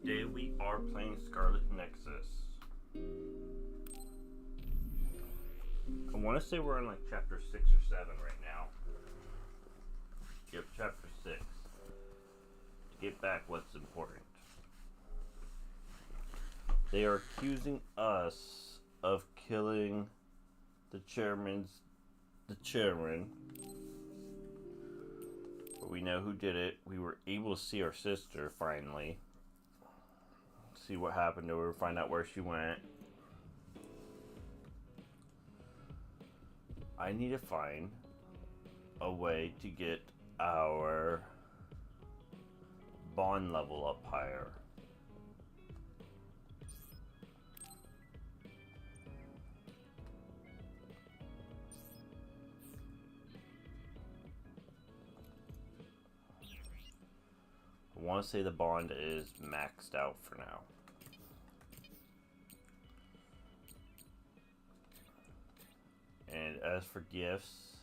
Today we are playing Scarlet Nexus. I want to say we're on like chapter 6 or 7 right now. Yep, chapter 6. To get back what's important. They are accusing us of killing the chairman. But we know who did it. We were able to see our sister finally. See what happened to her, find out where she went. I need to find a way to get our bond level up higher. I want to say the bond is maxed out for now. And as for gifts,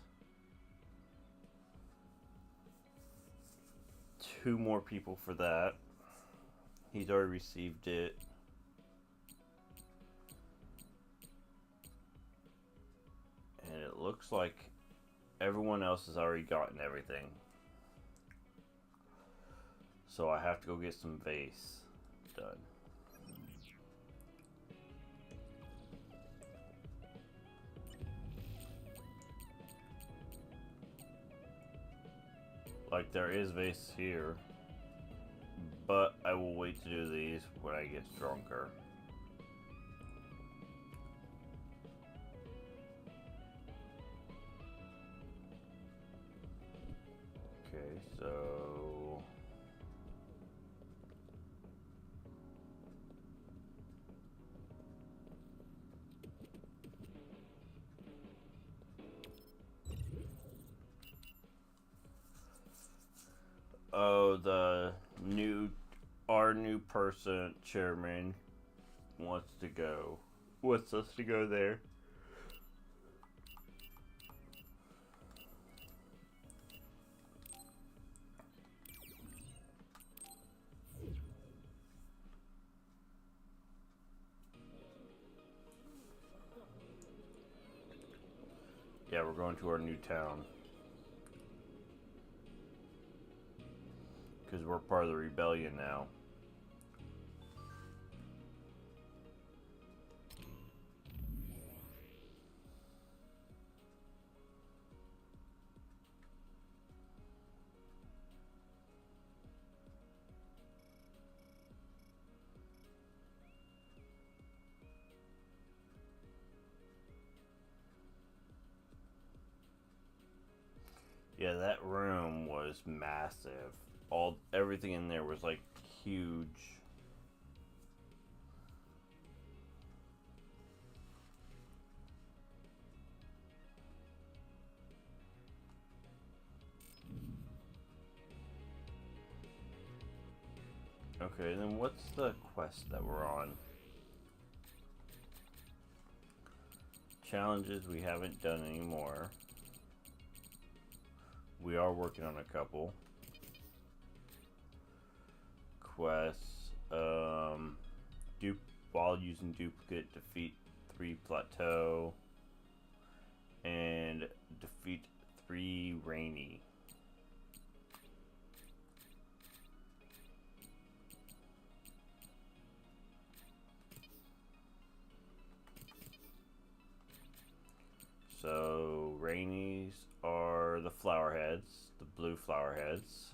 2 more people for that. He's already received it. And it looks like everyone else has already gotten everything. So I have to go get some vase done. Like there is vase here, but I will wait to do these when I get stronger. Okay, so our new person, chairman, wants us to go there. Yeah, we're going to our new town. Because we're part of the rebellion now. Yeah, that room was massive. Everything in there was like huge. Okay, then what's the quest that we're on? Challenges we haven't done anymore. We are working on a couple. Quests, while using duplicate, defeat 3 plateau, and defeat 3 rainy. So rainies are the flower heads, the blue flower heads.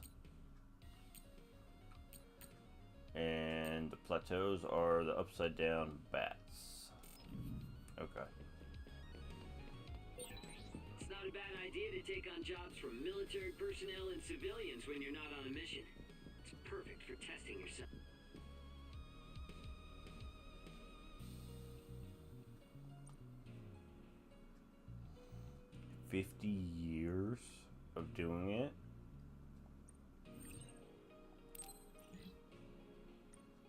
And the plateaus are the upside down bats. Okay. It's not a bad idea to take on jobs from military personnel and civilians when you're not on a mission. It's perfect for testing yourself. 50 years of doing it.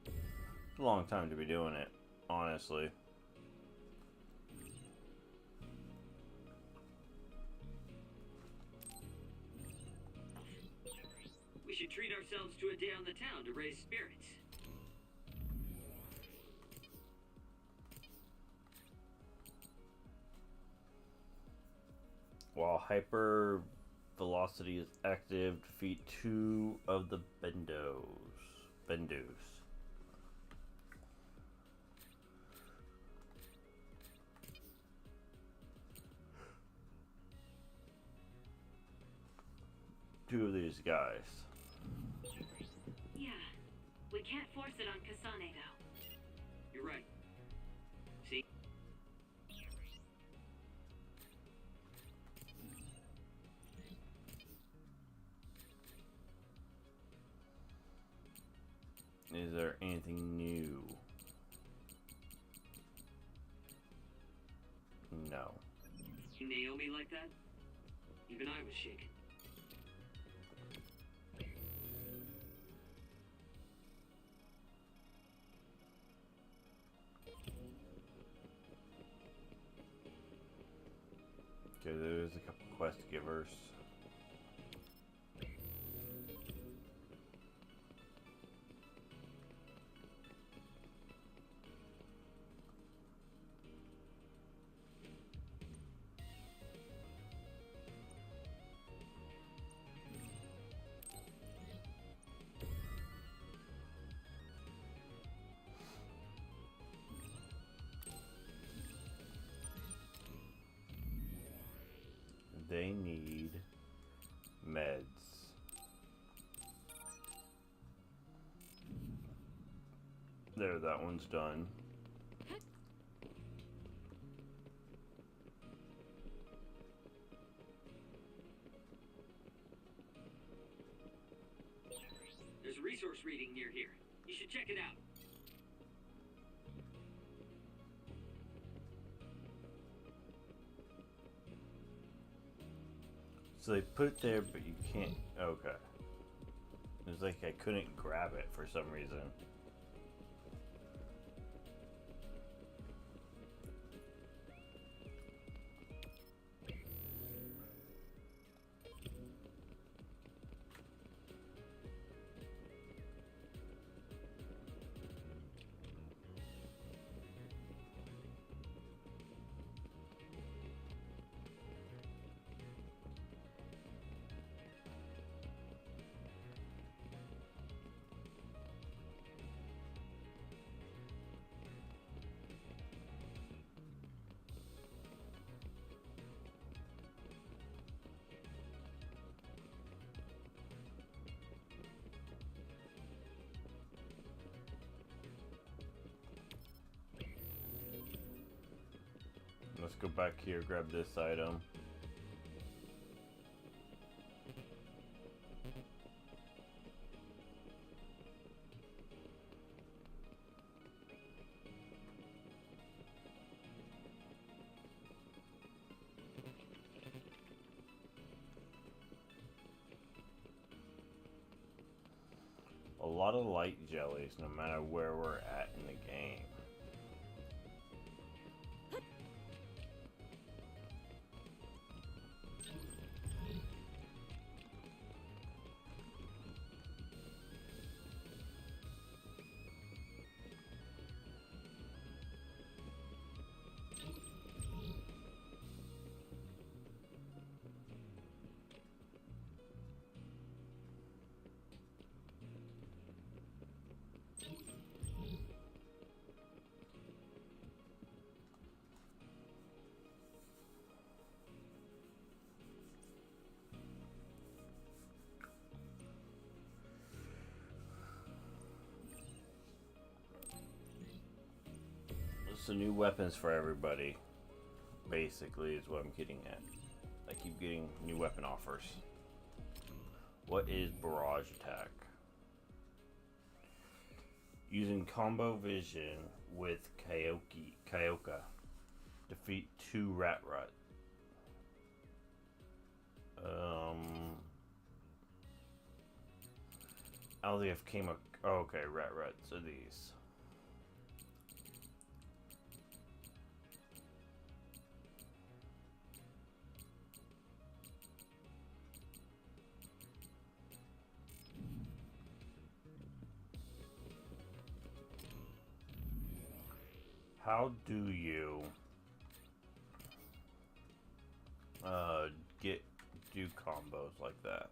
It's a long time to be doing it, honestly. We should treat ourselves to a day on the town to raise spirits. hyper velocity is active. Defeat 2 of the Bendos. Two of these guys. Yeah. We can't force it on Kasane, though. You're right. See? Is there anything new? No. Naomi like that? Even I was shaken. Okay, there's a couple quest givers. They need meds. There, that one's done. There's a resource reading near here. You should check it out. So they put it there, but you can't. Okay. It's like I couldn't grab it for some reason. Let's go back here, grab this item. A lot of light jellies, no matter where we're at in the game. So new weapons for everybody, basically, is what I'm getting at. I keep getting new weapon offers. What is barrage attack? Using combo vision with Kyoka. Defeat 2 rat. LDF came up. Oh, okay, rats are these. How do you do combos like that.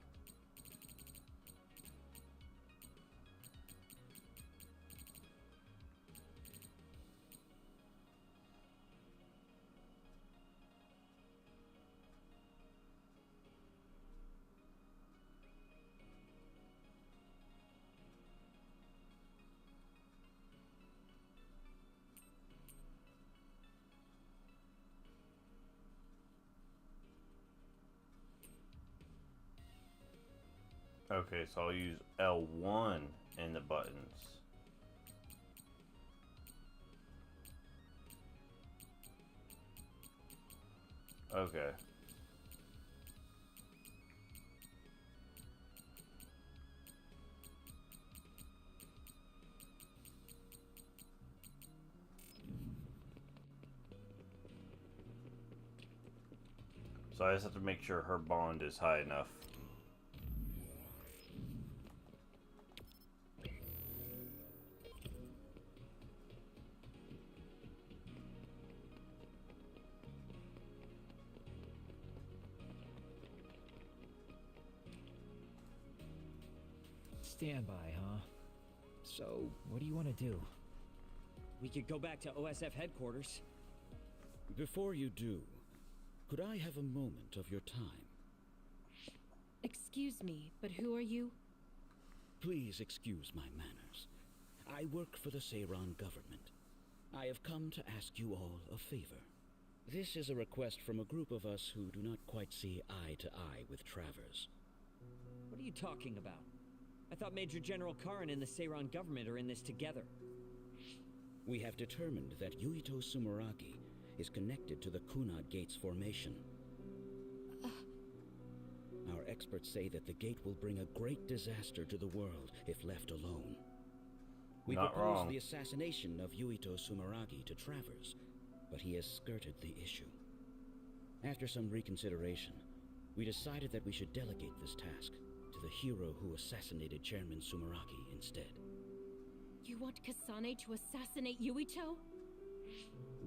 Okay, so I'll use L1 in the buttons. Okay. So I just have to make sure her bond is high enough. Standby, huh? So, what do you want to do? We could go back to OSF headquarters. Before you do, could I have a moment of your time? Excuse me, but who are you? Please excuse my manners. I work for the Seiran government. I have come to ask you all a favor. This is a request from a group of us who do not quite see eye to eye with Travers. What are you talking about? I thought Major General Karin and the Seiran government are in this together. We have determined that Yuito Sumeragi is connected to the Kunad Gates formation. Our experts say that the gate will bring a great disaster to the world if left alone. We Not proposed wrong. the assassination of Yuito Sumeragi to Travers, but he has skirted the issue. After some reconsideration, we decided that we should delegate this task to the hero who assassinated Chairman Sumeragi instead. You want Kasane to assassinate Yuito?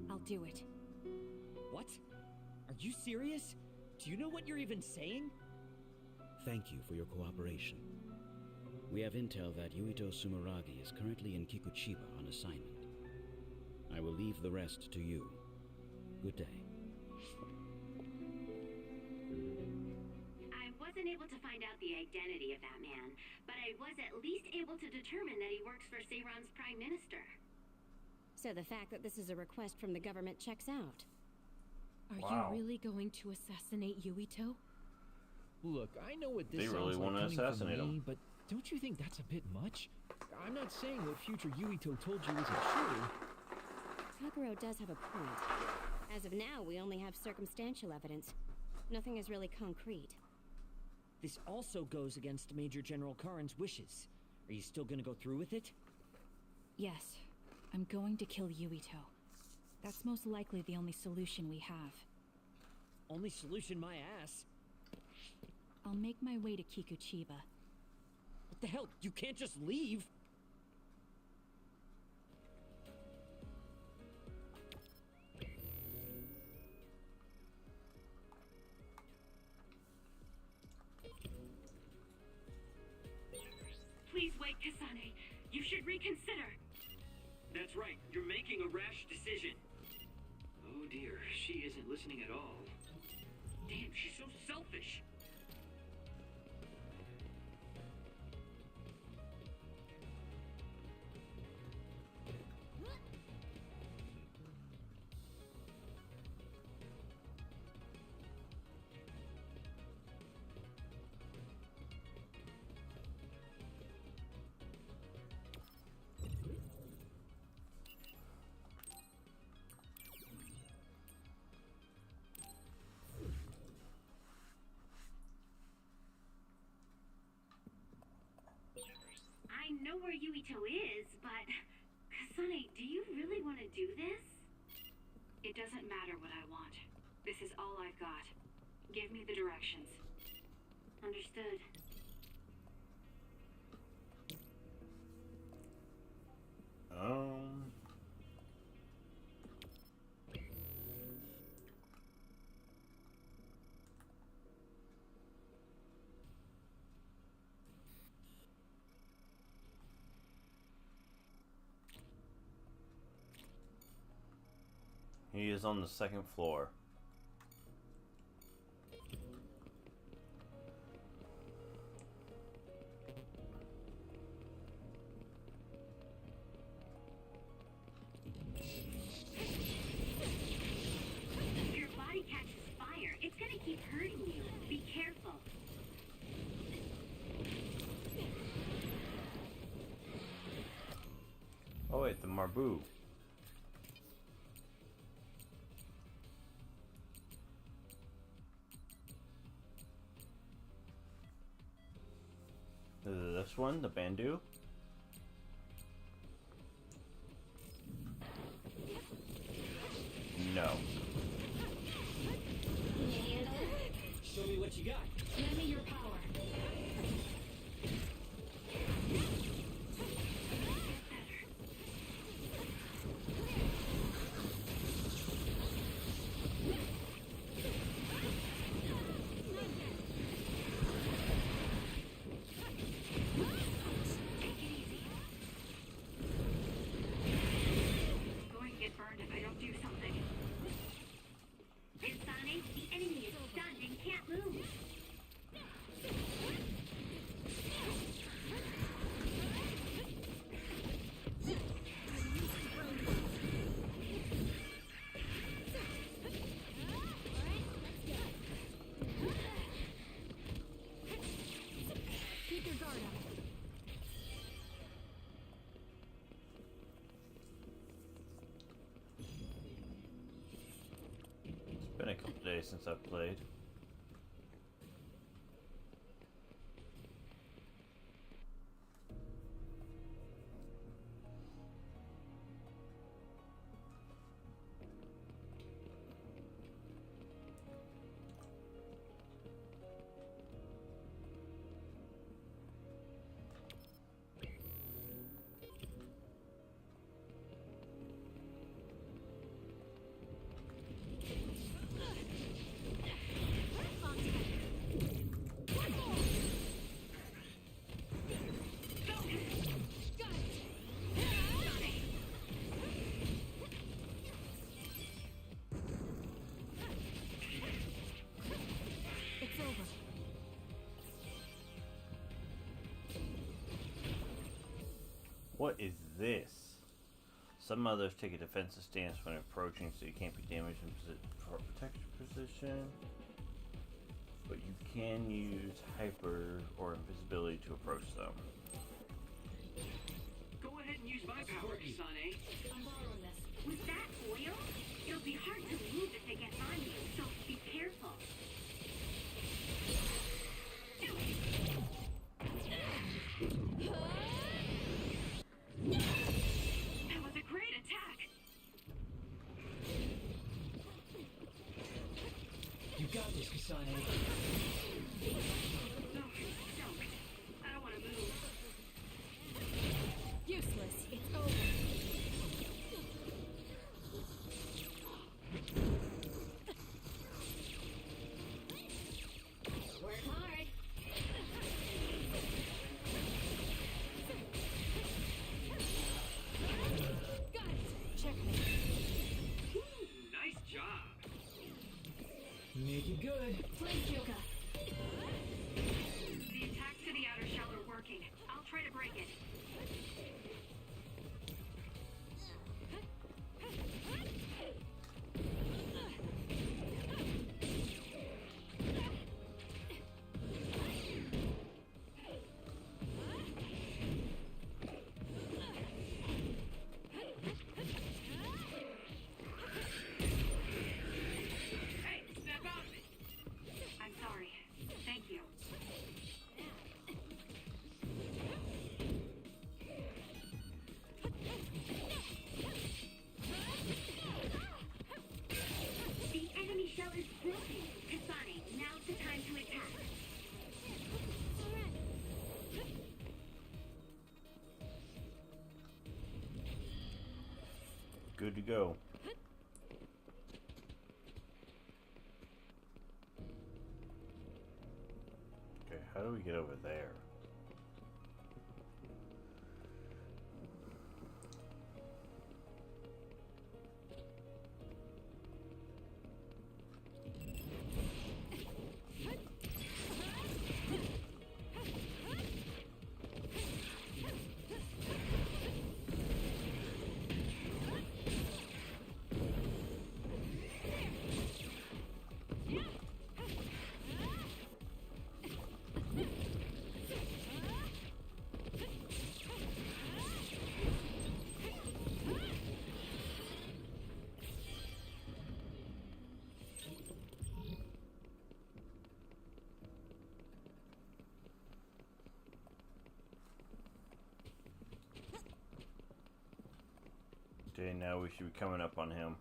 I'll do it. What? Are you serious? Do you know what you're even saying? Thank you for your cooperation. We have intel that Yuito Sumeragi is currently in Kikuchiba on assignment. I will leave the rest to you. Good day. I wasn't able to find out the identity of that man, but I was at least able to determine that he works for Seiran's Prime Minister. So the fact that this is a request from the government checks out. Are Wow. you really going to assassinate Yuito? Look, I know what this They really sounds wanna like coming assassinate from me, him. but don't you think that's a bit much? I'm not saying what future Yuito told you isn't true. Takuro does have a point. As of now, we only have circumstantial evidence. Nothing is really concrete. This also goes against Major General Karin's wishes. Are you still gonna go through with it? Yes, I'm going to kill Yuito. That's most likely the only solution we have. Only solution, my ass. I'll make my way to Kikuchiba. What the hell? You can't just leave. Please wait, Kasane. You should reconsider. That's right. You're making a rash decision. Oh dear, she isn't listening at all. Damn, she's so selfish. I know where Yuito is, but... Kasane, do you really want to do this? It doesn't matter what I want. This is all I've got. Give me the directions. Understood. Um... He is on the second floor. If your body catches fire, it's gonna keep hurting you. Be careful. Oh wait, the Marbu. This one, the Bandu. No. Show me what you got. Lend me your power. Going to get burned if I don't do something. Insane, the enemy is stunned and can't move. Keep your guard up. It's been a couple days since I've played. It's over. What is this? Some others take a defensive stance when approaching, so you can't be damaged in protection position. But you can use hyper or invisibility to approach them. Go ahead and use my power, Kasane. I'm borrowing this. With that oil, it'll be hard to move if it gets on you, so be careful. That was a great attack. You got this, Kasane. Oh, I'm stoked. I don't want to move. Useless. It's over. Work hard. Got it. Checkmate. Nice job. Make it good. Please, Yoga. The attacks to the outer shell are working. I'll try to break it. Hey, step out of it. I'm sorry. Thank you. The enemy shell is broken. Kasane, now's the time to attack. Good to go. Okay, how do we get over there? Okay, now we should be coming up on him.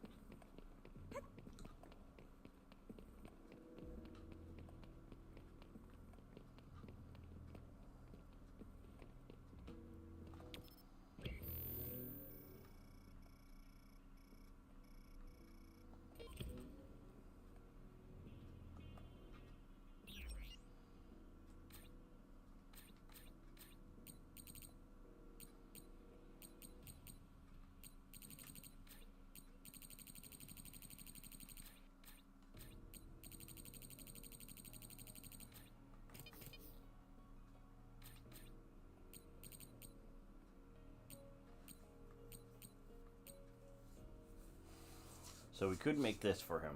So we could make this for him.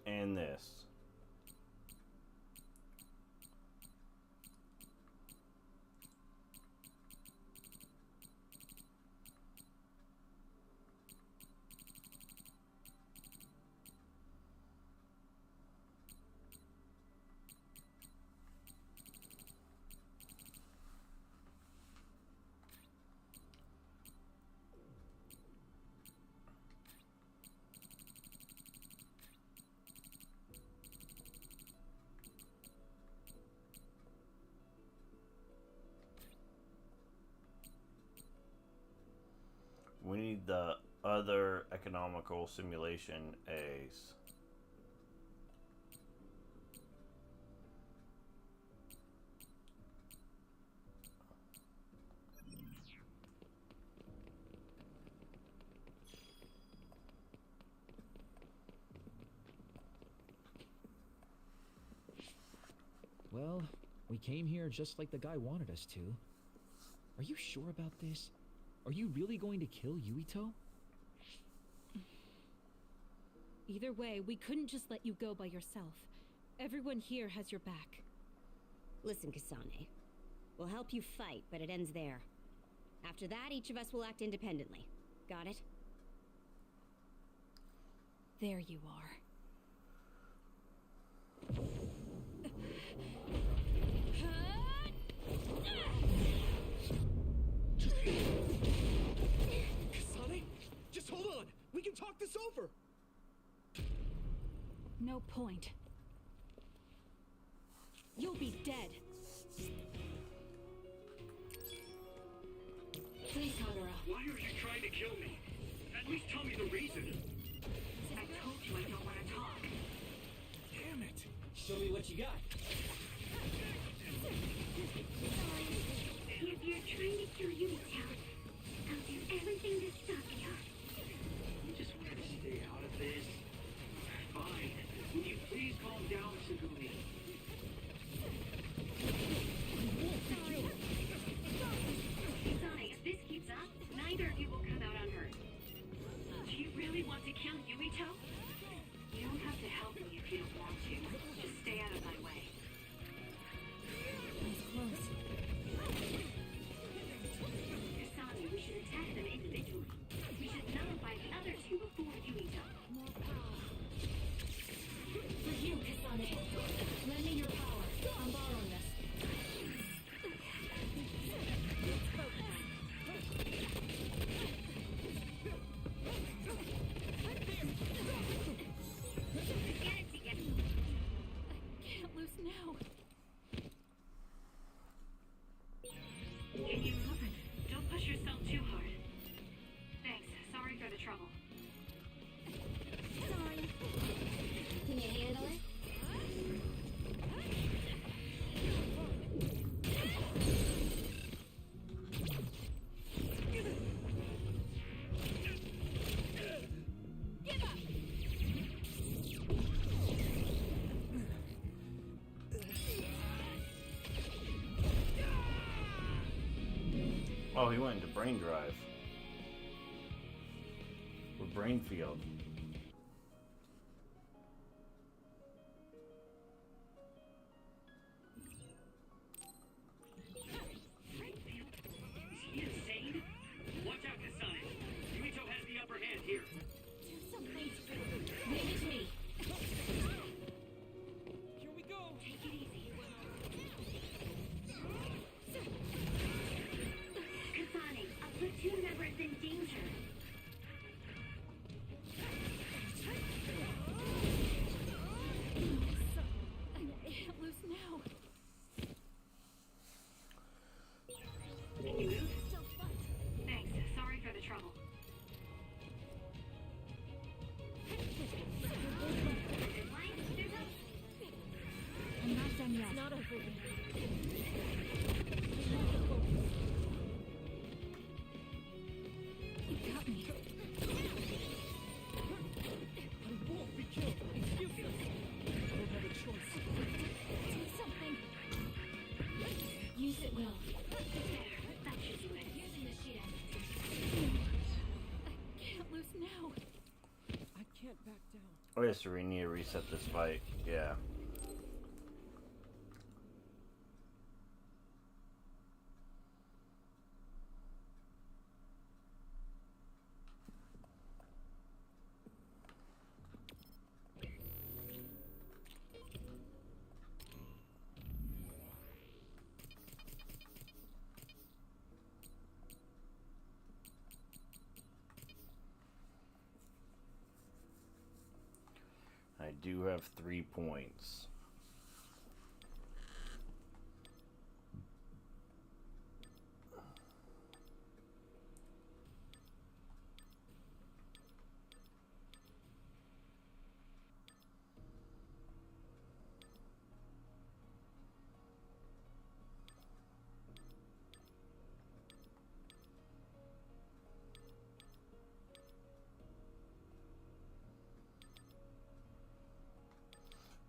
And this. We need the other economical simulation A's. Well, we came here just like the guy wanted us to. Are you sure about this? Are you really going to kill Yuito? Either way, we couldn't just let you go by yourself. Everyone here has your back. Listen, Kasane. We'll help you fight, but it ends there. After that, each of us will act independently. Got it? There you are. Kasane, just hold on. We can talk this over. No point. You'll be dead. Please, Kagura. Why are you trying to kill me? At least tell me the reason. I told you I don't want to talk. Damn it. Show me what you got. If you're trying to kill Yuito, I'll do everything to stop you. You just want to stay out of this? Fine. Will you please calm down, Sugumi? Kasane, if this keeps up, neither of you will come out unhurt. Do you really want to kill Yuito? You don't have to help me if you don't want to. Just stay out of my way. He's close. Kasane, we should attack them individually. We should nullify the other two before Yuito. More power. For you, Kasane. Lend me your power. I'm borrowing this. Let's focus. Get it together. I can't lose now. Can you move? Don't push yourself too hard. Thanks. Sorry for the trouble. Sorry. Can you handle it? Give up! Oh, he went into brain drive. Or brain field. Is he insane? Watch out, Kasane. Yuito has the upper hand here. Do something. Leave it to me. Here we go. Take it easy. done yet. It's not over yet. You got me. I won't be killed. It's useless. I don't have a choice. Do something. Use it well. There. That should do it. Using the shield. I can't lose now. I can't back down. Oh yeah, so we need to reset this fight. Yeah. I do have 3 points.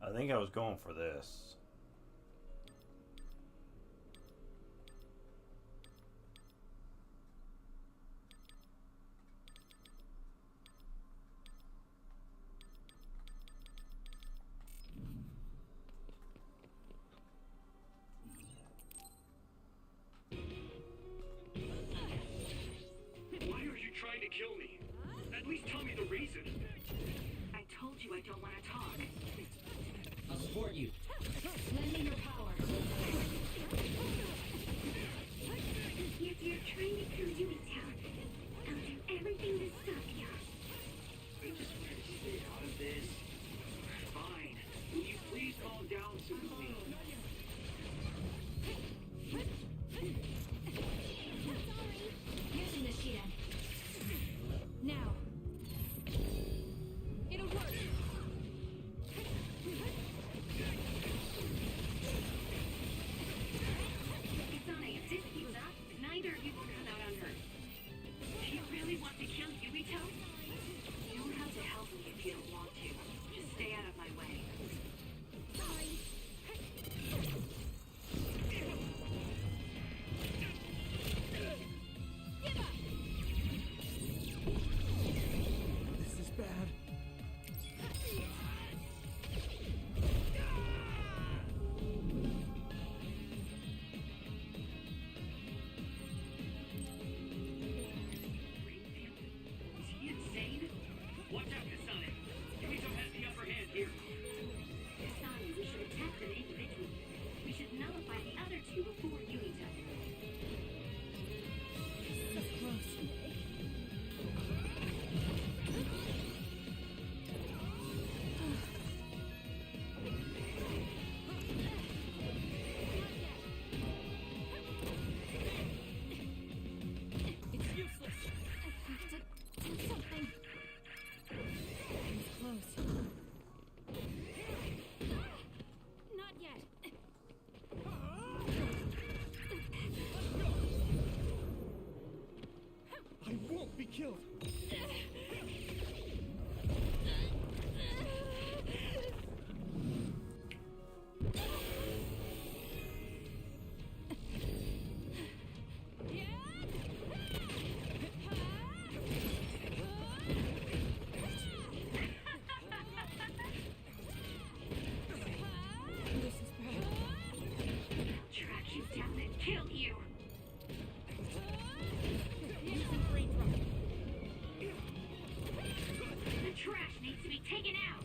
I think I was going for this. Why are you trying to kill me? At least tell me the reason. I told you I don't want to talk. I'll support you. Lend me your power. If you're trying to kill Yumito, I'll do everything to stop you. I just want to stay out of this. Fine. Will you please calm down, Suzumi? Using the shield. Now. It'll work. Kasane, if this keeps up, neither of you will come out unhurt. Do you really want to kill Yumito? You don't have to help me if you don't want to. Just stay out of my way. Sorry. Give up. This is bad. Is he insane? Watch out, Kasane. Yumito has the upper hand here. Kasane, we should attack them individually. We should nullify the other two before Yumito. So close. It's useless. I have to do something. It's close. Not yet. I won't be killed. This is bad. I'll track you down and kill you. Using brain drum. The trash needs to be taken out.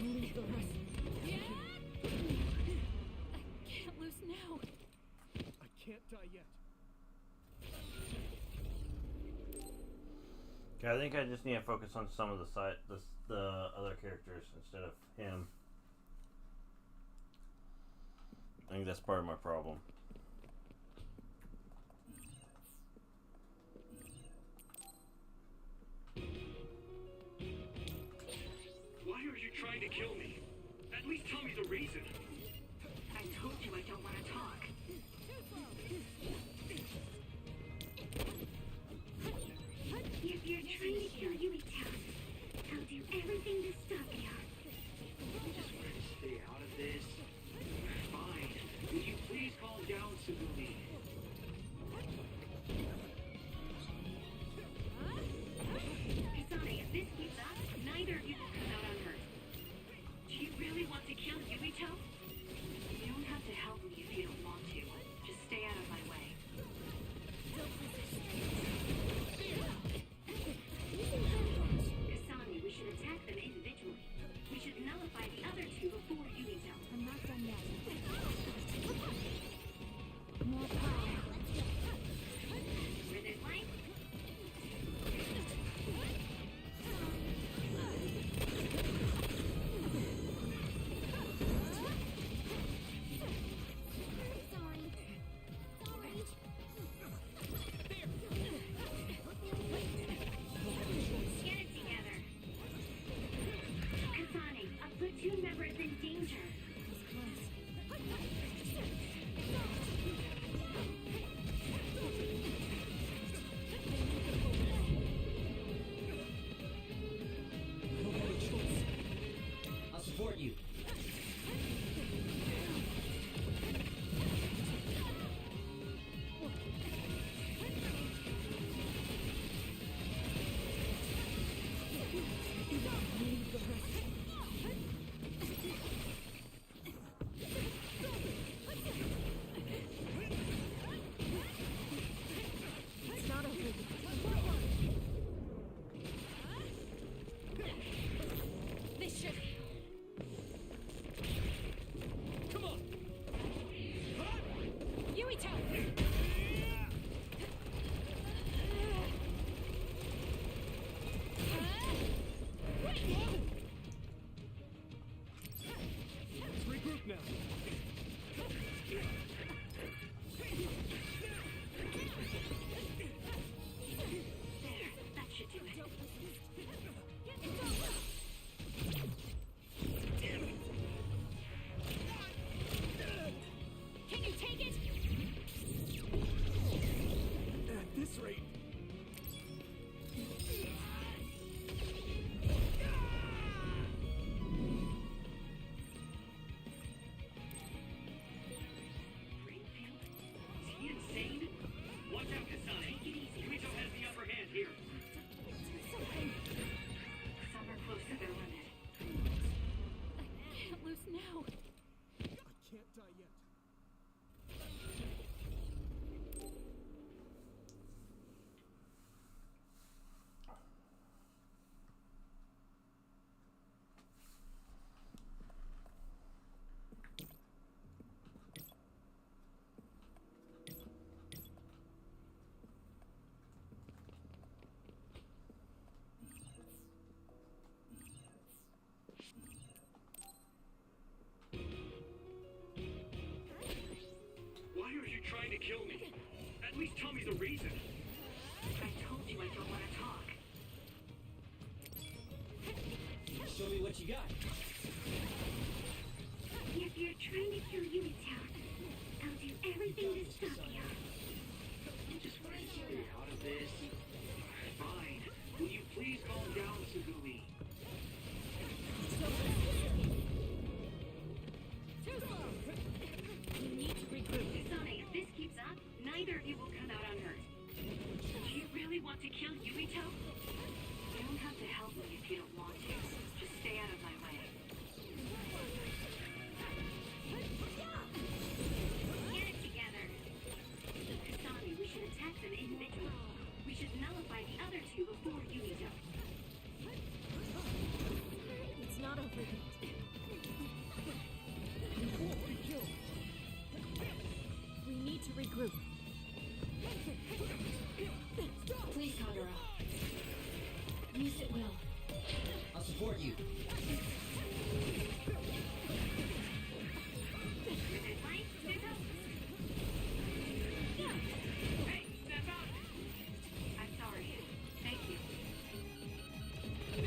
Leave the rest. I can't lose now. I can't die yet. Okay, I think I just need to focus on some of the other characters instead of him. I think that's part of my problem. Why are you trying to kill me? At least tell me the reason. I told you I don't want to talk. If you're trying to kill Yuito, I'll do everything to stop you. I just want to stay out of this. Fine. Would you please calm down, Sugumi? Kasane, if this keeps up, neither of you will come out unhurt. Do you really want to kill Yuito? You don't have to help me if you don't want to. Just stay out of my way. Kasane, we should attack them individually. We should nullify the other two before Yuito. I'm not done yet. More power. Rid it light. Sorry. It's all right. Get it together. Kasane, a platoon member is in danger. I'll support you. It's not over. This should. Come on. Yuito! Let's regroup now. There, that should do it. Can you take it? At this rate. Greenfield? Is he insane? Watch out, Kasane. Yuito has the upper hand here. Some are close to their limit. I can't lose now. I can't die yet. Why are you trying to kill me? At least tell me the reason. I told you I don't want to talk. Show me what you got. If you're trying to kill Yuito, I'll do everything to stop you. I just want to stay out of this. Fine. Will you please calm down, Sugumi? Too slow. We need to regroup. Kasane, if this keeps up, neither of you will come out unhurt. Do you really want to kill Yuito? You don't have to help me if you don't want to. Just stay out of my way. Get it together. Kasane, we should attack them individually. We should nullify the other two before Yuito. It's not over yet. We need to regroup. Please, Kagura. Use it well. I'll support you. Rid light, Yuito. Hey, step out! I'm sorry. Thank you. Take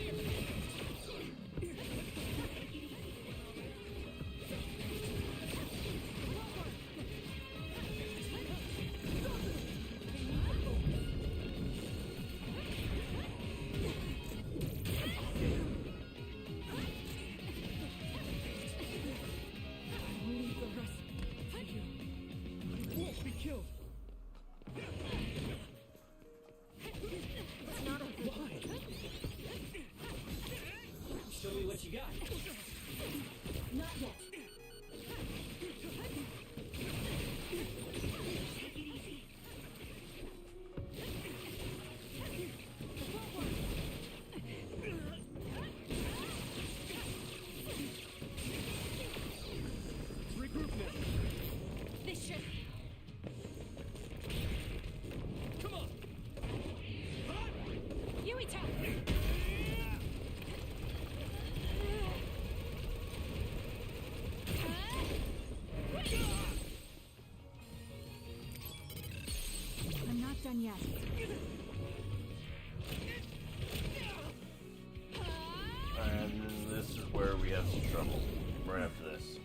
it easy. what you got. Not yet. Take it easy. Regroup now. This should. Come on. Yuito! I'm not done yet. And then this is where we have some trouble. Right after this.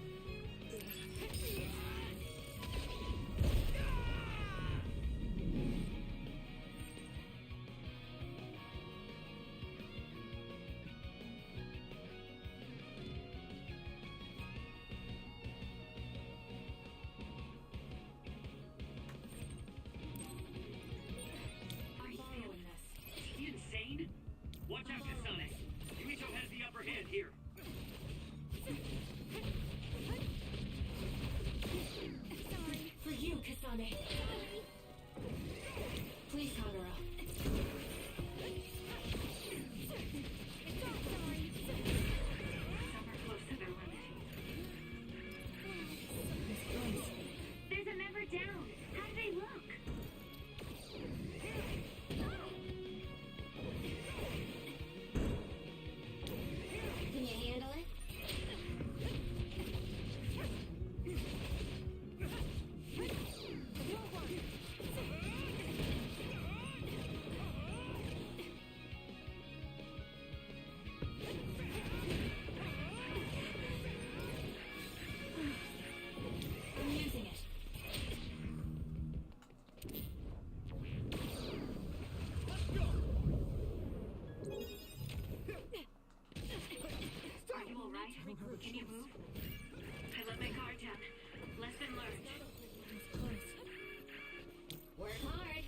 Are you feeling this? Is he insane? Watch out, Kasane. Yuito has the upper hand here. Sorry. For you, Kasane. Please, Kagura. Some are close to their limit. There's a member down. How do they look? Can you handle it? I'm using it. Are you alright? Can you move? I let my guard down. Lesson learned. Work hard.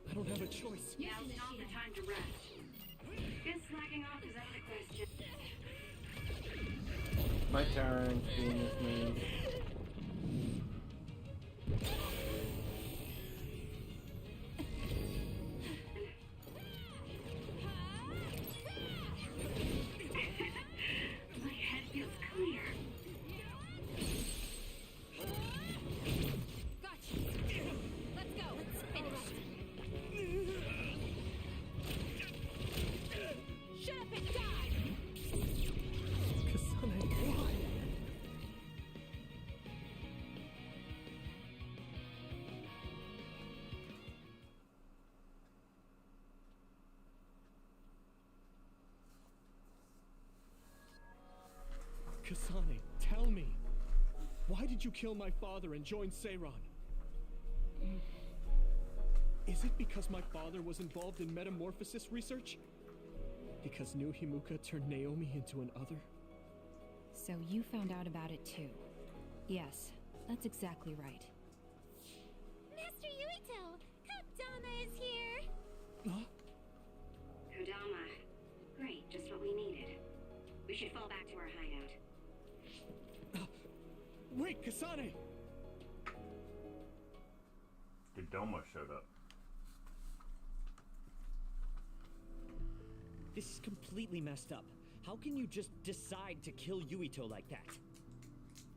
I don't have a choice. Now's not the time to rest. Guess slacking off is out of the question. My turn, being this mean. My head feels clear. Gotcha. Let's go. Let's finish. Shut up and die. Kasane, why? Kasane, tell me. Why did you kill my father and join Seiran? Is it because my father was involved in metamorphosis research? Because new Himuka turned Naomi into an other? So you found out about it too. Yes, that's exactly right. Master Yuito, Kodama is here. Huh? Kodama. Great, just what we needed. We should fall back to our hideout. Wait, Kasane! Dodoma showed up. This is completely messed up. How can you just decide to kill Yuito like that?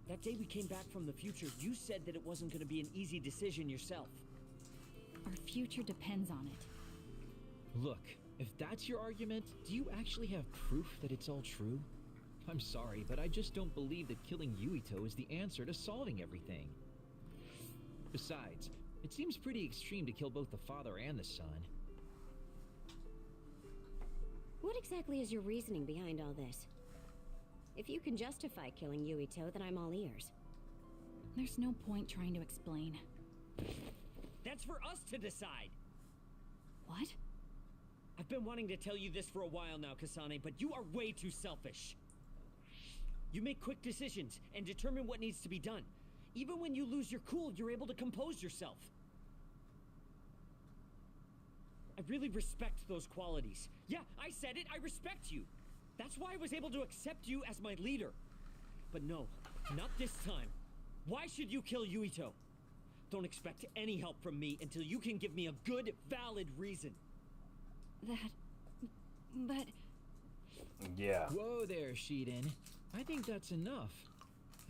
That day we came back from the future, you said that it wasn't going to be an easy decision yourself. Our future depends on it. Look, if that's your argument, do you actually have proof that it's all true? I'm sorry, but I just don't believe that killing Yuito is the answer to solving everything. Besides, it seems pretty extreme to kill both the father and the son. What exactly is your reasoning behind all this? If you can justify killing Yuito, then I'm all ears. There's no point trying to explain. That's for us to decide! What? I've been wanting to tell you this for a while now, Kasane, but you are way too selfish. You make quick decisions and determine what needs to be done. Even when you lose your cool, you're able to compose yourself. I really respect those qualities. Yeah, I said it, I respect you. That's why I was able to accept you as my leader. But no, not this time. Why should you kill Yuito? Don't expect any help from me until you can give me a good, valid reason. But... Yeah. Whoa there, Shiden. I think that's enough.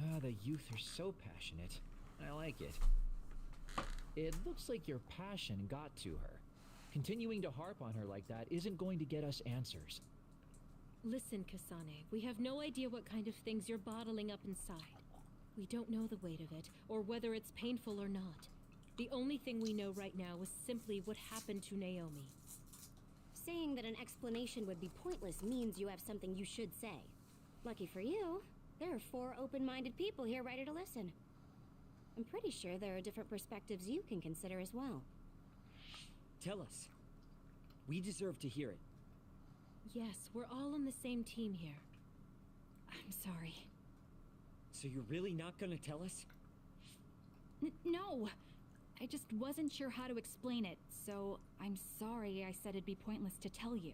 Ah, the youth are so passionate. I like it. It looks like your passion got to her. Continuing to harp on her like that isn't going to get us answers. Listen, Kasane, we have no idea what kind of things you're bottling up inside. We don't know the weight of it, or whether it's painful or not. The only thing we know right now is simply what happened to Naomi. Saying that an explanation would be pointless means you have something you should say. Lucky for you, there are 4 open-minded people here ready to listen. I'm pretty sure there are different perspectives you can consider as well. Tell us. We deserve to hear it. Yes, we're all on the same team here. I'm sorry. So you're really not gonna tell us? No! I just wasn't sure how to explain it, so I'm sorry I said it'd be pointless to tell you.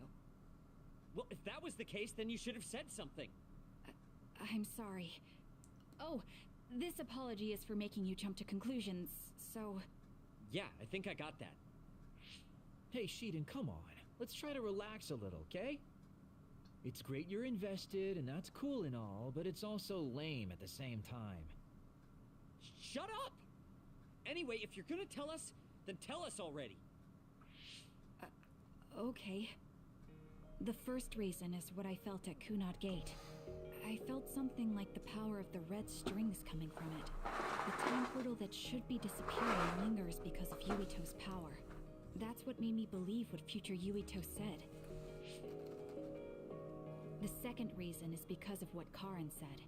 Well, if that was the case, then you should have said something. I'm sorry. Oh, this apology is for making you jump to conclusions, so... Yeah, I think I got that. Hey, Shiden, come on. Let's try to relax a little, okay? It's great you're invested, and that's cool and all, but it's also lame at the same time. Shut up! Anyway, if you're gonna tell us, then tell us already. Okay. The first reason is what I felt at Kunad Gate. I felt something like the power of the red strings coming from it. The time portal that should be disappearing lingers because of Yuito's power. That's what made me believe what future Yuito said. The second reason is because of what Karin said.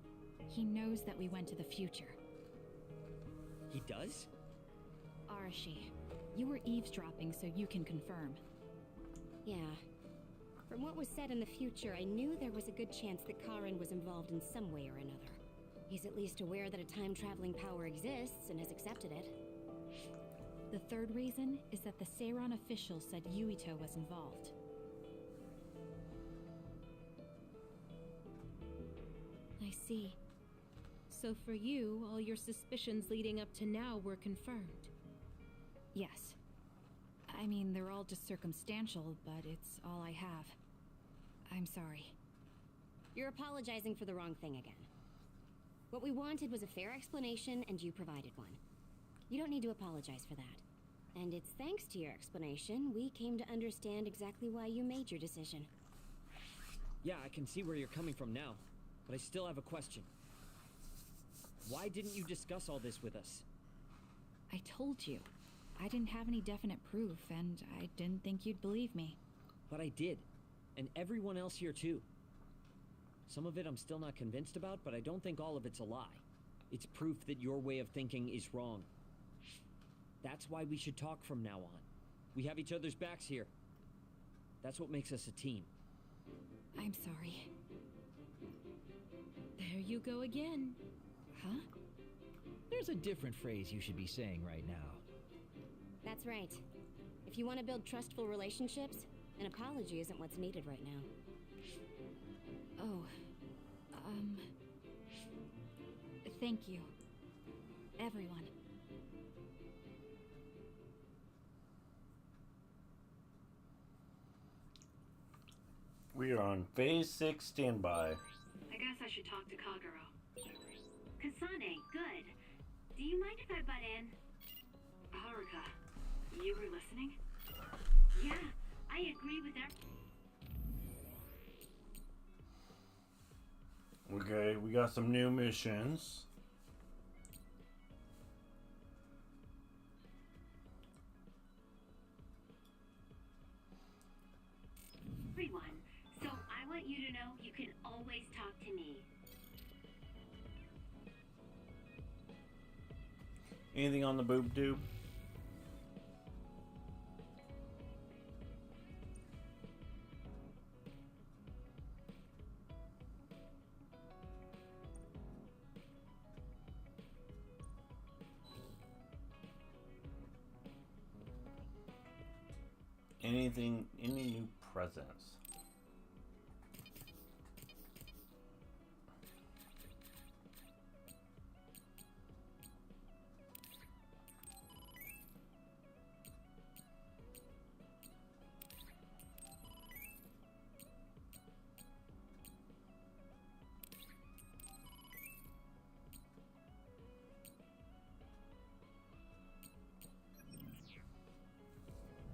He knows that we went to the future. He does? Arashi, you were eavesdropping, so you can confirm. Yeah. From what was said in the future, I knew there was a good chance that Karin was involved in some way or another. He's at least aware that a time-traveling power exists and has accepted it. The third reason is that the Seiran official said Yuito was involved. I see. So for you, all your suspicions leading up to now were confirmed. Yes. I mean, they're all just circumstantial, but it's all I have. I'm sorry. You're apologizing for the wrong thing again. What we wanted was a fair explanation, and you provided one. You don't need to apologize for that. And it's thanks to your explanation we came to understand exactly why you made your decision. Yeah, I can see where you're coming from now, but I still have a question. Why didn't you discuss all this with us? I told you. I didn't have any definite proof, and I didn't think you'd believe me. But I did. And everyone else here too. Some of it I'm still not convinced about, but I don't think all of it's a lie. It's proof that your way of thinking is wrong. That's why we should talk from now on. We have each other's backs here. That's what makes us a team. I'm sorry. There you go again. Huh? There's a different phrase you should be saying right now. That's right. If you want to build trustful relationships, an apology isn't what's needed right now. Oh, thank you. Everyone. We are on phase 6 standby. I guess I should talk to Kagero. Kasane, good. Do you mind if I butt in? Haruka, you were listening? Yeah, I agree with that. Okay, we got some new missions. Everyone, so I want you to know you can always talk to me. Anything on the boob tube? Anything, any new presents?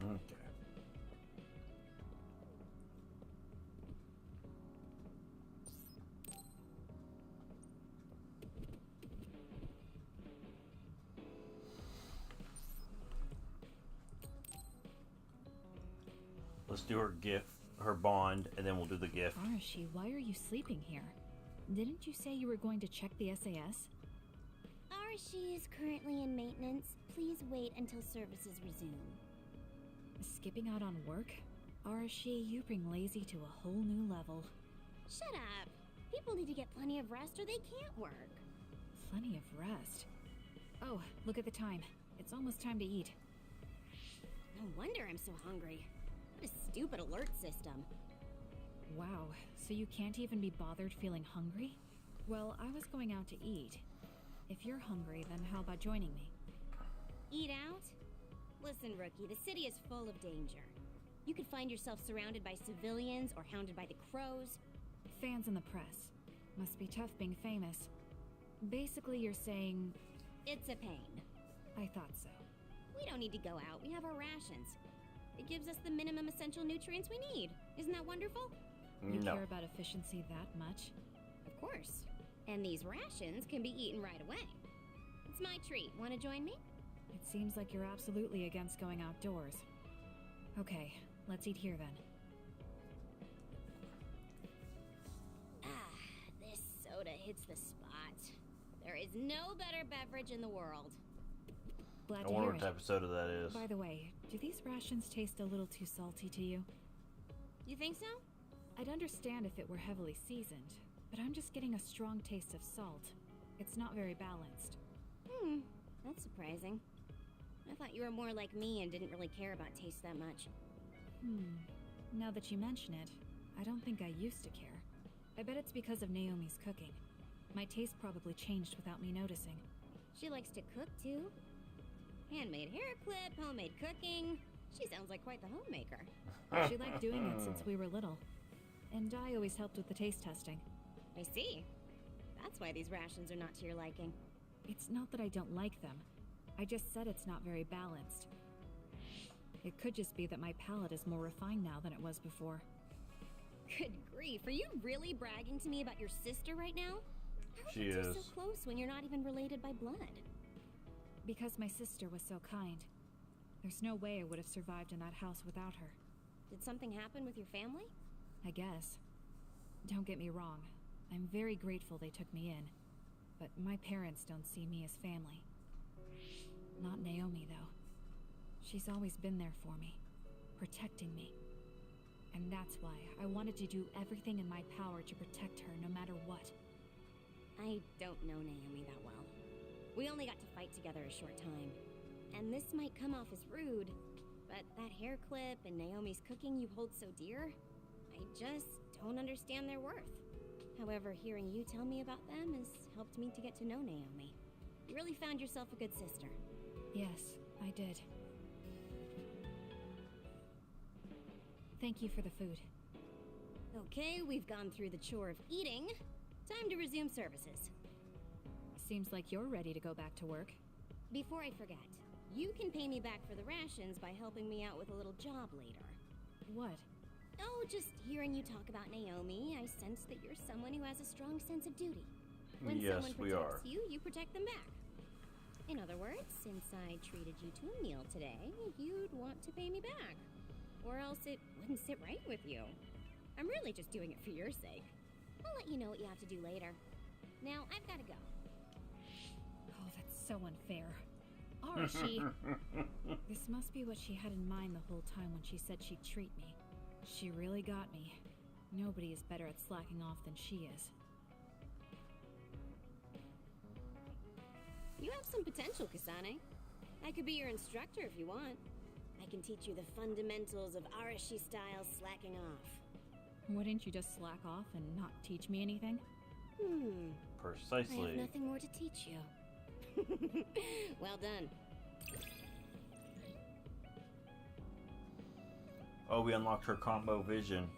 Okay. Let's do her gift, her bond, and then we'll do the gift. Arashi, why are you sleeping here? Didn't you say you were going to check the SAS? Arashi is currently in maintenance. Please wait until services resume. Skipping out on work? Arashi, you bring lazy to a whole new level. Shut up. People need to get plenty of rest or they can't work. Plenty of rest. Oh, look at the time. It's almost time to eat. No wonder I'm so hungry. What a stupid alert system. Wow, so you can't even be bothered feeling hungry? Well, I was going out to eat. If you're hungry, then how about joining me? Eat out? Listen, rookie, the city is full of danger. You could find yourself surrounded by civilians or hounded by the crows. Fans in the press. Must be tough being famous. Basically, you're saying... It's a pain. I thought so. We don't need to go out. We have our rations. It gives us the minimum essential nutrients we need. Isn't that wonderful? You No. care about efficiency that much? Of course. And these rations can be eaten right away. It's my treat. Want to join me? It seems like you're absolutely against going outdoors. Okay, let's eat here then. This soda hits the spot. There is no better beverage in the world. Glad I to wonder hear what it. type of soda that is. By the way, do these rations taste a little too salty to you? You think so? I'd understand if it were heavily seasoned, but I'm just getting a strong taste of salt. It's not very balanced. That's surprising. I thought you were more like me and didn't really care about taste that much. Now that you mention it, I don't think I used to care. I bet it's because of Naomi's cooking. My taste probably changed without me noticing. She likes to cook too. Handmade hair clip, homemade cooking. She sounds like quite the homemaker. She liked doing it since we were little. And I always helped with the taste testing. I see. That's why these rations are not to your liking. It's not that I don't like them. I just said it's not very balanced. It could just be that my palate is more refined now than it was before. Good grief, are you really bragging to me about your sister right now? How She are you is. so close when you're not even related by blood? Because my sister was so kind. There's no way I would have survived in that house without her. Did something happen with your family? I guess. Don't get me wrong. I'm very grateful they took me in. But my parents don't see me as family. Not Naomi, though. She's always been there for me, protecting me. And that's why I wanted to do everything in my power to protect her no matter what. I don't know Naomi that well. We only got to fight together a short time. And this might come off as rude, but that hair clip and Naomi's cooking you hold so dear, I just don't understand their worth. However, hearing you tell me about them has helped me to get to know Naomi. You really found yourself a good sister. Yes, I did. Thank you for the food. Okay, we've gone through the chore of eating. Time to resume services. Seems like you're ready to go back to work. Before I forget, you can pay me back for the rations by helping me out with a little job later. What? Oh, just hearing you talk about Naomi, I sense that you're someone who has a strong sense of duty. When Yes, someone we protects are. you, you protect them back. In other words, since I treated you to a meal today, you'd want to pay me back. Or else it wouldn't sit right with you. I'm really just doing it for your sake. I'll let you know what you have to do later. Now, I've got to go. Oh, that's so unfair. Arashi! This must be what she had in mind the whole time when she said she'd treat me. She really got me. Nobody is better at slacking off than she is. You have some potential, Kasane. I could be your instructor if you want. I can teach you the fundamentals of Arashi style slacking off. Wouldn't you just slack off and not teach me anything? I Precisely. have nothing more to teach you. Well done. Oh, we unlocked her combo vision.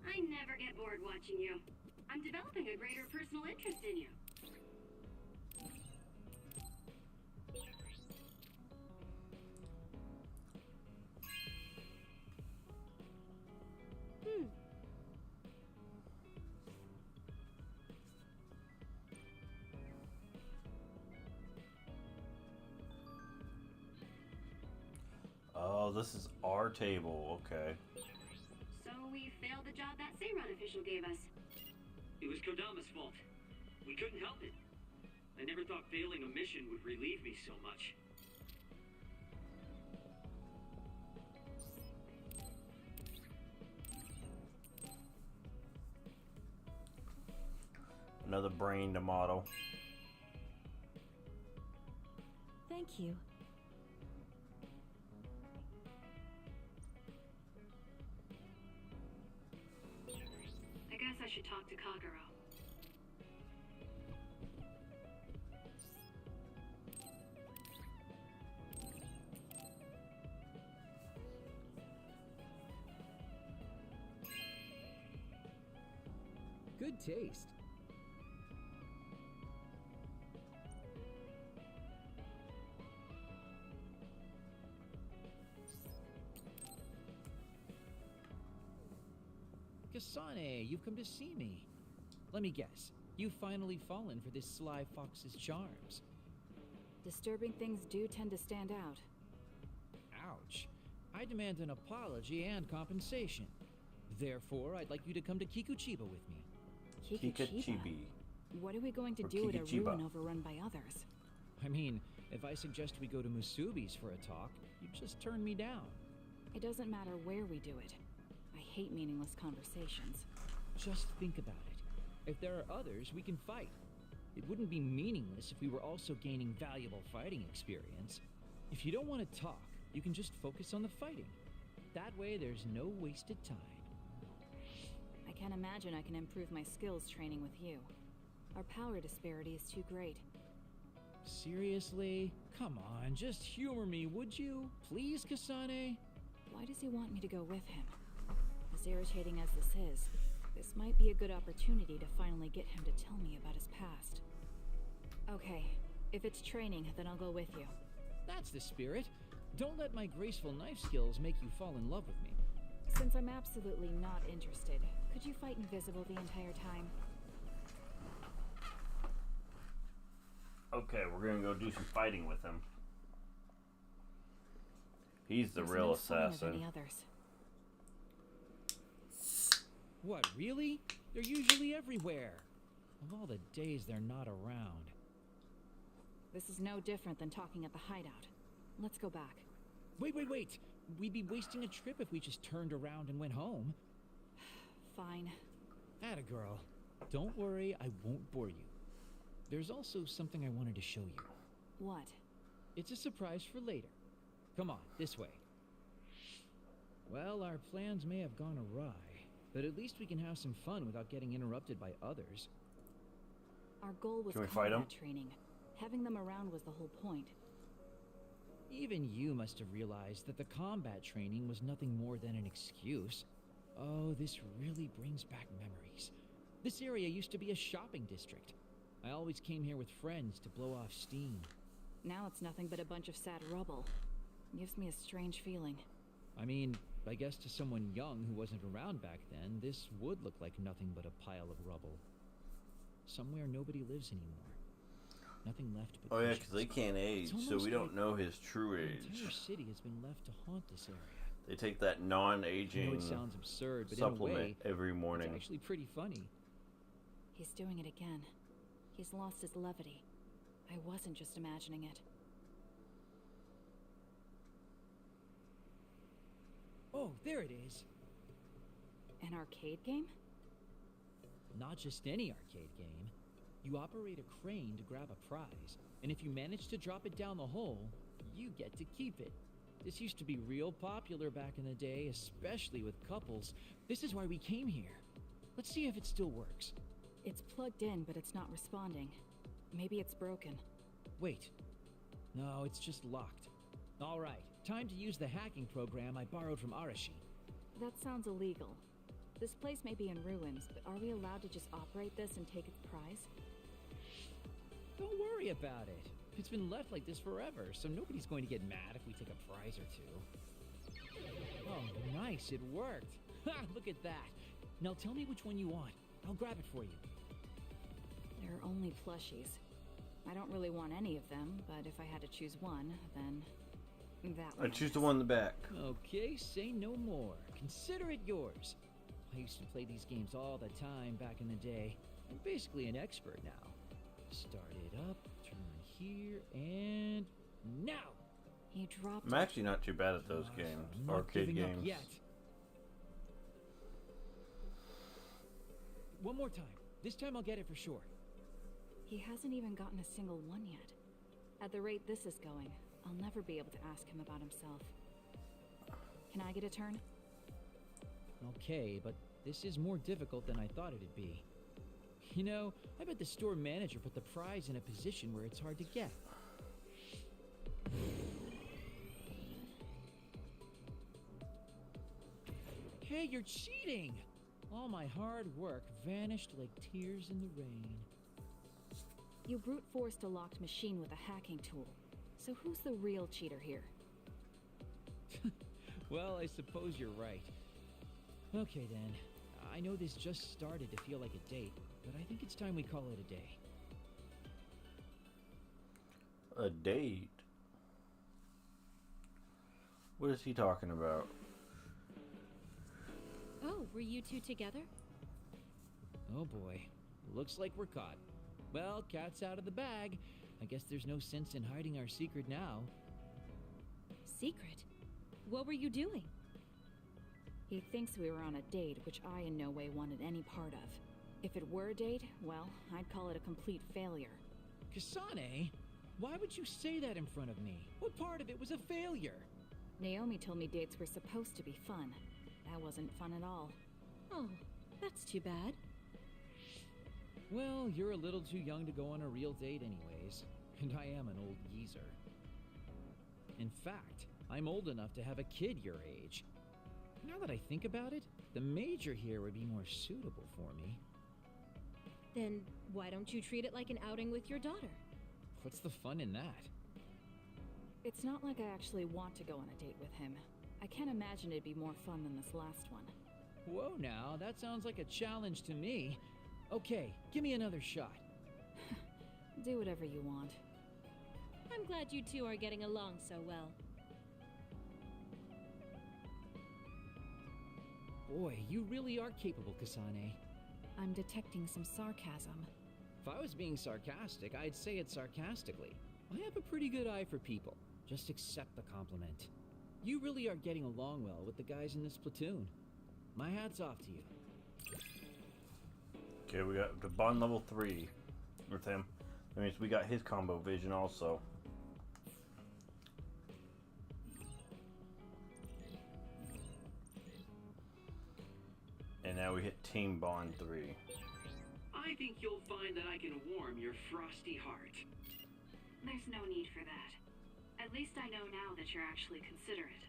I never get bored watching you. I'm developing a greater personal interest in you. Oh, this is our table. Okay. So we failed the job that Seiran official gave us. It was Kodama's fault. We couldn't help it. I never thought failing a mission would relieve me so much. Another brain to model. Thank you. I guess I should talk to Kagero. Good taste. Kasane, you've come to see me. Let me guess, you've finally fallen for this sly fox's charms. Disturbing things do tend to stand out. Ouch. I demand an apology and compensation. Therefore, I'd like you to come to Kikuchiba with me. Kikuchibi. What are we going to Or do at a Kikuchiba. ruin overrun by others? I mean, if I suggest we go to Musubi's for a talk, you'd just turn me down. It doesn't matter where we do it. I hate meaningless conversations. Just think about it. If there are others, we can fight. It wouldn't be meaningless if we were also gaining valuable fighting experience. If you don't want to talk, you can just focus on the fighting. That way, there's no wasted time. I can't imagine I can improve my skills training with you. Our power disparity is too great. Seriously? Come on, just humor me, would you? Please, Kasane? Why does he want me to go with him? As irritating as this might be a good opportunity to finally get him to tell me about his past. Okay, if it's training, then I'll go with you. That's the spirit. Don't let my graceful knife skills make you fall in love with me. Since I'm absolutely not interested, could you fight invisible the entire time? Okay, we're gonna go do some fighting with him. He's the There's real no sign of assassin. any others. What, really? They're usually everywhere. Of all the days they're not around. This is no different than talking at the hideout. Let's go back. Wait. We'd be wasting a trip if we just turned around and went home. Fine. Atta girl. Don't worry, I won't bore you. There's also something I wanted to show you. What? It's a surprise for later. Come on, this way. Well, our plans may have gone awry, but at least we can have some fun without getting interrupted by others. Our goal was Can we fight combat 'em? training. Having them around was the whole point. Even you must have realized that the combat training was nothing more than an excuse. Oh, this really brings back memories. This area used to be a shopping district. I always came here with friends to blow off steam. Now it's nothing but a bunch of sad rubble. Gives me a strange feeling. I mean, I guess to someone young who wasn't around back then, this would look like nothing but a pile of rubble. Somewhere nobody lives anymore. Nothing left but Oh yeah, bushes. because they can't age, It's so almost we don't like know his true The age. entire city has been left to haunt this area. They take that I know non-aging it sounds absurd, but in a supplement way, every it's morning. actually pretty funny. He's doing it again. He's lost his levity. I wasn't just imagining it. Oh, there it is. An arcade game? Not just any arcade game. You operate a crane to grab a prize, and if you manage to drop it down the hole, you get to keep it. This used to be real popular back in the day, especially with couples. This is why we came here. Let's see if it still works. It's plugged in, but it's not responding. Maybe it's broken. Wait. No, it's just locked. All right, time to use the hacking program I borrowed from Arashi. That sounds illegal. This place may be in ruins, but are we allowed to just operate this and take its prize? Don't worry about it. It's been left like this forever, so nobody's going to get mad if we take a prize or two. Oh, nice, it worked. Ha, look at that. Now tell me which one you want. I'll grab it for you. There are only plushies. I don't really want any of them, but if I had to choose one, then that one. I choose the one in the back. Okay, say no more. Consider it yours. I used to play these games all the time back in the day. I'm basically an expert now. Start it up, turn here, and now! He dropped I'm actually not too bad at those games, I'm not arcade giving up games. yet. One more time. This time I'll get it for sure. He hasn't even gotten a single one yet. At the rate this is going, I'll never be able to ask him about himself. Can I get a turn? Okay, but this is more difficult than I thought it'd be. You know, I bet the store manager put the prize in a position where it's hard to get. Hey, you're cheating! All my hard work vanished like tears in the rain. You brute forced a locked machine with a hacking tool. So who's the real cheater here? Well, I suppose you're right. Okay then, I know this just started to feel like a date, but I think it's time we call it a day. A date? What is he talking about? Oh, were you two together? Oh boy, looks like we're caught. Well, cat's out of the bag. I guess there's no sense in hiding our secret now. Secret? What were you doing? He thinks we were on a date, which I in no way wanted any part of. If it were a date, well, I'd call it a complete failure. Kasane, why would you say that in front of me? What part of it was a failure? Naomi told me dates were supposed to be fun. That wasn't fun at all. Oh, that's too bad. Well, you're a little too young to go on a real date anyways, and I am an old geezer. In fact, I'm old enough to have a kid your age. Now that I think about it, the major here would be more suitable for me. Then why don't you treat it like an outing with your daughter? What's the fun in that? It's not like I actually want to go on a date with him. I can't imagine it'd be more fun than this last one. Whoa now, that sounds like a challenge to me. Okay, give me another shot. Do whatever you want. I'm glad you two are getting along so well. Boy, you really are capable, Kasane. I'm detecting some sarcasm. If I was being sarcastic, I'd say it sarcastically. I have a pretty good eye for people. Just accept the compliment. You really are getting along well with the guys in this platoon. My hat's off to you. Okay, we got the bond level 3 with him. That means we got his combo vision also. And now we hit Team Bond 3. I think you'll find that I can warm your frosty heart. There's no need for that. At least I know now that you're actually considerate.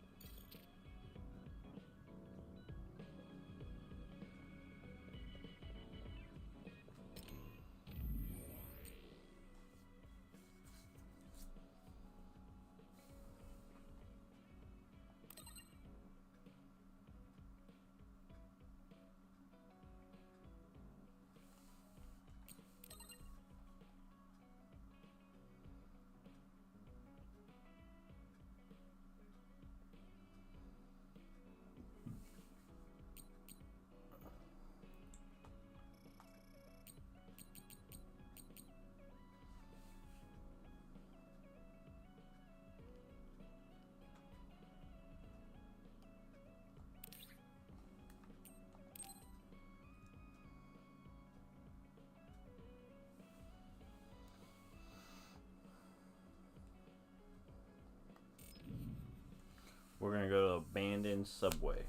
abandoned subway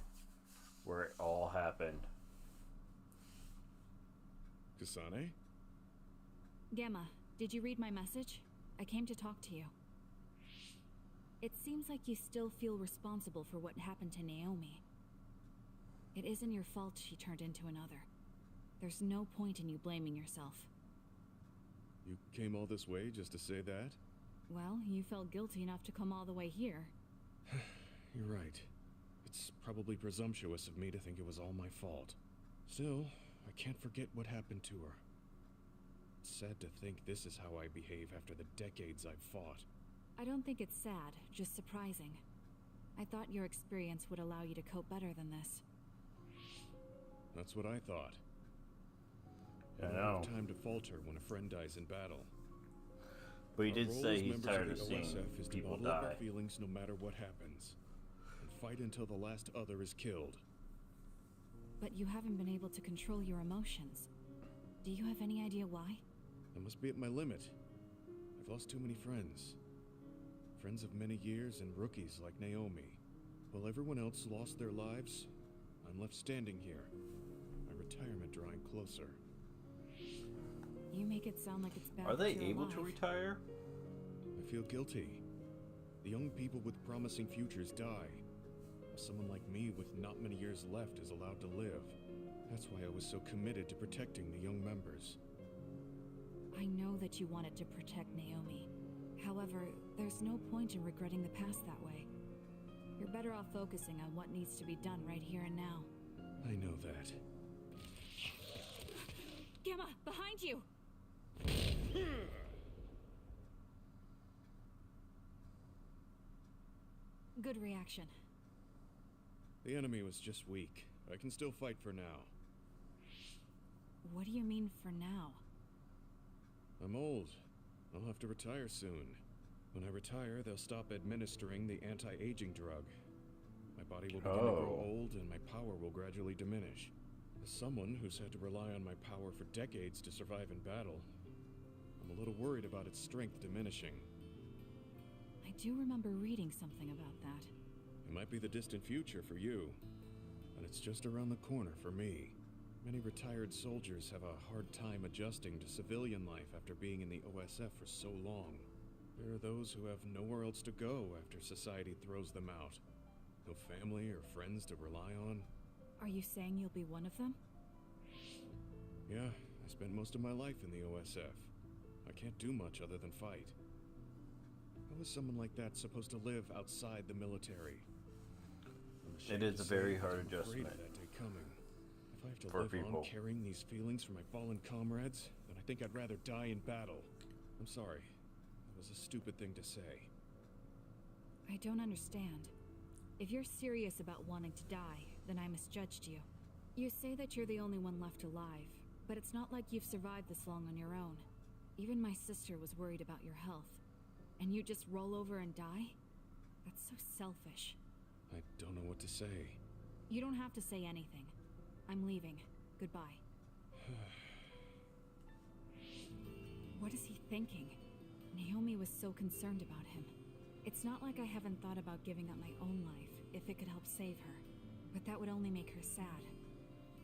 where it all happened. Kasane? Gamma, did you read my message? I came to talk to you. It seems like you still feel responsible for what happened to Naomi. It isn't your fault she turned into another. There's no point in you blaming yourself. You came all this way just to say that? Well, you felt guilty enough to come all the way here. You're right. It's probably presumptuous of me to think it was all my fault. Still, I can't forget what happened to her. It's sad to think this is how I behave after the decades I've fought. I don't think it's sad, just surprising. I thought your experience would allow you to cope better than this. That's what I thought. I don't know. have time to falter when a friend dies in battle. But he Our did role say as he's members tired of the seeing OSF is to people bottle up our die. feelings no matter what happens, and fight until the last other is killed. But you haven't been able to control your emotions. Do you have any idea why? I must be at my limit. I've lost too many friends. Friends of many years and rookies like Naomi. While everyone else lost their lives, I'm left standing here, my retirement drawing closer. You make it sound like it's bad. Are they that you're able to alive. retire? I feel guilty. The young people with promising futures die. Someone like me with not many years left is allowed to live. That's why I was so committed to protecting the young members. I know that you wanted to protect Naomi. However, there's no point in regretting the past that way. You're better off focusing on what needs to be done right here and now. I know that. Gamma, behind you! Good reaction. The enemy was just weak. I can still fight for now. What do you mean for now? I'm old. I'll have to retire soon. When I retire, they'll stop administering the anti-aging drug. My body will begin to grow old and my power will gradually diminish. As someone who's had to rely on my power for decades to survive in battle, I'm a little worried about its strength diminishing. I do remember reading something about that. It might be the distant future for you, but it's just around the corner for me. Many retired soldiers have a hard time adjusting to civilian life after being in the OSF for so long. There are those who have nowhere else to go after society throws them out. No family or friends to rely on. Are you saying you'll be one of them? Yeah, I spent most of my life in the OSF. I can't do much other than fight. How is someone like that supposed to live outside the military? It is a very hard I'm afraid adjustment of that day coming. If I have to for live people. on carrying these feelings for my fallen comrades, then I think I'd rather die in battle. I'm sorry. That was a stupid thing to say. I don't understand. If you're serious about wanting to die, then I misjudged you. You say that you're the only one left alive, but it's not like you've survived this long on your own. Even my sister was worried about your health. And you just roll over and die? That's so selfish. I don't know what to say. You don't have to say anything. I'm leaving. Goodbye. What is he thinking? Naomi was so concerned about him. It's not like I haven't thought about giving up my own life if it could help save her. But that would only make her sad.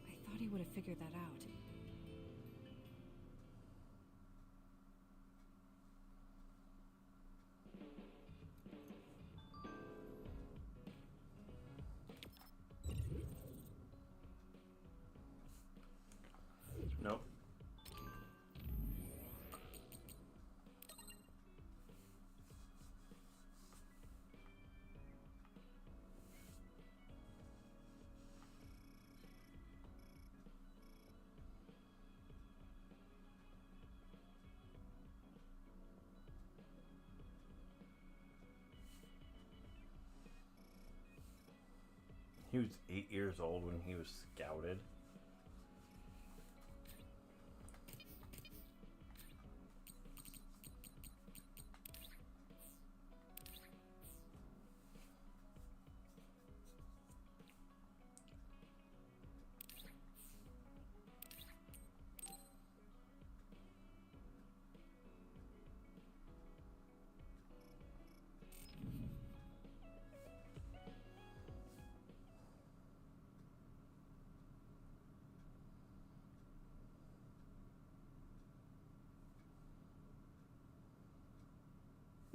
I thought he would have figured that out. Nope. He was 8 years old when he was scouted.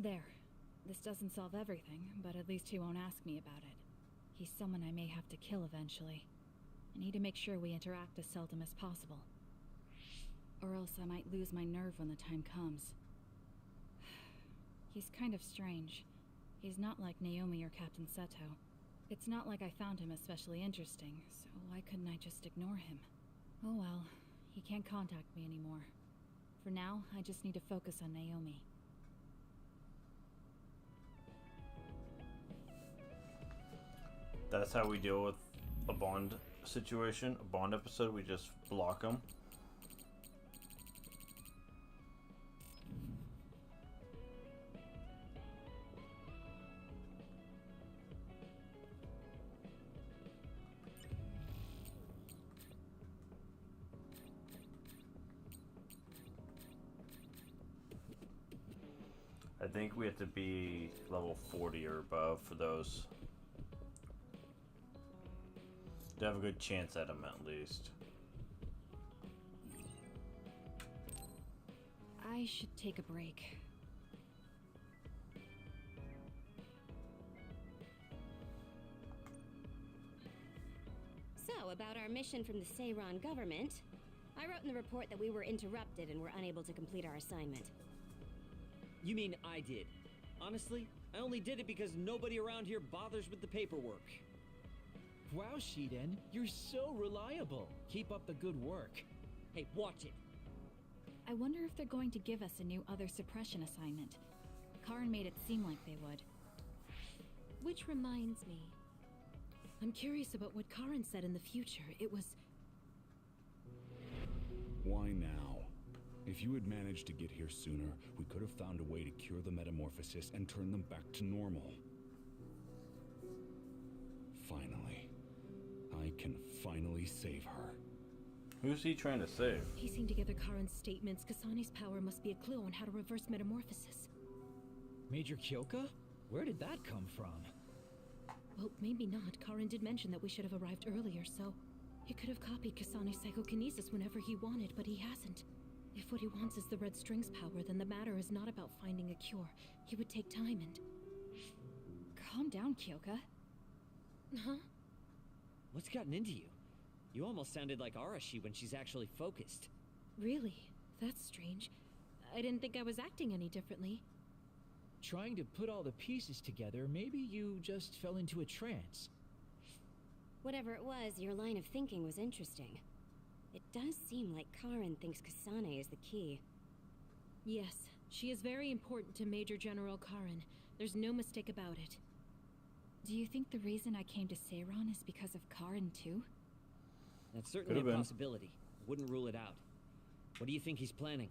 There. This doesn't solve everything, but at least he won't ask me about it. He's someone I may have to kill eventually. I need to make sure we interact as seldom as possible. Or else I might lose my nerve when the time comes. He's kind of strange. He's not like Naomi or Captain Seto. It's not like I found him especially interesting, so why couldn't I just ignore him? Oh well, he can't contact me anymore. For now, I just need to focus on Naomi. That's how we deal with a Bond situation, a Bond episode. We just block them. I think we have to be level 40 or above for those. To have a good chance at them at least. I should take a break. So, about our mission from the Seiran government, I wrote in the report that we were interrupted and were unable to complete our assignment. You mean I did? Honestly, I only did it because nobody around here bothers with the paperwork. Wow, Shiden, you're so reliable. Keep up the good work. Hey, watch it. I wonder if they're going to give us a new other suppression assignment. Karin made it seem like they would. Which reminds me, I'm curious about what Karin said in the future. It was... Why now? If you had managed to get here sooner, we could have found a way to cure the metamorphosis and turn them back to normal. Finally. I can finally save her. Who's he trying to save? Piecing together Karin's statements, Kasane's power must be a clue on how to reverse metamorphosis. Major Kyoka? Where did that come from? Well, maybe not. Karin did mention that we should have arrived earlier, so... He could have copied Kasane's psychokinesis whenever he wanted, but he hasn't. If what he wants is the red string's power, then the matter is not about finding a cure. He would take time and... Calm down, Kyoka. Huh? What's gotten into you? You almost sounded like Arashi when she's actually focused. Really? That's strange. I didn't think I was acting any differently. Trying to put all the pieces together, maybe you just fell into a trance. Whatever it was, your line of thinking was interesting. It does seem like Karin thinks Kasane is the key. Yes, she is very important to Major General Karin. There's no mistake about it. Do you think the reason I came to Seiran is because of Karin too? That's certainly a possibility. Wouldn't rule it out. What do you think he's planning?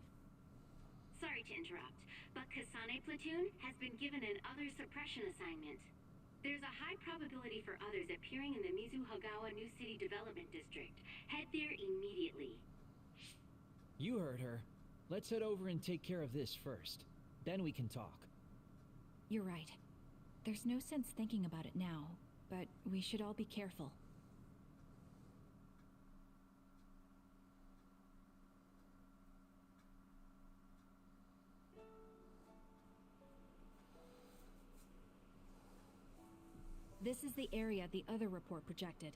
Sorry to interrupt, but Kasane Platoon has been given an other suppression assignment. There's a high probability for others appearing in the Mizuhagawa New City Development District. Head there immediately. You heard her. Let's head over and take care of this first. Then we can talk. You're right. There's no sense thinking about it now, but we should all be careful. This is the area the other report projected.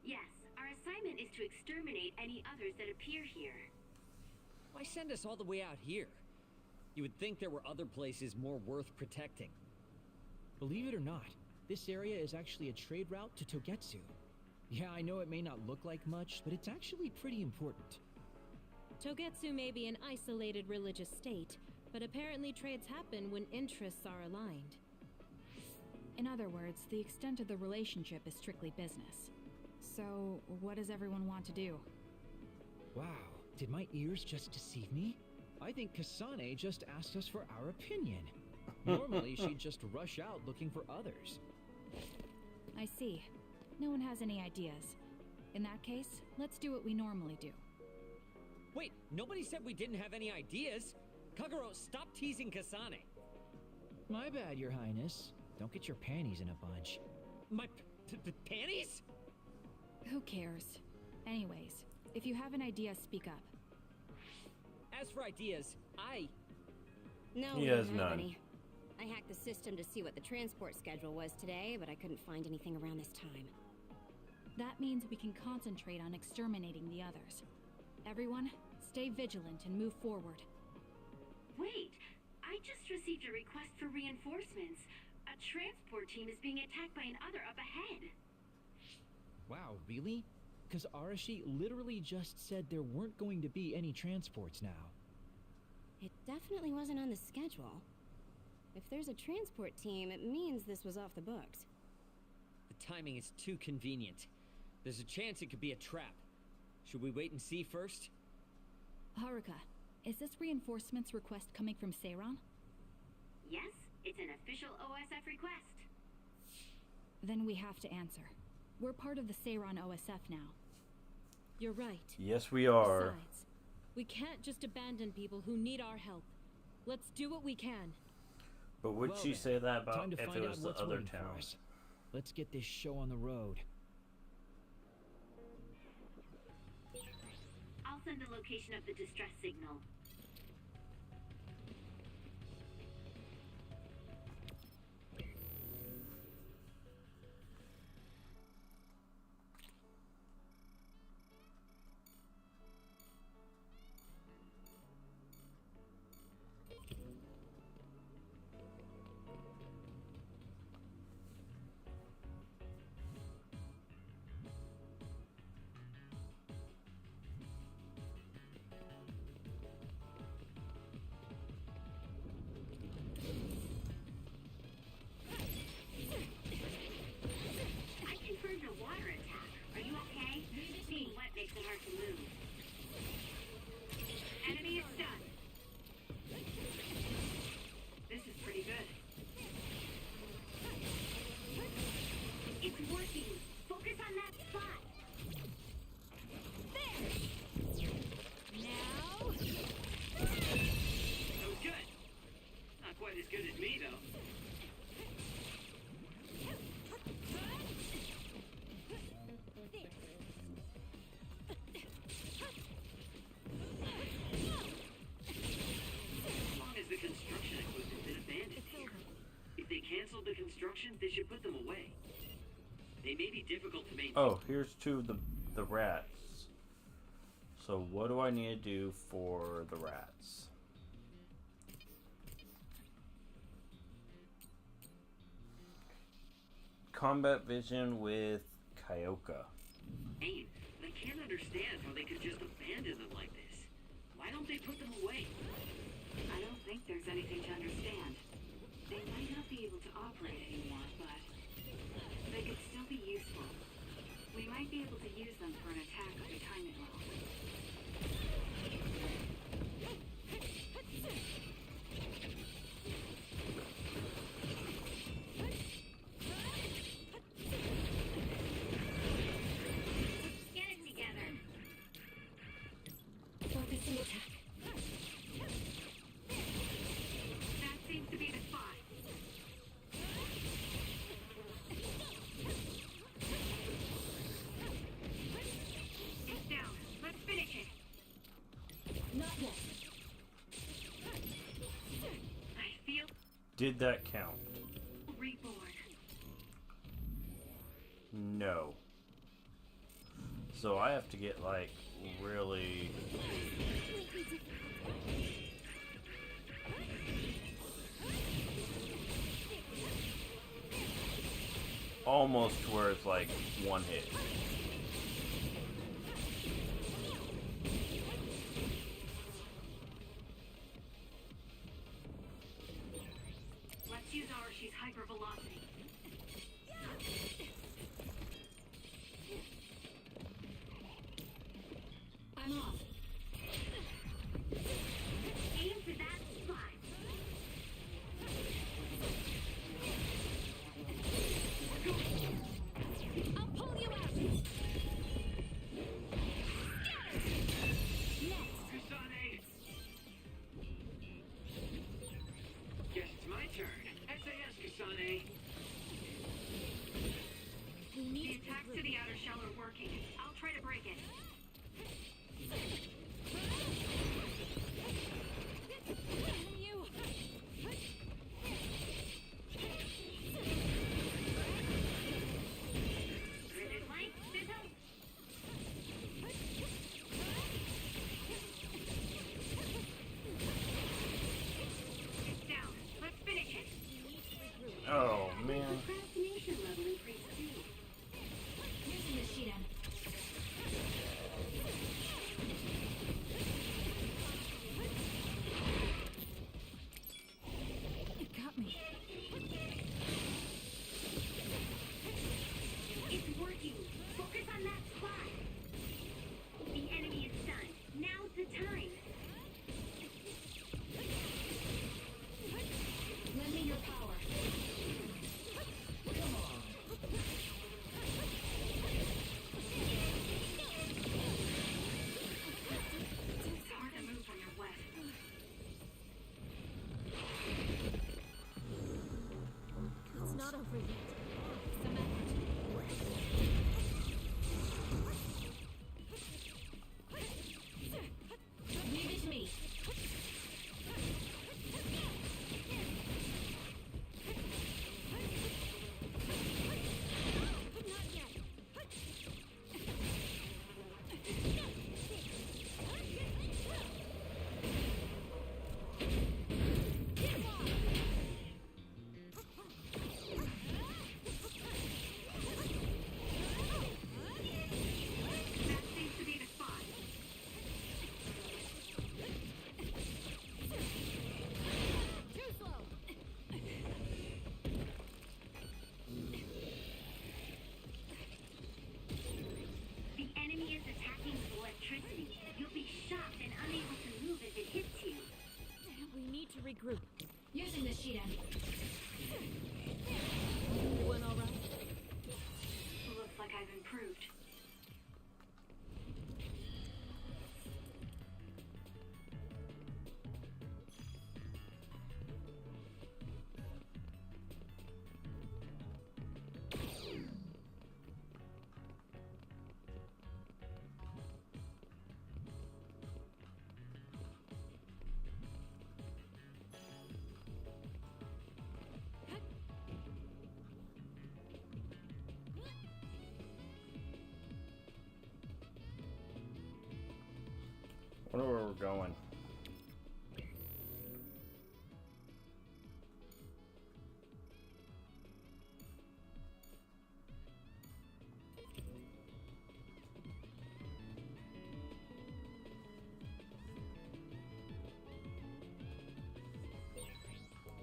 Yes, our assignment is to exterminate any others that appear here. Why send us all the way out here? You would think there were other places more worth protecting. Believe it or not, this area is actually a trade route to Togetsu. Yeah, I know it may not look like much, but it's actually pretty important. Togetsu may be an isolated religious state, but apparently trades happen when interests are aligned. In other words, the extent of the relationship is strictly business. So, what does everyone want to do? Wow, did my ears just deceive me? I think Kasane just asked us for our opinion. Normally, she'd just rush out looking for others. I see. No one has any ideas. In that case, let's do what we normally do. Wait, nobody said we didn't have any ideas. Kagero, stop teasing Kasane. My bad, Your Highness. Don't get your panties in a bunch. My panties? Who cares? Anyways, if you have an idea, speak up. As for ideas, No, He we has don't have none. any. I hacked the system to see what the transport schedule was today, but I couldn't find anything around this time. That means we can concentrate on exterminating the others. Everyone, stay vigilant and move forward. Wait, I just received a request for reinforcements. A transport team is being attacked by another up ahead. Wow, really? Because Arashi literally just said there weren't going to be any transports now. It definitely wasn't on the schedule. If there's a transport team, it means this was off the books. The timing is too convenient. There's a chance it could be a trap. Should we wait and see first? Haruka, is this reinforcements request coming from Seiran? Yes, it's an official OSF request. Then we have to answer. We're part of the Seiran OSF now. You're right. Yes, we are. Besides, we can't just abandon people who need our help. Let's do what we can. But would Well she then, say that about time to if find it out was the what's other waiting for town? us. Let's get this show on the road. I'll send the location of the distress signal. I confirmed a water attack. Are you okay? Being wet makes it hard to move. Enemy is stunned. This is pretty good. It's working. Focus on that spot. Now? That was good. Not quite as good as me, though. As long as the construction equipment's been abandoned here. If they canceled the constructions, they should put them away. They may be difficult to maintain. Oh, here's two of the rats. So what do I need to do for the rats? Combat vision with Kyoka. Hey, I can't understand how they could just abandon them like this. Why don't they put them away? I don't think there's anything to understand. They might not be able to operate anymore, but they could still be useful. We might be able to use them for an attack if we time it well. Get it together. Focusing attack. That seems to be the spot. It's down. Let's finish it. Not yet. I feel Did that count? reborn. No. So I have to get like really almost to where it's like one hit. Let's use Arashi's hypervelocity. I'm off. Aim for that spot. I'll pull you out. Kasane! Guess it's my turn. SAS, Kasane. The attacks to the outer shell are working. I'll try to break it. to regroup. Using the sheet end. Everyone all right? Looks like I've improved. Wonder where we're going.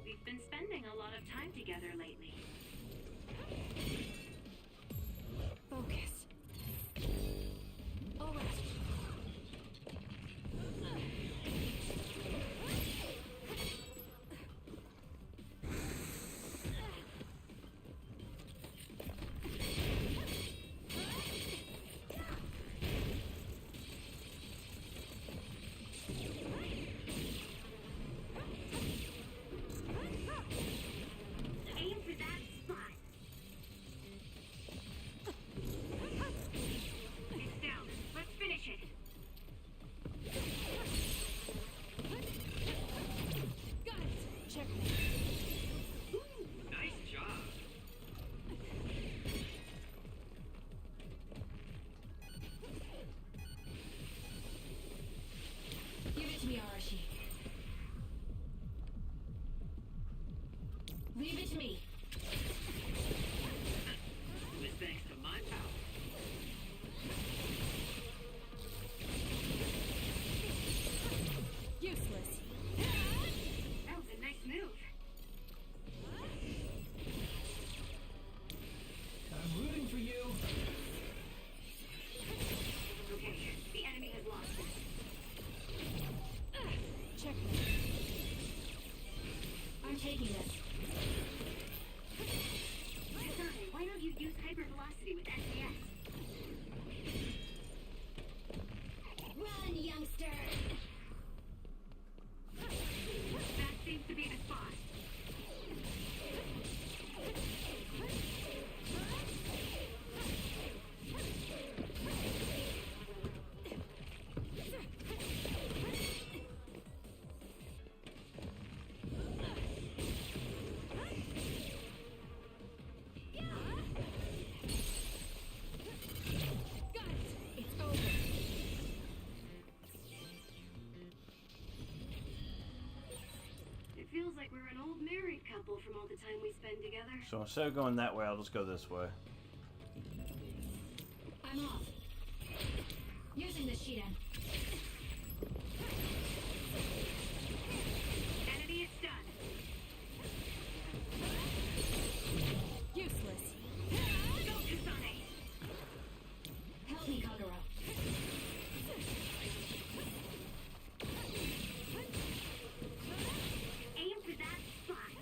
We've been spending a lot of time together lately. Focus. All right. Aim for that spot. It's down. Let's finish it. Got it. Checkmate. Nice job. Give it to me, Arashi. Leave it to me. This thanks to my power. Useless. That was a nice move. I'm rooting for you. Okay, the enemy has lost us. Checkmate. I'm taking this. Kasane, why don't you use hypervelocity with SAS? Run, youngster! That seems to be the spot. Got it. It's over. It feels like we're an old married couple from all the time we spend together. So instead of going that way, I'll just go this way. I'm off. Using the sheet end. Enemy is stunned. Useless. Go, Kasane! Help me, Kagura. Aim for that spot.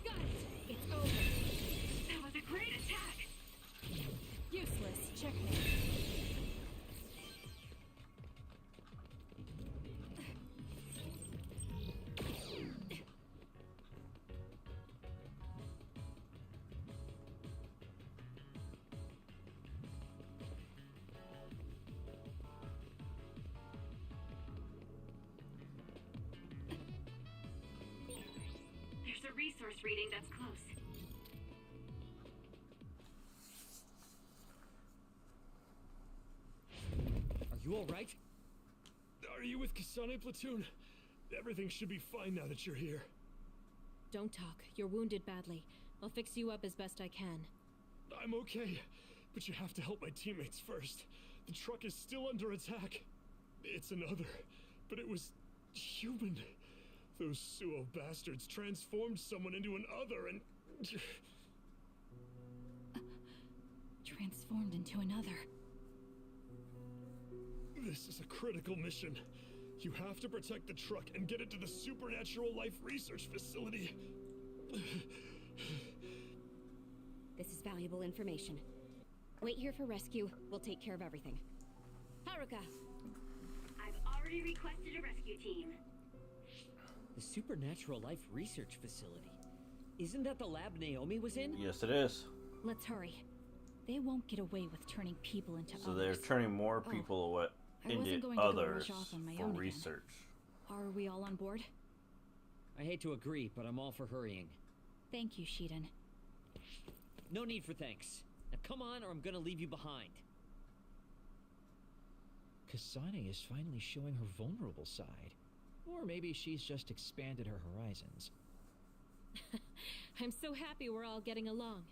Got it. It's over. That was a great attack. Useless. Checkmate. There's a resource reading that's close. Are you all right? Are you with Kasane platoon? Everything should be fine now that you're here. Don't talk. You're wounded badly. I'll fix you up as best I can. I'm okay, but you have to help my teammates first. The truck is still under attack. It's another, but it was human. Those Suo bastards transformed someone into an other and... Transformed into another. This is a critical mission. You have to protect the truck and get it to the Supernatural Life Research Facility. This is valuable information. Wait here for rescue. We'll take care of everything. Haruka! I've already requested a rescue team. The Supernatural Life Research Facility. Isn't that the lab Naomi was in? Yes, it is. Let's hurry. They won't get away with turning people into So others. they're turning more people away I wasn't into going to go others rush off on my for own again. research. Are we all on board? I hate to agree, but I'm all for hurrying. Thank you, Shiden. No need for thanks. Now come on, or I'm gonna leave you behind. Kasane is finally showing her vulnerable side. Or maybe she's just expanded her horizons. I'm so happy we're all getting along.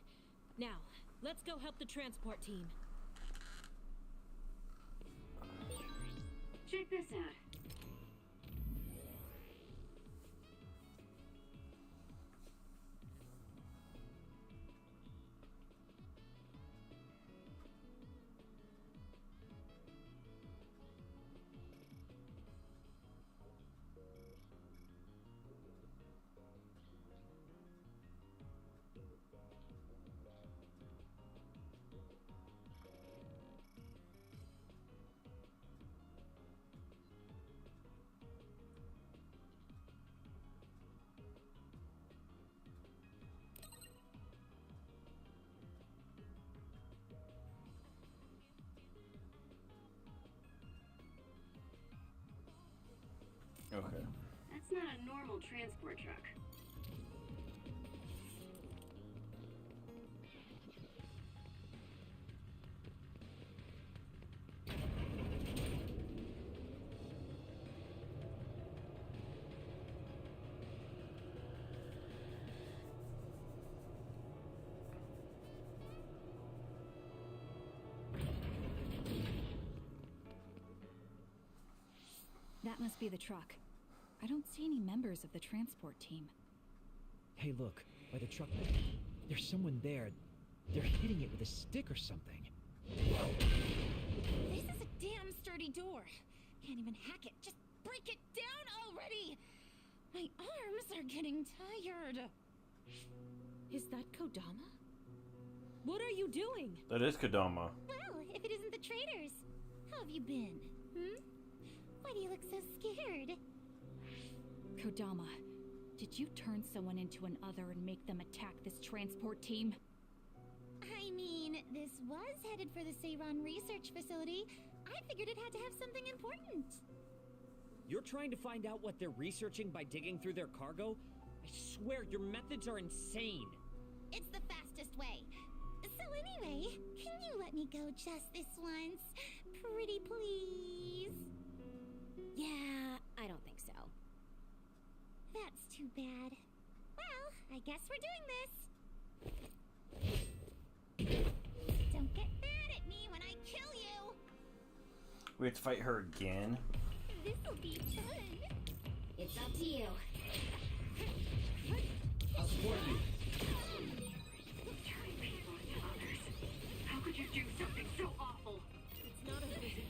Now, let's go help the transport team. Check this out. Okay. That's not a normal transport truck. That must be the truck. I don't see any members of the transport team. Hey, look, by the truck. There's someone there. They're hitting it with a stick or something. This is a damn sturdy door. Can't even hack it. Just break it down already! My arms are getting tired. Is that Kodama? What are you doing? That is Kodama. Well, if it isn't the traitors. How have you been? Why do you look so scared? Kodama, did you turn someone into an other and make them attack this transport team? I mean, this was headed for the Seiron Research Facility. I figured it had to have something important. You're trying to find out what they're researching by digging through their cargo? I swear, your methods are insane. It's the fastest way. So anyway, can you let me go just this once? Pretty please? Yeah, I don't think so. That's too bad. Well, I guess we're doing this. Don't get mad at me when I kill you! We have to fight her again. This'll be fun. It's up to you. I'll support you. Turning people into others. How could you do something so awful? It's not a vision.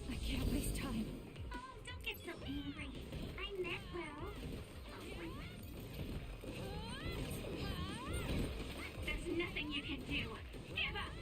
I can't waste time. Oh, don't get so angry. I meant well. There's nothing you can do. Give up!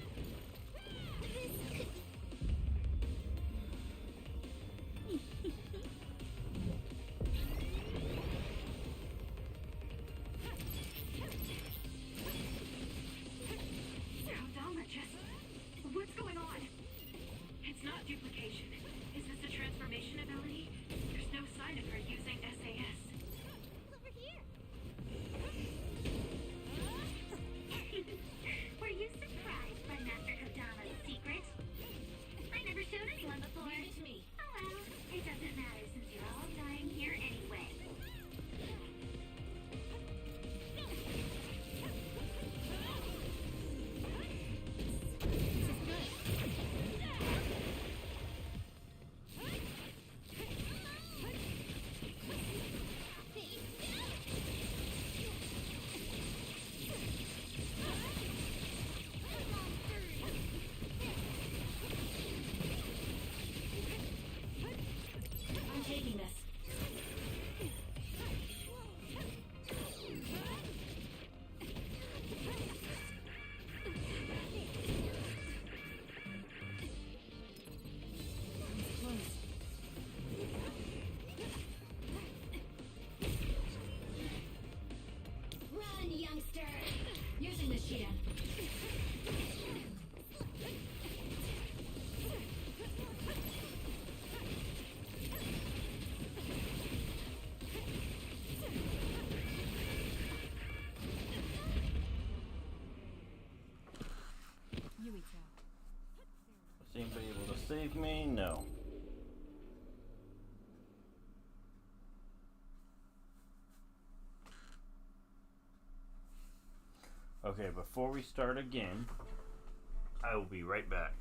youngster! Using the Shidan. Is anybody able to save me? No. Okay, before we start again, I will be right back.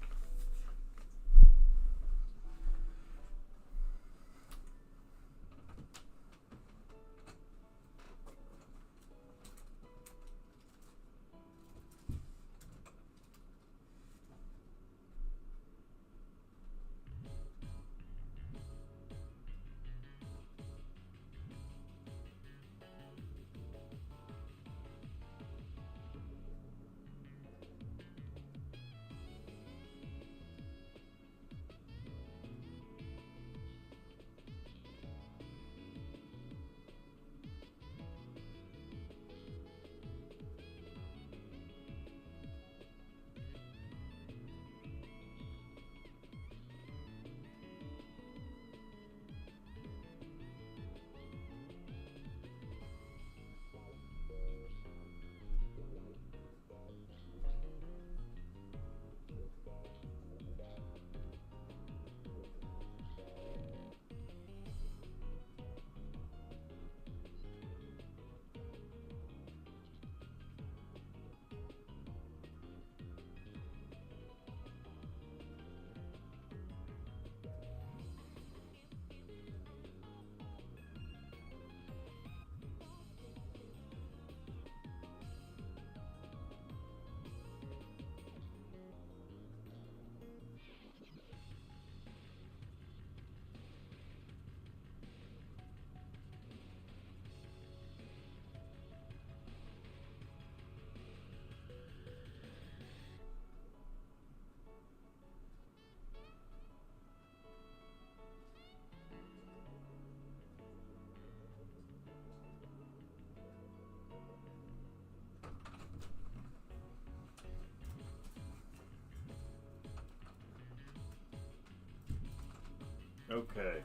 Okay.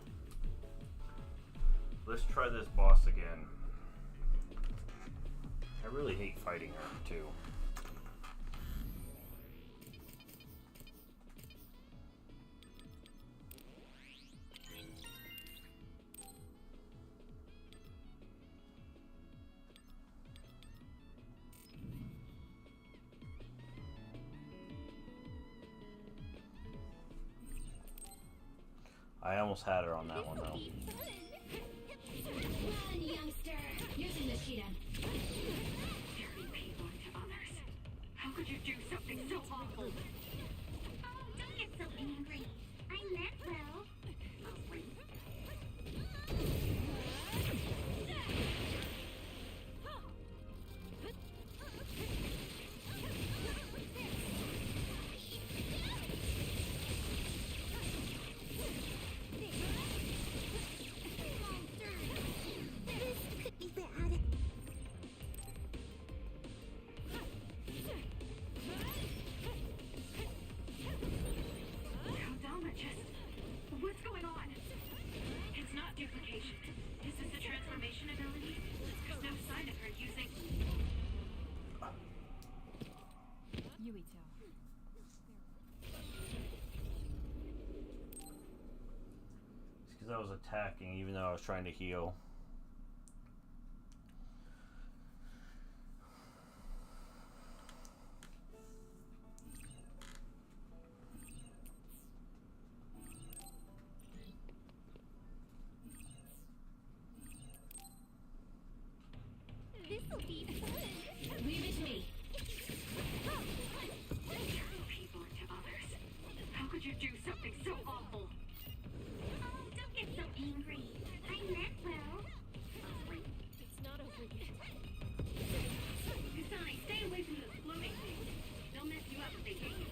Let's try this boss again. I really hate fighting her, too. I almost had her on that one, though. Run, youngster! Using the Shidan. Dirty people to others. How could you do something so awful? Oh, don't get so angry. I meant well. What's going on? It's not duplication. Is this a transformation ability? There's no sign of her using... Yuito. It's because I was attacking even though I was trying to heal. This'll be fun. Leave it to me. Turn people into others. How could you do something so awful? Oh, don't get so angry. I meant well. It's not over yet. Kasane, stay away from those floating things. They'll mess you up if they get you.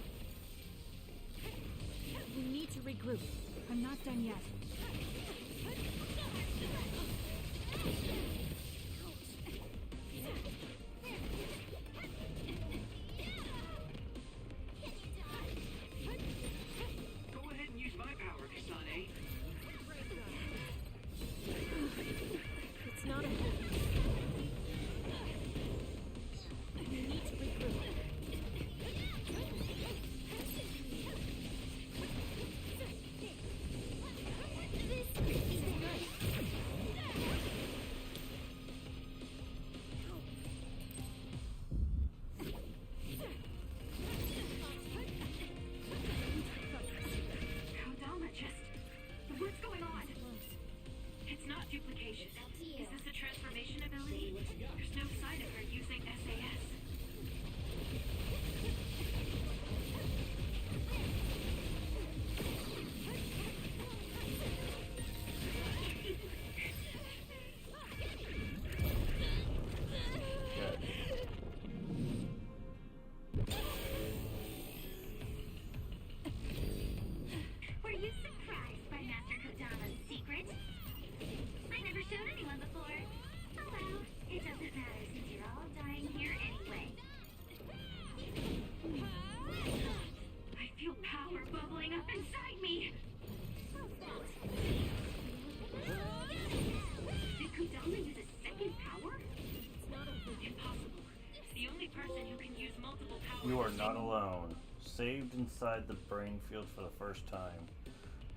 We need to regroup. I'm not done yet. person who can use multiple powers. You are not alone. Saved inside the brain field for the first time.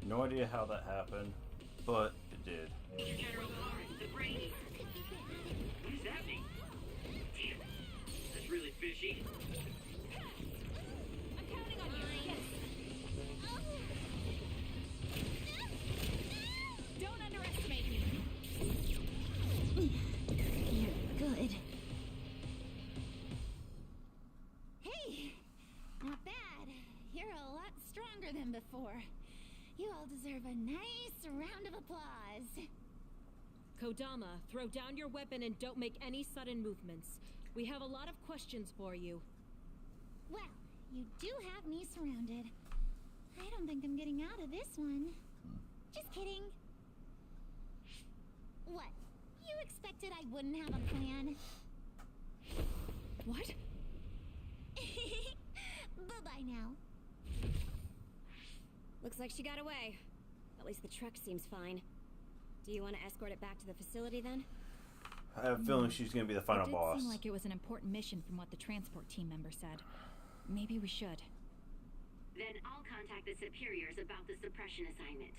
No idea how that happened, but it did. General Lawrence, the brain. What does that mean? Damn, that's really fishy. I'm counting on you. Yes. Don't underestimate me. You're good. Hey, not bad. You're a lot stronger than before. You all deserve a nice round of applause. Kodama, throw down your weapon and don't make any sudden movements. We have a lot of questions for you. Well, you do have me surrounded. I don't think I'm getting out of this one. Just kidding. What? You expected I wouldn't have a plan? What? Bye-bye now. Looks like she got away. At least the truck seems fine. Do you want to escort it back to the facility then? I have a feeling she's going to be the final boss. It did seem like it was an important mission from what the transport team member said. Maybe we should. Then I'll contact the superiors about the suppression assignment.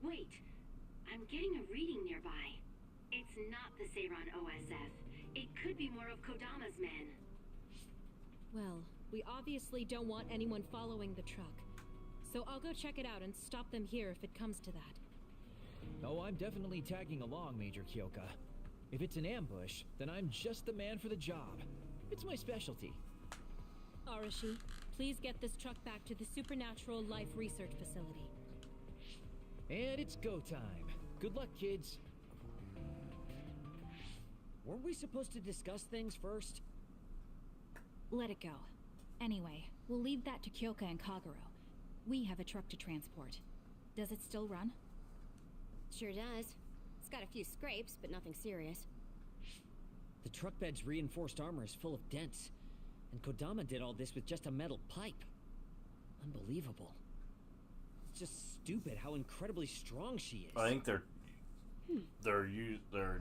Wait, I'm getting a reading nearby. It's not the Seiran OSF. It could be more of Kodama's men. Well, we obviously don't want anyone following the truck. So I'll go check it out and stop them here if it comes to that. Oh, I'm definitely tagging along, Major Kyoka. If it's an ambush, then I'm just the man for the job. It's my specialty. Arashi, please get this truck back to the Supernatural Life Research Facility. And it's go time. Good luck, kids. Weren't we supposed to discuss things first? Let it go. Anyway, we'll leave that to Kyoka and Kagero. We have a truck to transport. Does it still run? Sure does. It's got a few scrapes, but nothing serious. The truck bed's reinforced armor is full of dents. And Kodama did all this with just a metal pipe. Unbelievable. It's just stupid how incredibly strong she is. I think they're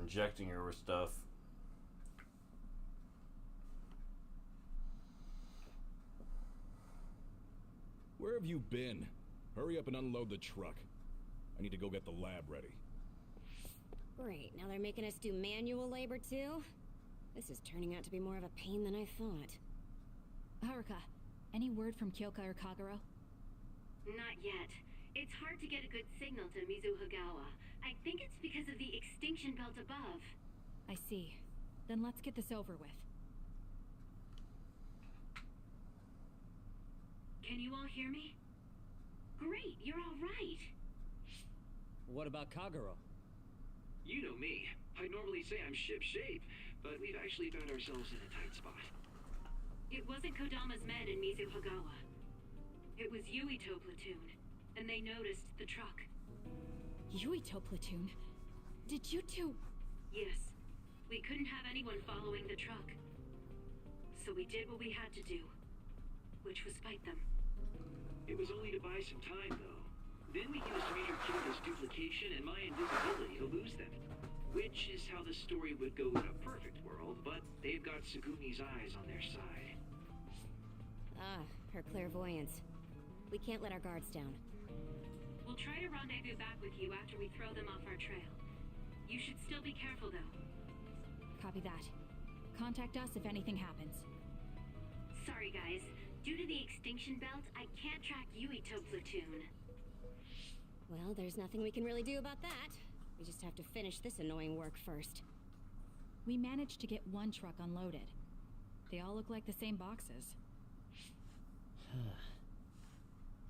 injecting her with stuff. Where have you been? Hurry up and unload the truck. I need to go get the lab ready. Great, now they're making us do manual labor too? This is turning out to be more of a pain than I thought. Haruka, any word from Kyoka or Kagero? Not yet. It's hard to get a good signal to Mizuhagawa. I think it's because of the extinction belt above. I see. Then let's get this over with. Can you all hear me? Great, you're all right. What about Kagero? You know me. I normally say I'm ship-shape, but we've actually found ourselves in a tight spot. It wasn't Kodama's men in Mizuhagawa. It was Yuito platoon, and they noticed the truck. Yuito platoon? Did you two... Yes. We couldn't have anyone following the truck. So we did what we had to do, which was fight them. It was only to buy some time, though. Then we used Major Kyoka's duplication and my invisibility to lose them. Which is how the story would go in a perfect world, but they've got Segumi's eyes on their side. Ah, her clairvoyance. We can't let our guards down. We'll try to rendezvous back with you after we throw them off our trail. You should still be careful, though. Copy that. Contact us if anything happens. Sorry, guys. Due to the extinction belt, I can't track Yuito platoon. Well, there's nothing we can really do about that. We just have to finish this annoying work first. We managed to get one truck unloaded. They all look like the same boxes.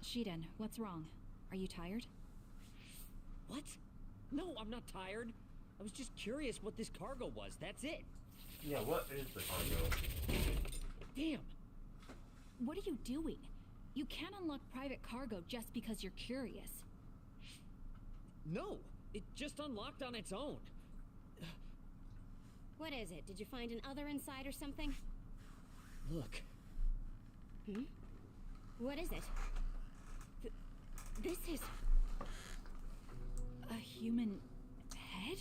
Shiden, what's wrong? Are you tired? What? No, I'm not tired. I was just curious what this cargo was, that's it. Yeah, what is the cargo? Damn. What are you doing? You can't unlock private cargo just because you're curious. No, it just unlocked on its own. What is it? Did you find an other inside or something? Look. Hmm? What is it? This is... a human head?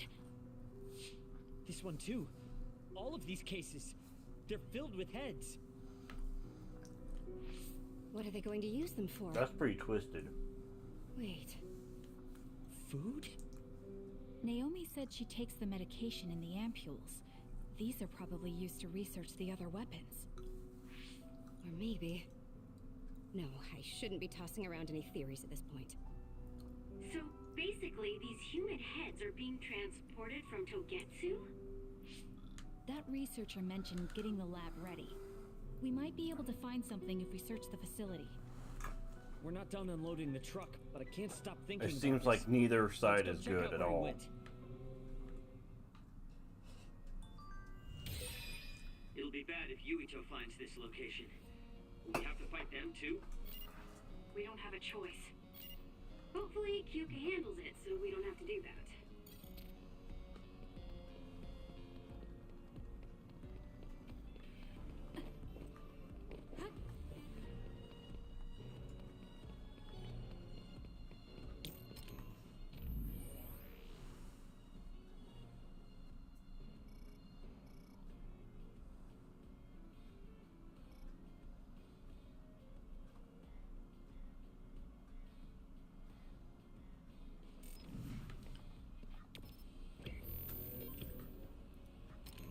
This one too. All of these cases. They're filled with heads. What are they going to use them for? That's pretty twisted. Wait. Food? Naomi said she takes the medication in the ampules. These are probably used to research the other weapons. Or maybe... No, I shouldn't be tossing around any theories at this point. So basically, these human heads are being transported from Togetsu? That researcher mentioned getting the lab ready. We might be able to find something if we search the facility. We're not done unloading the truck, but I can't stop thinking It about seems this. like neither side Let's is go check good out at where he all. went. It'll be bad if Yuito finds this location. Will we have to fight them too? We don't have a choice. Hopefully, Kyuka handles it so we don't have to do that.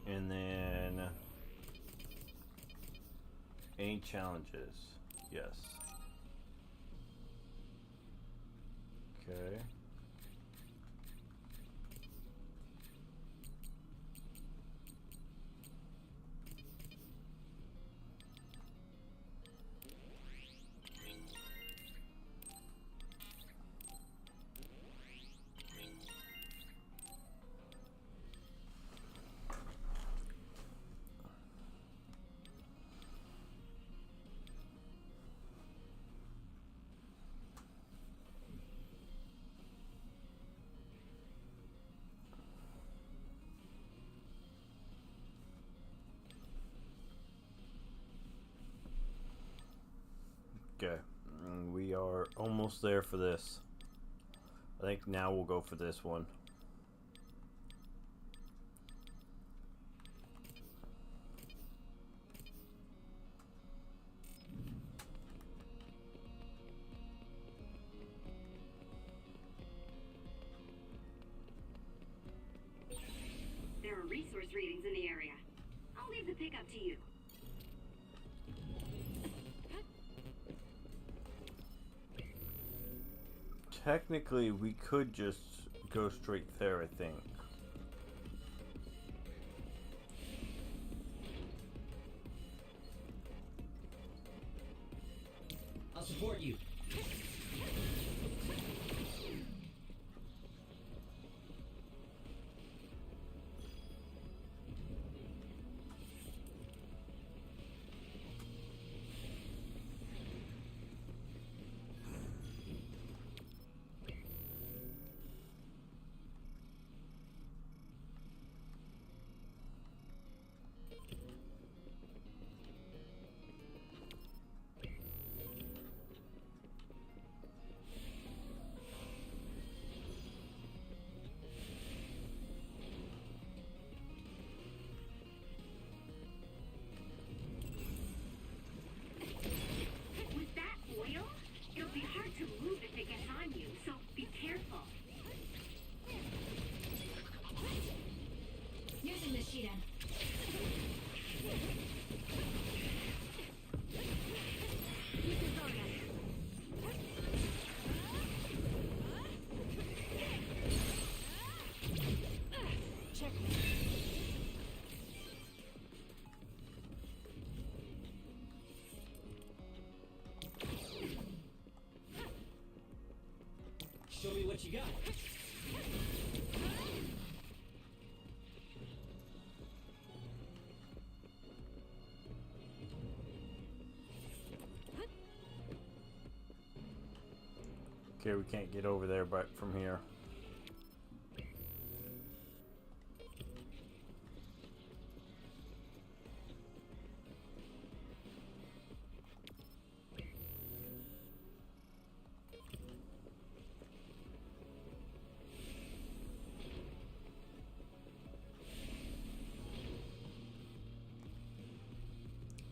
And then any challenges? Yes. Okay. Okay, we are almost there for this. I think now we'll go for this one. There are resource readings in the area. I'll leave the pickup to you. Technically, we could just go straight there, I think. I'll support you. With that oil, it'll be hard to move if it gets on you, so be careful. Using the Shidan. Checkmate. Show me what you got. Okay, we can't get over there but from here.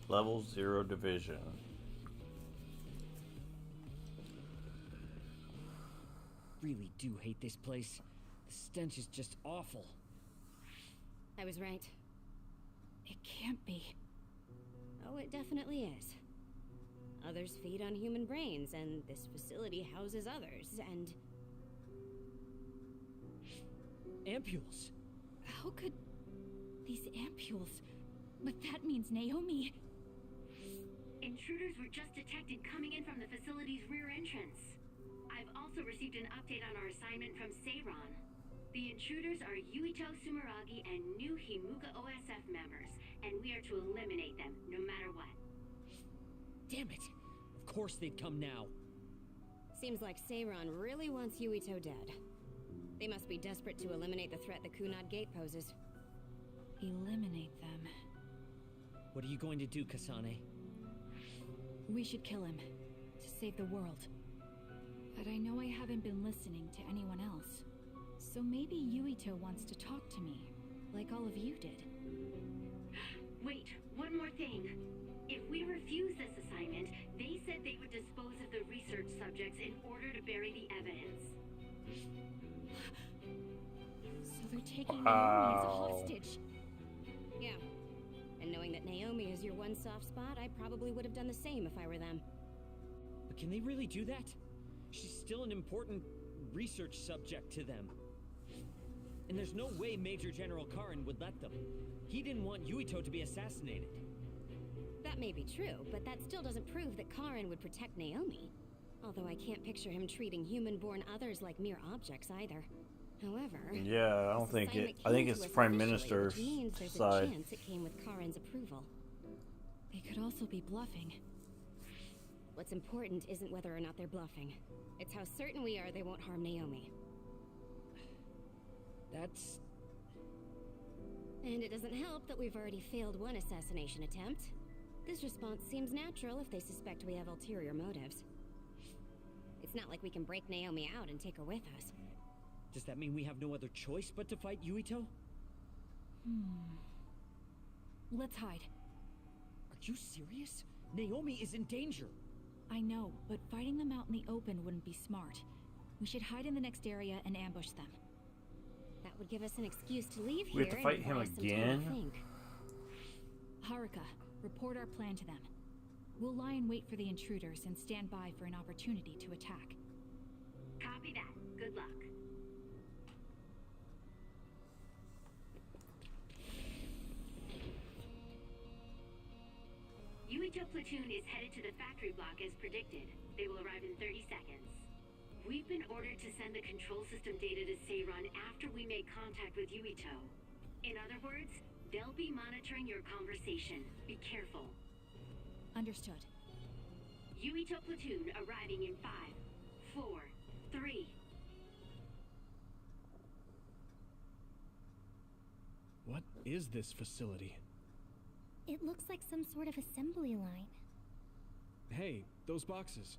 Level 0 division. Really do hate this place. The stench is just awful. I was right. It can't be. Oh, it definitely is. Others feed on human brains, and this facility houses others, and... Ampules. How could... these ampules... But that means Naomi... Intruders were just detected coming in from the facility's rear entrance. I've also received an update on our assignment from Seiran. The intruders are Yuito Sumeragi and new Himuka OSF members, and we are to eliminate them, no matter what. Damn it! Of course they'd come now. Seems like Seiran really wants Yuito dead. They must be desperate to eliminate the threat the Kunad Gate poses. Eliminate them. What are you going to do, Kasane? We should kill him, to save the world. But I know I haven't been listening to anyone else. So maybe Yuito wants to talk to me, like all of you did. Wait, one more thing. If we refuse this assignment, they said they would dispose of the research subjects in order to bury the evidence. So they're taking Naomi as a hostage. Yeah. And knowing that Naomi is your one soft spot, I probably would have done the same if I were them. But can they really do that? She's still an important research subject to them. And there's no way Major General Karin would let them. He didn't want Yuito to be assassinated. That may be true, but that still doesn't prove that Karin would protect Naomi. Although I can't picture him treating human-born others like mere objects either. However, yeah, I don't think it. I think it's the Prime Minister's which means there's side. a chance it came with Karin's approval. They could also be bluffing. What's important isn't whether or not they're bluffing. It's how certain we are they won't harm Naomi. That's... And it doesn't help that we've already failed one assassination attempt. This response seems natural if they suspect we have ulterior motives. It's not like we can break Naomi out and take her with us. Does that mean we have no other choice but to fight Yuito? Let's hide. Are you serious? Naomi is in danger. I know, but fighting them out in the open wouldn't be smart. We should hide in the next area and ambush them. That would give us an excuse to leave We here have to fight and him buy some time again? to think. Haruka, report our plan to them. We'll lie in wait for the intruders and stand by for an opportunity to attack. Copy that. Good luck. Yuito platoon is headed to the factory block as predicted. They will arrive in 30 seconds. We've been ordered to send the control system data to Seiran after we make contact with Yuito. In other words, they'll be monitoring your conversation. Be careful. Understood. Yuito platoon arriving in 5, 4, 3. What is this facility? It looks like some sort of assembly line. Hey, those boxes.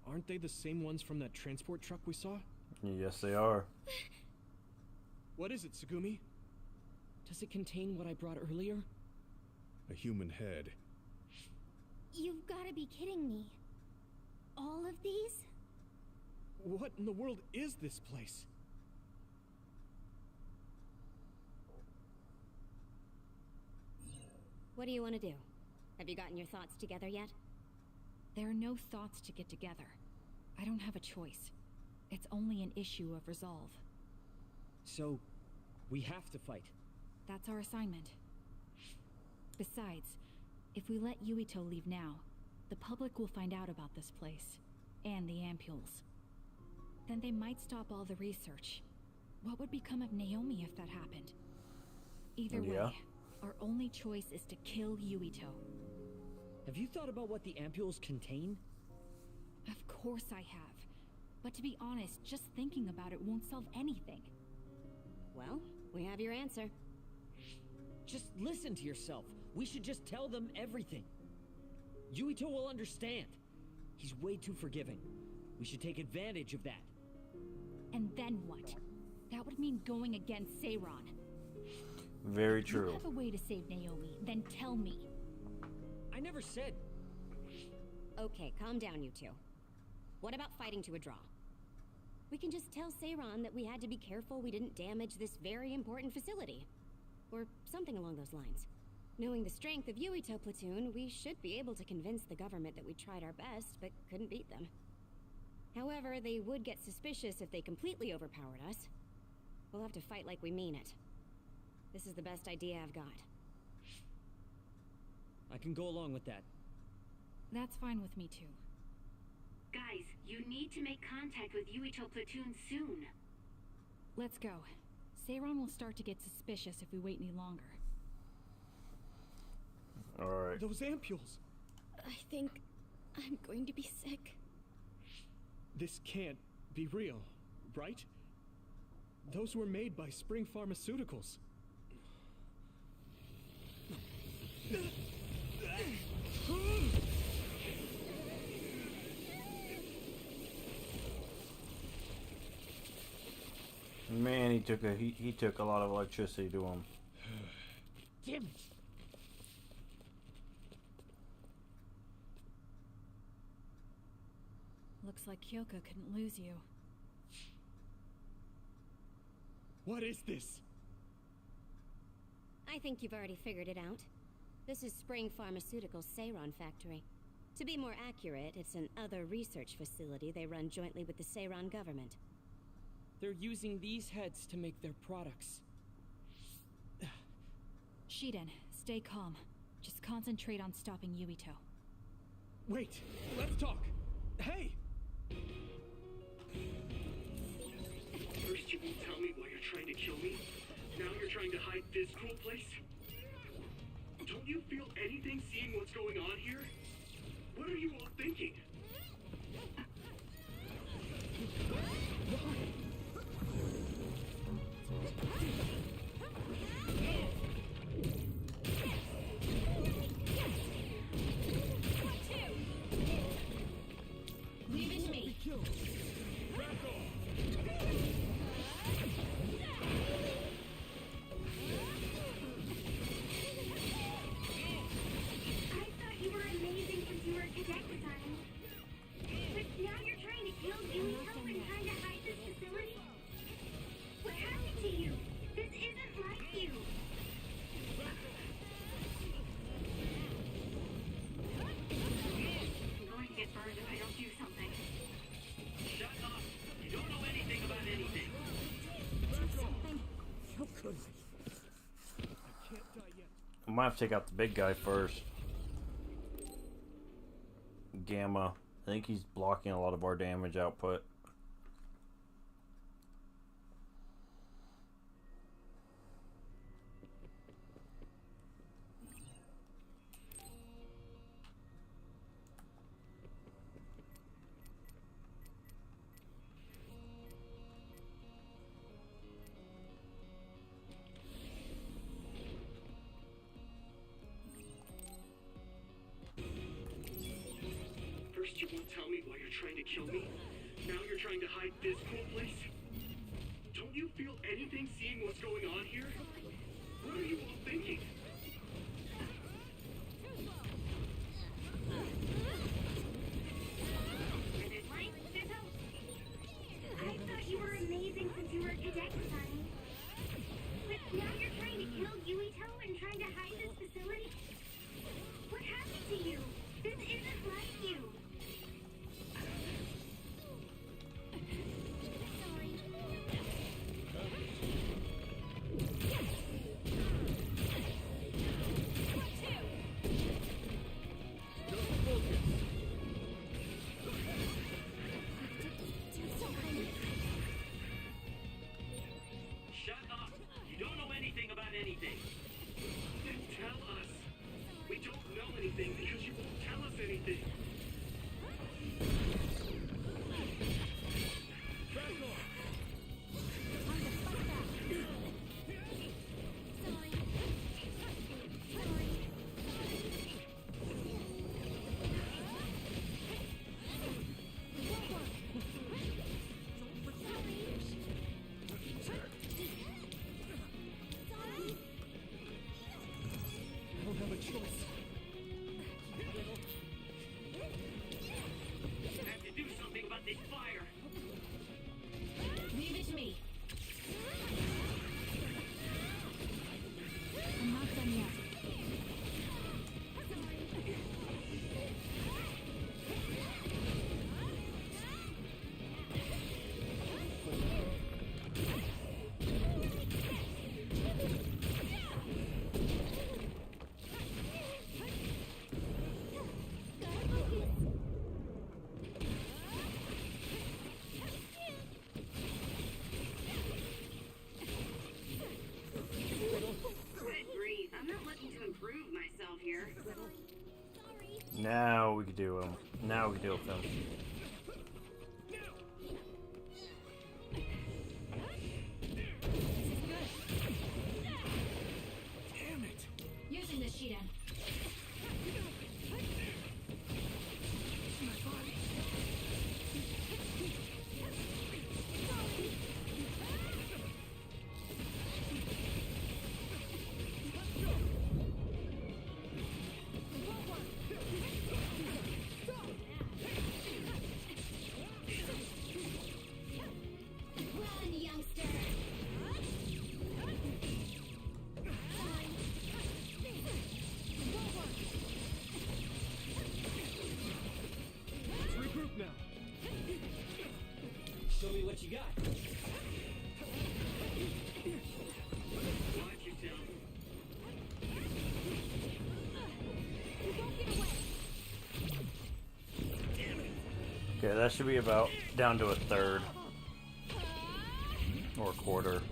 Aren't they the same ones from that transport truck we saw? Yes, they are. What is it, Tsugumi? Does it contain what I brought earlier? A human head. You've got to be kidding me. All of these? What in the world is this place? What do you want to do? Have you gotten your thoughts together yet? There are no thoughts to get together. I don't have a choice. It's only an issue of resolve. So, we have to fight. That's our assignment. Besides, if we let Yuito leave now, the public will find out about this place, and the ampules. Then they might stop all the research. What would become of Naomi if that happened? Either way, our only choice is to kill Yuito. Have you thought about what the ampules contain? Of course I have. But to be honest, just thinking about it won't solve anything. Well, we have your answer. Just listen to yourself. We should just tell them everything. Yuito will understand. He's way too forgiving. We should take advantage of that. And then what? That would mean going against Seiran. Very If true. you have a way to save Naomi, then tell me. I never said... Okay, calm down, you two. What about fighting to a draw? We can just tell Seiran that we had to be careful we didn't damage this very important facility. Or something along those lines. Knowing the strength of Yuito Platoon, we should be able to convince the government that we tried our best, but couldn't beat them. However, they would get suspicious if they completely overpowered us. We'll have to fight like we mean it. This is the best idea I've got. I can go along with that. That's fine with me too. Guys, you need to make contact with Yuito Platoon soon. Let's go. Seiran will start to get suspicious if we wait any longer. Alright. Those ampules! I think I'm going to be sick. This can't be real, right? Those were made by Spring Pharmaceuticals. Man, he took a lot of electricity to him. Damn it! Looks like Kyoko couldn't lose you. What is this? I think you've already figured it out. This is Spring Pharmaceuticals' Seiran factory. To be more accurate, it's an other research facility they run jointly with the Seiran government. They're using these heads to make their products. Shiden, stay calm. Just concentrate on stopping Yuito. Wait, let's talk. Hey! First you won't tell me why you're trying to kill me. Now you're trying to hide this cool place? Don't you feel anything seeing what's going on here? What are you all thinking? Leave it to me. I thought you were amazing since you were a cadet design. But now you're trying to kill Yuito and trying to hide this facility? What happened to you? This isn't like you. I'm going to get burned if I don't do something. Shut up! You don't know anything about anything. How could I? I can't die yet. I might have to take out the big guy first. Gamma. I think he's blocking a lot of our damage output. First you won't tell me why you're trying to kill me. Now you're trying to hide this cool place? Don't you feel anything seeing what's going on here? What are you all thinking? I thought you were amazing since you were a cadet design. But now you're trying to kill Yuito and trying to hide this facility? What happened to you? This isn't like you. Shut up! You don't know anything about anything. Then tell us. We don't know anything because you won't tell us anything. I don't have a choice. Now we can do him. Now we can do a film. Damn it! Using the Shidan. Show me what you got. Watch yourself. Okay, that should be about down to a third. Or a quarter.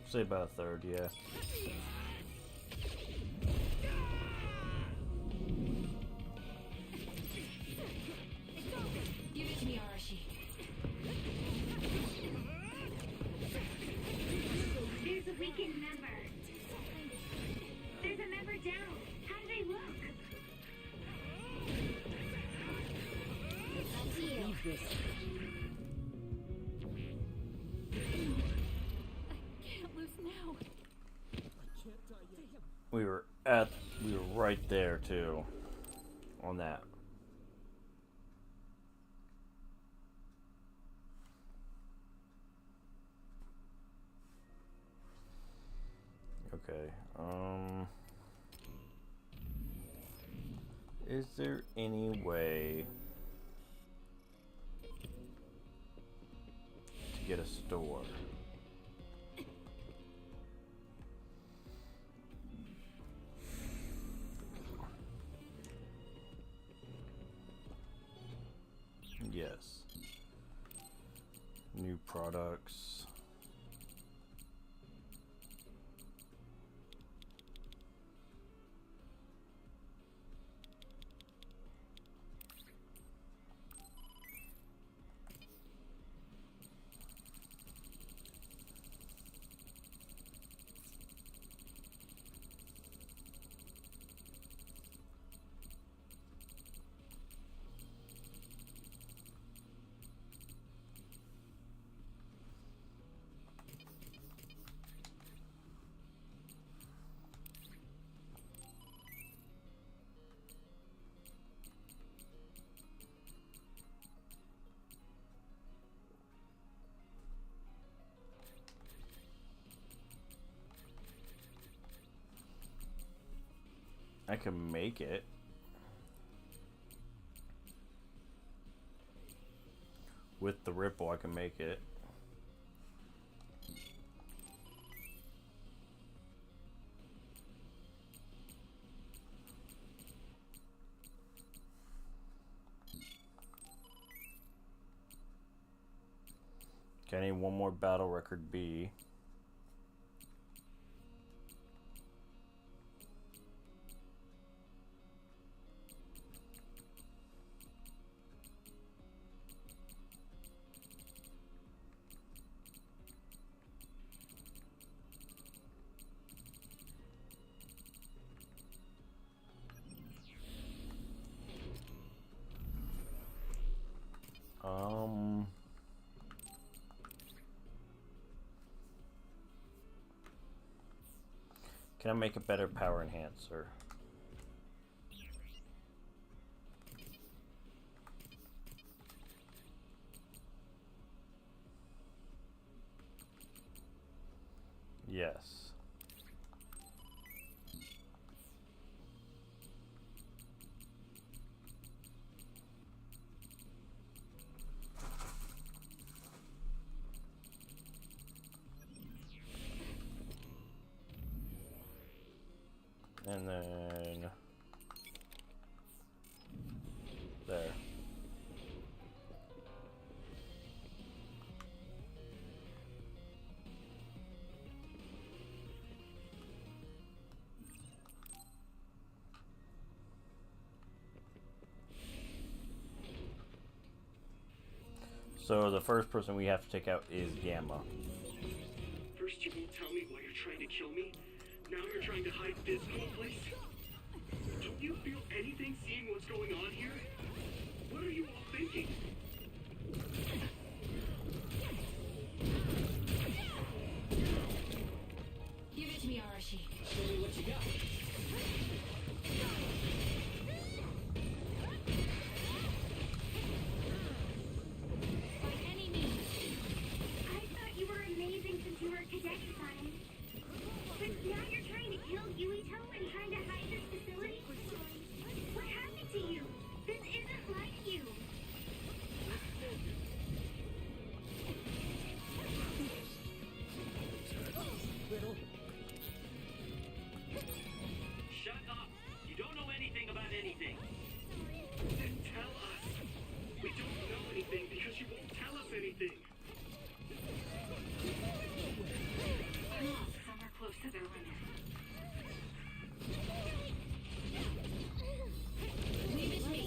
Say about a third, yeah. Give it to me, Arashi. There's a weakened member. There's a member down. How do they look? Up to you. Leave this. I can't lose now. We were right there too. On that. Okay. Is there any way to get a store? Yes. New products. I can make it. With the ripple, I can make it. Okay, I need one more battle record B. Can I make a better power enhancer? Yes. And then there. So the first person we have to take out is Gamma. First you won't tell me why you're trying to kill me. Now you're trying to hide this whole place. Don't you feel anything seeing what's going on here? What are you all thinking? Give it to me, Arashi. Show me what you got. By any means. I thought you were amazing since you were a cadet, Kasane. But now you're trying to kill Yuito and trying to hide this facility? What happened to you? This isn't like you. Little. Shut up! You don't know anything about anything. Then tell us. We don't know anything because you won't tell us anything. Some are close to their limit. Leave it to me.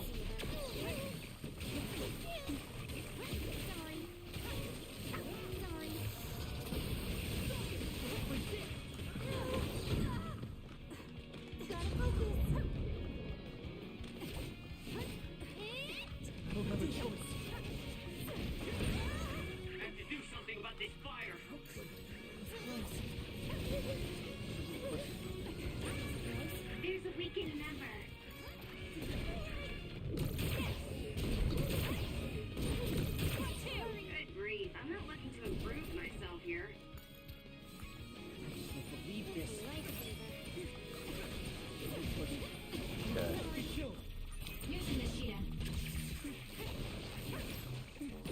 I have to do something about this fire. There's a weakened member. Good grief, I'm not looking to improve myself here. I can't believe this. Okay. Be killed. Using the Shida.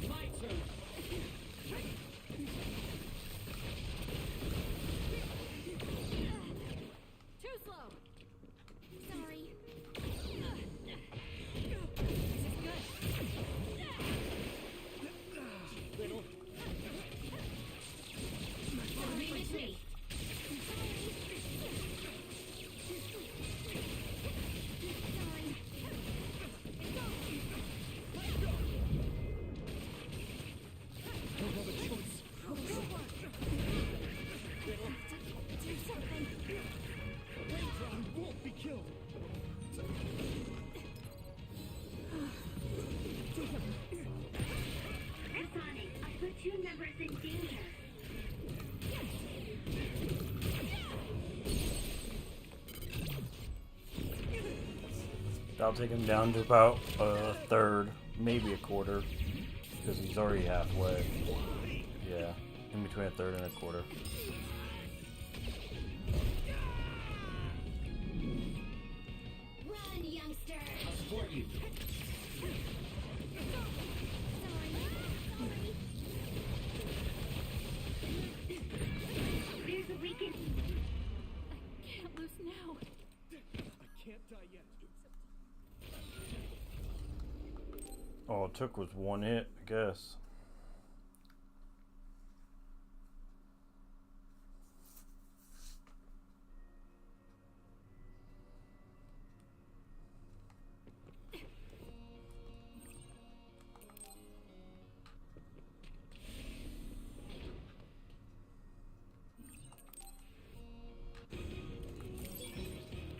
My turn. Too slow. Sorry. This is good. Little. Leave it to me. Don't have a choice. Little. Do something. Raindrop won't be killed. Kasane, a platoon member is in danger. I'll take him down to about a third, maybe a quarter, because he's already halfway. Yeah, in between a third and a quarter. Run, youngster. I'll support you. There's a weakened... Can't lose now. I can't die yet. All it took was one hit, I guess.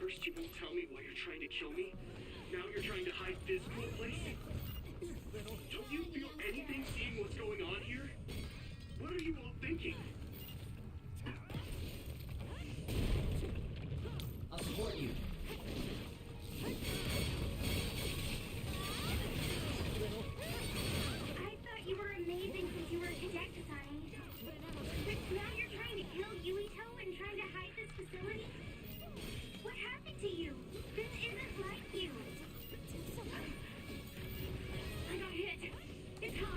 First you won't tell me why you're trying to kill me. Now you're trying to hide this whole place. Don't you feel anything seeing what's going on here? What are you all thinking? I'll support you. I thought you were amazing since you were a cadet, Kasane. But now you're trying to kill Yuito and trying to hide this facility? What happened to you? This isn't like you. I got hit. It's hot.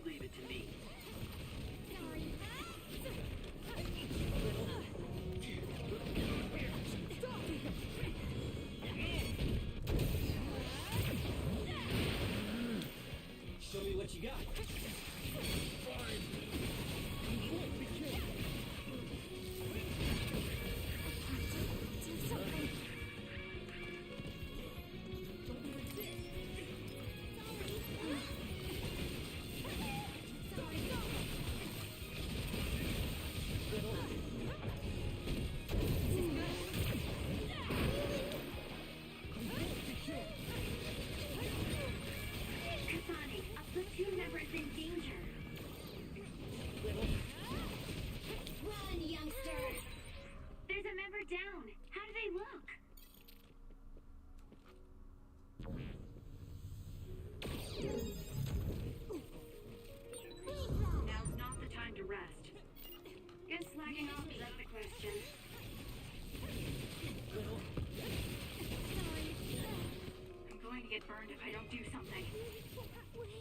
leave it to me. Show me what you got. Kasane, a platoon member is in danger. Run, youngster! There's a member down. How do they look? Now's not the time to rest. Guess slacking off is out of the question. I'm going to get burned if I don't do something. Wait.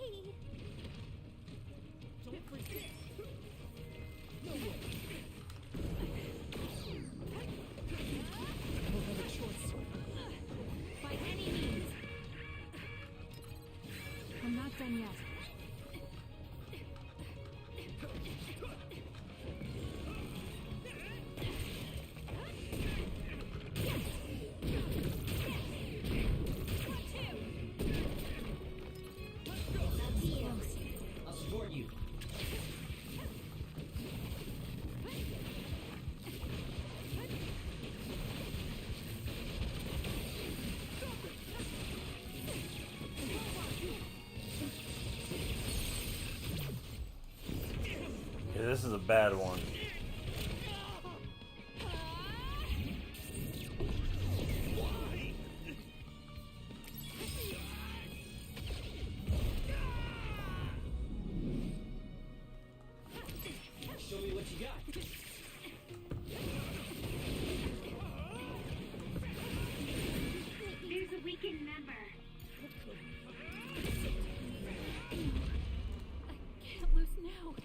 By any means. I'm not done yet. I'll support you. Yeah, this is a bad one. Show me what you got. There's a weakened member. Can't lose now.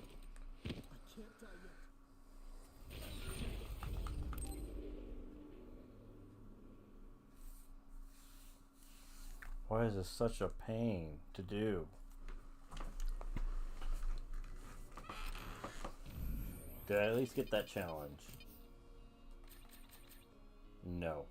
Why is this such a pain to do? Did I at least get that challenge? No.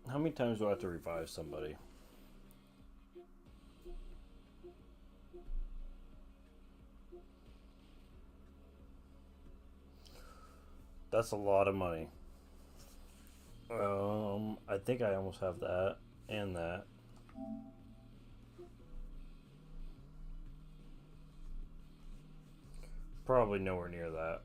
How many times do I have to revive somebody? That's a lot of money. I think I almost have that and that. Probably nowhere near that.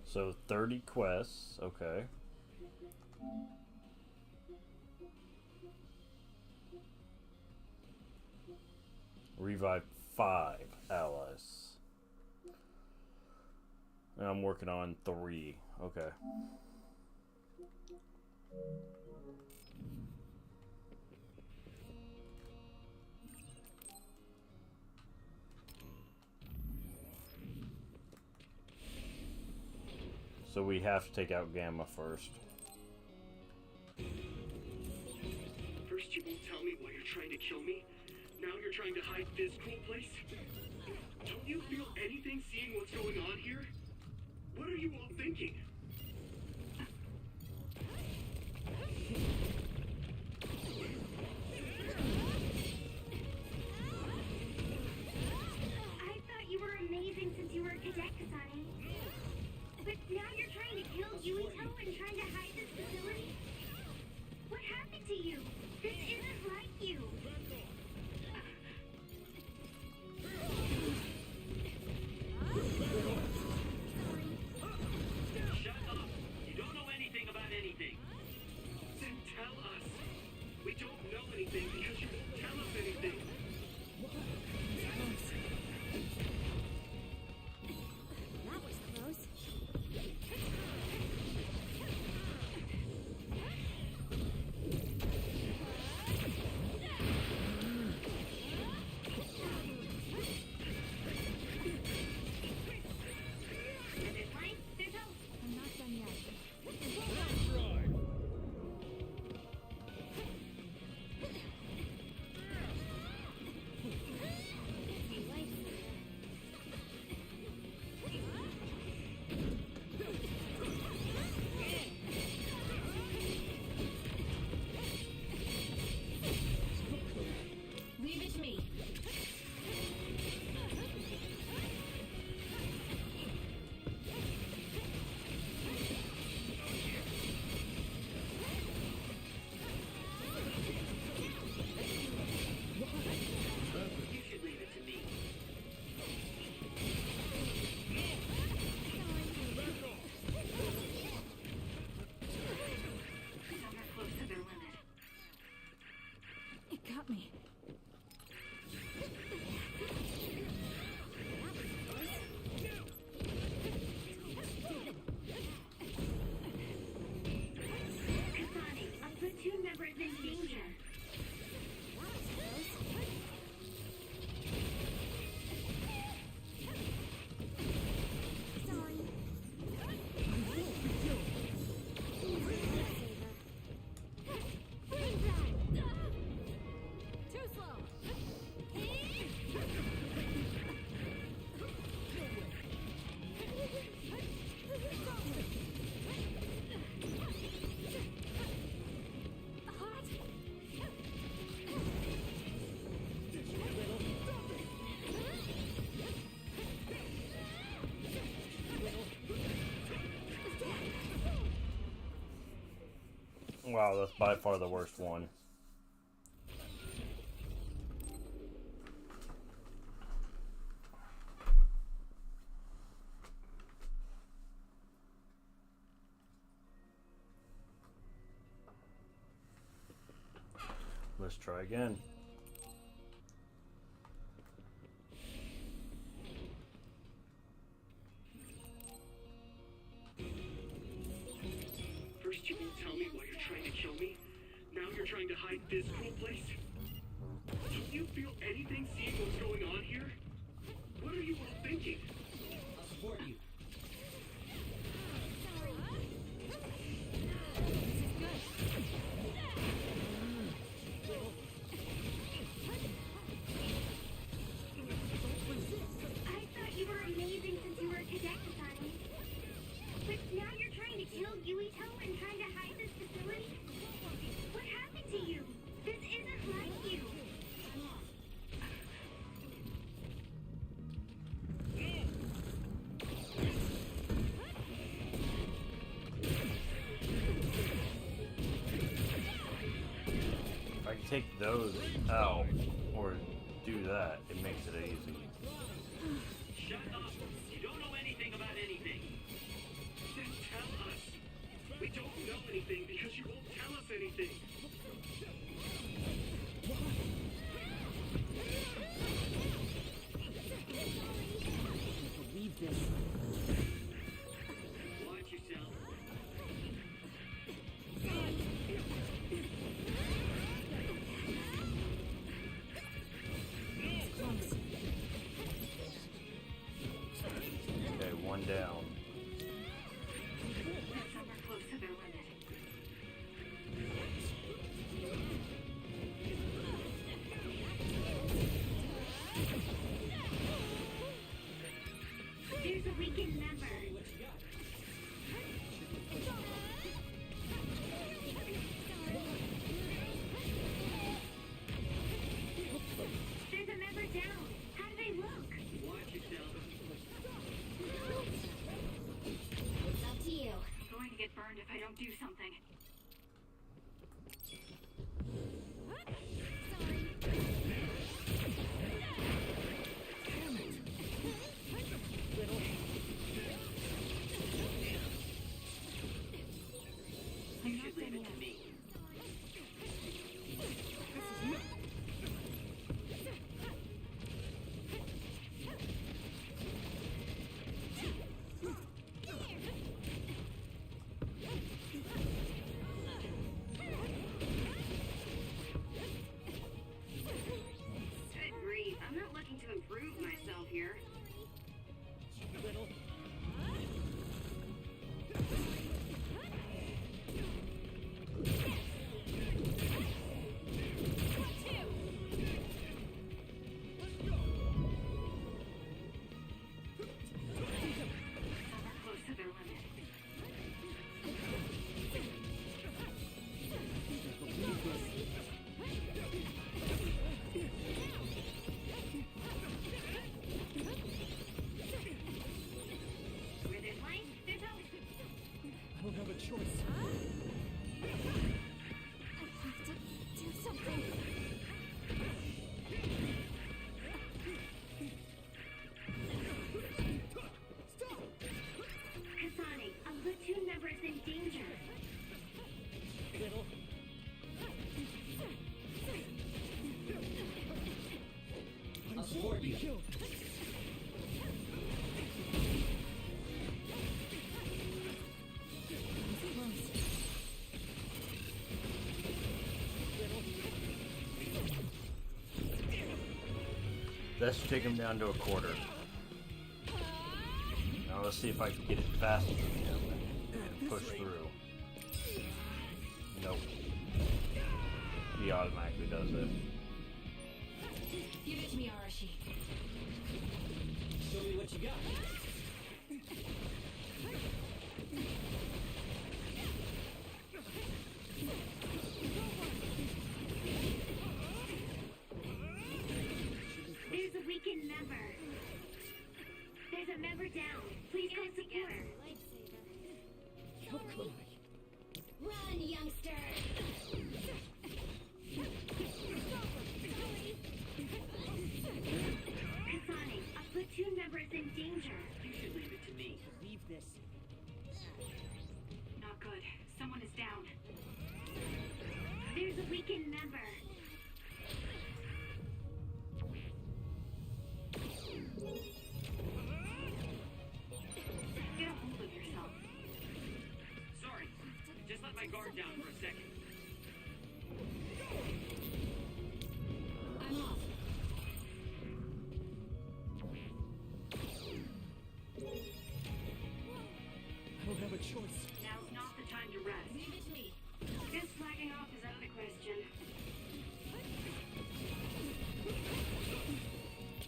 So 30 quests, okay. Revive 5 allies. And I'm working on 3, okay. So we have to take out Gamma first. First you won't tell me why you're trying to kill me. Now you're trying to hide this cool place. Don't you feel anything seeing what's going on here? What are you all thinking? Wow, that's by far the worst one. Let's try again. First you won't tell me why you're trying to kill me. Now you're trying to hide this cool place. Don't you feel anything seeing what's going on here? What are you all thinking? I'll support you. I thought you were amazing since you were a cadet, Kasane. But now you're trying to kill Yuito and trying to hide this facility? What happened to you? This isn't like you. If I can take those out or do that, it makes it easy. Shut up! You don't know anything about anything. Then tell us. We don't know anything because you won't tell us anything. Believe this. Watch yourself. Okay, one down. We're close to their limit. There's a weakened member. There's a member down. How do they look? Watch yourself. It's up to you. I'm going to get burned if I don't do something. You should leave it to me. Good grief. I'm not looking to improve myself here. We're close to their limit. Where there's light, there's hope. I don't have a choice. I have to do something. Kasane, a platoon member is in danger. I'll support you. That should take him down to a quarter. Now let's see if I can get it faster than him and push through. Nope. He automatically does it. Give it to me, Arashi. Show me what you got. There's a weakened member. There's a member down. Please go support her. Run, youngster! guard down for a second. I'm off. I don't have a choice. Now's not the time to rest. Leave it to me. This flagging off is out of the question.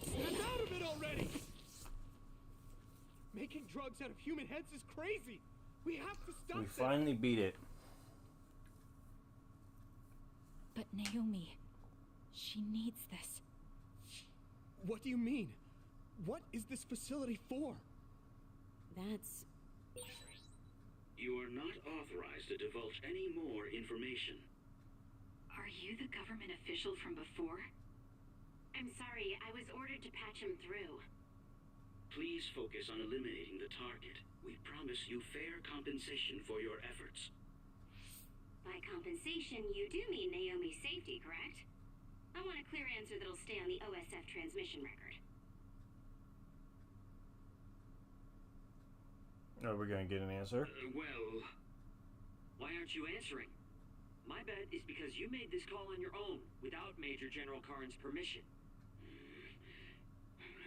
Snap out of it already! Making drugs out of human heads is crazy! We have to stop We this! finally beat it. But Naomi, she needs this. What do you mean? What is this facility for? That's... You are not authorized to divulge any more information. Are you the government official from before? I'm sorry, I was ordered to patch him through. Please focus on eliminating the target. We promise you fair compensation for your efforts. By compensation, you do mean Naomi's safety, correct? I want a clear answer that'll stay on the OSF transmission record. Are we gonna get an answer? Well, why aren't you answering? My bet is because you made this call on your own, without Major General Karn's permission.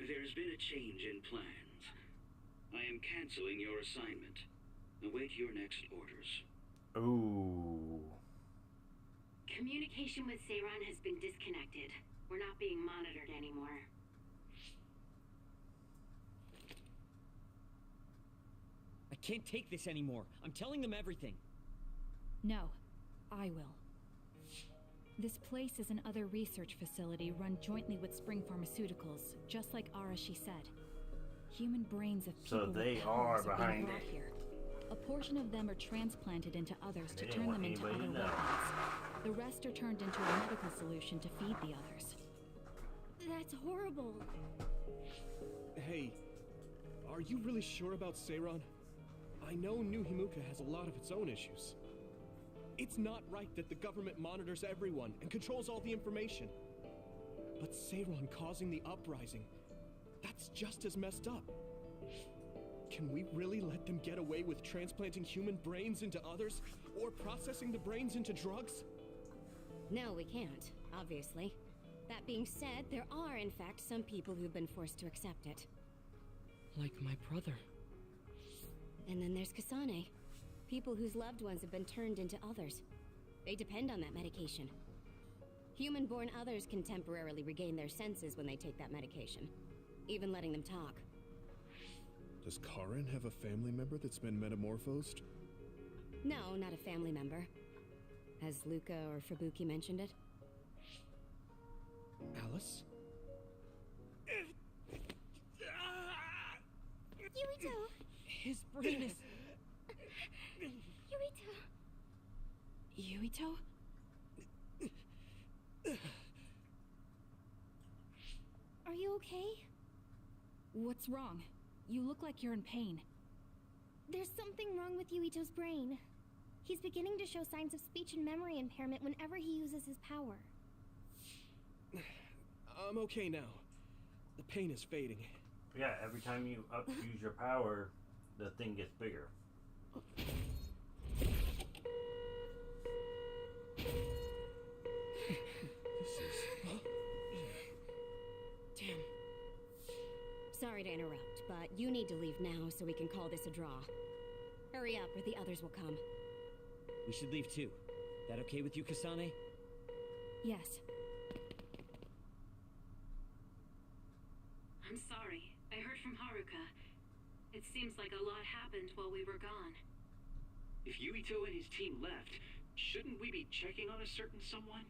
There's been a change in plans. I am canceling your assignment. Await your next orders. Ooh. Communication with Seiran has been disconnected. We're not being monitored anymore. I can't take this anymore. I'm telling them everything. No, I will. This place is another research facility run jointly with Spring Pharmaceuticals, just like Arashi said. Human brains of people So they with are powers behind brought it. here. A portion of them are transplanted into others And to they didn't turn want them into other anybody to know. weapons. The rest are turned into a medical solution to feed the others. That's horrible. Hey, are you really sure about Seiran? I know New Himuka has a lot of its own issues. It's not right that the government monitors everyone and controls all the information. But Seiran causing the uprising, that's just as messed up. Can we really let them get away with transplanting human brains into others? Or processing the brains into drugs? No, we can't, obviously. That being said, there are, in fact, some people who've been forced to accept it. Like my brother. And then there's Kasane. People whose loved ones have been turned into others. They depend on that medication. Human-born others can temporarily regain their senses when they take that medication. Even letting them talk. Does Karin have a family member that's been metamorphosed? No, not a family member. Has Luca or Fubuki mentioned it? Alice? Yuito! His brain is... Yuito? Yuito? Are you okay? What's wrong? You look like you're in pain. There's something wrong with Yuito's brain. He's beginning to show signs of speech and memory impairment whenever he uses his power. I'm okay now. The pain is fading. Yeah, every time you use your power, the thing gets bigger. Damn. Sorry to interrupt, but you need to leave now so we can call this a draw. Hurry up or the others will come. We should leave too. That okay with you, Kasane? Yes. I'm sorry. I heard from Haruka. It seems like a lot happened while we were gone. If Yuito and his team left, shouldn't we be checking on a certain someone?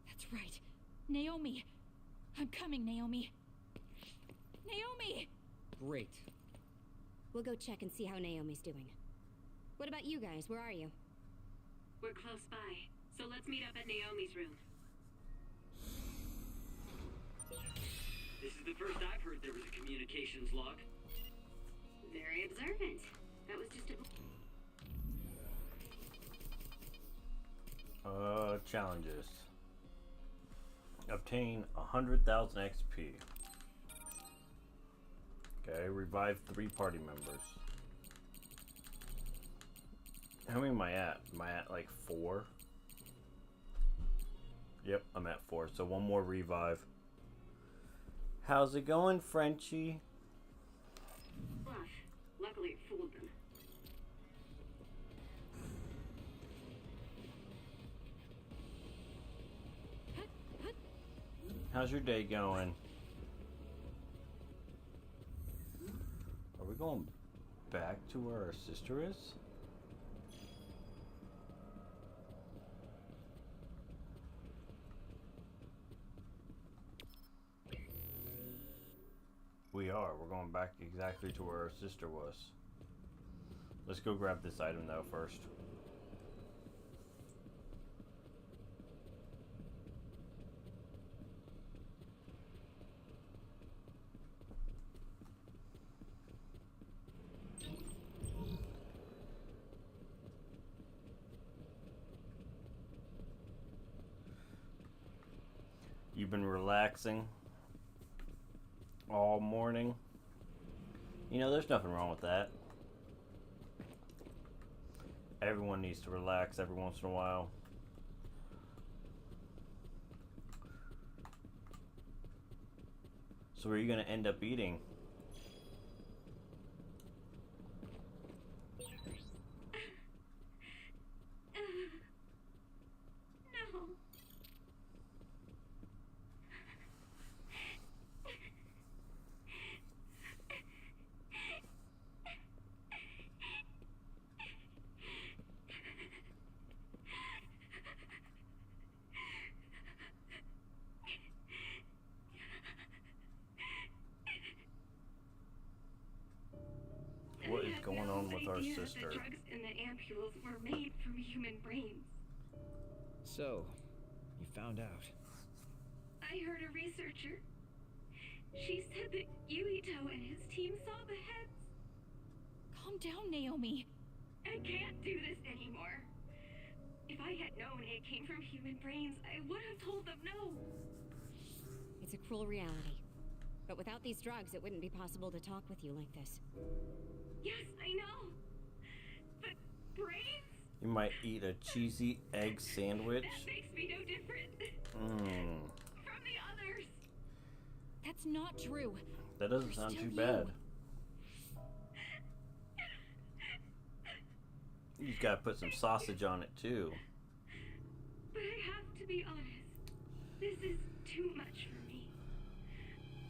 That's right. Naomi! I'm coming, Naomi! Naomi! Great. We'll go check and see how Naomi's doing. What about you guys? Where are you? We're close by, so let's meet up at Naomi's room. This is the first I've heard there was a communications log. Very observant. That was just a... Challenges. Obtain 100,000 XP. Okay, revive 3 party members. How many am I at? Am I at like 4? Yep, I'm at 4. So one more revive. How's it going, Frenchie? Bluff. Luckily it fooled them. How's your day going? Are we going back to where our sister is? We are. We're going back exactly to where our sister was. Let's go grab this item though first. You've been relaxing all morning. You know, there's nothing wrong with that. Everyone needs to relax every once in a while. So where are you going to end up eating? No. What is going on with our idea sister? The drugs in the ampules were made from human brains. So, you found out. I heard a researcher. She said that Yuito and his team saw the heads. Calm down, Naomi. I can't do this anymore. If I had known it came from human brains, I would have told them no. It's a cruel reality. But without these drugs, it wouldn't be possible to talk with you like this. Yes, I know. But brains? You might eat a cheesy egg sandwich. That makes me no different Mmm. from the others. That's not true. That doesn't We're sound still too you. bad. You just gotta put some sausage on it too. But I have to be honest. This is too much for me.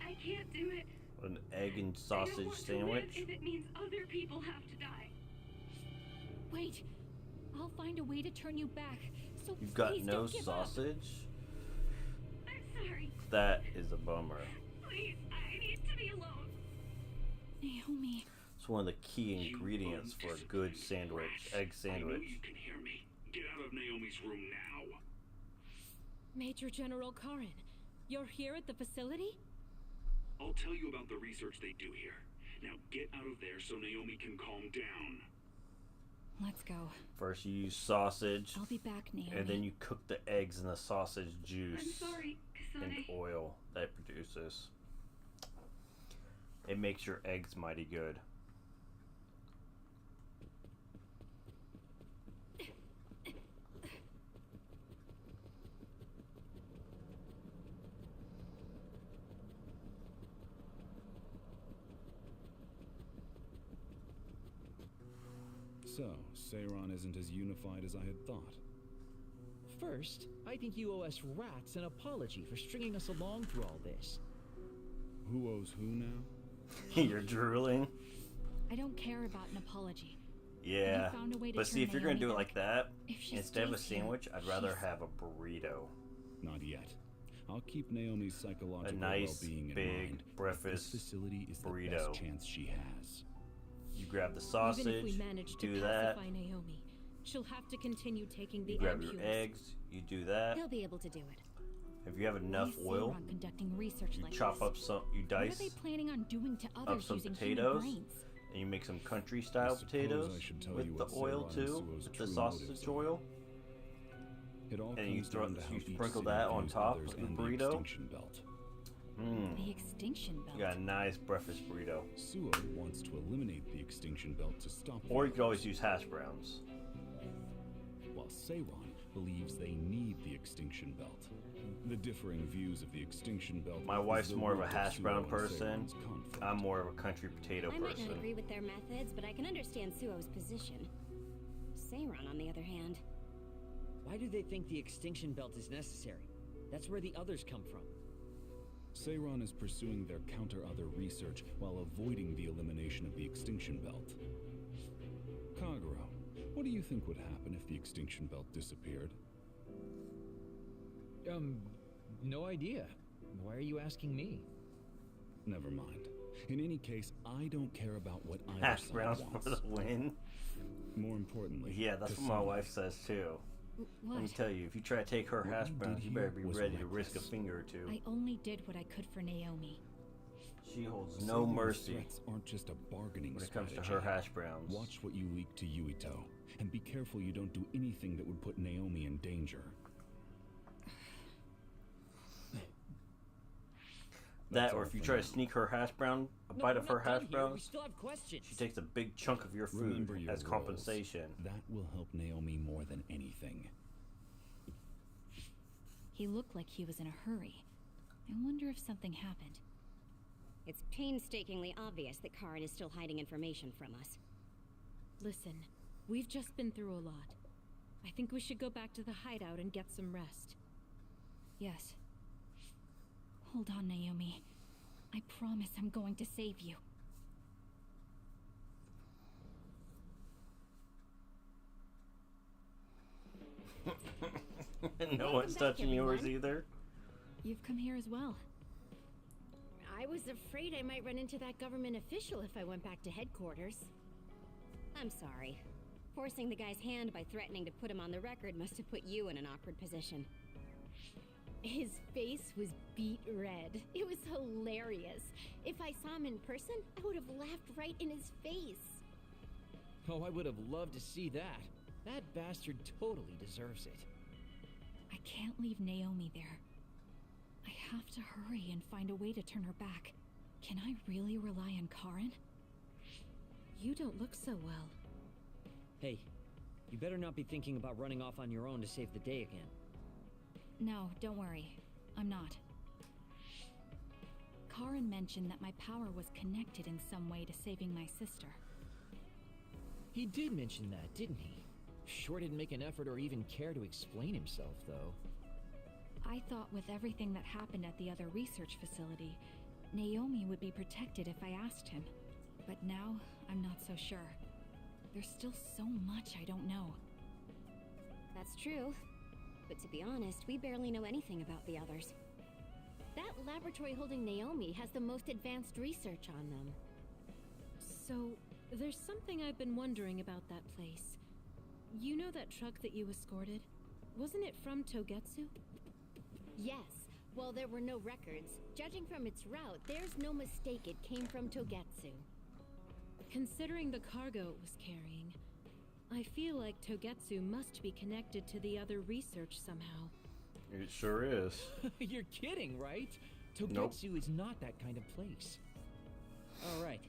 I can't do it. An egg and I don't sausage want to live sandwich. if it means other people have to die. Wait. I'll find a way to turn you back. So You've got please no don't give up. sausage? I'm sorry. That is a bummer. Please, I need to be alone. Naomi. It's one of the key ingredients for a good sandwich, egg I know sandwich. you can hear me. Get out of Naomi's room now. Major General Karin, you're here at the facility? I'll tell you about the research they do here. Now get out of there so Naomi can calm down. Let's go. First you use sausage, I'll be back, Naomi. and then you cook the eggs in the sausage juice I'm sorry, and Kasane. oil that it produces. It makes your eggs mighty good. So, Seiron isn't as unified as I had thought. First, I think you owe us rats an apology for stringing us along through all this. Who owes who now? You're drooling? I don't care about an apology. Yeah, found a way to but see, turn if you're gonna Naomi do it back. like that, If she instead of a stays here, sandwich, I'd rather she's- have a burrito. Not yet. I'll keep Naomi's psychological nice, well-being in big mind. breakfast This facility is the burrito. best chance she has. You grab the Even sausage, if we manage to do that. pacify Naomi, she'll have to continue taking the You grab ampules. your eggs, you do that. He'll be able to do it. If you have enough Why is oil, Seiron conducting research you like chop this? up some, you What are dice they planning on doing to up others some using potatoes, human brains? and you make some country style I suppose potatoes I should tell with you the what oil Seiron too, Suo's with the true sausage motives oil, It all and you comes throw down to how you each sprinkle city that on views top others of the and burrito. extinction belt. The extinction belt. You got a nice breakfast burrito. Suo wants to eliminate the extinction belt to stop. Or you the could always others. use hash browns. while Seiron believes they need the extinction belt. The differing views of the extinction belt. My wife's more of a hash brown person. I'm more of a country potato I might person. not agree with their methods, but I can understand Suo's position. Seiron, on the other hand. Why do they think the extinction belt is necessary? That's where the others come from. Seiron is pursuing their counter-other research while avoiding the elimination of the extinction belt. Kagero, what do you think would happen if the extinction belt disappeared? No idea. Why are you asking me? Never mind. In any case, I don't care about what either Hash side browns wants. for the win. More importantly, Yeah, that's what my wife says too. Let me tell you, if you try to take her hash browns, you better be ready to risk a finger or two. I only did what I could for Naomi. She holds Some no of these mercy threats aren't just a bargaining when it comes to strategy. her hash browns. Watch what you leak to Yuito, and be careful you don't do anything that would put Naomi in danger. That, or if you try to sneak her hash brown, a bite of her hash We browns, still have questions. she takes a big chunk of your food Remember your as roles. compensation. That will help Naomi more than anything. He looked like he was in a hurry. I wonder if something happened. It's painstakingly obvious that Karin is still hiding information from us. Listen, we've just been through a lot. I think we should go back to the hideout and get some rest. Yes. Hold on, Naomi. I promise I'm going to save you. No one's touching yours either. You've come here as well. I was afraid I might run into that government official if I went back to headquarters. I'm sorry. Forcing the guy's hand by threatening to put him on the record must have put you in an awkward position. His face was beet red. It was hilarious. If I saw him in person, I would have laughed right in his face. Oh, I would have loved to see that. That bastard totally deserves it. I can't leave Naomi there. I have to hurry and find a way to turn her back. Can I really rely on Karin? You don't look so well. Hey, you better not be thinking about running off on your own to save the day again. No, don't worry. I'm not. Karin mentioned that my power was connected in some way to saving my sister. He did mention that, didn't he? Sure didn't make an effort or even care to explain himself, though. I thought with everything that happened at the other research facility, Naomi would be protected if I asked him. But now, I'm not so sure. There's still so much I don't know. That's true. But to be honest, we barely know anything about the others. That laboratory holding Naomi has the most advanced research on them. So, there's something I've been wondering about that place. You know that truck that you escorted? Wasn't it from Togetsu? Yes. While there were no records, judging from its route, there's no mistake it came from Togetsu. Considering the cargo it was carrying, I feel like Togetsu must be connected to the other research somehow. It sure is. You're kidding, right? Togetsu Nope. is not that kind of place. All right.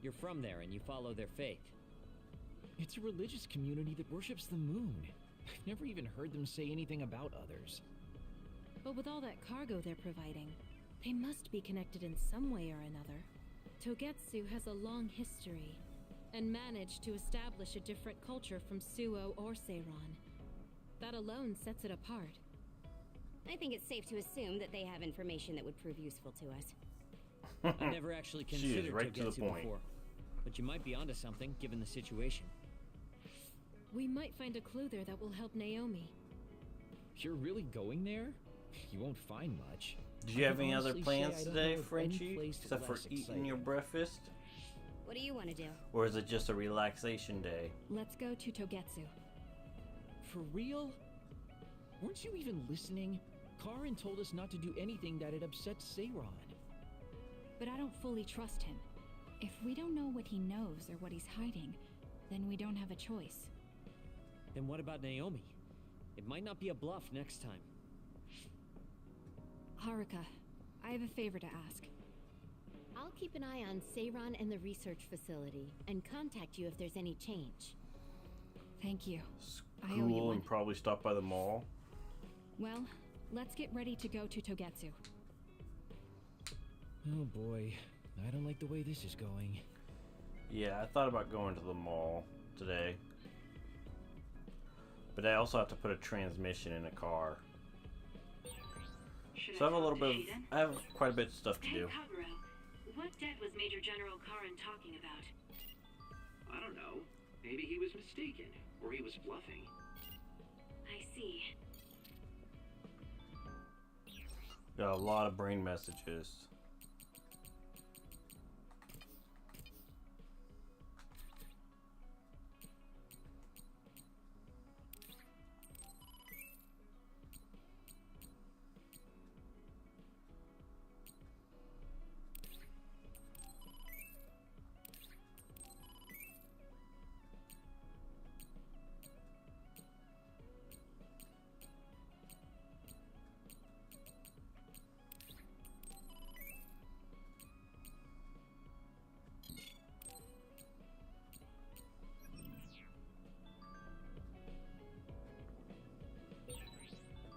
You're from there and you follow their faith. It's a religious community that worships the moon. I've never even heard them say anything about others. But with all that cargo they're providing, they must be connected in some way or another. Togetsu has a long history, and managed to establish a different culture from Suo or Seiron. That alone sets it apart. I think it's safe to assume that they have information that would prove useful to us. I never actually She is considered right to the Togetsu point. before. But you might be onto something, given the situation. We might find a clue there that will help Naomi. You're really going there? You won't find much. Did you have can any other honestly say plans I don't today, know of any Frenchie? place Except for less eating exciting. your breakfast? What do you want to do? Or is it just a relaxation day? Let's go to Togetsu. For real? Weren't you even listening? Karin told us not to do anything that'd upset Seiron. But I don't fully trust him. If we don't know what he knows or what he's hiding, then we don't have a choice. Then what about Naomi? It might not be a bluff next time. Haruka, I have a favor to ask. I'll keep an eye on Seiron and the research facility, and contact you if there's any change. Thank you. I owe you School one. and probably stop by the mall. Well, let's get ready to go to Togetsu. Oh boy, I don't like the way this is going. Yeah, I thought about going to the mall today. But I also have to put a transmission in a car. So I have a little bit of, I have quite a bit of stuff to do. Kaguro, what debt was Major General Karin talking about? I don't know. Maybe he was mistaken, or he was bluffing. I see. Got a lot of brain messages.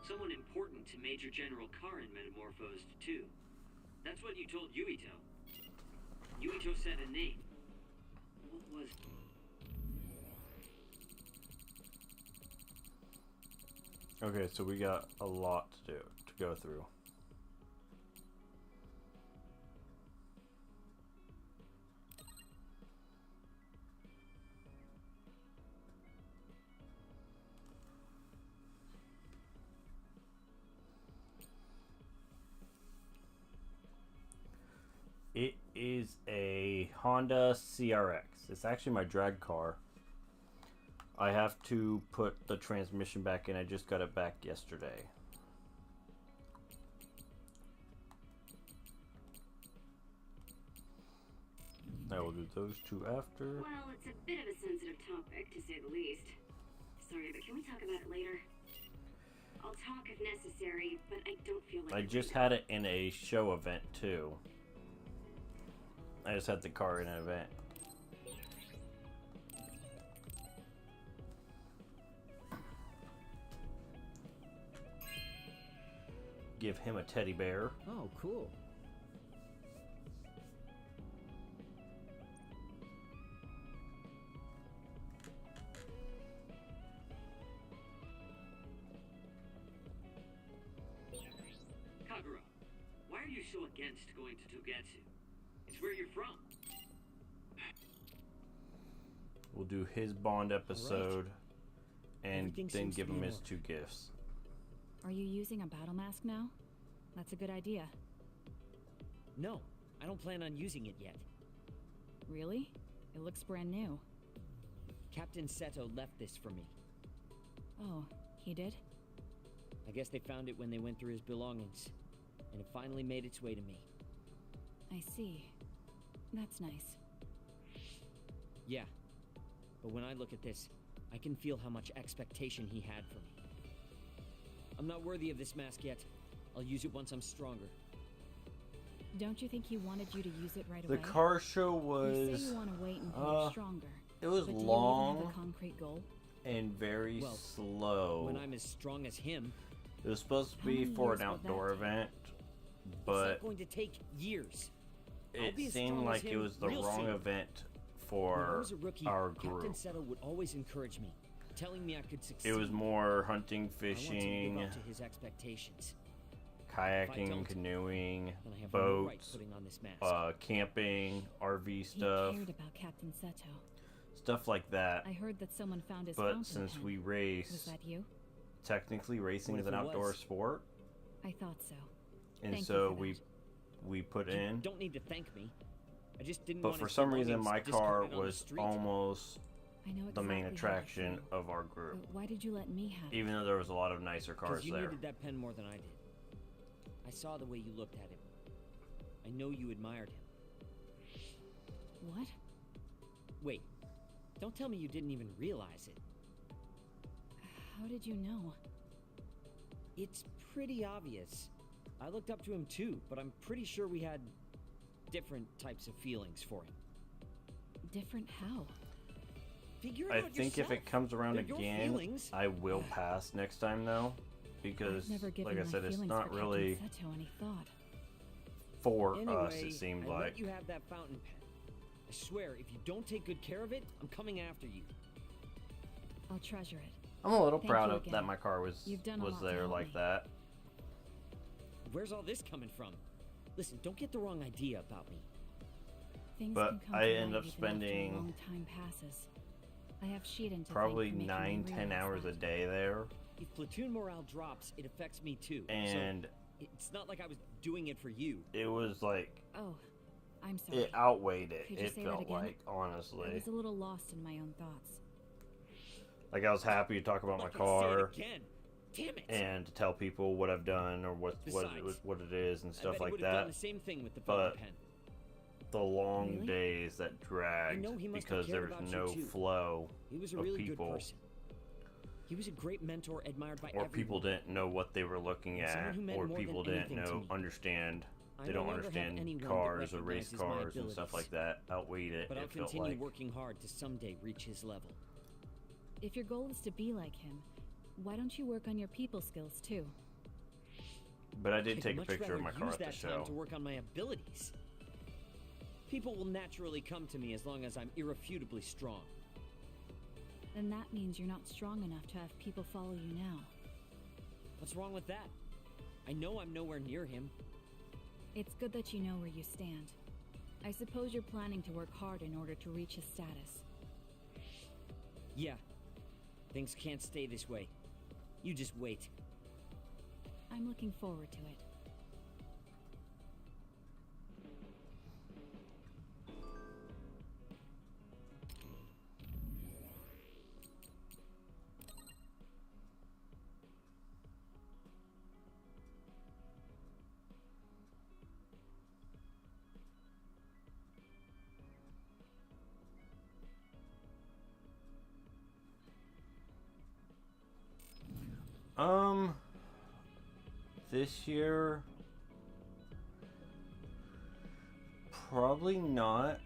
Someone important to Major General Karin metamorphosed too. That's what you told Yuito. Yuito said a name. What was... Okay, so we got a lot to do, to go through. It is a Honda CRX. It's actually my drag car. I have to put the transmission back in. I just got it back yesterday. I will do those two after. Well, it's a bit of a sensitive topic, to say the least. Sorry, but can we talk about it later? I'll talk if necessary, but I don't feel like I just had it in a show event too. I just had the car in an event. Give him a teddy bear. Oh, cool. Kagura, why are you so against going to Togetsu? It's where you're from. We'll do his Bond episode and Everything then seems give to be him in his order. 2 gifts. Are you using a battle mask now? That's a good idea. No, I don't plan on using it yet. Really? It looks brand new. Captain Seto left this for me. Oh, he did? I guess they found it when they went through his belongings, and it finally made its way to me. I see. That's nice. Yeah, but when I look at this, I can feel how much expectation he had for me. I'm not worthy of this mask yet. I'll use it once I'm stronger. Don't you think he wanted you to use it right The away? car show You was say you want to wait until you're stronger. it was but do long you even have a concrete goal? and very Well, slow. When I'm as strong as him, It was supposed to How be many for an years will that outdoor take? event, it's but not going to take years. I'll it be as seemed strong like as it him was the real wrong soon. event When I for was a rookie, our Captain group. Seto would always encourage me, telling me I could succeed. It was more hunting, I want to fishing, live up to his expectations. kayaking, don't, canoeing, Then I have no right boats, putting on this mask. camping, RV He stuff, cared about Captain Seto. stuff like that. I heard that someone found his But fountain since pen. we Was race, that you? technically racing What is if an it outdoor was? sport, I thought so. and Thank you so for that. we put You in. don't need to thank me. I just didn't But want for his some reason, belongings my car discarded on the was street. almost I know the main exactly how you attraction feel. of our group, But why did you let me have it? even though there was a lot of nicer cars Because you there. needed that pen more than I did. I saw the way you looked at him. I know you admired him. What? Wait, don't tell me you didn't even realize it. How did you know? It's pretty obvious. I looked up to him too, but I'm pretty sure we had different types of feelings for him. Different how? Figure it I out think if yourself. it comes around They're your again, feelings. I will pass next time though, because I've never given like I my said, it's feelings not for really Captain Seto any thought. for Anyway, us. It seemed I like. let you have that fountain pen. I swear, if you don't take good care of it, I'm coming after you. I'll treasure it. I'm a little Thank proud you of again. that my car was You've done a lot to there help like me. that. Where's all this coming from? Listen, don't get the wrong idea about me. Things But can come I to end light up even spending after a long time passes. I have Sheehan to Probably thank for making me 9-10 realize hours that. a day there, If platoon morale drops, it affects me too. and So it's not like I was doing it for you. it was like Oh, I'm sorry. it outweighed it. Could you It say that felt again? like, I honestly, was a little lost in my own thoughts. like I was happy to talk about my Like I car said again. Damn it! and to tell people what I've done or what Besides, it is and I stuff bet like he would have done that. the same thing with the But fountain pen. the long Really? days that dragged know he must have because there cared was about no you, too. flow He was a of really people, good person. He was a great mentor, admired by or everyone. people didn't know what they were looking And someone at, who meant or more than people didn't anything to know me. understand. I They no don't longer have understand anyone that cars or race recognizes my cars and stuff abilities. like that. Outweighed it. But I'll It felt continue like working hard to someday reach his level. If your goal is to be like him, why don't you work on your people skills too? But I did I'd take a much picture of rather my car use at the that show. time to work on my abilities. People will naturally come to me as long as I'm irrefutably strong. Then that means you're not strong enough to have people follow you now. What's wrong with that? I know I'm nowhere near him. It's good that you know where you stand. I suppose you're planning to work hard in order to reach his status. Yeah. Things can't stay this way. You just wait. I'm looking forward to it. This year, probably not.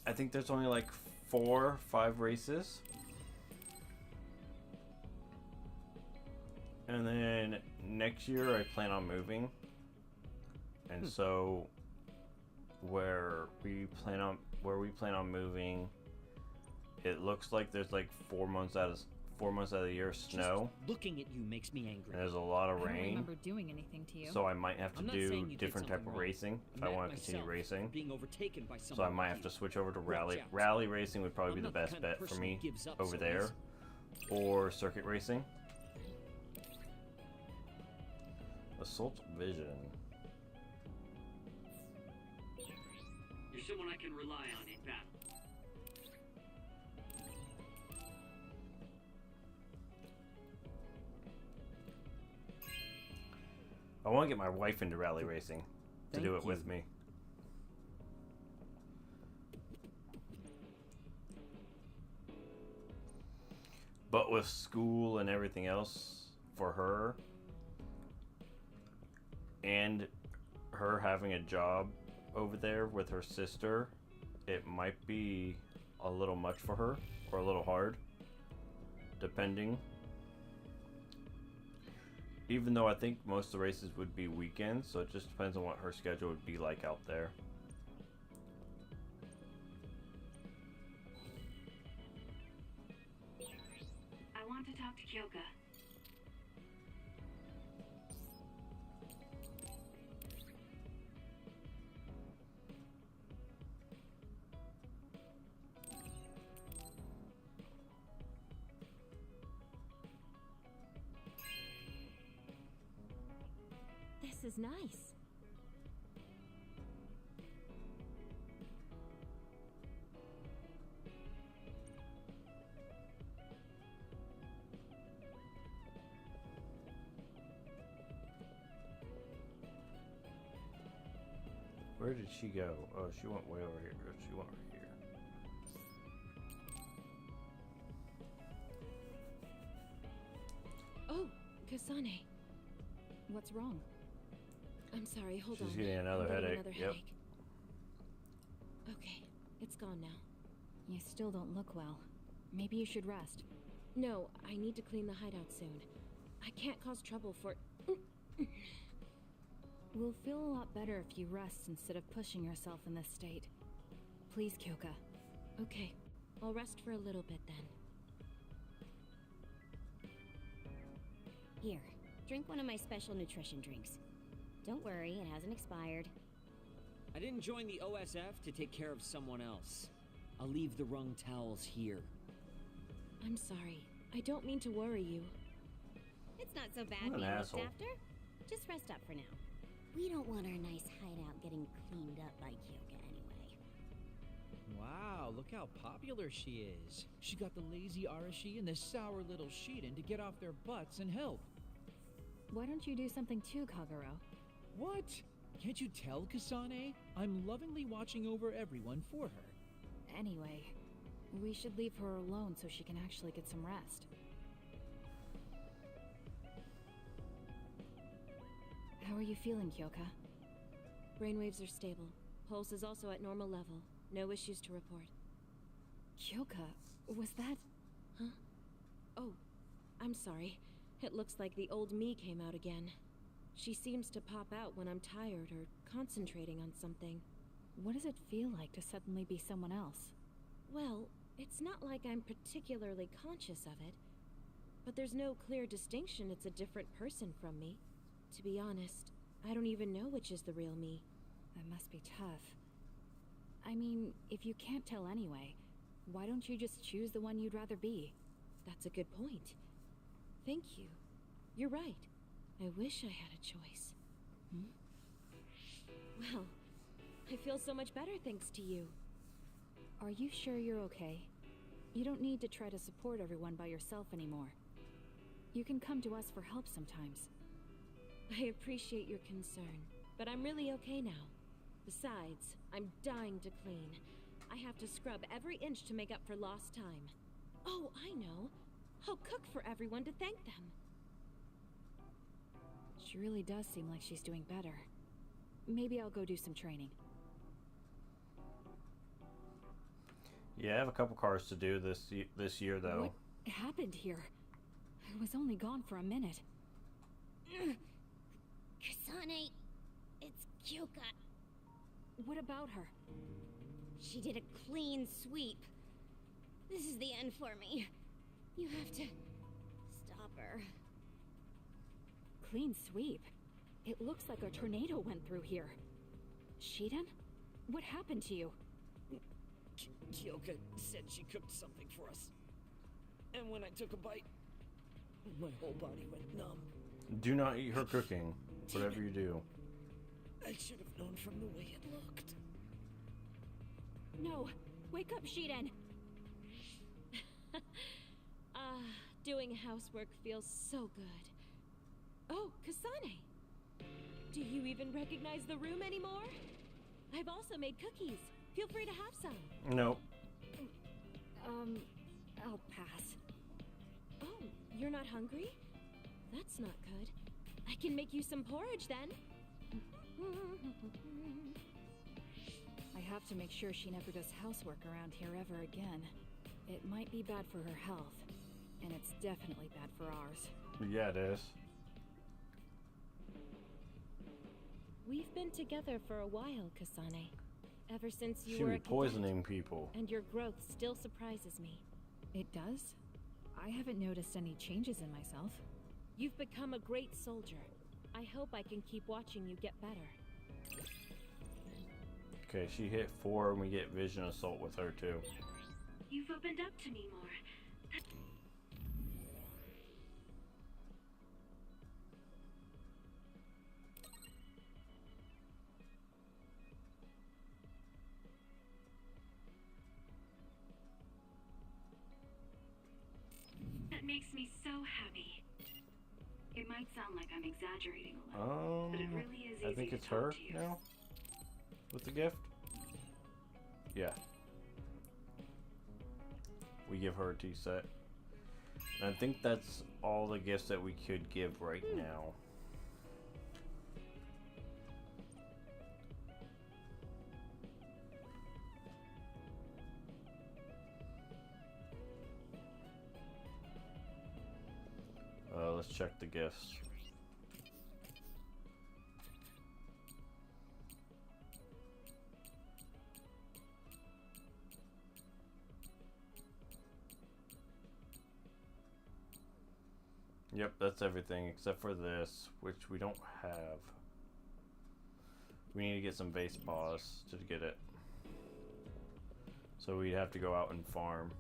I think there's only like 4 or 5 races. And then next year I plan on moving. And so where we plan on moving, it looks like there's like 4 months out of the year snow. Just looking at you makes me angry. And there's a lot of I don't rain. remember doing anything to you. So I might have to I'm not saying do you did different type something of wrong. racing if I'm I mad want at to continue myself for racing. being overtaken by So I someone might like have you. to switch over to Watch rally. out. Rally racing would probably I'm be the not the best kind of bet for person me who gives up over so there. easy. Or circuit racing. Assault Vision. You're someone I can rely on in battle. I want to get my wife into rally racing to Thank do it you. with me. But with school and everything else for her, and her having a job over there with her sister, it might be a little much for her, or a little hard, depending. Even though I think most of the races would be weekends, so it just depends on what her schedule would be like out there. I want to talk to Kyoka. This is nice. Where did she go? Oh, she went way over here. She went right here. Oh, Kasane. What's wrong? I'm sorry, hold on. She's getting another I'm getting headache. another Yep. headache. Okay, it's gone now. You still don't look well. Maybe you should rest. No, I need to clean the hideout soon. I can't cause trouble for... We'll feel a lot better if you rest instead of pushing yourself in this state. Please, Kyoka. Okay, I'll rest for a little bit then. Here, drink one of my special nutrition drinks. Don't worry, it hasn't expired. I didn't join the OSF to take care of someone else. I'll leave the wrung towels here. I'm sorry. I don't mean to worry you. It's not so bad What an being looked asshole. after. Just rest up for now. We don't want our nice hideout getting cleaned up by Kyoka anyway. Wow, look how popular she is. She got the lazy Arashi and the sour little Shiden to get off their butts and help. Why don't you do something too, Kagero? What? Can't you tell, Kasane? I'm lovingly watching over everyone for her. Anyway, we should leave her alone so she can actually get some rest. How are you feeling, Kyoka? Brainwaves are stable. Pulse is also at normal level. No issues to report. Kyoka, was that... Huh? Oh, I'm sorry. It looks like the old me came out again. She seems to pop out when I'm tired or concentrating on something. What does it feel like to suddenly be someone else? Well, it's not like I'm particularly conscious of it. But there's no clear distinction it's a different person from me. To be honest, I don't even know which is the real me. That must be tough. I mean, if you can't tell anyway, why don't you just choose the one you'd rather be? That's a good point. Thank you. You're right. I wish I had a choice. Well, I feel so much better thanks to you. Are you sure you're okay? You don't need to try to support everyone by yourself anymore. You can come to us for help sometimes. I appreciate your concern, but I'm really okay now. Besides, I'm dying to clean. I have to scrub every inch to make up for lost time. Oh, I know. I'll cook for everyone to thank them. She really does seem like she's doing better. Maybe I'll go do some training. Yeah, I have a couple cars to do this year though. What happened here? I was only gone for a minute. Kasane, it's Kyoka. What about her? She did a clean sweep. This is the end for me. You have to stop her. Clean sweep? It looks like a tornado went through here. Shiden? What happened to you? Kyoka said she cooked something for us. And when I took a bite, my whole body went numb. Do not eat her cooking, whatever you do. I should have known from the way it looked. No! Wake up, Shiden! Doing housework feels so good. Oh, Kasane! Do you even recognize the room anymore? I've also made cookies. Feel free to have some. Nope. I'll pass. Oh, you're not hungry? That's not good. I can make you some porridge then. I have to make sure she never does housework around here ever again. It might be bad for her health, and it's definitely bad for ours. Yeah, it is. We've been together for a while, Kasane. Ever since you She were be a cadet, poisoning people. and your growth still surprises me. It does? I haven't noticed any changes in myself. You've become a great soldier. I hope I can keep watching you get better. Okay, she hit 4 and we get vision assault with her too. You've opened up to me more. That makes me so happy. It might sound like I'm exaggerating a little, but it really is easy I think to it's talk her to you. now with the gift. Yeah. We give her a tea set. And I think that's all the gifts that we could give right now. let's check the gifts. Yep, that's everything except for this, which we don't have. We need to get some base boss to get it. So we'd have to go out and farm.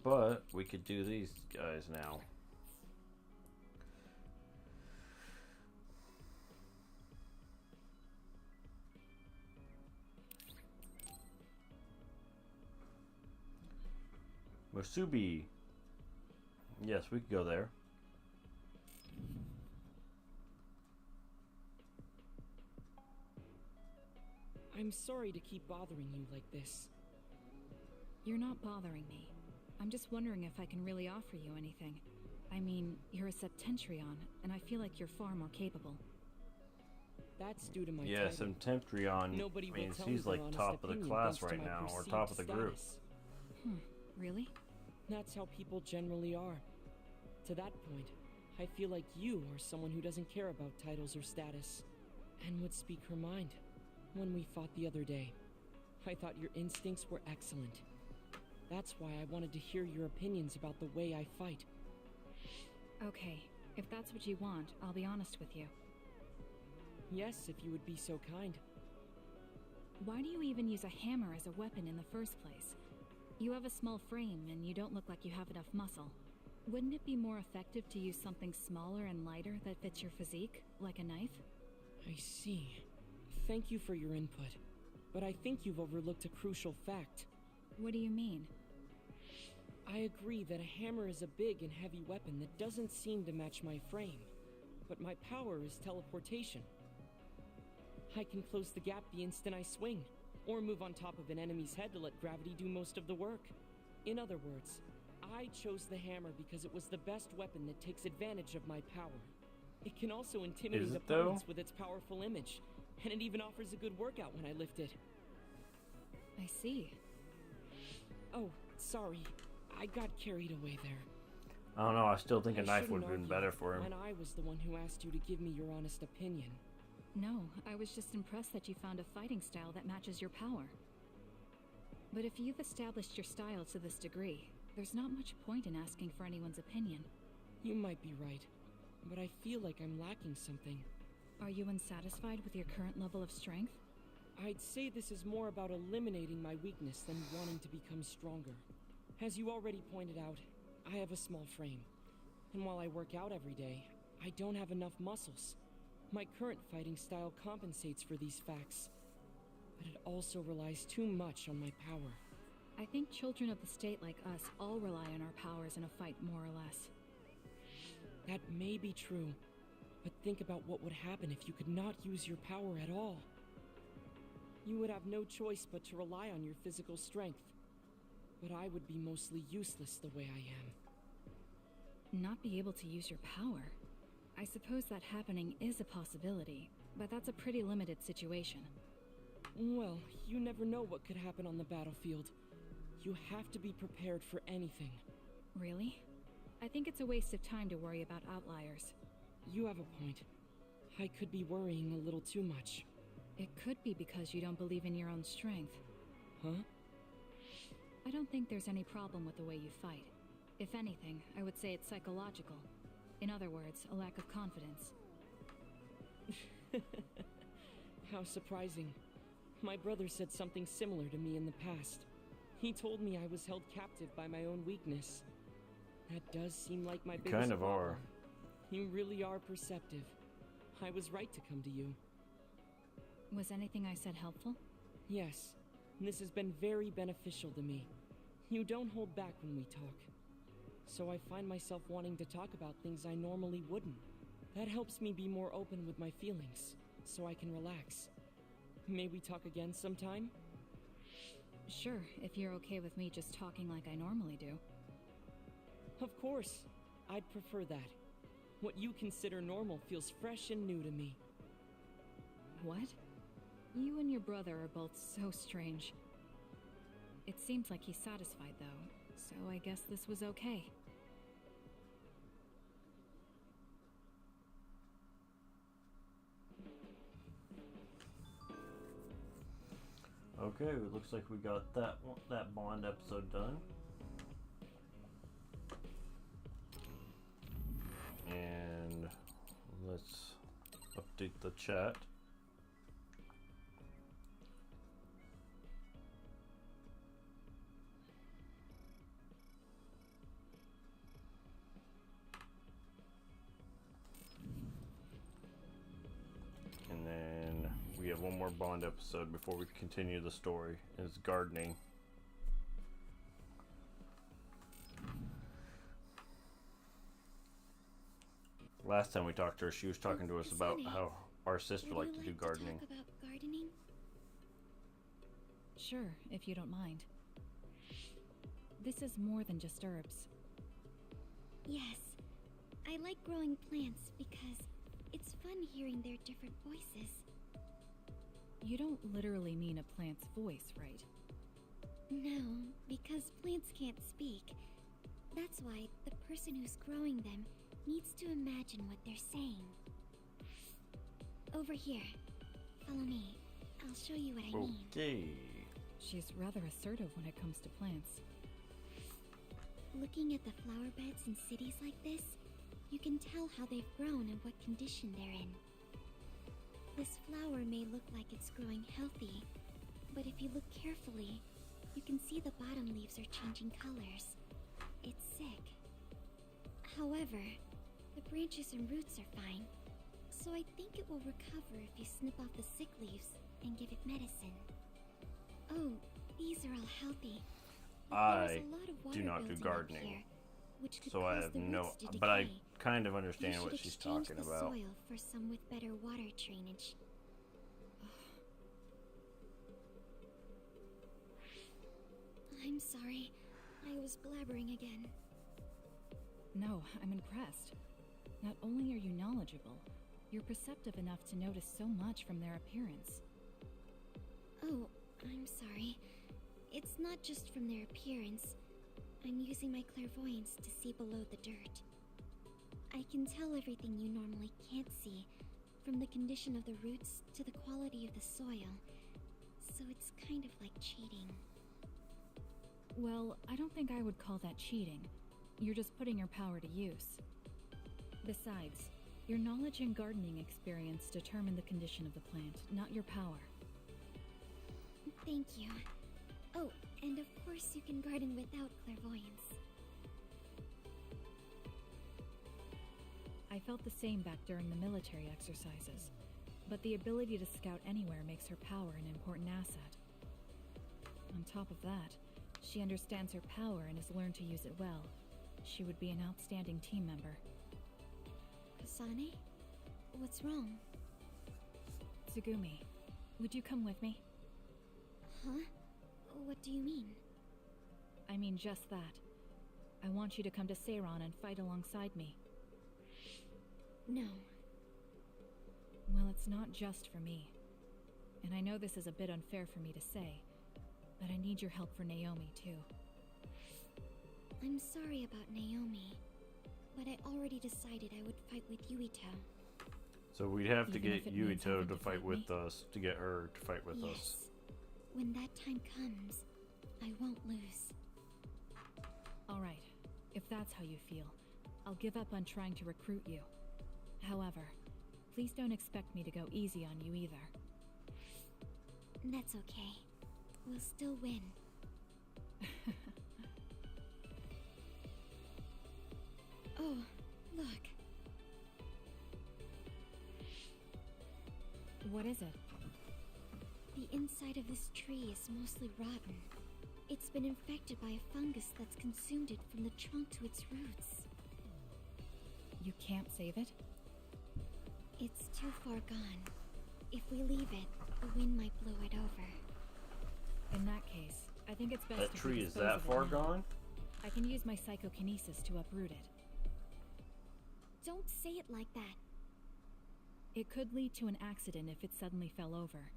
But we could do these guys now. Musubi. Yes, we could go there. I'm sorry to keep bothering you like this. You're not bothering me. I'm just wondering if I can really offer you anything. I mean, you're a Septentrion, and I feel like you're far more capable. That's due to my yeah, title. Septentrion Nobody means will tell he's me like their honest top of the opinion class thanks to right my now, or perceived top of the group. status. Really? That's how people generally are. To that point, I feel like you are someone who doesn't care about titles or status, and would speak her mind. When we fought the other day, I thought your instincts were excellent. That's why I wanted to hear your opinions about the way I fight. Okay, if that's what you want, I'll be honest with you. Yes, if you would be so kind. Why do you even use a hammer as a weapon in the first place? You have a small frame, and you don't look like you have enough muscle. Wouldn't it be more effective to use something smaller and lighter that fits your physique, like a knife? I see. Thank you for your input, but I think you've overlooked a crucial fact. What do you mean? I agree that a hammer is a big and heavy weapon that doesn't seem to match my frame, but my power is teleportation. I can close the gap the instant I swing, or move on top of an enemy's head to let gravity do most of the work. In other words, I chose the hammer because it was the best weapon that takes advantage of my power. It can also intimidate opponents with its powerful image, and it even offers a good workout when I lift it. I see. Oh, sorry. I got carried away there. I don't know, I still think a I knife shouldn't would have been argue better for him. when I was the one who asked you to give me your honest opinion. No, I was just impressed that you found a fighting style that matches your power. But if you've established your style to this degree, there's not much point in asking for anyone's opinion. You might be right, but I feel like I'm lacking something. Are you unsatisfied with your current level of strength? I'd say this is more about eliminating my weakness than wanting to become stronger. As you already pointed out, I have a small frame. And while I work out every day, I don't have enough muscles. My current fighting style compensates for these facts, but it also relies too much on my power. I think children of the state like us all rely on our powers in a fight, more or less. That may be true, but think about what would happen if you could not use your power at all. You would have no choice but to rely on your physical strength, but I would be mostly useless the way I am. Not be able to use your power? I suppose that happening is a possibility, but that's a pretty limited situation. Well, you never know what could happen on the battlefield. You have to be prepared for anything. Really? I think it's a waste of time to worry about outliers. You have a point. I could be worrying a little too much. It could be because you don't believe in your own strength. Huh? I don't think there's any problem with the way you fight. If anything, I would say it's psychological. In other words, a lack of confidence. How surprising. My brother said something similar to me in the past. He told me I was held captive by my own weakness. That does seem like my biggest kind of problem. are. You really are perceptive. I was right to come to you. Was anything I said helpful? Yes, and this has been very beneficial to me. You don't hold back when we talk. So I find myself wanting to talk about things I normally wouldn't. That helps me be more open with my feelings, so I can relax. May we talk again sometime? Sure, if you're okay with me just talking like I normally do. Of course. I'd prefer that. What you consider normal feels fresh and new to me. What? You and your brother are both so strange. It seems like he's satisfied, though, so I guess this was okay. Okay, it looks like we got that Bond episode done. And let's update the chat. And then we have one more Bond episode before we continue the story. It's gardening. Last time we talked to her, she was talking to us about how our sister liked to do gardening. Talk about gardening? Sure, if you don't mind. This is more than just herbs. Yes. I like growing plants because it's fun hearing their different voices. You don't literally mean a plant's voice, right? No, because plants can't speak. That's why the person who's growing them needs to imagine what they're saying. Over here. Follow me. I'll show you what I mean. Okay. She's rather assertive when it comes to plants. Looking at the flower beds in cities like this, you can tell how they've grown and what condition they're in. This flower may look like it's growing healthy, but if you look carefully, you can see the bottom leaves are changing colors. It's sick. However, the branches and roots are fine, so I think it will recover if you snip off the sick leaves and give it medicine. Oh, these are all healthy. I do not do gardening, so I have no, but I kind of understand what she's talking about. Soil for some with better water drainage. I'm sorry. I was blabbering again. No, I'm impressed. Not only are you knowledgeable, you're perceptive enough to notice so much from their appearance. Oh, I'm sorry. It's not just from their appearance. I'm using my clairvoyance to see below the dirt. I can tell everything you normally can't see, from the condition of the roots to the quality of the soil. So it's kind of like cheating. Well, I don't think I would call that cheating. You're just putting your power to use. Besides, your knowledge and gardening experience determine the condition of the plant, not your power. Thank you. Oh, and of course you can garden without clairvoyance. I felt the same back during the military exercises, but the ability to scout anywhere makes her power an important asset. On top of that, she understands her power and has learned to use it well. She would be an outstanding team member. Kasane? What's wrong? Tsugumi, would you come with me? Huh? What do you mean? I mean just that. I want you to come to Seiron and fight alongside me. No. Well, it's not just for me. And I know this is a bit unfair for me to say, but I need your help for Naomi, too. I'm sorry about Naomi, but I already decided I would fight with Yuito. So we'd have to get Yuito to fight with us, to get her to fight with us. Yes. When that time comes, I won't lose. Alright, if that's how you feel, I'll give up on trying to recruit you. However, please don't expect me to go easy on you either. That's okay. We'll still win. Oh, look. What is it? The inside of this tree is mostly rotten. It's been infected by a fungus that's consumed it from the trunk to its roots. You can't save it? It's too far gone. If we leave it, the wind might blow it over. In that case, I think it's best that to tree is dispose that of it far now. gone? I can use my psychokinesis to uproot it. Don't say it like that. It could lead to an accident if it suddenly fell over.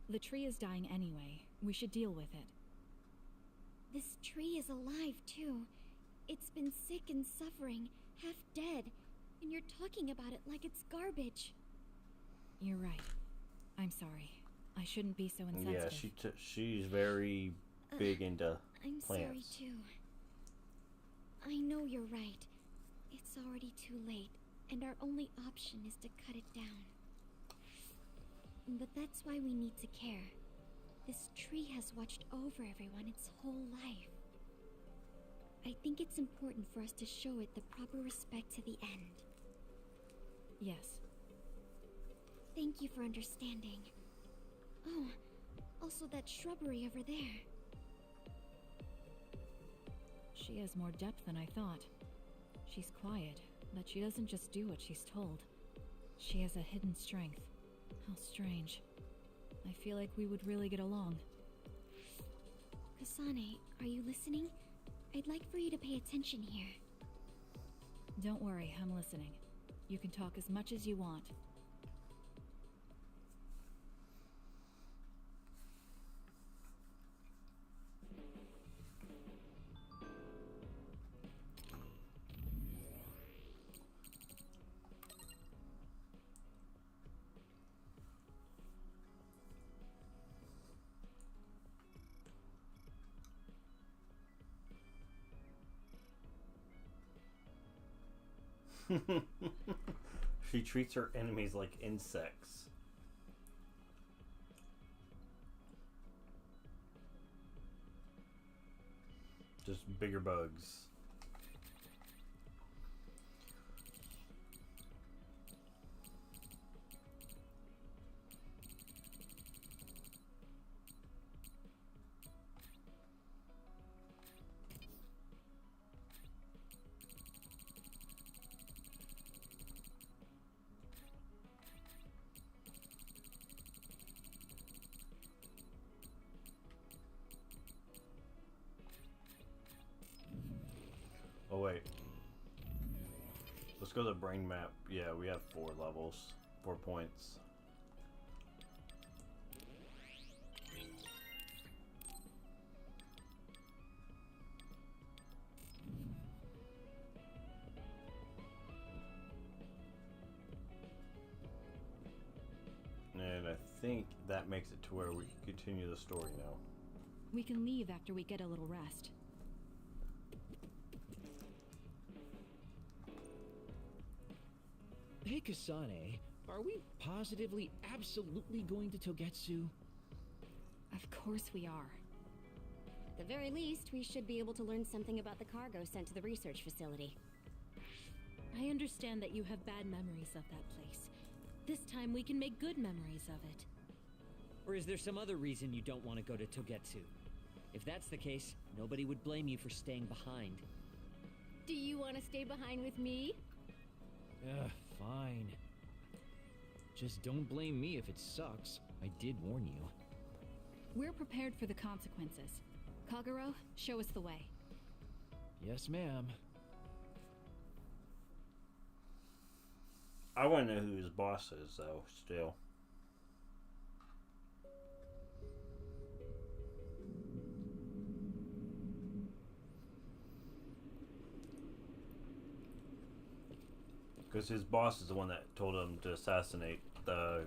The tree is dying anyway. We should deal with it. This tree is alive, too. It's been sick and suffering, half dead, and you're talking about it like it's garbage. You're right. I'm sorry. I shouldn't be so Yeah, insensitive. she's very big into I'm plants. sorry too. I know you're right. It's already too late, and our only option is to cut it down. But that's why we need to care. This tree has watched over everyone its whole life. I think it's important for us to show it the proper respect to the end. Yes. Thank you for understanding. Oh, also that shrubbery over there. She has more depth than I thought. She's quiet, but she doesn't just do what she's told. She has a hidden strength. How strange. I feel like we would really get along. Kasane, are you listening? I'd like for you to pay attention here. Don't worry, I'm listening. You can talk as much as you want. She treats her enemies like insects. Just bigger bugs. Oh wait. Let's go to the brain map. Yeah, we have 4 levels. 4 points. And I think that makes it to where we can continue the story now. We can leave after we get a little rest. Hey, Kasane, are we positively, absolutely going to Togetsu? Of course we are. At the very least, we should be able to learn something about the cargo sent to the research facility. I understand that you have bad memories of that place. This time we can make good memories of it. Or is there some other reason you don't want to go to Togetsu? If that's the case, nobody would blame you for staying behind. Do you want to stay behind with me? Fine. Just don't blame me if it sucks. I did warn you. We're prepared for the consequences. Kagero, show us the way. Yes, ma'am. I want to know who his boss is, though, still. Because his boss is the one that told him to assassinate the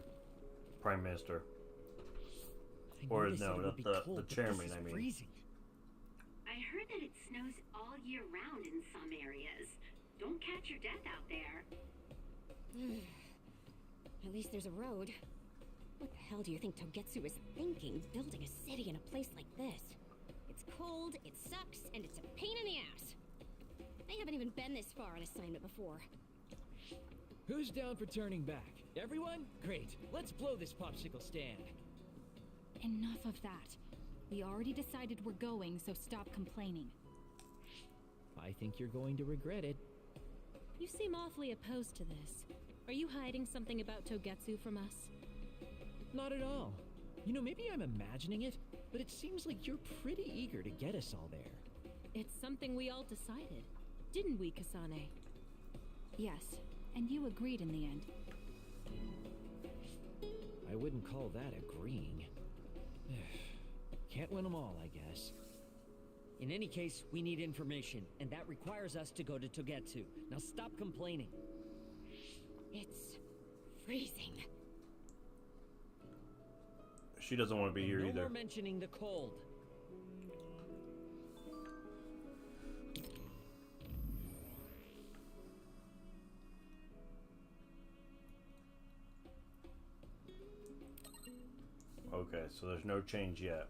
Prime Minister. Or no, not the chairman, I mean. Freezing. I heard that it snows all year round in some areas. Don't catch your death out there. At least there's a road. What the hell do you think Togetsu is thinking, building a city in a place like this? It's cold, it sucks, and it's a pain in the ass. I haven't even been this far on assignment before. Who's down for turning back? Everyone? Great. Let's blow this popsicle stand. Enough of that. We already decided we're going, so stop complaining. I think you're going to regret it. You seem awfully opposed to this. Are you hiding something about Togetsu from us? Not at all. You know, maybe I'm imagining it, but it seems like you're pretty eager to get us all there. It's something we all decided. Didn't we, Kasane? Yes, and you agreed in the end. I wouldn't call that agreeing. Can't win them all, I guess. In any case, we need information, and that requires us to go to Togetsu. Now stop complaining. It's freezing. She doesn't want to be here No either. more mentioning the cold. Okay, so there's no change yet.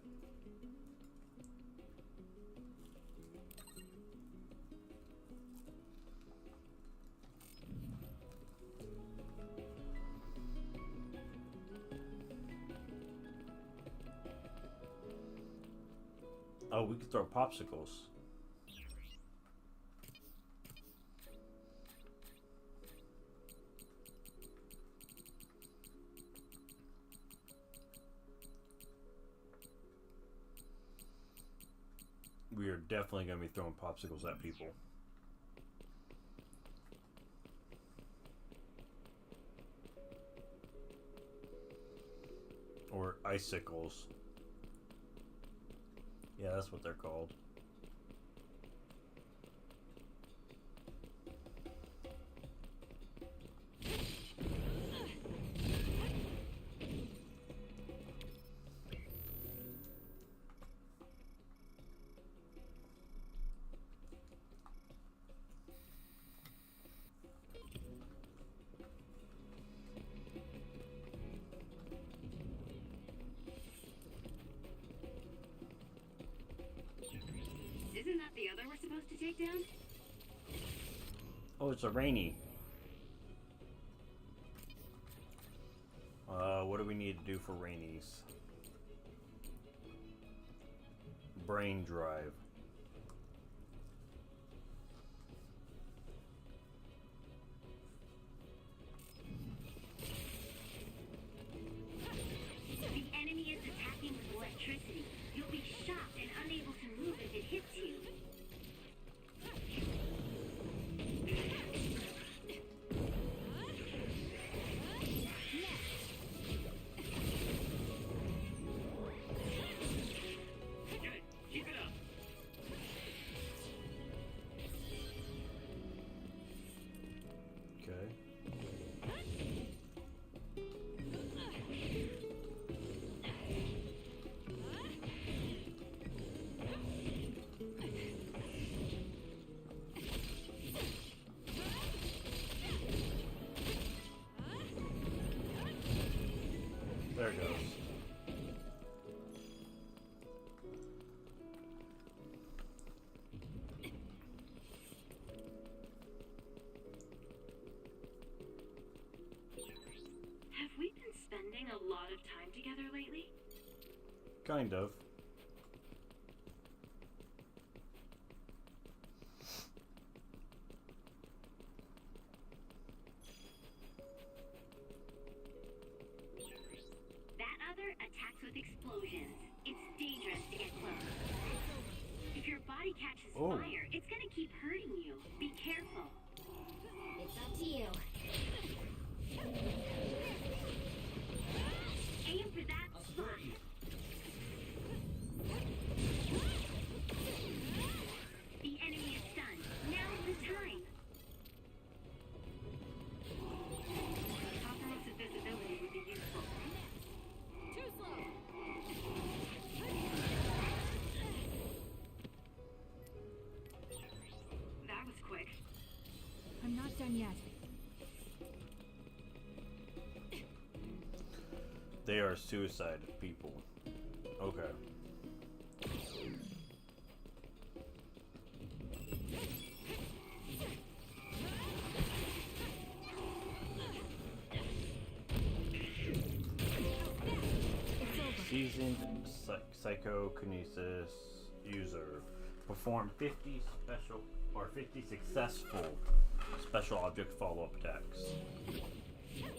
Oh, we could throw popsicles. We are definitely going to be throwing popsicles at people. Or icicles. Yeah, that's what they're called. Isn't that the other we're supposed to take down? Oh, it's a rainy. What do we need to do for rainies? Brain drive. The enemy is attacking with electricity. You'll be shocked and unable to move if it hits you. Good. Keep it up. Okay. There it goes. Have we been spending a lot of time together lately? Kind of. That other attacks with explosions. It's dangerous to get close. If your body catches fire, it's gonna keep hurting you. Be careful. It's up to you. Aim for that spot. The enemy is stunned. Now's the time. Comprehensive visibility would be useful. Too slow. That was quick. I'm not done yet. They are suicide people. Okay. Seasoned psychokinesis user. Perform 50 successful special object follow-up attacks. This is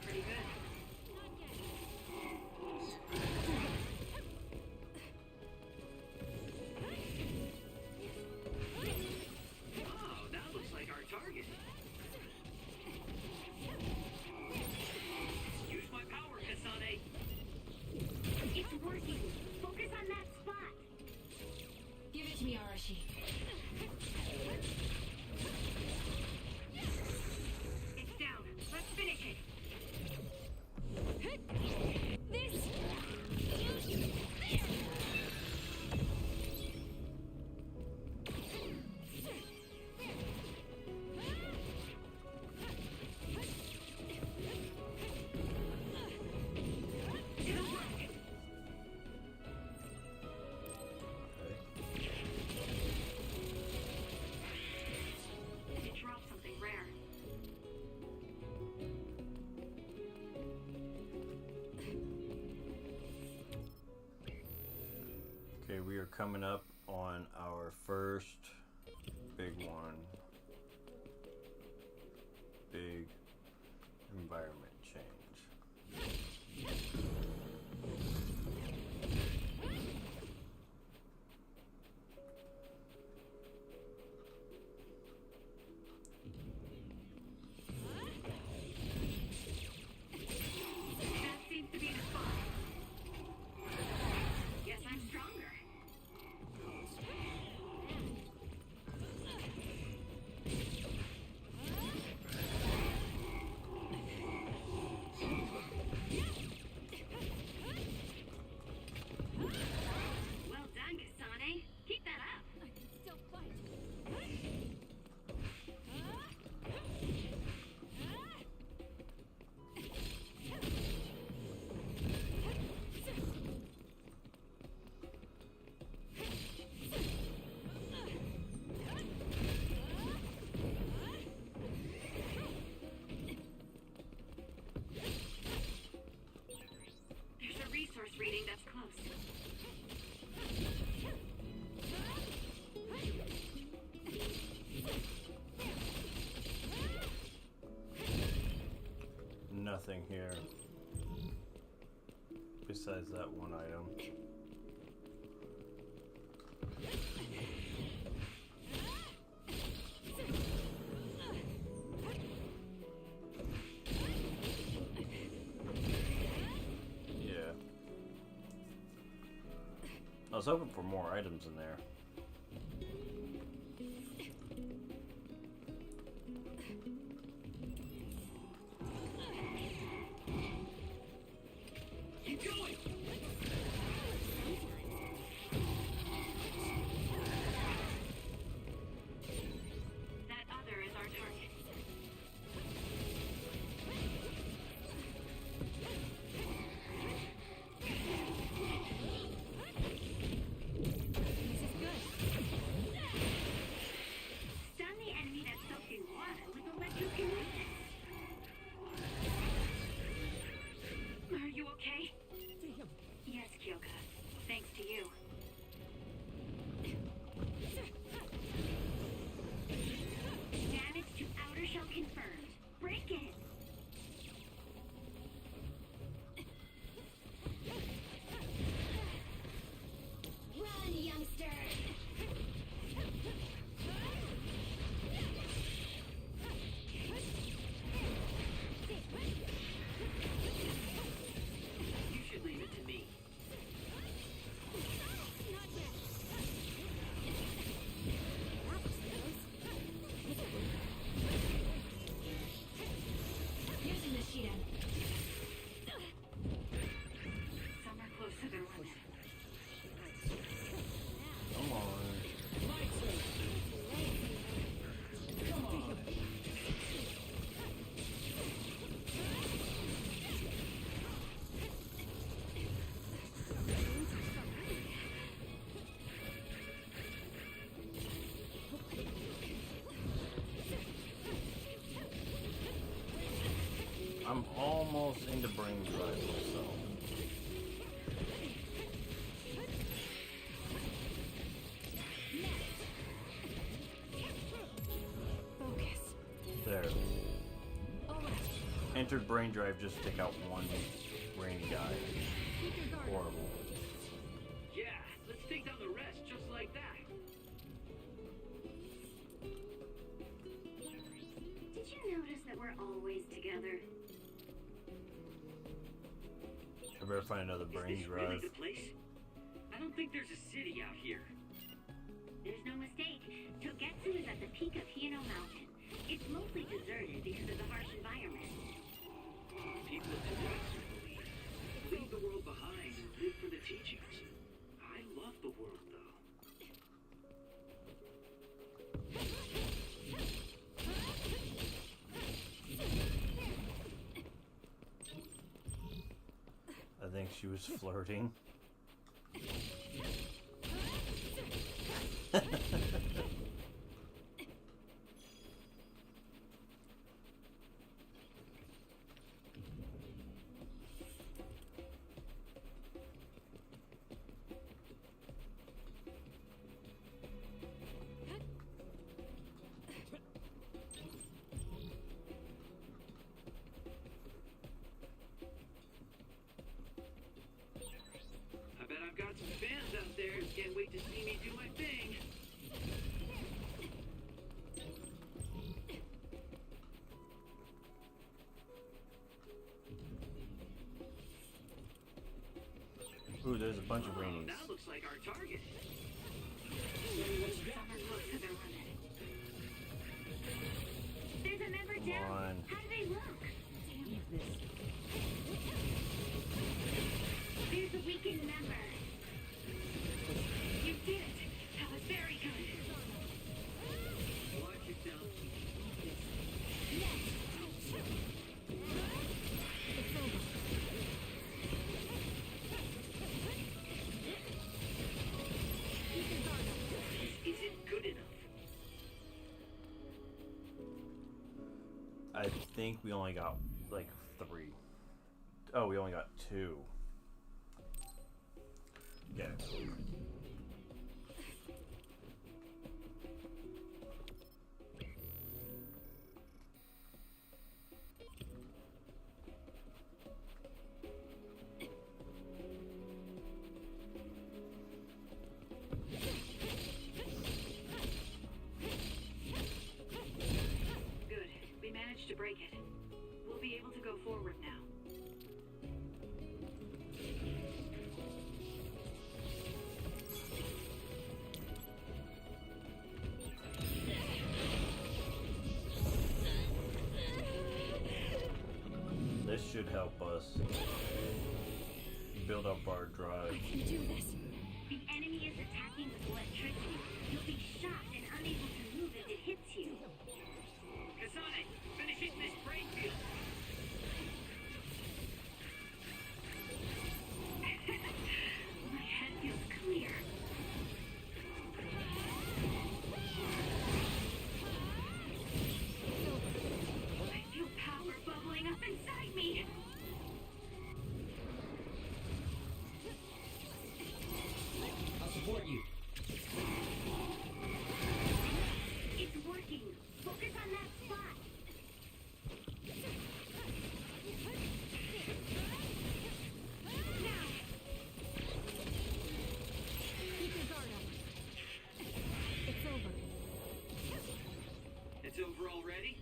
pretty good. Oh, that looks like our target. Use my power, Kasane. It's working. Focus on that spot. Give it to me, Arashi. It's down. Let's finish it. This coming up on our first big one. Big environment change. That seems to be the spot. Guess I'm stronger. Well done, Kasane. Keep that up. I can still fight. There's a resource reading that's close. Nothing here besides that one item. Yeah. I was hoping for more items in there. Keep going! That other is our target. This is good. Stun the enemy that's soaked in water with electrokinesis. Are you okay? Damn. Yes, Kyoka. Thanks to you. Damage to outer shell confirmed. Break it. Run, youngster! You should leave it to me. Using the Shiren. Some are closer than others. Come on. I'm almost into brain drive myself. Focus. There. All right. Entered brain drive just to take out one brain guy. Keep your guard. Horrible. Yeah, let's take down the rest just like that. Did you notice that we're always together? I better find another brain Is this really drive. the place? I don't think there's a city out here. There's no mistake. Togetsu is at the peak of Hino Mountain. It's mostly deserted because of the harsh environment. People of Togetsu believe. Leave the world behind and live for the teachings. I love the world, though. I think she was flirting. there's a bunch of rainies. That looks like our target. Summer close to their limit. There's a member Come down. on. How do they look? Damn this. There's a weakened member. You did it. That was very good. Watch yourself. This isn't good enough. I think we only got like 3. Oh, we only got 2. Yeah. Good. We managed to break it. We'll be able to go forward now. This should help us build up our drive. You do this. The enemy is attacking with electricity. You'll be shocked and unable to move if it hits you. Kasane, finish hitting this brain field. My head feels clear. I feel power bubbling up inside me. I'll support you. It's working. Focus on that spot. Now. Keep your guard up. It's over. It's over already?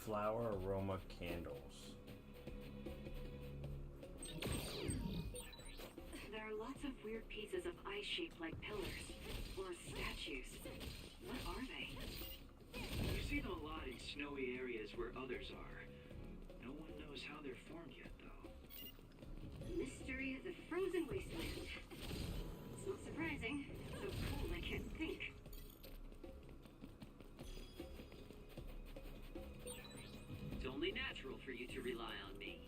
Flower aroma candles. There are lots of weird pieces of ice shaped like pillars or statues. What are they? You see them a lot in snowy areas where others are. No one knows how they're formed yet, though. The mystery of the frozen wasteland. It's not surprising. So cold I can't think. It's only natural for you to rely on me.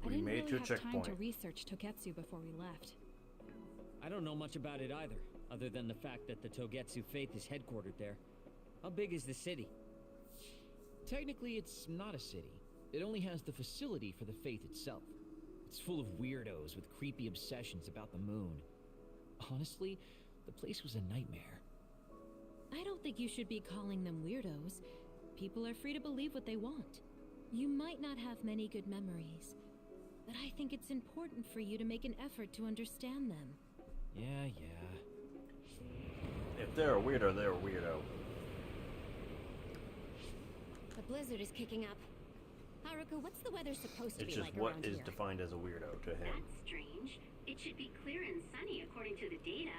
We I didn't made it really to a have time checkpoint. to research Togetsu before we left. I don't know much about it either, other than the fact that the Togetsu faith is headquartered there. How big is the city? Technically, it's not a city. It only has the facility for the faith itself. It's full of weirdos with creepy obsessions about the moon. Honestly, the place was a nightmare. I don't think you should be calling them weirdos. People are free to believe what they want. You might not have many good memories, but I think it's important for you to make an effort to understand them. Yeah. If they're a weirdo, they're a weirdo. The blizzard is kicking up. Haruka, what's the weather supposed to It's be just like what around is here? defined as a weirdo to him. That's strange. It should be clear and sunny according to the data.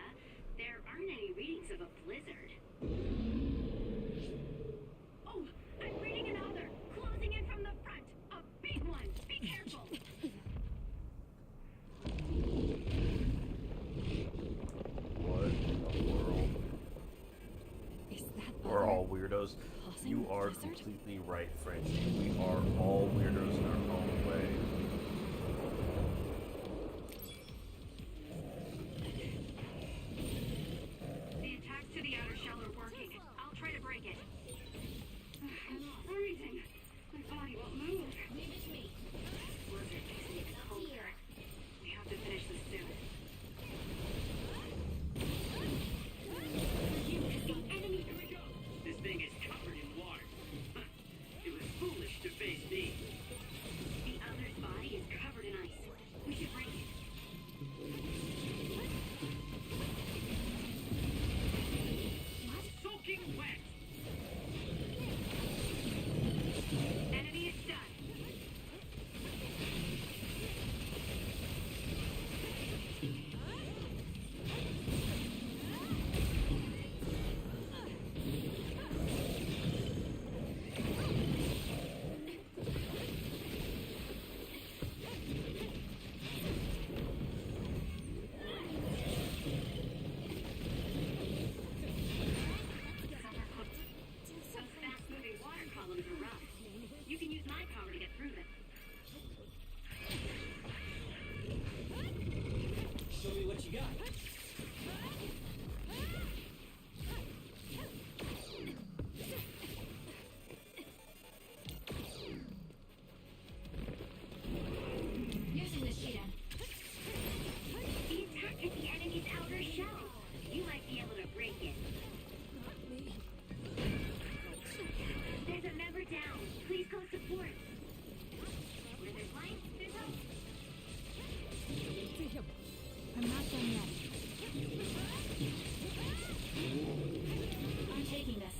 There aren't any readings of a blizzard. Oh, I'm reading another. Closing in from the front. A big one. Be careful. What in the world? Is that We're all weirdos. causing You a are blizzard? completely right, Frenchie. We are all weirdos in our own way. The attacks to the outer shell are working. I'll try to break it. I'm freezing. My body won't move. Leave it to me. Blizzard makes me colder. We have to finish this soon. The enemy. Here we go. This thing is covered in water. It was foolish to face me. What you got? Using the Shidan. The attack hit the enemy's outer shell. You might be able to break it. There's a member down. Please go support. Where there's light, there's hope. I'm not done yet. I'm taking this.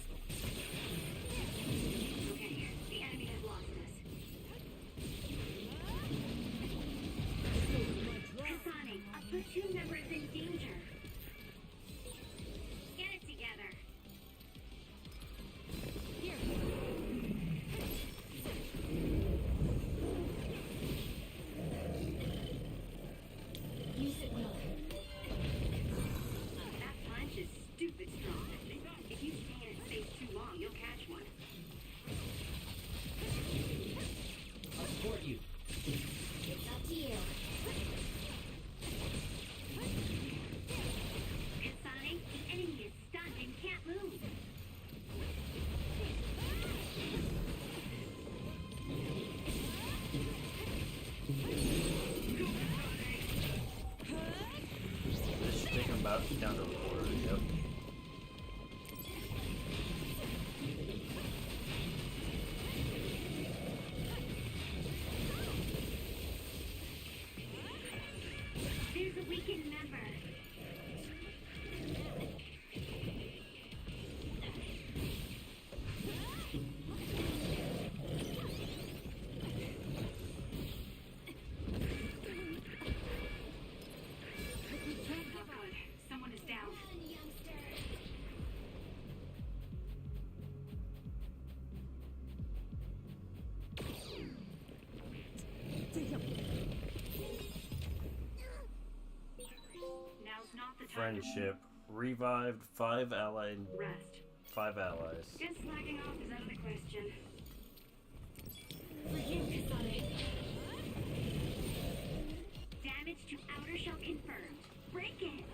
Okay, the enemy has lost us. Kasane, a platoon member is in danger. Get it together. Here. Use it well. That punch is stupid strong. If you stay in its space too long, you'll catch one. I'll support you. It's up to you. Kasane, the enemy is stunned and can't move. Just stick him about down to the border. Yep. There's a weakened member. Oh God, someone is down. Now's not the time. Friendship. Revived 5 allied. Rest. 5 allies. Just slacking off is out of the question. For you, Kasane. Damage to outer shell confirmed. Break it.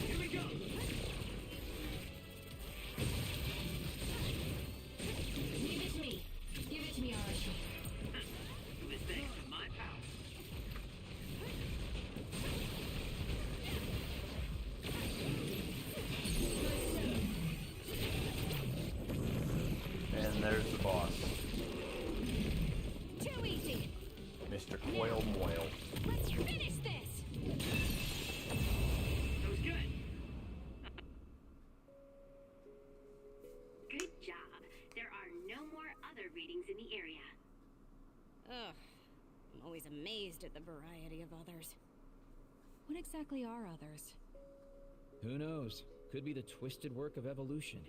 Here we go. Leave it to me. Give it to me, Arashi. It was thanks to my power. And there's the boss. Too easy. Mr. Coil Moil. Let's finish this. That was good. Good job. There are no more other readings in the area. Ugh. I'm always amazed at the variety of others. What exactly are others? Who knows? Could be the twisted work of evolution.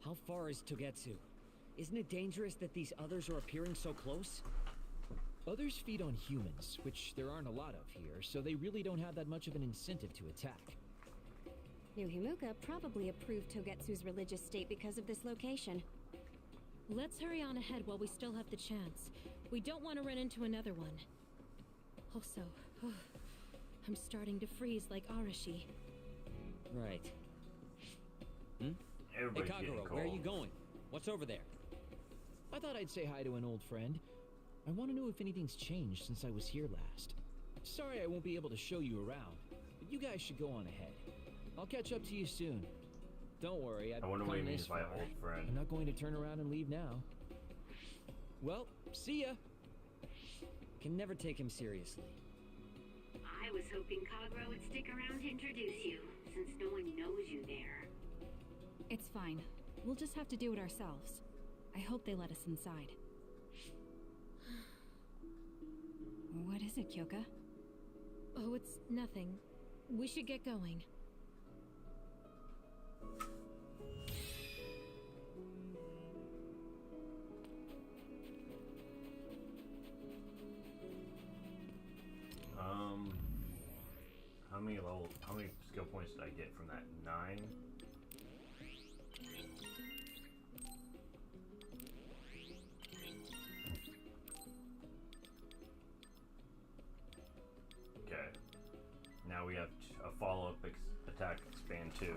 How far is Togetsu? Isn't it dangerous that these others are appearing so close? Others feed on humans, which there aren't a lot of here, so they really don't have that much of an incentive to attack. New Himuka probably approved Togetsu's religious state because of this location. Let's hurry on ahead while we still have the chance. We don't want to run into another one. Also, I'm starting to freeze like Arashi. Right. Everybody's Hey, getting Kagero, cold. where are you going? What's over there? I thought I'd say hi to an old friend. I want to know if anything's changed since I was here last. Sorry I won't be able to show you around, but you guys should go on ahead. I'll catch up to you soon. Don't worry, I've I wonder what he come means this by far. old friend. I'm not going to turn around and leave now. Well, see ya. Can never take him seriously. I was hoping Kagero would stick around to introduce you, since no one knows you there. It's fine. We'll just have to do it ourselves. I hope they let us inside. What is it, Kyoka? Oh, it's nothing. We should get going. How many skill points did I get from that? 9? now we have a follow-up attack expand too.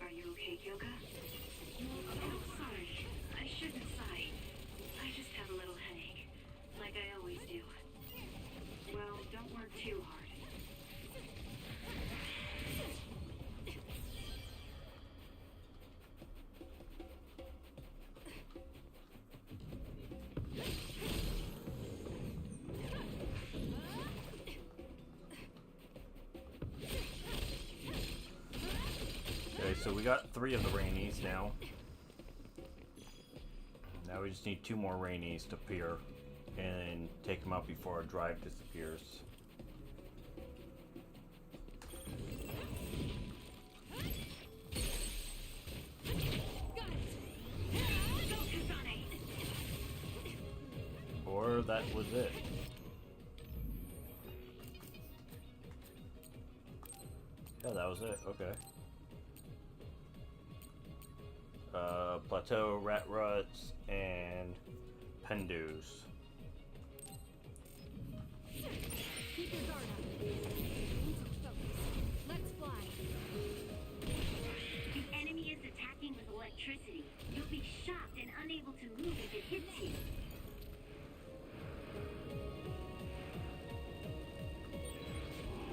Are you okay, Kyoka? Oh, sorry. I shouldn't sigh. I just have a little headache, like I always do. Well, don't work too hard. Okay, so we got 3 of the rainies now. Now we just need 2 more rainies to appear and take them out before our drive disappears. Or that was it. Yeah, that was it. Okay. Plateau, rat ruts, and pendus. Keep your guard up. Focus. Let's fly. The enemy is attacking with electricity. You'll be shocked and unable to move if it hits you.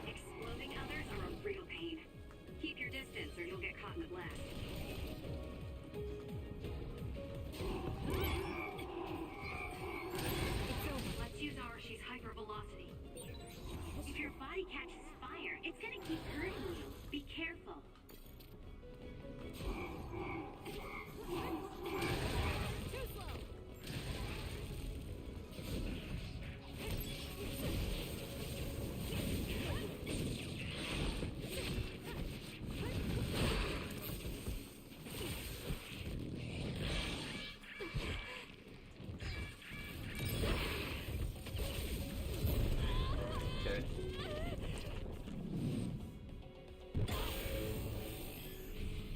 Exploding others are a real pain. Keep your distance or you'll get caught in the blast. Let's use Arashi's hypervelocity. If your body catches fire, it's gonna keep hurting you. Be careful. Too slow. Okay.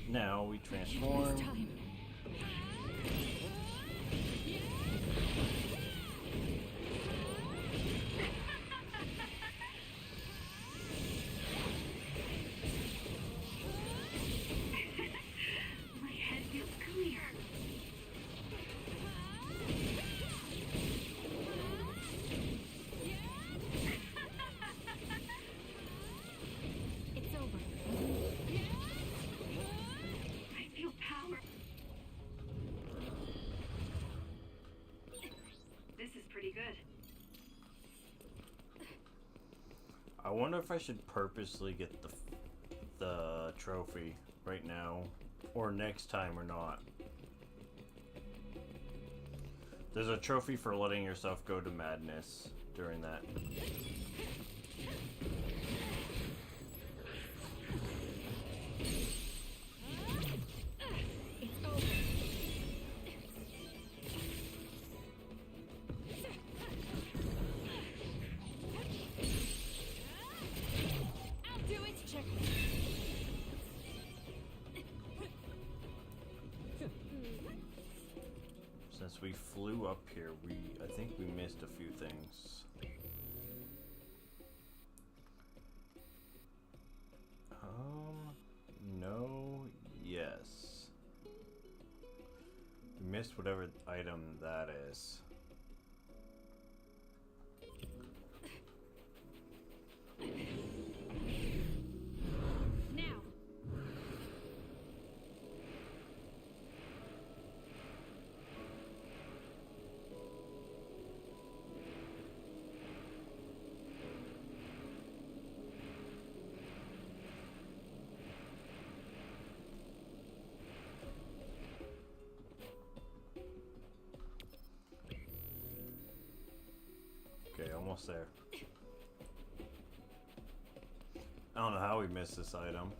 Now we transform. This time. My head feels clear. It's over. I feel power. This is pretty good. I wonder if I should purposely get the trophy right now or next time or not. There's a trophy for letting yourself go to madness during that. It's over. I'll do it. Checkmate. Since we flew up here, I think we missed a few things. No, yes. We missed whatever item that is. Now. Okay, almost there. I don't know how we missed this item.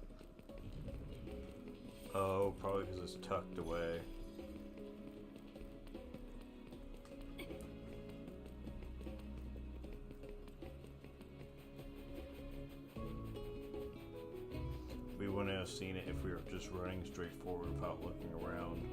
Oh, probably because it's tucked away. have seen it if we were just running straight forward without looking around.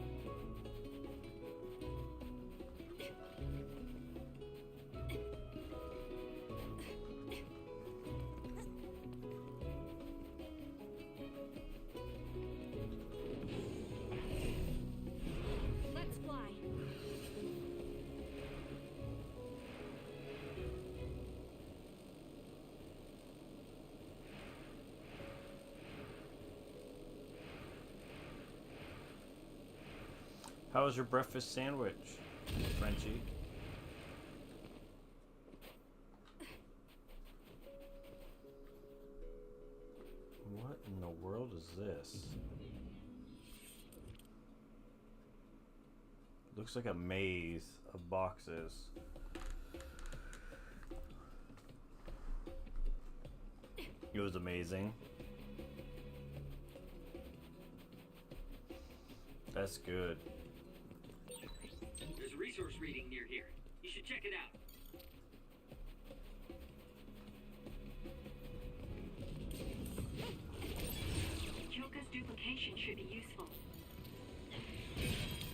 Let's fly. How was your breakfast sandwich, Frenchie? What in the world is this? Looks like a maze of boxes. It was amazing. That's good. There's a resource reading near here. You should check it out. Choka's duplication should be useful.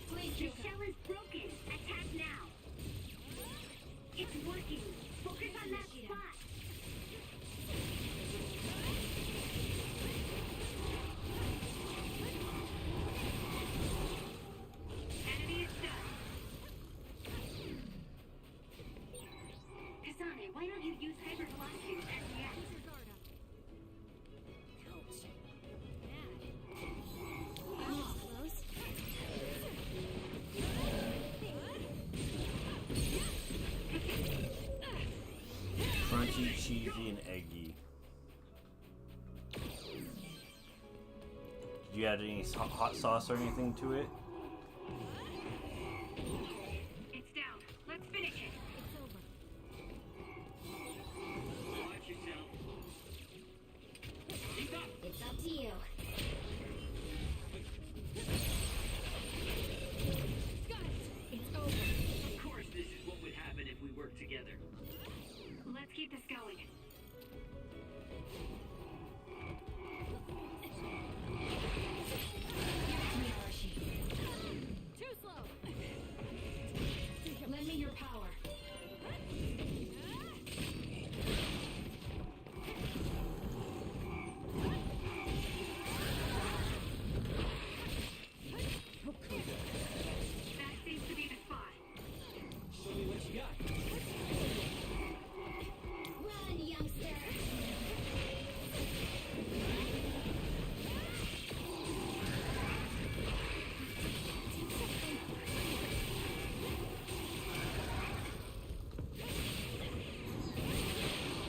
Please, the shell is broken. Attack now. It's working. Focus on that spot. Enemy is done. Kasane, why don't you use hypervelocity as SES? Crunchy, cheesy, and eggy. Did you add any hot sauce or anything to it? It's down. Let's finish it. Watch yourself. Keep up. It's up to you. It's over. Of course, this is what would happen if we worked together. Let's keep this going. Too slow. Lend me your power. That seems to be the spot. Show me what you got. Run, youngster.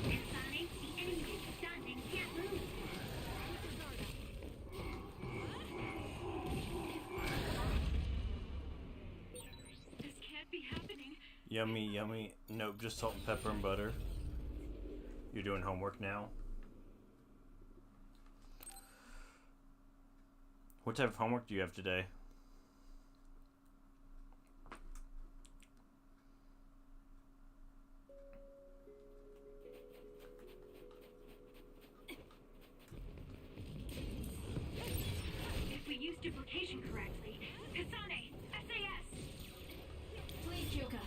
Kasane, the enemy is stunned and can't move. This can't be happening. Yummy, yummy. Nope, just salt and pepper and butter. You're doing homework now? What type of homework do you have today? If we use duplication correctly, Kasane, SAS! Please, Kyoka.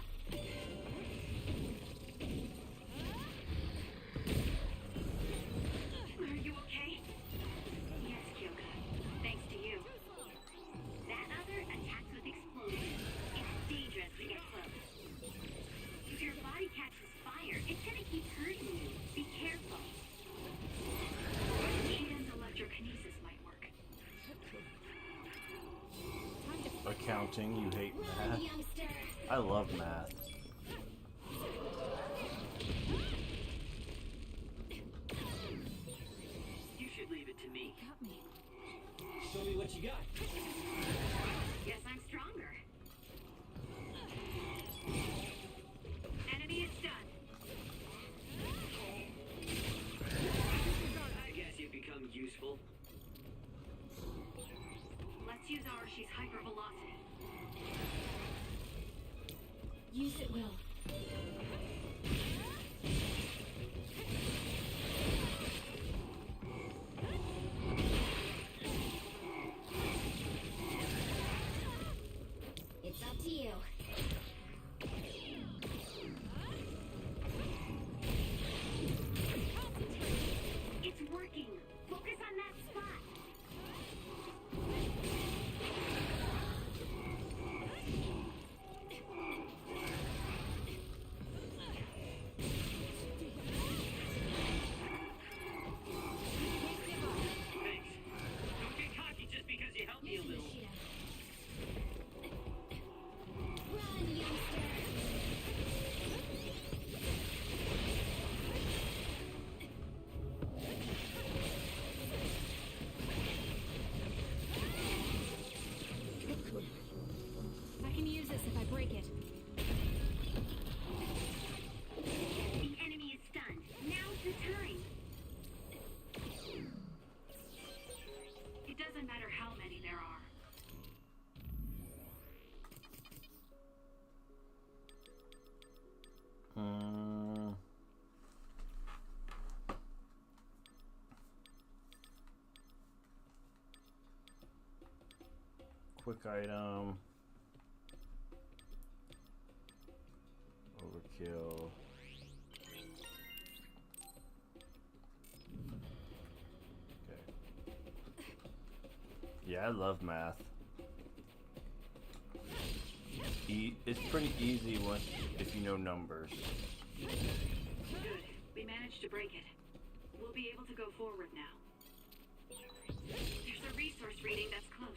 Are you okay? Yes, Kyoka. Thanks to you. That other attacks with explosions. It's dangerous to get close. If your body catches fire, it's gonna keep hurting you. Be careful. Shida's electrokinesis might work. Accounting, you hate Run, math. youngster. I love math. You should leave it to me. Got me. Show me what you got. Guess I'm stronger. Enemy is stunned. I guess you've become useful. Let's use Arashi's hypervelocity. Use it well. quick item. Overkill. Okay. Yeah, I love math. It's pretty easy once if you know numbers. Good. We managed to break it. We'll be able to go forward now. There's a resource reading that's close.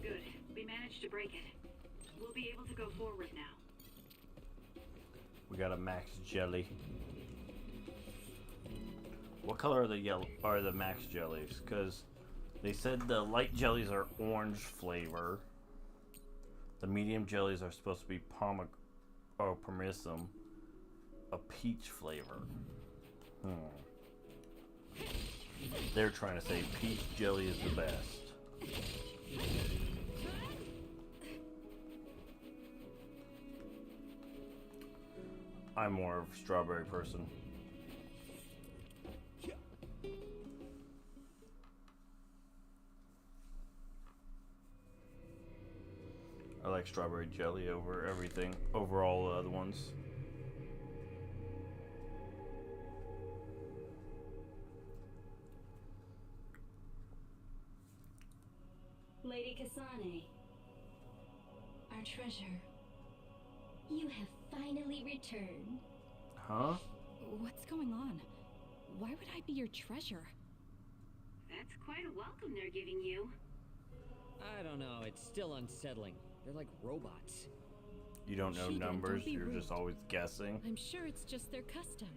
Good. We managed to break it. We'll be able to go forward now. We got a max jelly. What color are the max jellies? Because they said the light jellies are orange flavor. The medium jellies are supposed to be parmesan, a peach flavor. They're trying to say peach jelly is the best. I'm more of a strawberry person. I like strawberry jelly over everything, over all the other ones. Lady Kasane, our treasure. You have finally returned. Huh? What's going on? Why would I be your treasure? That's quite a welcome they're giving you. I don't know, it's still unsettling. They're like robots. You don't know numbers, you're just always guessing. I'm sure it's just their custom.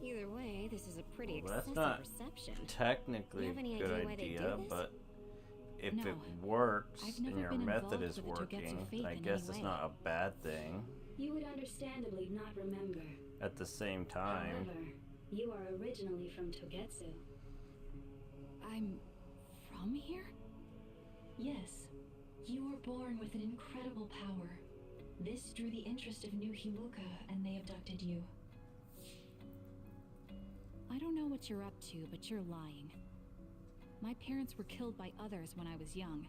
Either way, this is a pretty Well, that's excessive not reception. technically You have any a good idea why they do idea, this? but if No. it works I've and never your been method involved is with the Togetsu working, faith I in guess any it's way. not a bad thing. You would understandably not remember. At the same time, However, you are originally from Togetsu. I'm from here? Yes. You were born with an incredible power. This drew the interest of New Himuka, and they abducted you. I don't know what you're up to, but you're lying. My parents were killed by others when I was young.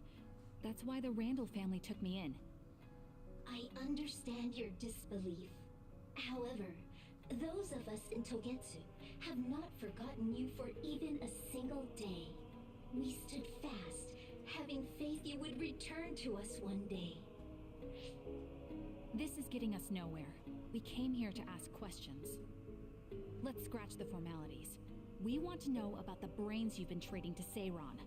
That's why the Randall family took me in. I understand your disbelief. However, those of us in Togetsu have not forgotten you for even a single day. We stood fast, having faith you would return to us one day. This is getting us nowhere. We came here to ask questions. Let's scratch the formalities. We want to know about the brains you've been trading to Seiron.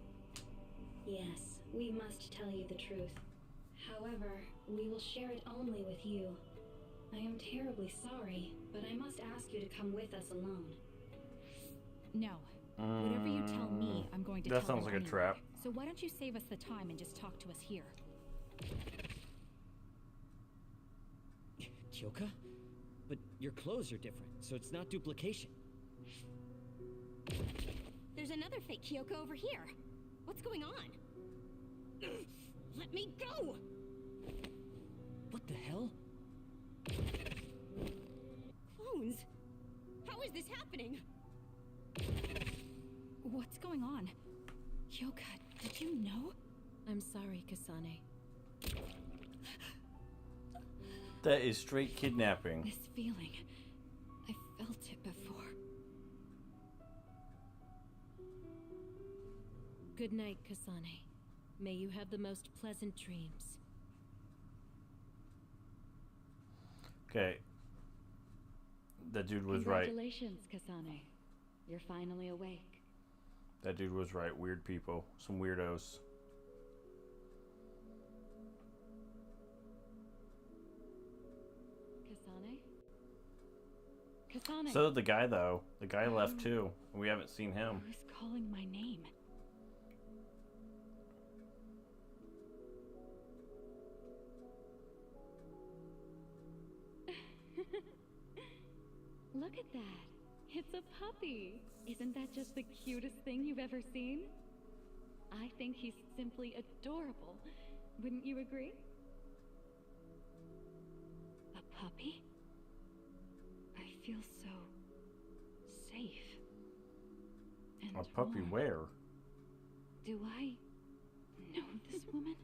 Yes, we must tell you the truth. However, we will share it only with you. I am terribly sorry, but I must ask you to come with us alone. No. Whatever you tell me, I'm going to tell that sounds them like a anyway. trap. So why don't you save us the time and just talk to us here? Kyoka? But your clothes are different, so it's not duplication. There's another fake Kyoko over here. What's going on? Let me go! What the hell? Clones? How is this happening? What's going on? Kyoka, did you know? I'm sorry, Kasane. That is straight kidnapping. This feeling. I felt it before. Good night, Kasane. May you have the most pleasant dreams. Okay. That dude was right. Congratulations, Kasane. You're finally awake. That dude was right. Weird people. Some weirdos. Kasane? Kasane! So did the guy, though. The guy left, too. And we haven't seen him. Who's calling my name? Look at that. It's a puppy. Isn't that just the cutest thing you've ever seen? I think he's simply adorable. Wouldn't you agree? A puppy? I feel so safe. And A puppy warm. where? Do I know this woman?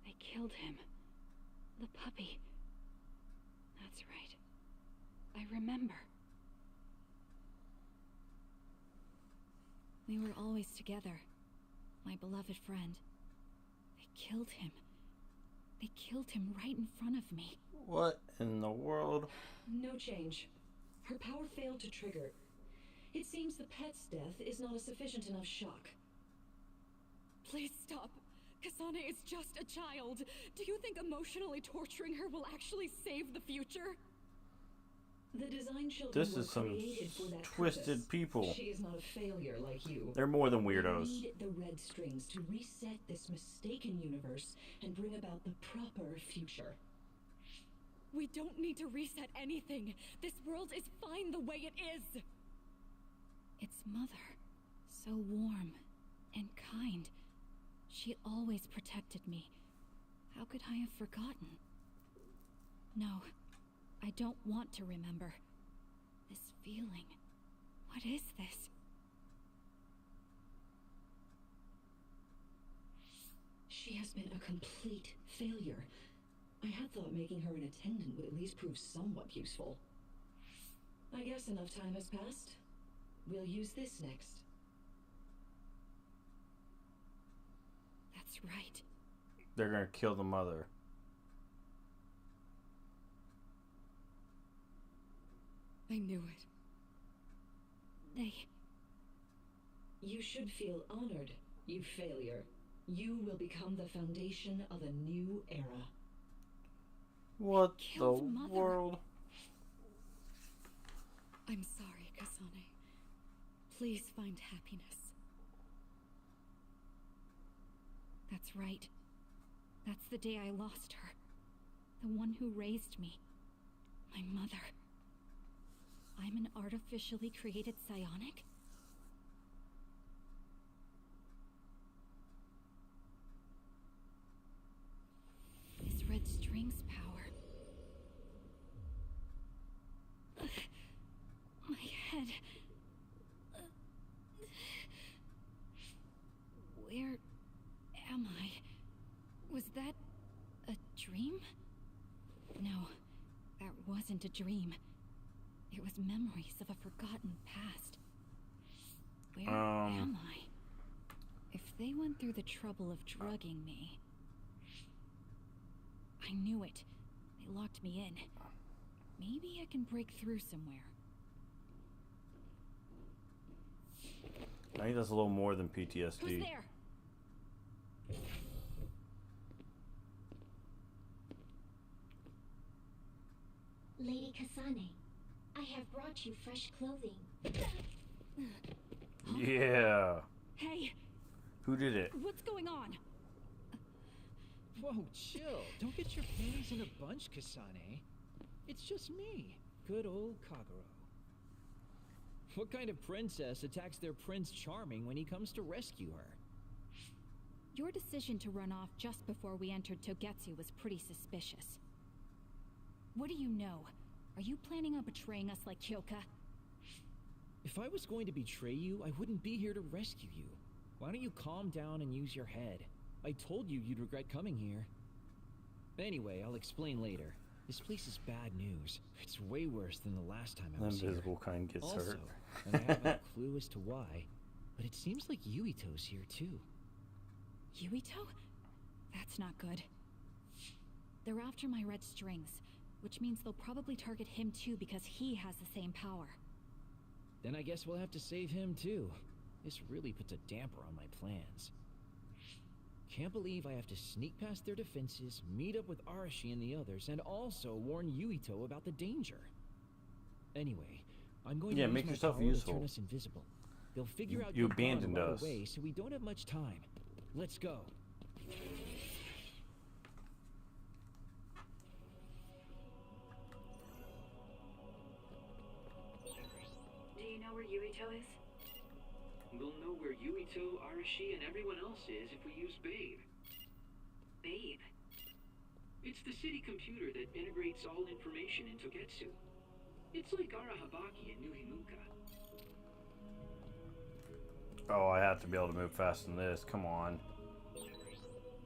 They killed him. The puppy. That's right. I remember. We were always together. My beloved friend. They killed him. They killed him right in front of me. What in the world? No change. Her power failed to trigger. It seems the pet's death is not a sufficient enough shock. Please stop. Kasane is just a child. Do you think emotionally torturing her will actually save the future? The design children This were is some created for that twisted purpose. people. She is not a failure like you. They're more than We weirdos. need the red strings to reset this mistaken universe and bring about the proper future. We don't need to reset anything. This world is fine the way it is. It's Mother. So warm and kind. She always protected me. How could I have forgotten? No, I don't want to remember. This feeling. What is this? She has been a complete failure. I had thought making her an attendant would at least prove somewhat useful. I guess enough time has passed. We'll use this next. That's right. They're gonna kill the mother. I knew it. You should feel honored, you failure. You will become the foundation of a new era. What the Killed Mother. world? I'm sorry, Kasane. Please find happiness. That's right. That's the day I lost her. The one who raised me. My mother. I'm an artificially created psionic? This red string's power. My head. Where am I? Was that a dream? No, that wasn't a dream. It was memories of a forgotten past. Where am I? If they went through the trouble of drugging me... I knew it. They locked me in. Maybe I can break through somewhere. I think that's a little more than Who's PTSD. there? Lady Kasane, I have brought you fresh clothing. Yeah. Hey, Who did it? what's going on? Whoa, chill. Don't get your panties in a bunch, Kasane. It's just me, good old Kagero. What kind of princess attacks their Prince Charming when he comes to rescue her? Your decision to run off just before we entered Togetsu was pretty suspicious. What do you know? Are you planning on betraying us like Kyoka? If I was going to betray you, I wouldn't be here to rescue you. Why don't you calm down and use your head? I told you you'd regret coming here. Anyway, I'll explain later. This place is bad news. It's way worse than the last time I The was here. invisible kind gets Also, hurt. and I have no clue as to why, but it seems like Yuito's here too. Yuito? That's not good. They're after my red strings, which means they'll probably target him too because he has the same power. Then I guess we'll have to save him too. This really puts a damper on my plans. Can't believe I have to sneak past their defenses, meet up with Arashi and the others, and also warn Yuito about the danger. Anyway, I'm going to use make my yourself power useful. to turn us invisible. They'll figure out You you're gone abandoned right us. away, so we don't have much time. Let's go. Do you know where Yuito is? We'll know where Yuito, Arashi, and everyone else is if we use Babe. Babe? It's the city computer that integrates all information in Togetsu. It's like Arahabaki in New Himuka. Oh, I have to be able to move fast in this. Come on.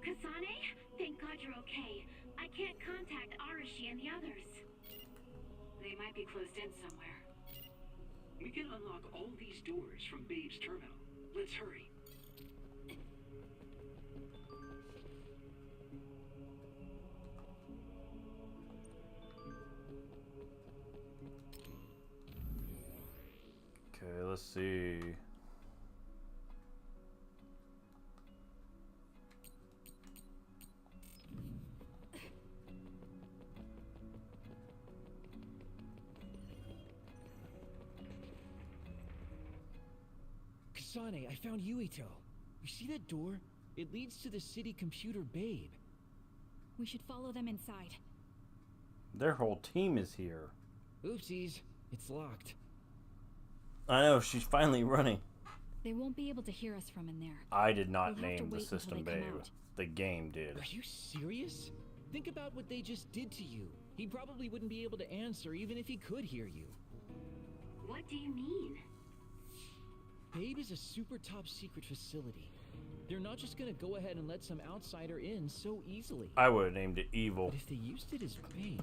Kasane? Thank God you're okay. I can't contact Arashi and the others. They might be closed in somewhere. We can unlock all these doors from Babe's terminal. Let's hurry. Okay, let's see. Kasane, I found Yuito. You see that door? It leads to the city computer Babe. We should follow them inside. Their whole team is here. Oopsies, it's locked. I know, she's finally running. They won't be able to hear us from in there. I did not We'll have to name the wait until system they come Babe. out. The game did. Are you serious? Think about what they just did to you. He probably wouldn't be able to answer even if he could hear you. What do you mean? Babe is a super top secret facility. They're not just gonna go ahead and let some outsider in so easily. I would have named it Evil. But if they used it as bait...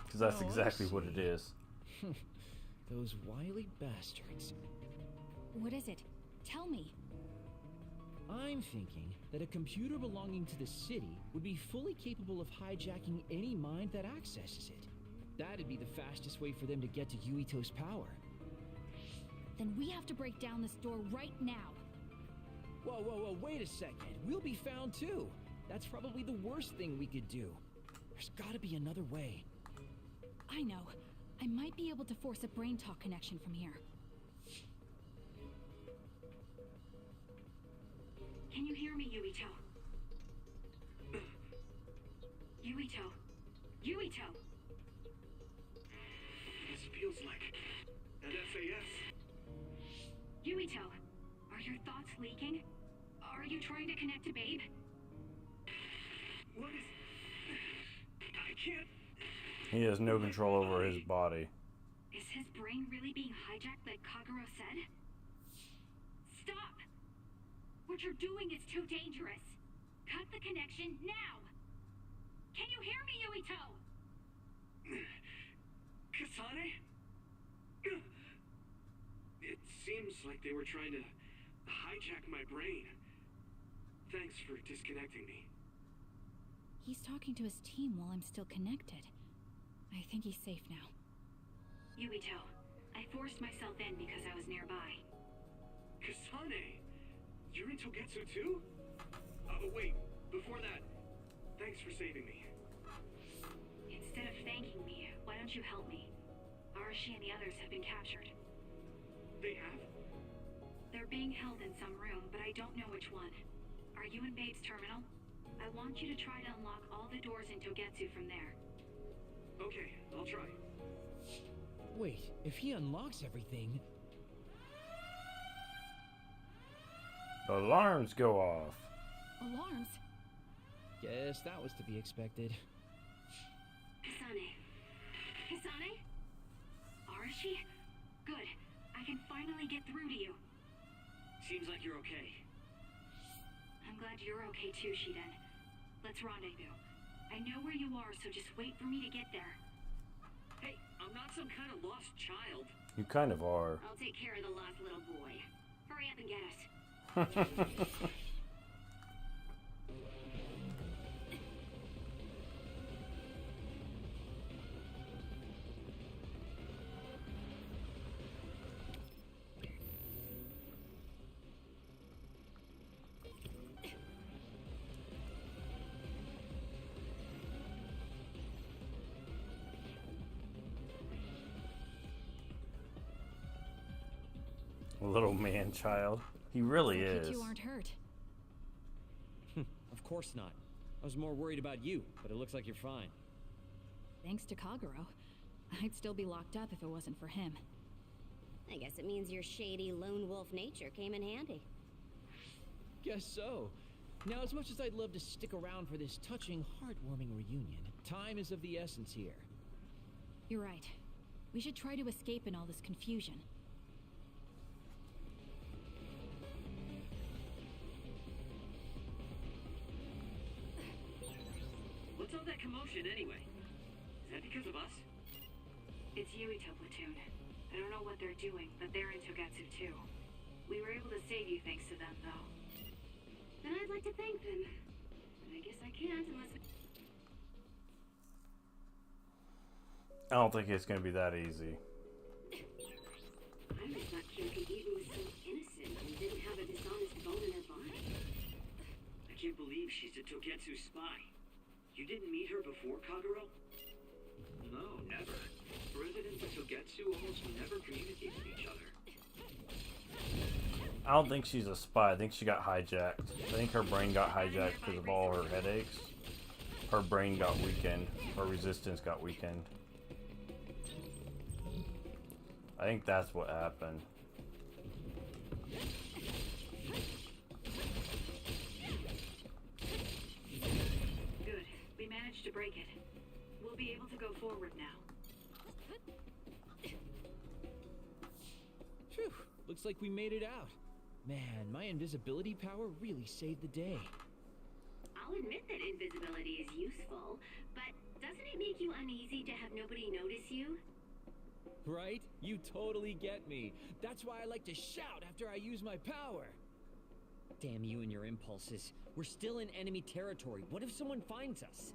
Because that's Oh, I exactly what it see. is. Those wily bastards. What is it? Tell me. I'm thinking that a computer belonging to the city would be fully capable of hijacking any mind that accesses it. That'd be the fastest way for them to get to Yuito's power. Then we have to break down this door right now. Whoa, whoa, whoa, wait a second. We'll be found too. That's probably the worst thing we could do. There's gotta be another way. I know. I might be able to force a brain talk connection from here. Can you hear me, Yuito? Yuito? Yuito? This feels like an SAS. Yuito, are your thoughts leaking? Are you trying to connect to Babe? What is... I can't... He has no control over his body. Is his brain really being hijacked like Kagero said? Stop! What you're doing is too dangerous. Cut the connection now! Can you hear me, Yuito? Kasane? It seems like they were trying to hijack my brain. Thanks for disconnecting me. He's talking to his team while I'm still connected. I think he's safe now. Yuito, I forced myself in because I was nearby. Kasane? You're in Togetsu too? Wait, before that, thanks for saving me. Instead of thanking me, why don't you help me? Arashi and the others have been captured. They have? They're being held in some room, but I don't know which one. Are you in Babe's terminal? I want you to try to unlock all the doors in Togetsu from there. Okay, I'll try. Wait, if he unlocks everything... The alarms go off. Alarms? Guess that was to be expected. Kasane. Kasane? Arashi? Good. I can finally get through to you. Seems like you're okay. I'm glad you're okay too, Shiden. Let's rendezvous. I know where you are, so just wait for me to get there. Hey, I'm not some kind of lost child. You kind of are. I'll take care of the lost little boy. Hurry up and get us. Little man child. He really is. You aren't hurt. Of course not. I was more worried about you, but it looks like you're fine. Thanks to Kagero. I'd still be locked up if it wasn't for him. I guess it means your shady lone wolf nature came in handy. Guess so. Now, as much as I'd love to stick around for this touching, heartwarming reunion, time is of the essence here. You're right. We should try to escape in all this confusion. What's all that commotion anyway? Is that because of us? It's Yuito platoon. I don't know what they're doing, but they're in Togetsu too. We were able to save you thanks to them, though. And I'd like to thank them. But I guess I can't unless... I don't think it's gonna be that easy. I always thought Kyoka Eden was so innocent and didn't have a dishonest bone in her body. I can't believe she's a Togetsu spy. You didn't meet her before, Kagero? No, never. Residents of Togetsu almost never communicate with each other. I don't think she's a spy. I think she got hijacked. I think her brain got hijacked because of all her headaches. Her brain got weakened. Her resistance got weakened. I think that's what happened. Good. We managed to break it. We'll be able to go forward now. Phew, looks like we made it out. Man, my invisibility power really saved the day. I'll admit that invisibility is useful, but doesn't it make you uneasy to have nobody notice you? Right? You totally get me. That's why I like to shout after I use my power. Damn you and your impulses. We're still in enemy territory. What if someone finds us?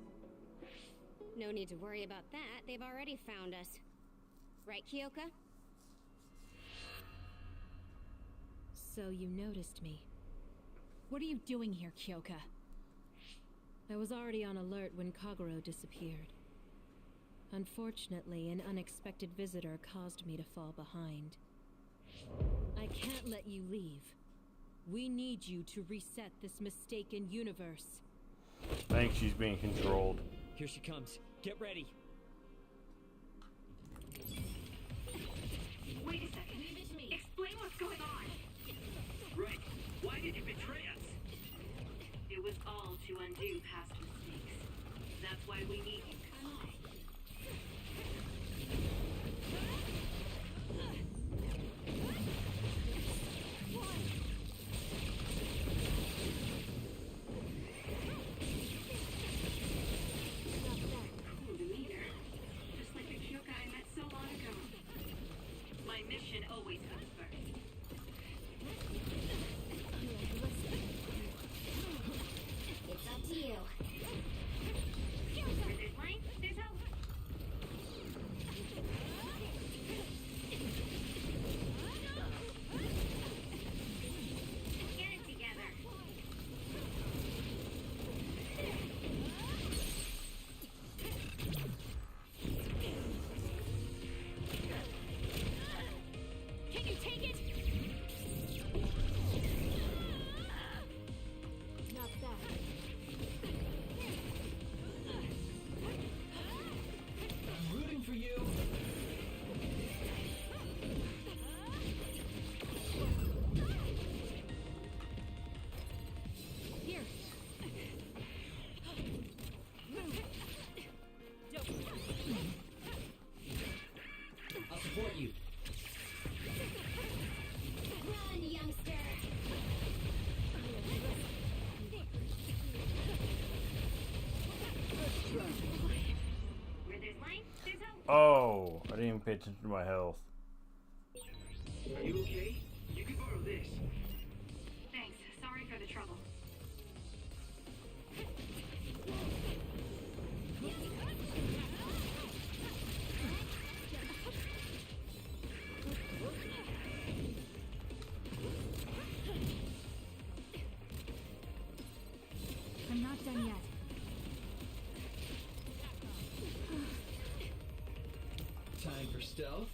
No need to worry about that. They've already found us. Right, Kyoka? So you noticed me. What are you doing here, Kyoka? I was already on alert when Kagero disappeared. Unfortunately, an unexpected visitor caused me to fall behind. I can't let you leave. We need you to reset this mistaken universe. I think she's being controlled. Here she comes. Get ready. Wait a second. Leave it to me. Explain what's going on. Right. Why did you betray us? It was all to undo past mistakes. That's why we need you, Kasane. Cool demeanor. Just like the Kyoka I met so long ago. My mission always comes first. It's up to you. Where there's light, there's hope. Get it together. Can you take it? Not bad. I'm rooting for you. Here. Move. Don't. I'll support you. Run, youngster! Where there's light, there's hope. Oh, I didn't even pay attention to my health. Are you okay? You can borrow this. Thanks. Sorry for the trouble. I'm not done yet. Time for stealth.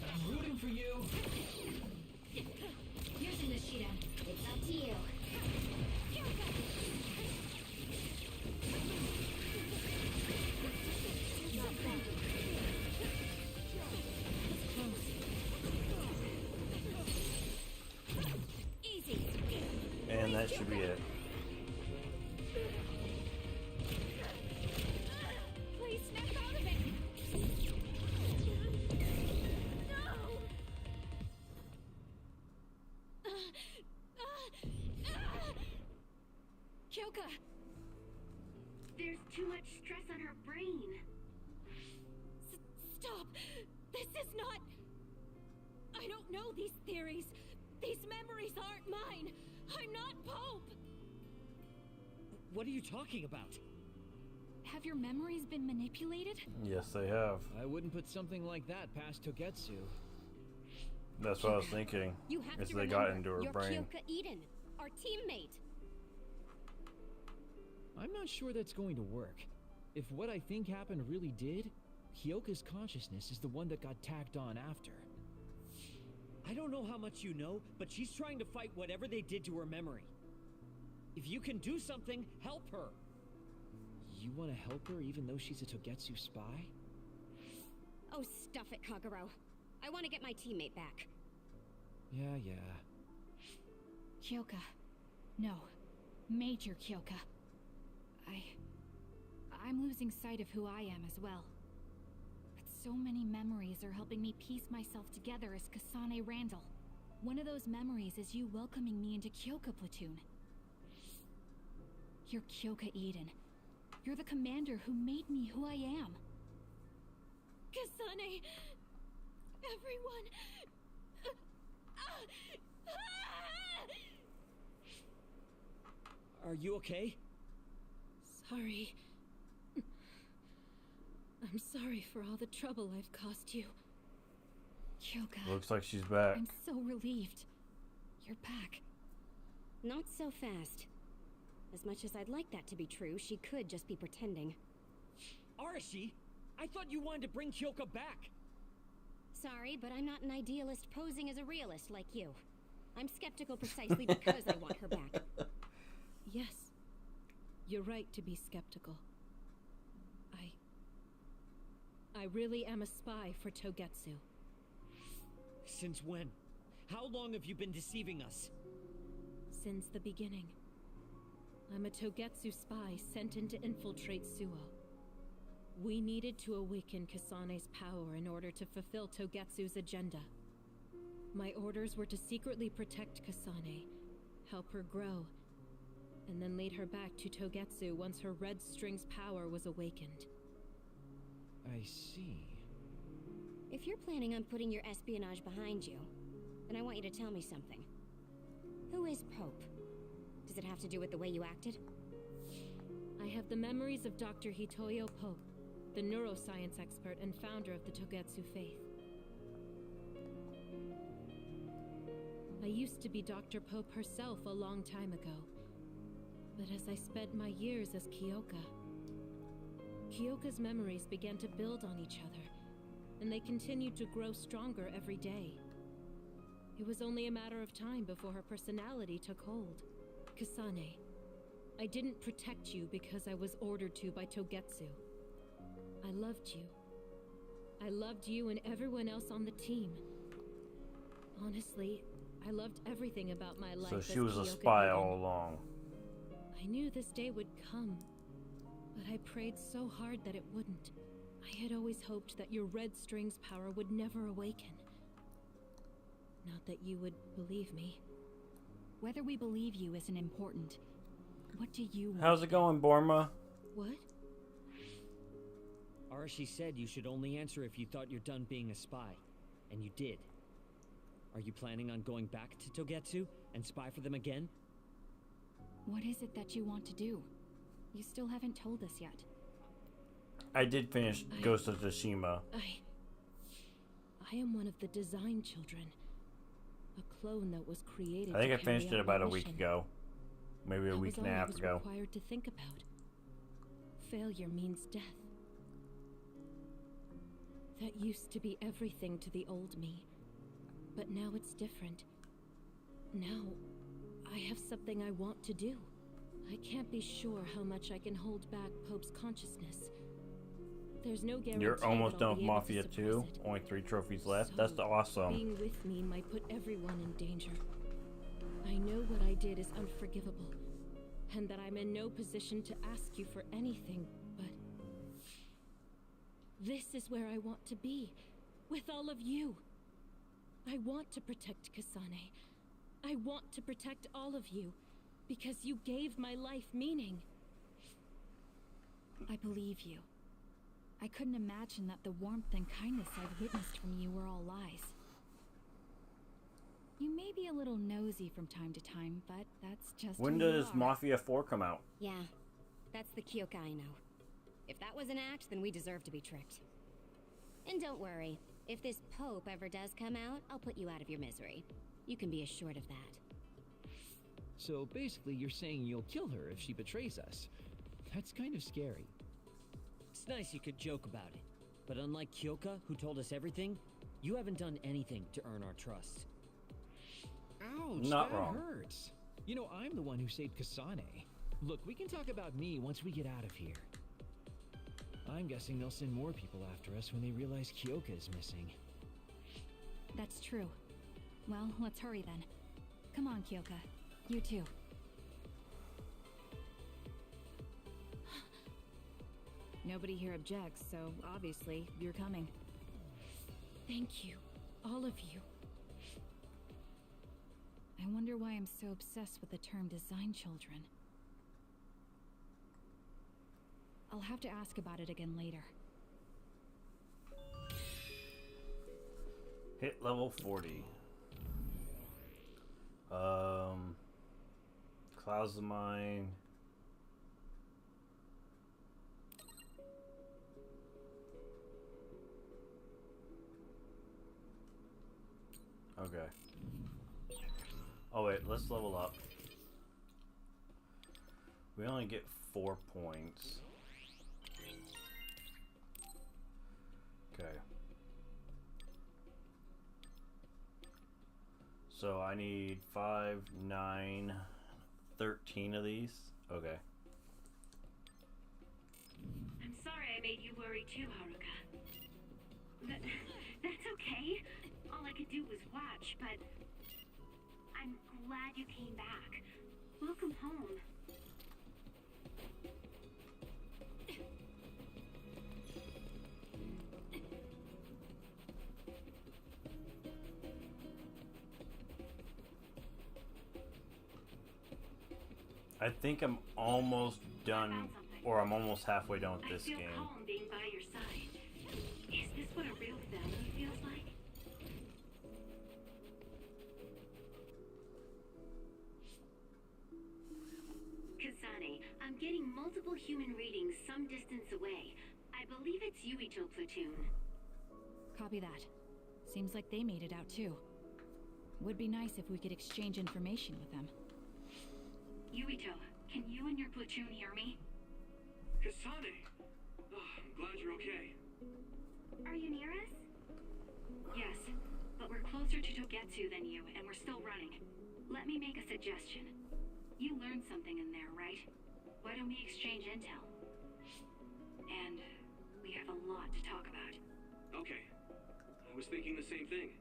I'm rooting for you. Using the Shida. It's up to you. That should be it. Please snap out of it! Kyoka! There's too much stress on her brain. Stop! This is not... I don't know these theories. These memories aren't mine. I'm not Pope. What are you talking about? Have your memories been manipulated? Yes, they have. I wouldn't put something like that past Togetsu. That's what I was thinking. You have As to they remember, got into her you're brain. Kyoka Eden, our teammate. I'm not sure that's going to work. If what I think happened really did, Kyoka's consciousness is the one that got tagged on after. I don't know how much you know, but she's trying to fight whatever they did to her memory. If you can do something, help her. You want to help her even though she's a Togetsu spy? Oh, stuff it, Kagero. I want to get my teammate back. Yeah. Kyoka. No. Major Kyoka. I'm losing sight of who I am as well. But so many memories are helping me piece myself together as Kasane Randall. One of those memories is you welcoming me into Kyoka Platoon. You're Kyoka Eden. You're the commander who made me who I am. Kasane! Everyone! Are you okay? Sorry. I'm sorry for all the trouble I've caused you. Kyoka. Looks like she's back. I'm so relieved. You're back. Not so fast. As much as I'd like that to be true, she could just be pretending. Arashi! I thought you wanted to bring Kyoka back! Sorry, but I'm not an idealist posing as a realist like you. I'm skeptical precisely because I want her back. Yes. You're right to be skeptical. I really am a spy for Togetsu. Since when? How long have you been deceiving us? Since the beginning. I'm a Togetsu spy sent in to infiltrate Suo. We needed to awaken Kasane's power in order to fulfill Togetsu's agenda. My orders were to secretly protect Kasane, help her grow, and then lead her back to Togetsu once her red string's power was awakened. I see. If you're planning on putting your espionage behind you, then I want you to tell me something. Who is Pope? Does it have to do with the way you acted? I have the memories of Dr. Hitoyo Pope, the neuroscience expert and founder of the Togetsu faith. I used to be Dr. Pope herself a long time ago. But as I spent my years as Kyoka's memories began to build on each other, and they continued to grow stronger every day. It was only a matter of time before her personality took hold. Kasane, I didn't protect you because I was ordered to by Togetsu. I loved you. I loved you and everyone else on the team. Honestly, I loved everything about my life. So she was a spy all along. I knew this day would come, but I prayed so hard that it wouldn't. I had always hoped that your red string's power would never awaken. Not that you would believe me. Whether we believe you isn't important. What do you want? How's it going, Borma? What? Arashi said you should only answer if you thought you're done being a spy. And you did. Are you planning on going back to Togetsu and spy for them again? What is it that you want to do? You still haven't told us yet. I did finish Ghost of Tsushima. I am one of the design children. A clone that was created. I think I to carry finished it out about my a week mission. ago. Maybe a week and a half ago. That was all I was required to think about. Failure means death. That used to be everything to the old me. But now it's different. Now, I have something I want to do. I can't be sure how much I can hold back Pope's consciousness. There's no guarantee. You're almost that I'll done with be able to Mafia suppress 2. it. Only 3 trophies left. So, That's awesome. Being with me might put everyone in danger. I know what I did is unforgivable, and that I'm in no position to ask you for anything, but this is where I want to be, with all of you. I want to protect Kasane. I want to protect all of you, because you gave my life meaning. I believe you. I couldn't imagine that the warmth and kindness I've witnessed from you were all lies. You may be a little nosy from time to time, but that's just When who you does are. Mafia 4 come out? Yeah, that's the Kyoka I know. If that was an act, then we deserve to be tricked. And don't worry, if this Pope ever does come out, I'll put you out of your misery. You can be assured of that. So basically, you're saying you'll kill her if she betrays us. That's kind of scary. It's nice you could joke about it. But unlike Kyoka, who told us everything, you haven't done anything to earn our trust. Ouch, Not that wrong. hurts. You know, I'm the one who saved Kasane. Look, we can talk about me once we get out of here. I'm guessing they'll send more people after us when they realize Kyoka is missing. That's true. Well, let's hurry then. Come on, Kyoka. You too. Nobody here objects, so obviously you're coming. Thank you, all of you. I wonder why I'm so obsessed with the term design children. I'll have to ask about it again later. Hit level 40. Clouds of Mine. Okay. Oh wait, let's level up. We only get 4 points. Okay. So I need 5, 9, 13 of these. Okay. I'm sorry I made you worry too, Haruka. That's okay. All I could do was watch, but I'm glad you came back. Welcome home. I think I'm almost done, or I'm almost halfway done with this I feel game. calm being by your side. Is this what a real family feels like? Kasane, I'm getting multiple human readings some distance away. I believe it's Yuito platoon. Copy that. Seems like they made it out too. Would be nice if we could exchange information with them. Yuito, can you and your platoon hear me? Kasane! Oh, I'm glad you're okay. Are you near us? Yes, but we're closer to Togetsu than you, and we're still running. Let me make a suggestion. You learned something in there, right? Why don't we exchange intel? And we have a lot to talk about. Okay. I was thinking the same thing.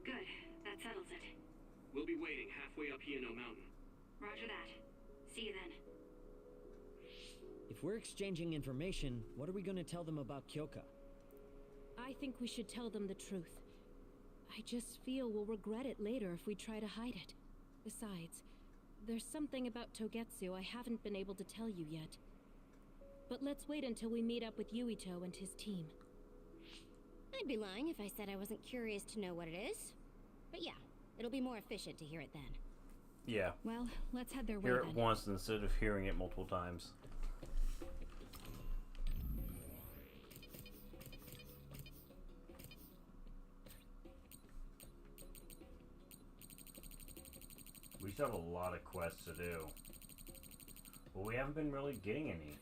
Good, that settles it. We'll be waiting halfway up Hieno Mountain. Roger that. See you then. If we're exchanging information, what are we going to tell them about Kyoka? I think we should tell them the truth. I just feel we'll regret it later if we try to hide it. Besides, there's something about Togetsu I haven't been able to tell you yet. But let's wait until we meet up with Yuito and his team. I'd be lying if I said I wasn't curious to know what it is. But yeah, it'll be more efficient to hear it then. Yeah. Well, let's head their way Hear it then. once instead of hearing it multiple times. We still have a lot of quests to do. But we haven't been really getting any.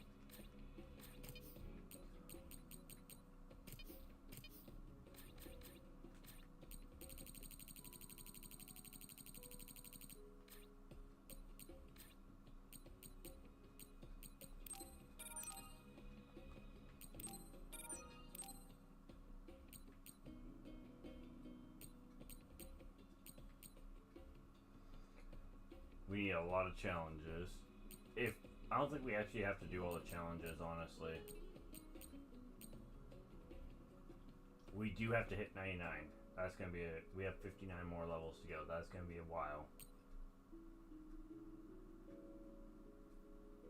we need a lot of challenges. I don't think we actually have to do all the challenges, honestly. We do have to hit 99. That's gonna be it. We have 59 more levels to go. That's gonna be a while.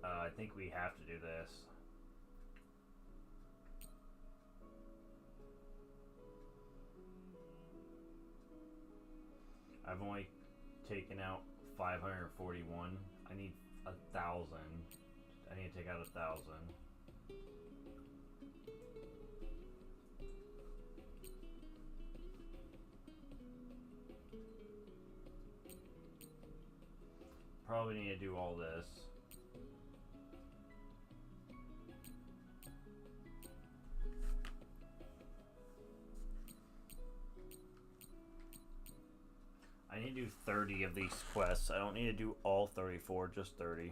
I think we have to do this. I've only taken out 541. I need 1,000. I need to take out 1,000. Probably need to do all this. I need to do 30 of these quests. I don't need to do all 34, just 30.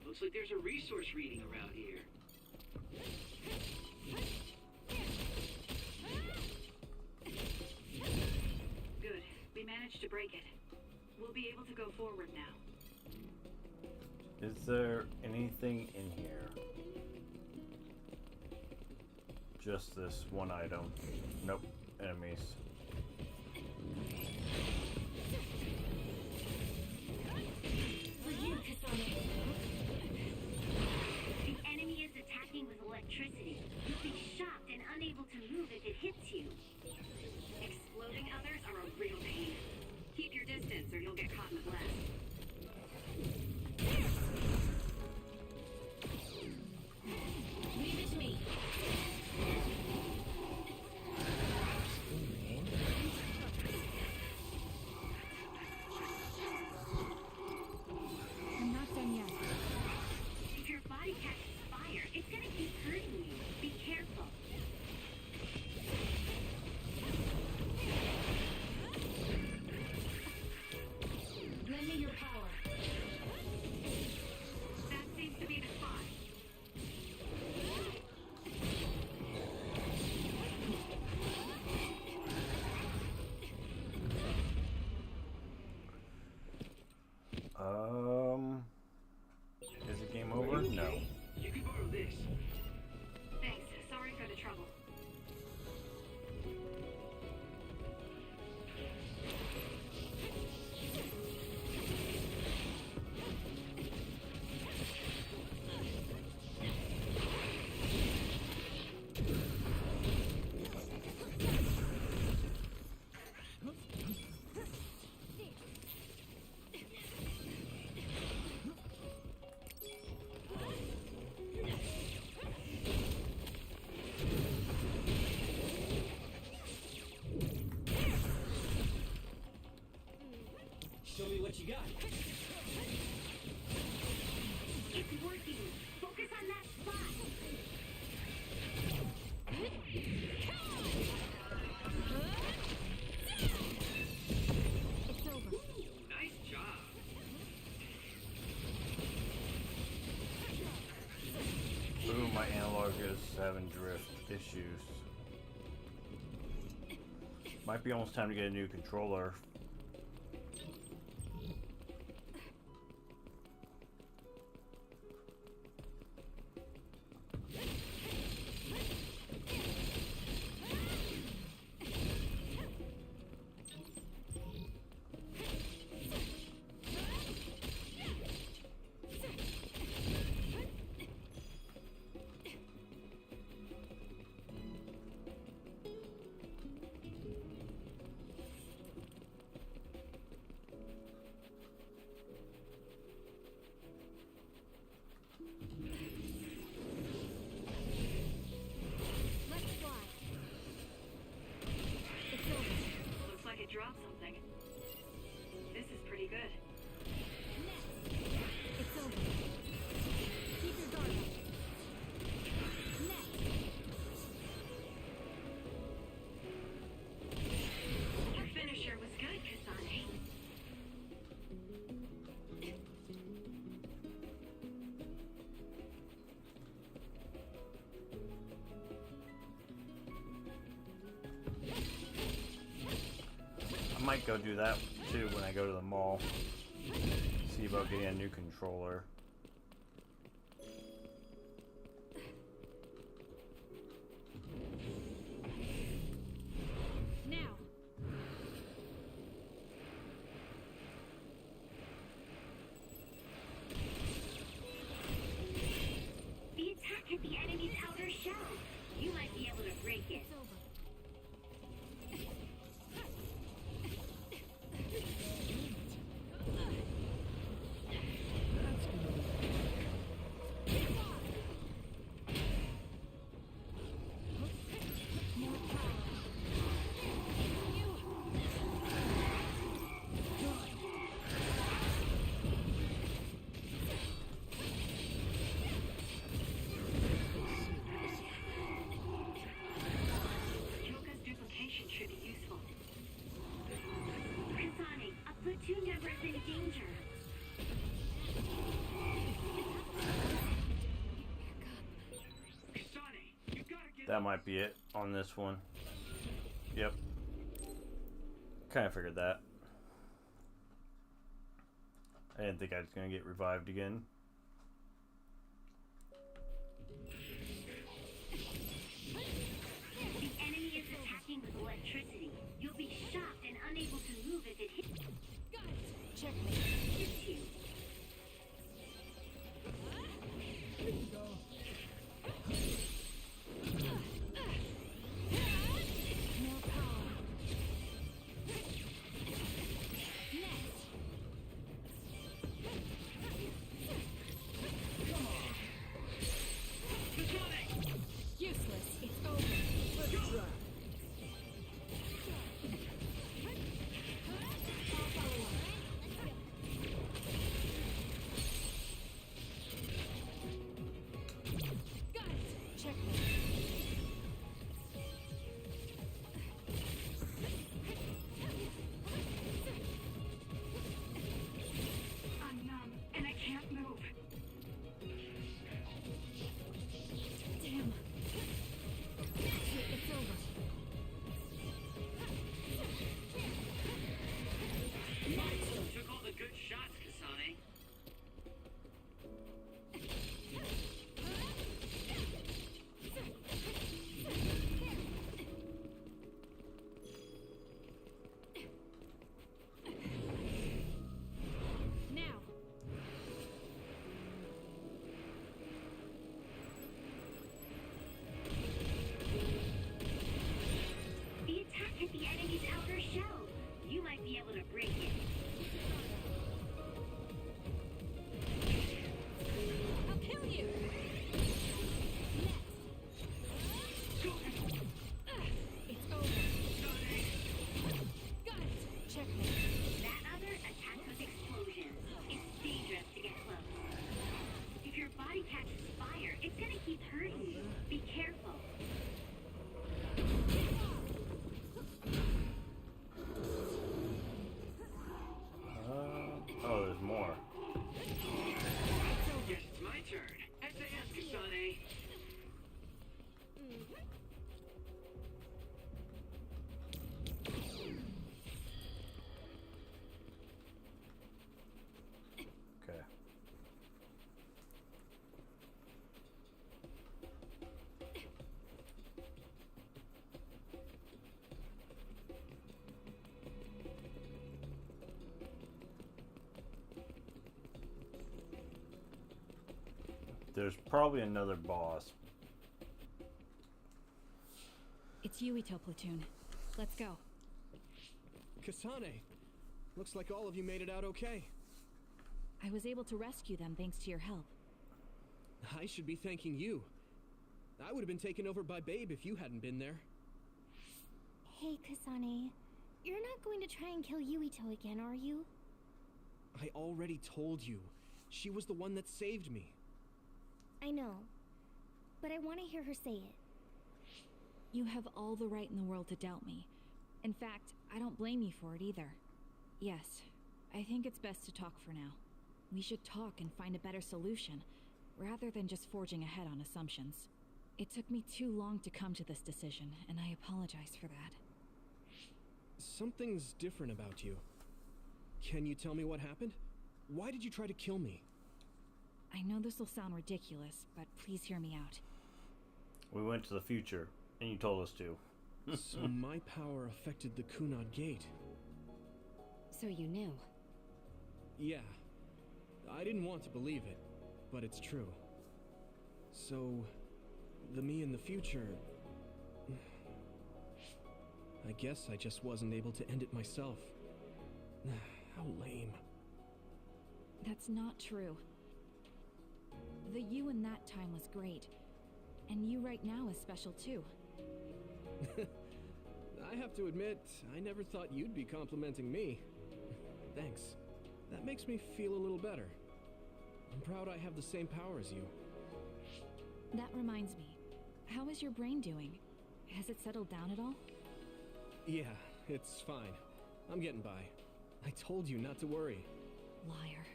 Looks like there's a resource reading around here. Good. We managed to break it. We'll be able to go forward now. Is there anything in here? Just this one item. Nope. Enemies. For you, Kasane. The enemy is attacking with electricity. You'll be shocked and unable to move if it hits you. Exploding others are a real pain. Keep your distance or you'll get caught in the blast. Leave it to me. I'm not done yet. If your body catches fire, it's gonna keep hurting you. Be careful. Lend me your power. That seems to be the spot. Is it game over? No. You can borrow this. Thanks. Sorry for the trouble. Show me what you got. It's working. Focus on that spot. It's over. Nice job. Ooh, my analog is having drift issues. Might be almost time to get a new controller. something. This is pretty good. It's over. Keep your guard up. Next. Your finisher was good, Kasane. I might go do that too when I go to the mall. See about getting a new controller. Now. The attack hit the enemy's outer shell. You might be able to break it. It's over. Yoka's duplication should be useful. Kasane, a platoon member is in danger. Kasane, you gotta get That might be it on this one. Yep. Kind of figured that. I didn't think I was going to get revived again. The enemy is attacking with electricity. You'll be shocked and unable to move if it hits you. More power. Useless. It's over. Got it. Checkmate. I'm numb, and I can't move. Damn. It's over. Took all the good shots, Kasane. Now. The attack hit the enemy's outer shell. You might be able to break it. I'll kill you. It's over. Got it. Checkmate. That other attack with explosions. It's dangerous to get close. If your body catches fire, it's gonna keep hurting you. Be careful. Oh, there's more. Guess it's my turn. SAS, Kasane. Okay. There's probably another boss. It's Yuito platoon. Let's go. Kasane, looks like all of you made it out okay. I was able to rescue them thanks to your help. I should be thanking you. I would have been taken over by Babe if you hadn't been there. Hey, Kasane. You're not going to try and kill Yuito again, are you? I already told you. She was the one that saved me. I know. But I want to hear her say it. You have all the right in the world to doubt me. In fact, I don't blame you for it either. Yes, I think it's best to talk for now. We should talk and find a better solution, rather than just forging ahead on assumptions. It took me too long to come to this decision, and I apologize for that. Something's different about you. Can you tell me what happened? Why did you try to kill me? I know this will sound ridiculous, but please hear me out. We went to the future, and you told us to. So my power affected the Kunad Gate. So you knew? Yeah. I didn't want to believe it, but it's true. So, the me in the future... I guess I just wasn't able to end it myself. How lame. That's not true. The you in that time was great. And you right now is special too. I have to admit, I never thought you'd be complimenting me. Thanks. That makes me feel a little better. I'm proud I have the same power as you. That reminds me. How is your brain doing? Has it settled down at all? Yeah, it's fine. I'm getting by. I told you not to worry. Liar.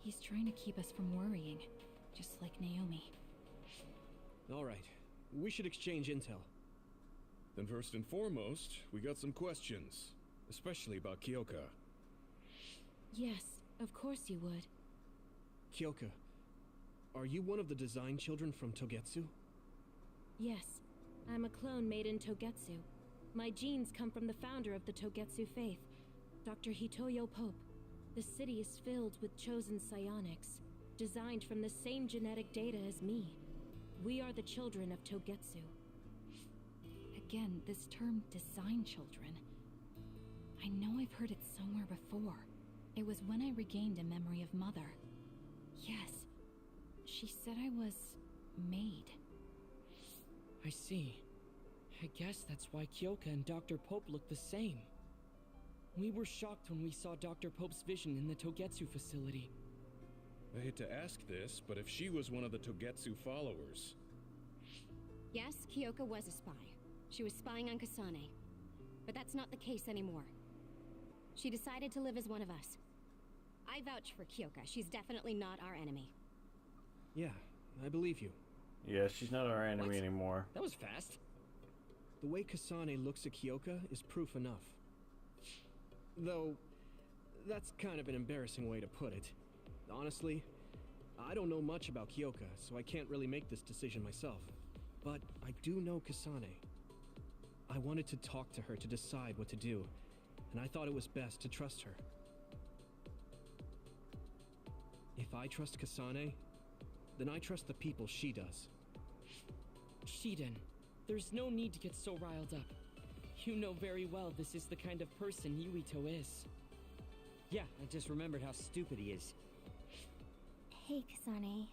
He's trying to keep us from worrying, just like Naomi. All right, we should exchange intel. Then first and foremost, we got some questions, especially about Kyoka. Yes, of course you would. Kyoka, are you one of the design children from Togetsu? Yes, I'm a clone made in Togetsu. My genes come from the founder of the Togetsu faith, Dr. Hitoyo Pope. The city is filled with chosen psionics, designed from the same genetic data as me. We are the children of Togetsu. Again, this term, design children. I know I've heard it somewhere before. It was when I regained a memory of Mother. Yes, she said I was... made. I see. I guess that's why Kyoka and Dr. Pope look the same. We were shocked when we saw Dr. Pope's vision in the Togetsu facility. I hate to ask this, but if she was one of the Togetsu followers... Yes, Kyoka was a spy. She was spying on Kasane. But that's not the case anymore. She decided to live as one of us. I vouch for Kyoka. She's definitely not our enemy. Yeah, I believe you. Yeah, she's not our enemy anymore. That was fast. The way Kasane looks at Kyoka is proof enough. Though, that's kind of an embarrassing way to put it. Honestly, I don't know much about Kyoka, so I can't really make this decision myself. But I do know Kasane. I wanted to talk to her to decide what to do, and I thought it was best to trust her. If I trust Kasane, then I trust the people she does. Shiden, there's no need to get so riled up. You know very well this is the kind of person Yuito is. Yeah, I just remembered how stupid he is. Hey, Kasane.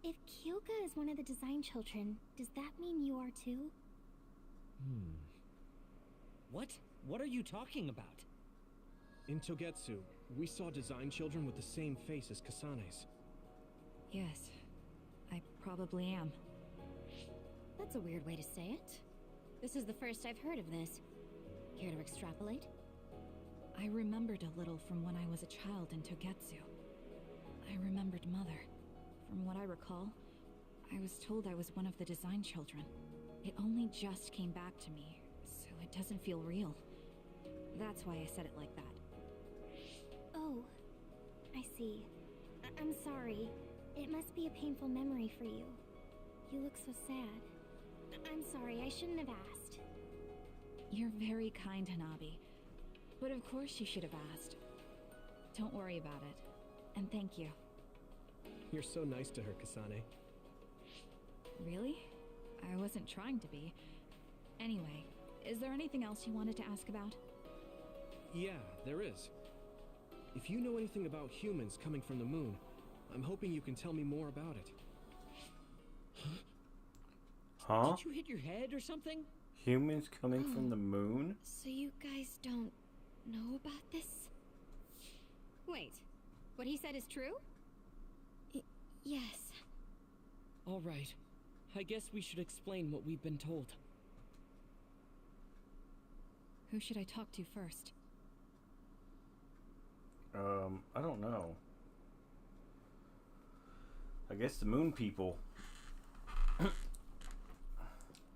If Kyoka is one of the design children, does that mean you are too? What? What are you talking about? In Togetsu, we saw design children with the same face as Kasane's. Yes, I probably am. That's a weird way to say it. This is the first I've heard of this. Care to extrapolate? I remembered a little from when I was a child in Togetsu. I remembered Mother. From what I recall, I was told I was one of the design children. It only just came back to me, so it doesn't feel real. That's why I said it like that. Oh, I see. I'm sorry. It must be a painful memory for you. You look so sad. I'm sorry, I shouldn't have asked. You're very kind, Hanabi. But of course you should have asked. Don't worry about it. And thank you. You're so nice to her, Kasane. Really? I wasn't trying to be. Anyway, is there anything else you wanted to ask about? Yeah, there is. If you know anything about humans coming from the moon, I'm hoping you can tell me more about it. Huh? Did you hit your head or something? Humans coming from the moon? So you guys don't know about this? Wait, what he said is true? Yes. All right. I guess we should explain what we've been told. Who should I talk to first? I don't know. I guess the moon people.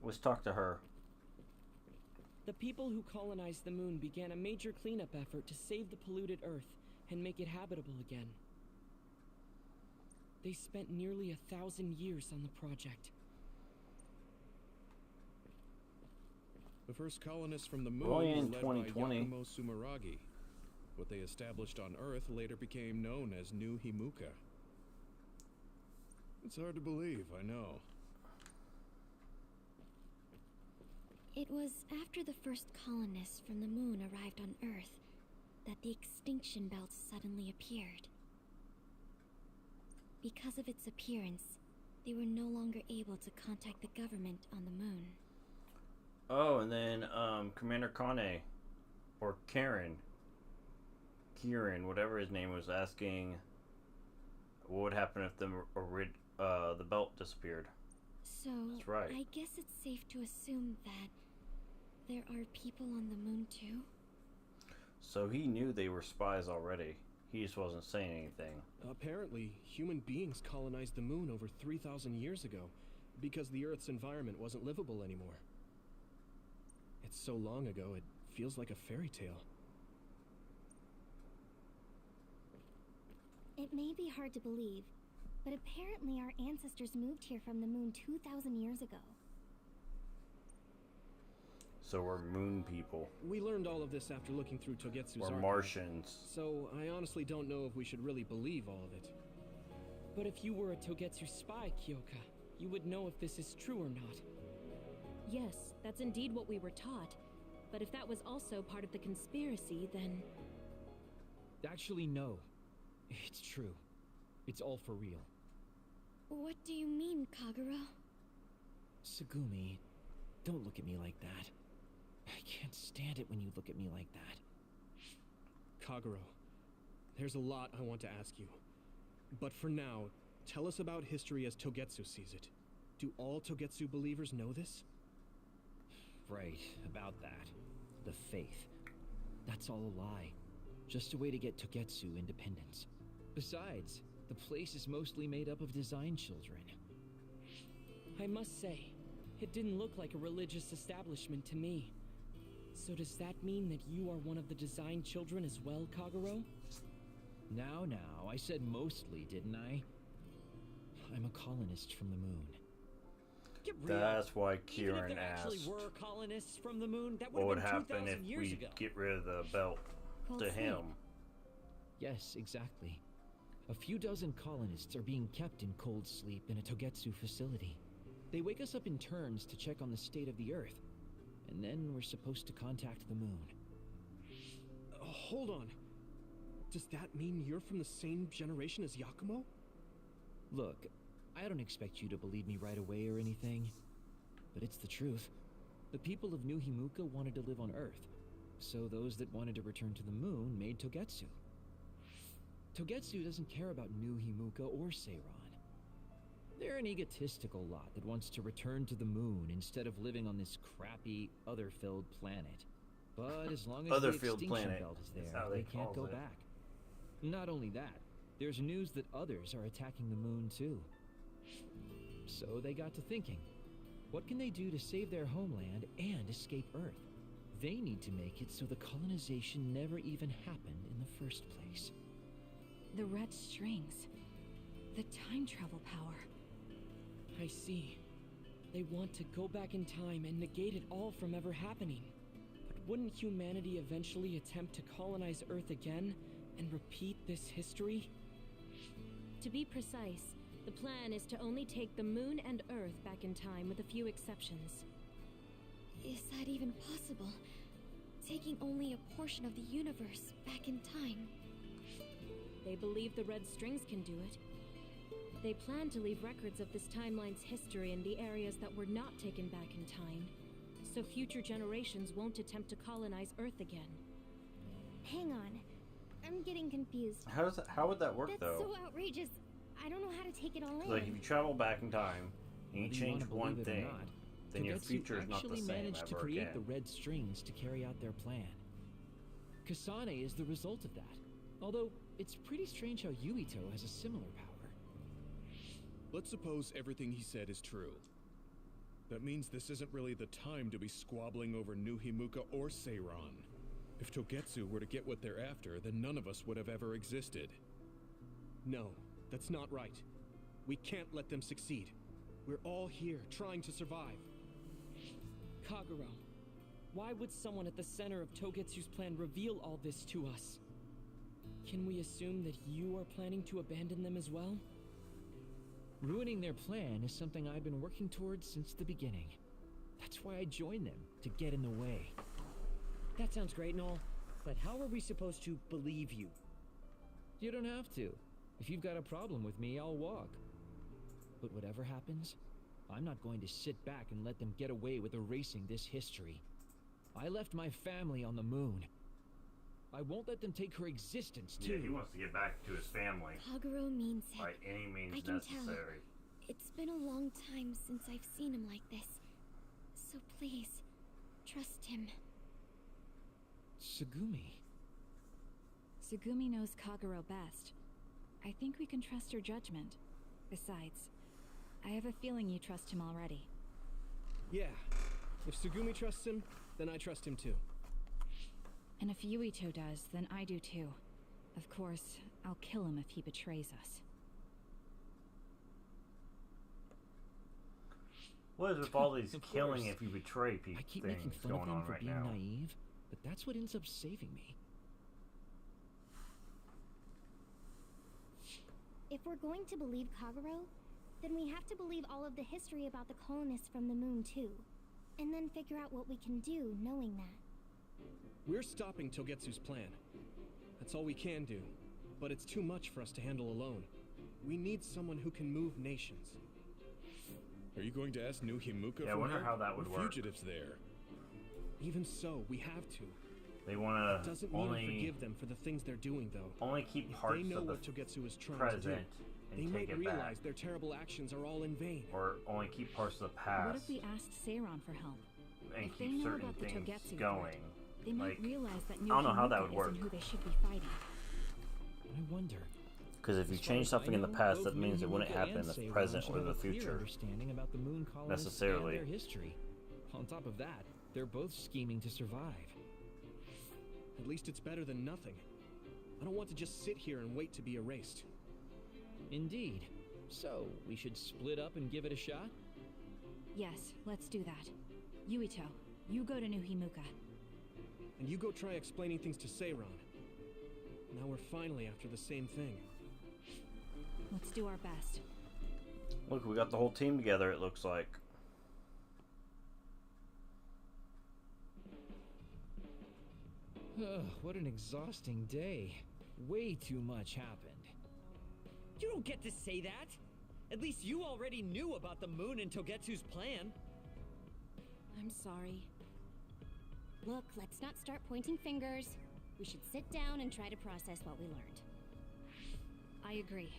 Let's talk to her. The people who colonized the moon began a major cleanup effort to save the polluted Earth and make it habitable again. They spent nearly 1,000 years on the project. The first colonists from the moon Only in were led 2020. by Yakumo Sumeragi. What they established on Earth later became known as New Himuka. It's hard to believe, I know. It was after the first colonists from the moon arrived on Earth that the extinction belt suddenly appeared. Because of its appearance, they were no longer able to contact the government on the moon. Oh, and then Commander Kane, or Kieran, whatever his name was, asking what would happen if the belt disappeared. So, that's right. I guess it's safe to assume that there are people on the moon too? So he knew they were spies already. He just wasn't saying anything. Apparently, human beings colonized the moon over 3,000 years ago because the Earth's environment wasn't livable anymore. It's so long ago, it feels like a fairy tale. It may be hard to believe, but apparently our ancestors moved here from the moon 2,000 years ago. So we're moon people. We learned all of this after looking through Togetsu's We're archive. Martians. So I honestly don't know if we should really believe all of it. But if you were a Togetsu spy, Kyoka, you would know if this is true or not. Yes, that's indeed what we were taught. But if that was also part of the conspiracy, then... Actually, no. It's true. It's all for real. What do you mean, Kagero? Tsugumi, don't look at me like that. I can't stand it when you look at me like that. Kagero, there's a lot I want to ask you. But for now, tell us about history as Togetsu sees it. Do all Togetsu believers know this? Right, about that. The faith. That's all a lie. Just a way to get Togetsu independence. Besides, the place is mostly made up of design children. I must say, it didn't look like a religious establishment to me. So does that mean that you are one of the design children as well, Kagero? Now, I said mostly, didn't I? I'm a colonist from the moon. Get real. That's why Even Kieran if there asked actually were colonists from the moon, that what would would have been happen 2,000 if years we ago. get rid of the belt to him. Yes, exactly. A few dozen colonists are being kept in cold sleep in a Togetsu facility. They wake us up in turns to check on the state of the Earth, and then we're supposed to contact the moon. Hold on. Does that mean you're from the same generation as Yakumo? Look, I don't expect you to believe me right away or anything, but it's the truth. The people of New Himuka wanted to live on Earth, so those that wanted to return to the moon made Togetsu. Togetsu doesn't care about New Himuka or Seiran. They're an egotistical lot that wants to return to the moon instead of living on this crappy, other-filled planet. But as long as the Other-filled extinction planet. belt is That's there, how they they can't calls go it. back. Not only that, there's news that others are attacking the moon too. So they got to thinking, what can they do to save their homeland and escape Earth? They need to make it so the colonization never even happened in the first place. The red strings. The time travel power. I see. They want to go back in time and negate it all from ever happening. But wouldn't humanity eventually attempt to colonize Earth again and repeat this history? To be precise, the plan is to only take the moon and Earth back in time with a few exceptions. Is that even possible? Taking only a portion of the universe back in time? They believe the red strings can do it. They plan to leave records of this timeline's history in the areas that were not taken back in time, so future generations won't attempt to colonize Earth again. Hang on. I'm getting confused. How would that work, That's though? so outrageous. I don't know how to take it all in. Like, if you travel back in time and you Whether change wanna one believe it or thing, not, then your Togetsu future is not the actually same managed to ever create again. the red strings to carry out their plan. Kasane is the result of that. Although, it's pretty strange how Yuito has a similar power. Let's suppose everything he said is true. That means this isn't really the time to be squabbling over New Himuka or Seiran. If Togetsu were to get what they're after, then none of us would have ever existed. No, that's not right. We can't let them succeed. We're all here, trying to survive. Kagero, why would someone at the center of Togetsu's plan reveal all this to us? Can we assume that you are planning to abandon them as well? Ruining their plan is something I've been working towards since the beginning. That's why I joined them, to get in the way. That sounds great and all, but how are we supposed to believe you? You don't have to. If you've got a problem with me, I'll walk. But whatever happens, I'm not going to sit back and let them get away with erasing this history. I left my family on the moon. I won't let them take her existence, too. Yeah, he wants to get back to his family. Kagero means it. By any means I can necessary. Tell. It's been a long time since I've seen him like this. So please, trust him. Tsugumi. Tsugumi knows Kagero best. I think we can trust her judgment. Besides, I have a feeling you trust him already. Yeah. If Tsugumi trusts him, then I trust him too. And if Yuito does, then I do too. Of course, I'll kill him if he betrays us. What is with all these Of killing course. if you betray people I keep things making fun of going them on for right being now? naive, but that's what ends up saving me. If we're going to believe Kagero, then we have to believe all of the history about the colonists from the moon too. And then figure out what we can do knowing that. We're stopping Togetsu's plan. That's all we can do. But it's too much for us to handle alone. We need someone who can move nations. Are you going to ask New Himuka Yeah, I for wonder help? how that would We're work. fugitives there. Even so, we have to. They want to Doesn't mean I only forgive them for the things they're doing, though. only keep If parts they know of the what Togetsu is trying present to do, and they take might it realize back, their terrible actions are all in vain. or only keep parts of the past What if we asked Seiran for help? and If they keep know certain about the things Togetsu going. threat, they might Like, realize that I New don't know how that Himuka would work. isn't who they should be fighting. I wonder. Because if you As far change as something I in the know, past, both that means it New wouldn't Himuka happen in and the Seiran present should or have the a clear future. understanding about the moon colonists Necessarily. and their history. On top of that, they're both scheming to survive. At least it's better than nothing. I don't want to just sit here and wait to be erased. Indeed. So, we should split up and give it a shot? Yes, let's do that. Yuito, you go to New Himuka. And you go try explaining things to Seiran. Now we're finally after the same thing. Let's do our best. Look, we got the whole team together, it looks like. Ugh, what an exhausting day. Way too much happened. You don't get to say that! At least you already knew about the moon and Togetsu's plan. I'm sorry. Look, let's not start pointing fingers. We should sit down and try to process what we learned. I agree.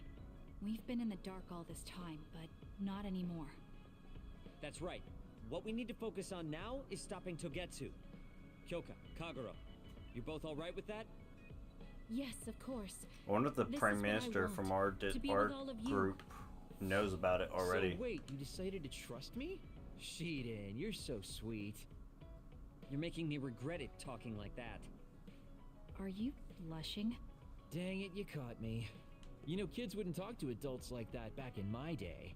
We've been in the dark all this time, but not anymore. That's right. What we need to focus on now is stopping Togetsu. Kyoka, Kagero, you both alright with that? Yes, of course. I wonder if the This Prime is what I Minister want, from our to be our with all of you. group knows about it already. So wait, you decided to trust me? Shiden, you're so sweet. You're making me regret it talking like that. Are you blushing? Dang it, you caught me. You know, kids wouldn't talk to adults like that back in my day.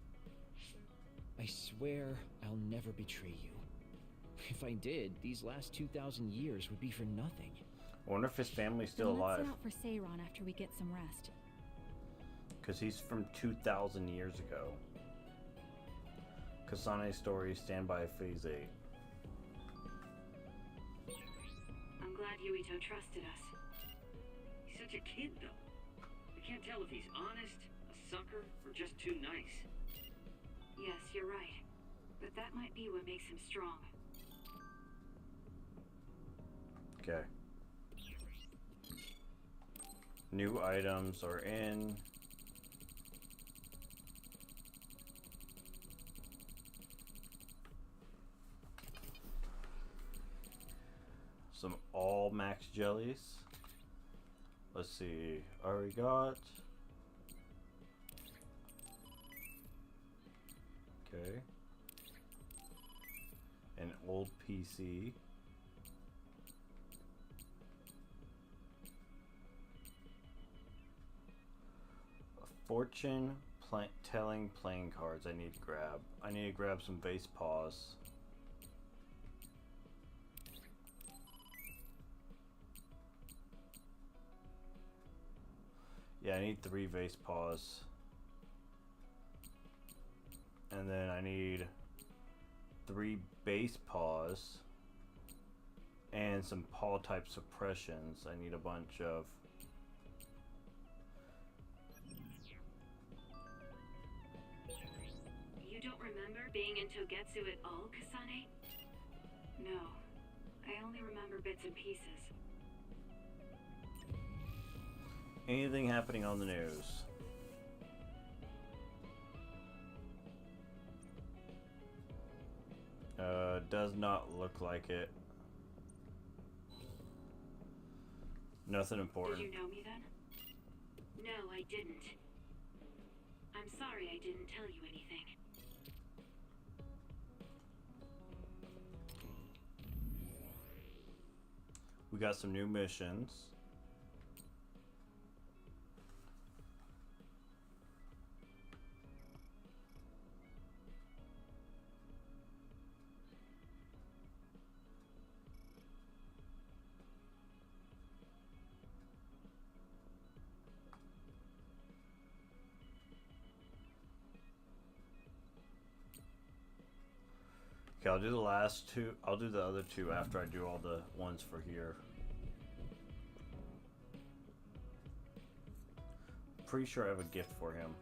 I swear I'll never betray you. If I did, these last 2,000 years would be for nothing. I wonder if his family's still Then alive. let's set out for Seiran after we get some rest. Because he's from 2,000 years ago. Kasane's story, Stand By Phase 8. I'm glad Yuito trusted us. He's such a kid, though. I can't tell if he's honest, a sucker, or just too nice. Yes, you're right. But that might be what makes him strong. Okay. New items are in. Some all max jellies. Let's see. Already got. Okay. An old PC. Fortune telling playing cards I need to grab. I need to grab some vase paws. Yeah, I need 3 vase paws. And then I need 3 base paws. And some paw type suppressions. I need a bunch of. You don't remember being in Togetsu at all, Kasane? No. I only remember bits and pieces. Anything happening on the news? Does not look like it. Nothing important. Did you know me then? No, I didn't. I'm sorry I didn't tell you anything. We got some new missions. Okay, I'll do the last 2. I'll do the other 2 after I do all the ones for here. Pretty sure I have a gift for him.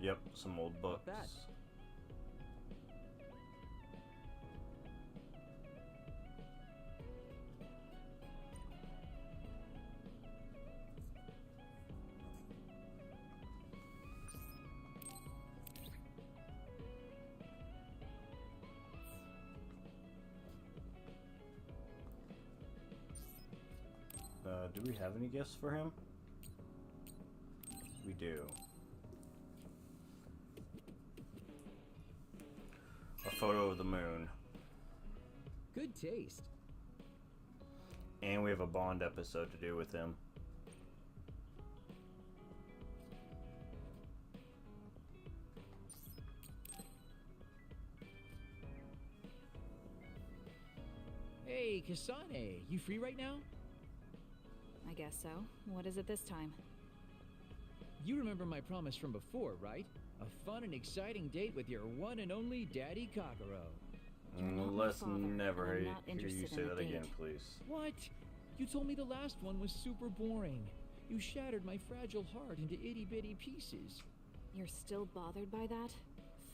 Yep, some old books. Do we have any gifts for him? We do. A photo of the moon. Good taste. And we have a Bond episode to do with him. Hey, Kasane, you free right now? I guess so. What is it this time? You remember my promise from before, right? A fun and exciting date with your one and only Daddy Kagero. Let's never hear you say that again, please. What? You told me the last one was super boring. You shattered my fragile heart into itty-bitty pieces. You're still bothered by that?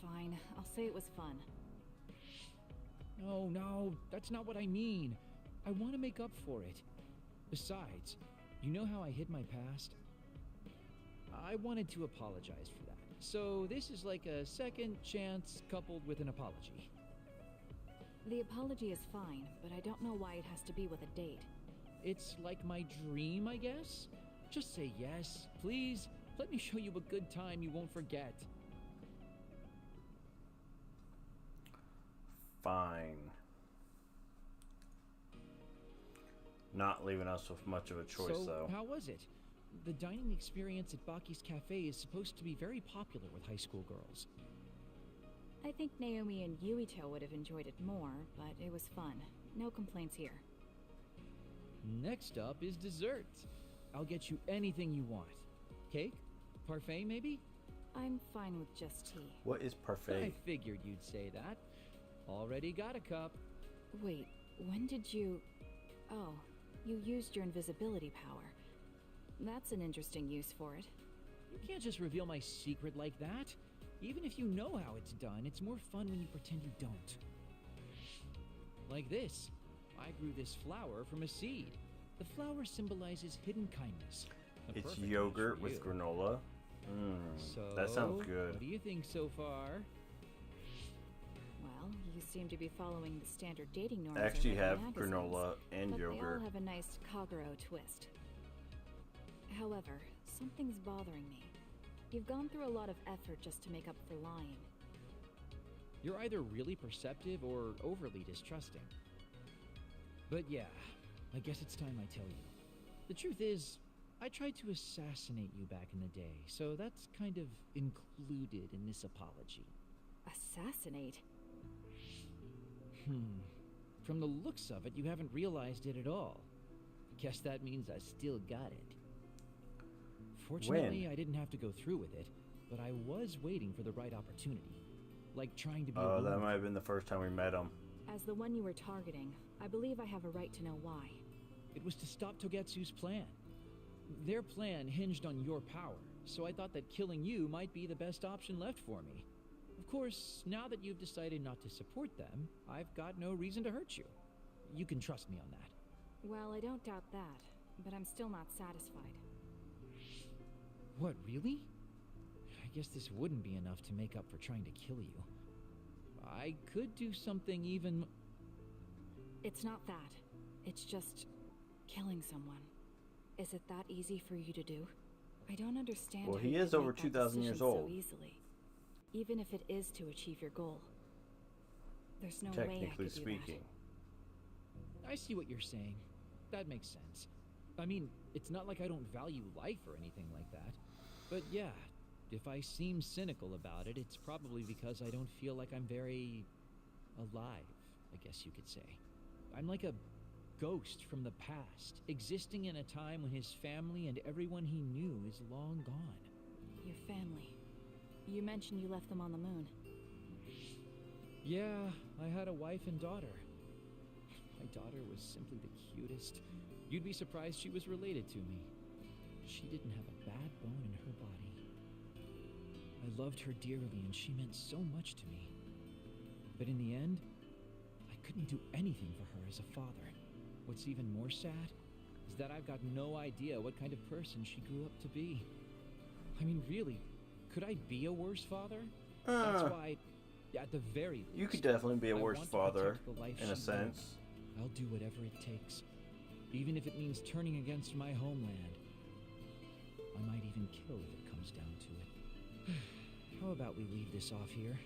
Fine, I'll say it was fun. No, that's not what I mean. I want to make up for it. Besides, you know how I hid my past? I wanted to apologize for that. So this is like a second chance coupled with an apology. The apology is fine, but I don't know why it has to be with a date. It's like my dream, I guess? Just say yes, please. Let me show you a good time you won't forget. Fine. Not leaving us with much of a choice, though. So, how was it? The dining experience at Baki's Cafe is supposed to be very popular with high school girls. I think Naomi and Yuito would have enjoyed it more, but it was fun. No complaints here. Next up is dessert. I'll get you anything you want. Cake? Parfait, maybe? I'm fine with just tea. What is parfait? I figured you'd say that. Already got a cup. Wait, when did you... Oh, You used your invisibility power. That's an interesting use for it. You can't just reveal my secret like that. Even if you know how it's done, it's more fun when you pretend you don't. Like this. I grew this flower from a seed. The flower symbolizes hidden kindness. A It's perfect yogurt match for with you. granola. So, That sounds good. What do you think so far? Well, you seem to be following the standard dating norms. I actually of other have magazines, granola and but they yogurt. all have a nice Kagero twist. However, something's bothering me. You've gone through a lot of effort just to make up for lying. You're either really perceptive or overly distrusting. But yeah, I guess it's time I tell you. The truth is, I tried to assassinate you back in the day, so that's kind of included in this apology. Assassinate? From the looks of it, you haven't realized it at all. Guess that means I still got it. Fortunately, I didn't have to go through with it, but I was waiting for the right opportunity. Like trying to be Oh, a that woman. might have been the first time we met him. As the one you were targeting, I believe I have a right to know why. It was to stop Togetsu's plan. Their plan hinged on your power, so I thought that killing you might be the best option left for me. Of course, now that you've decided not to support them, I've got no reason to hurt you. You can trust me on that. Well, I don't doubt that, but I'm still not satisfied. What, really? I guess this wouldn't be enough to make up for trying to kill you. I could do something even... It's not that. It's just killing someone. Is it that easy for you to do? I don't understand. Well, how he you is could over make that 2,000 years decision old. so easily, even if it is to achieve your goal. There's no way I Technically could do speaking. I see what you're saying. That makes sense. I mean, it's not like I don't value life or anything like that. But yeah, if I seem cynical about it, it's probably because I don't feel like I'm very alive, I guess you could say. I'm like a ghost from the past, existing in a time when his family and everyone he knew is long gone. Your family. You mentioned you left them on the moon. Yeah, I had a wife and daughter. My daughter was simply the cutest. You'd be surprised she was related to me. She didn't have a bad bone in her body. I loved her dearly and she meant so much to me. But in the end, I couldn't do anything for her as a father. What's even more sad is that I've got no idea what kind of person she grew up to be. I mean, really, could I be a worse father? That's why, at the very least, You could definitely be a I worse want to father, protect the life in she a sense. lived. I'll do whatever it takes, even if it means turning against my homeland. I might even kill if it comes down to it. How about we leave this off here?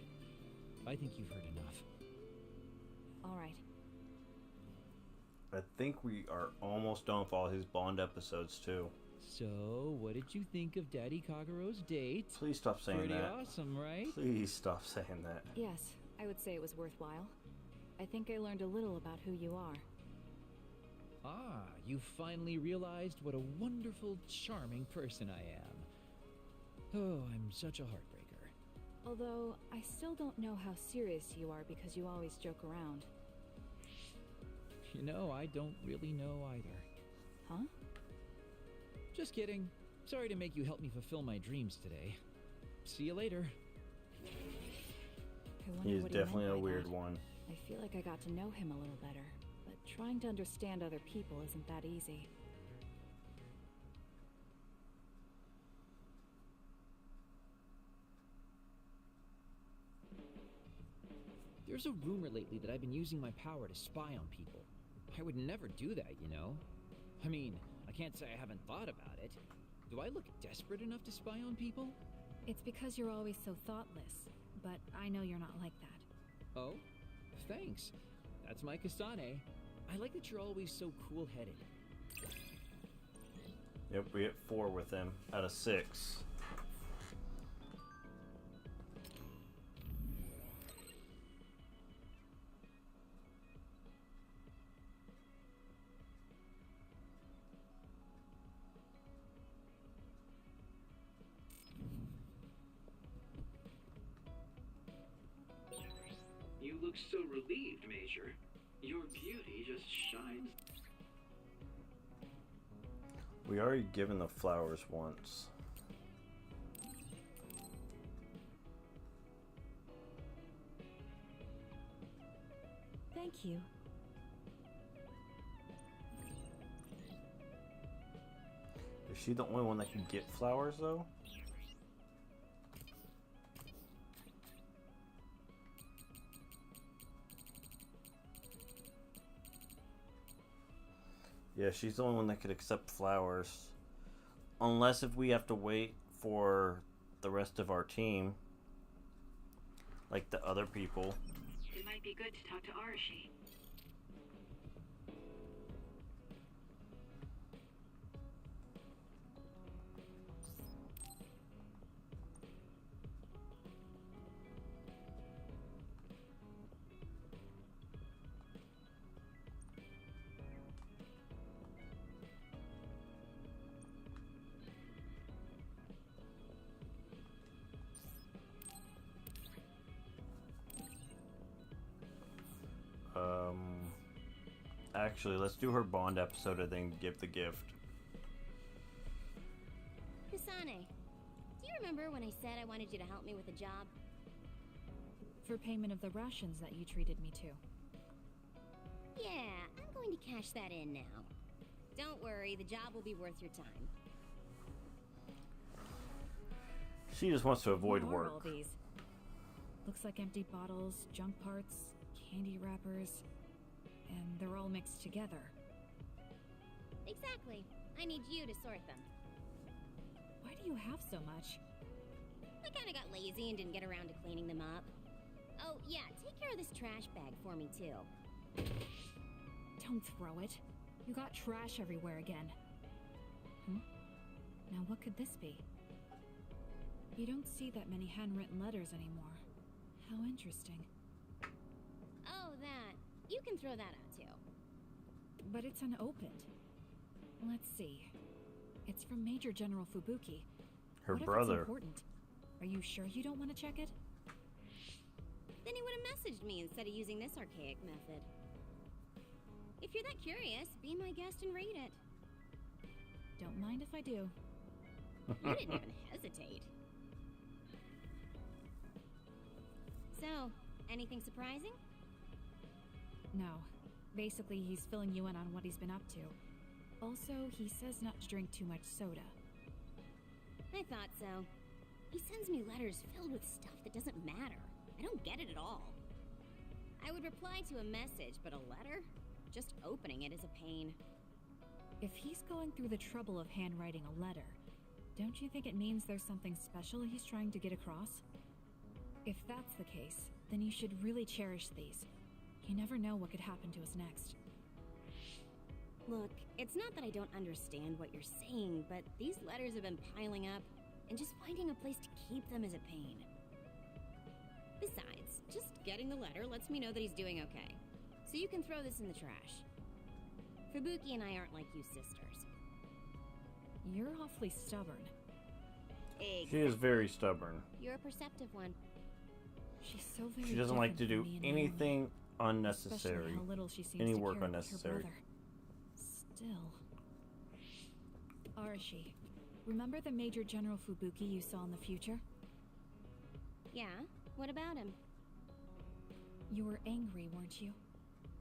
I think you've heard enough. All right. I think we are almost done with all his Bond episodes, too. So, what did you think of Daddy Kagero's date? Please stop saying Pretty that. awesome, right? Please stop saying that. Yes, I would say it was worthwhile. I think I learned a little about who you are. Ah, you finally realized what a wonderful, charming person I am. Oh, I'm such a heartbreaker. Although, I still don't know how serious you are because you always joke around. You know, I don't really know either. Huh? Just kidding. Sorry to make you help me fulfill my dreams today. See you later. I wonder He is what he definitely meant a by weird that. one. I feel like I got to know him a little better, but trying to understand other people isn't that easy. There's a rumor lately that I've been using my power to spy on people. I would never do that, you know? I mean, I can't say I haven't thought about it. Do I look desperate enough to spy on people? It's because you're always so thoughtless, but I know you're not like that. Oh? Thanks. That's my Kasane. I like that you're always so cool-headed. Yep, we hit 4 with him out of 6. You look so relieved, Major. Your beauty just shines. We already given the flowers once. Thank you. Is she the only one that can get flowers, though? Yeah, she's the only one that could accept flowers. Unless if we have to wait for the rest of our team. Like the other people. It might be good to talk to Arashi. Actually, let's do her Bond episode and then give the gift. Kasane, do you remember when I said I wanted you to help me with a job? For payment of the rations that you treated me to. Yeah, I'm going to cash that in now. Don't worry, the job will be worth your time. She just wants to avoid What are work. all these? Looks like empty bottles, junk parts, candy wrappers, and they're all mixed together. Exactly. I need you to sort them. Why do you have so much? I kinda got lazy and didn't get around to cleaning them up. Oh, yeah, take care of this trash bag for me, too. Don't throw it. You got trash everywhere again. Now what could this be? You don't see that many handwritten letters anymore. How interesting. Oh, that. You can throw that out, too. But it's unopened. Let's see. It's from Major General Fubuki. Her What if brother. it's important? Are you sure you don't want to check it? Then he would have messaged me instead of using this archaic method. If you're that curious, be my guest and read it. Don't mind if I do. You didn't even hesitate. So, anything surprising? No. Basically, he's filling you in on what he's been up to. Also, he says not to drink too much soda. I thought so. He sends me letters filled with stuff that doesn't matter. I don't get it at all. I would reply to a message, but a letter? Just opening it is a pain. If he's going through the trouble of handwriting a letter, don't you think it means there's something special he's trying to get across? If that's the case, then you should really cherish these. You never know what could happen to us next. Look, it's not that I don't understand what you're saying, but these letters have been piling up, and just finding a place to keep them is a pain. Besides, just getting the letter lets me know that he's doing okay. So you can throw this in the trash. Fubuki and I aren't like you sisters. You're awfully stubborn. Exactly. She is very stubborn. You're a perceptive one. She's so very She doesn't like to do different from me and anything unnecessary. Especially how little she seems Any to work care about her unnecessary. brother. Still. Arashi, remember the Major General Fubuki you saw in the future? Yeah? What about him? You were angry, weren't you?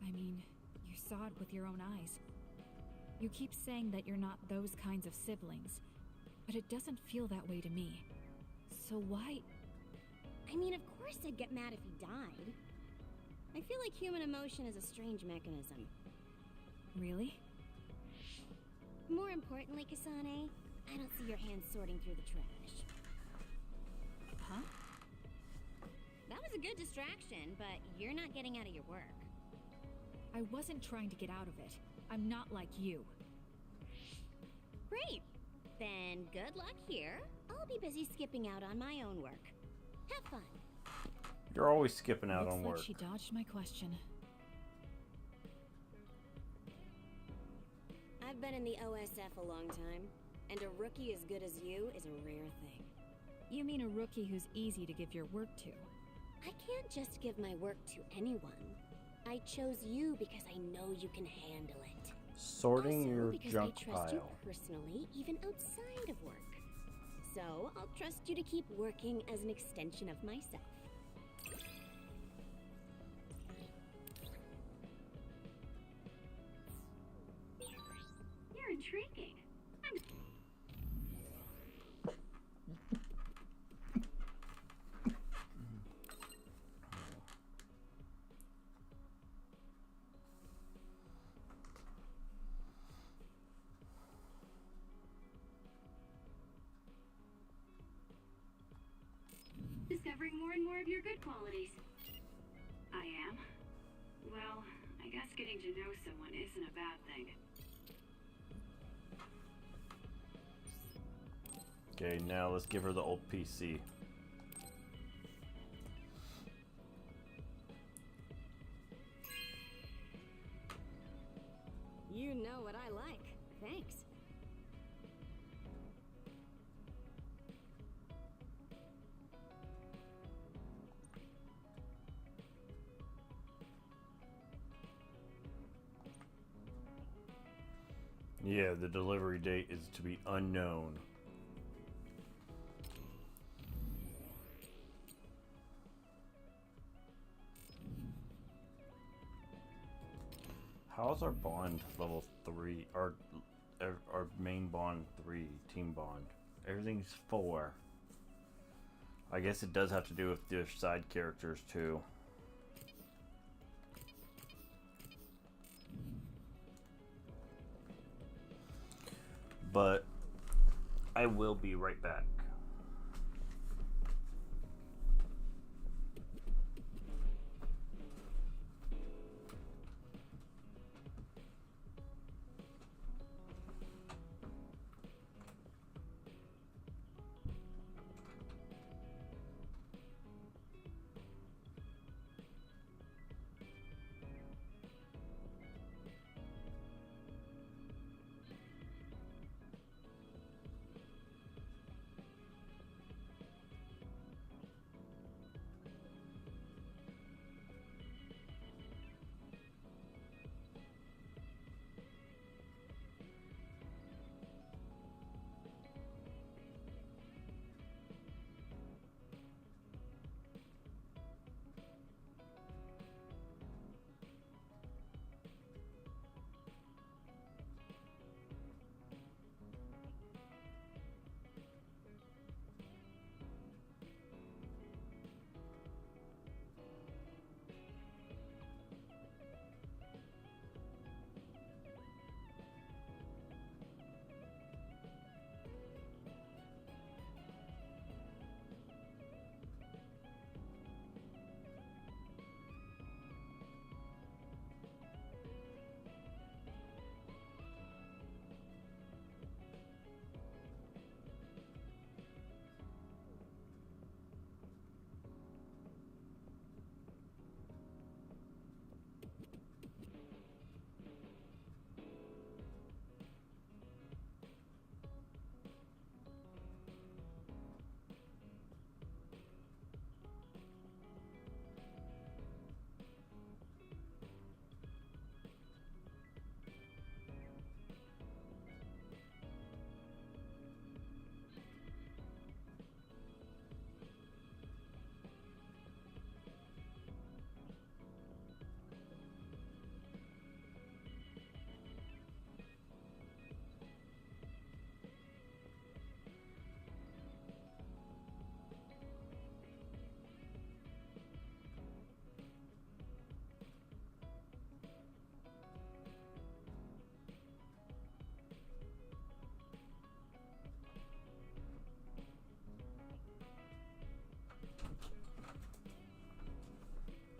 I mean, you saw it with your own eyes. You keep saying that you're not those kinds of siblings, but it doesn't feel that way to me. So why? I mean, of course I'd get mad if he died. I feel like human emotion is a strange mechanism. Really? More importantly, Kasane, I don't see your hands sorting through the trash. Huh? That was a good distraction, but you're not getting out of your work. I wasn't trying to get out of it. I'm not like you. Great. Then good luck here. I'll be busy skipping out on my own work. Have fun. You're always skipping out on Looks work. like she dodged my question. I've been in the OSF a long time, and a rookie as good as you is a rare thing. You mean a rookie who's easy to give your work to? I can't just give my work to anyone. I chose you because I know you can handle it. Sorting Also, your because junk I trust you pile. personally, even outside of work. So, I'll trust you to keep working as an extension of myself. You're intriguing. I'm discovering more and more of your good qualities. I am? Well, I guess getting to know someone isn't a bad thing. Okay, now let's give her the old PC. You know what I like. Thanks. Yeah, the delivery date is to be unknown. How's our bond level 3? Our main bond 3, team bond. Everything's 4. I guess it does have to do with their side characters too. But I will be right back.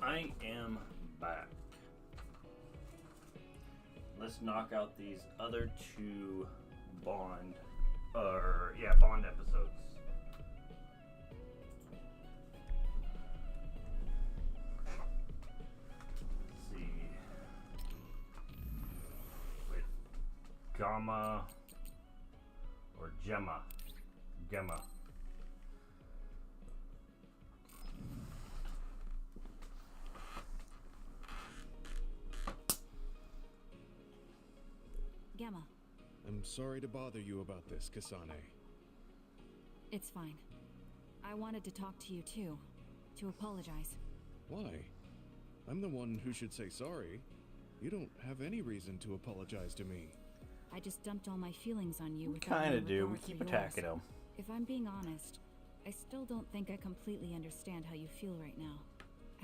I am back. Let's knock out these other 2 Bond episodes. Let's see. With Gamma or Gemma. Gemma. I'm sorry to bother you about this, Kasane. It's fine. I wanted to talk to you too. To apologize. Why? I'm the one who should say sorry. You don't have any reason to apologize to me. I just dumped all my feelings on you. We kinda do. We keep attacking them. If I'm being honest, I still don't think I completely understand how you feel right now.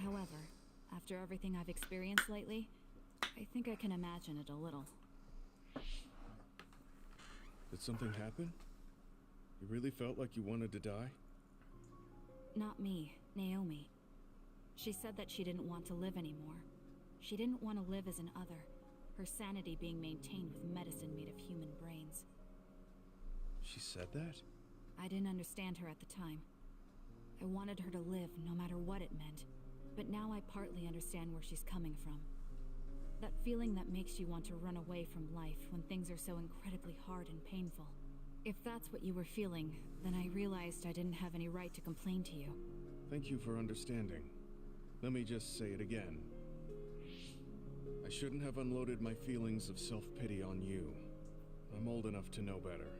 However, after everything I've experienced lately, I think I can imagine it a little. Did something happen? You really felt like you wanted to die? Not me, Naomi. She said that she didn't want to live anymore. She didn't want to live as an other, her sanity being maintained with medicine made of human brains. She said that? I didn't understand her at the time. I wanted her to live no matter what it meant, but now I partly understand where she's coming from. That feeling that makes you want to run away from life when things are so incredibly hard and painful. If that's what you were feeling, then I realized I didn't have any right to complain to you. Thank you for understanding. Let me just say it again. I shouldn't have unloaded my feelings of self-pity on you. I'm old enough to know better.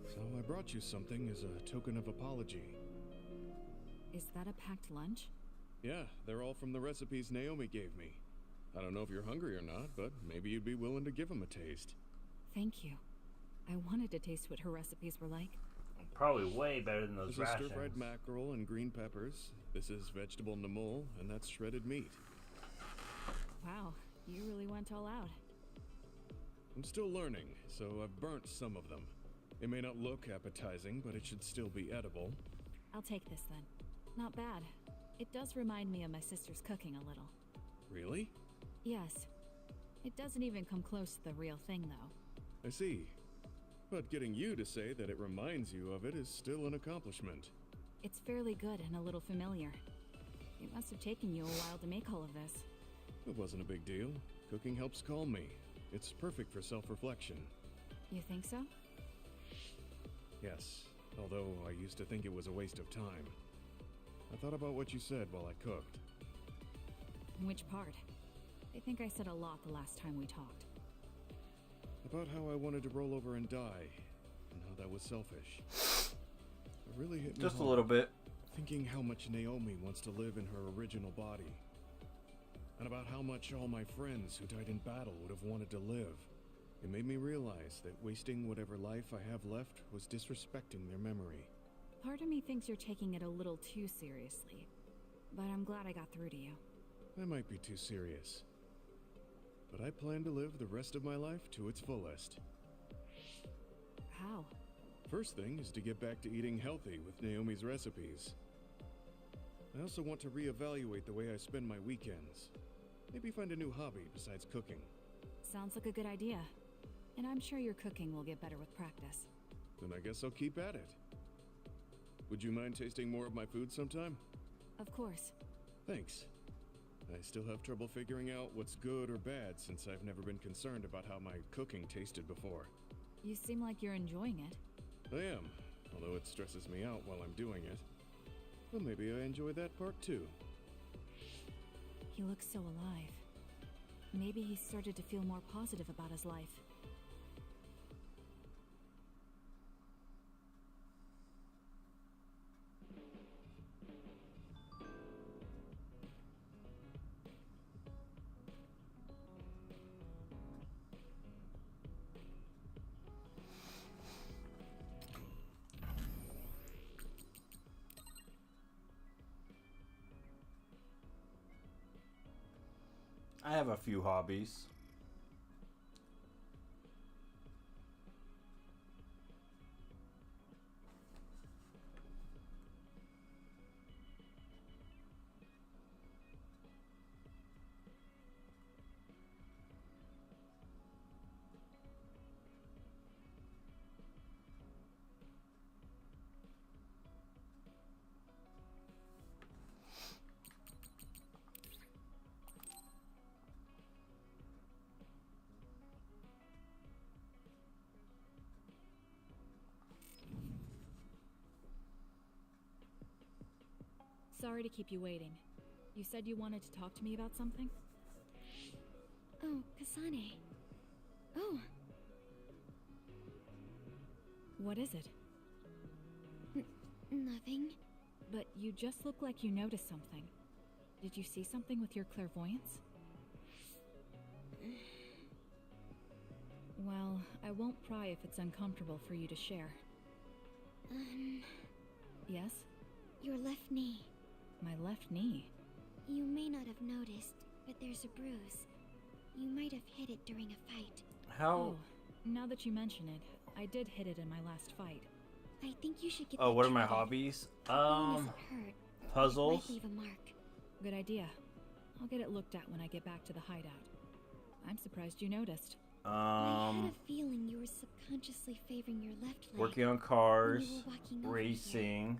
So I brought you something as a token of apology. Is that a packed lunch? Yeah, they're all from the recipes Naomi gave me. I don't know if you're hungry or not, but maybe you'd be willing to give them a taste. Thank you. I wanted to taste what her recipes were like. Probably way better than those rations. This is stir-fried mackerel and green peppers. This is vegetable namul, and that's shredded meat. Wow, you really went all out. I'm still learning, so I've burnt some of them. It may not look appetizing, but it should still be edible. I'll take this then. Not bad. It does remind me of my sister's cooking a little. Really? Yes. It doesn't even come close to the real thing, though. I see. But getting you to say that it reminds you of it is still an accomplishment. It's fairly good and a little familiar. It must have taken you a while to make all of this. It wasn't a big deal. Cooking helps calm me. It's perfect for self-reflection. You think so? Yes, although I used to think it was a waste of time. I thought about what you said while I cooked. Which part? I think I said a lot the last time we talked. About how I wanted to roll over and die, and how that was selfish. It really hit me just hard, a little bit. Thinking how much Naomi wants to live in her original body. And about how much all my friends who died in battle would have wanted to live. It made me realize that wasting whatever life I have left was disrespecting their memory. Part of me thinks you're taking it a little too seriously, but I'm glad I got through to you. I might be too serious, but I plan to live the rest of my life to its fullest. How? First thing is to get back to eating healthy with Naomi's recipes. I also want to reevaluate the way I spend my weekends. Maybe find a new hobby besides cooking. Sounds like a good idea. And I'm sure your cooking will get better with practice. Then I guess I'll keep at it. Would you mind tasting more of my food sometime? Of course. Thanks. I still have trouble figuring out what's good or bad since I've never been concerned about how my cooking tasted before. You seem like you're enjoying it. I am, although it stresses me out while I'm doing it. Well, maybe I enjoy that part too. He looks so alive. Maybe he started to feel more positive about his life. I have a few hobbies. Sorry to keep you waiting. You said you wanted to talk to me about something? Oh, Kasane. Oh. What is it? Nothing. But you just look like you noticed something. Did you see something with your clairvoyance? Well, I won't pry if it's uncomfortable for you to share. Yes? Your left knee. My left knee? You may not have noticed, but there's a bruise. You might have hit it during a fight. How? Oh, now that you mention it, I did hit it in my last fight. I think you should get Oh, that what are my treated. hobbies? Bone isn't hurt, but it Puzzles. might leave a mark. Good idea. I'll get it looked at when I get back to the hideout. I'm surprised you noticed. I had a feeling you were subconsciously favoring your left leg. Working on when cars, you were walking over racing,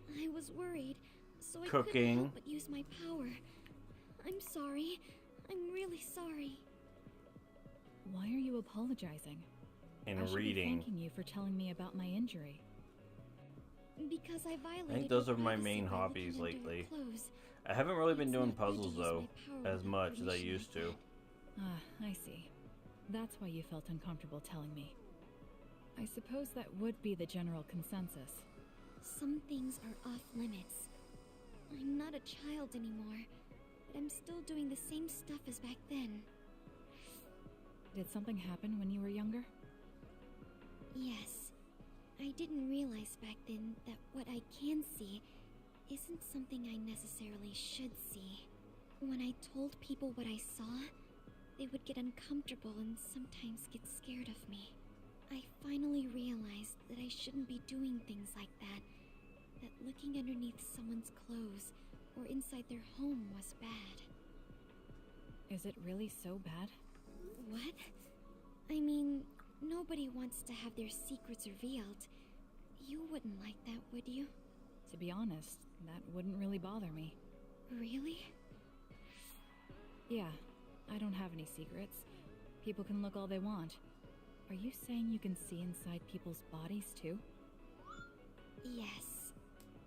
here. I was worried, so I couldn't cooking. help but use my power. I'm sorry. I'm really sorry. Why are you apologizing? and I should be reading. thanking you for telling me about my injury. Because I violated I think those your are my privacy main by hobbies looking under her lately. clothes. I haven't really been It's doing not good to puzzles use though, my power as without much as I permission used to. Ah, I see. That's why you felt uncomfortable telling me. I suppose that would be the general consensus. Some things are off limits. I'm not a child anymore, but I'm still doing the same stuff as back then. Did something happen when you were younger? Yes. I didn't realize back then that what I can see isn't something I necessarily should see. When I told people what I saw, they would get uncomfortable and sometimes get scared of me. I finally realized that I shouldn't be doing things like that. That looking underneath someone's clothes or inside their home was bad. Is it really so bad? What? I mean, nobody wants to have their secrets revealed. You wouldn't like that, would you? To be honest, that wouldn't really bother me. Really? Yeah, I don't have any secrets. People can look all they want. Are you saying you can see inside people's bodies too? Yes.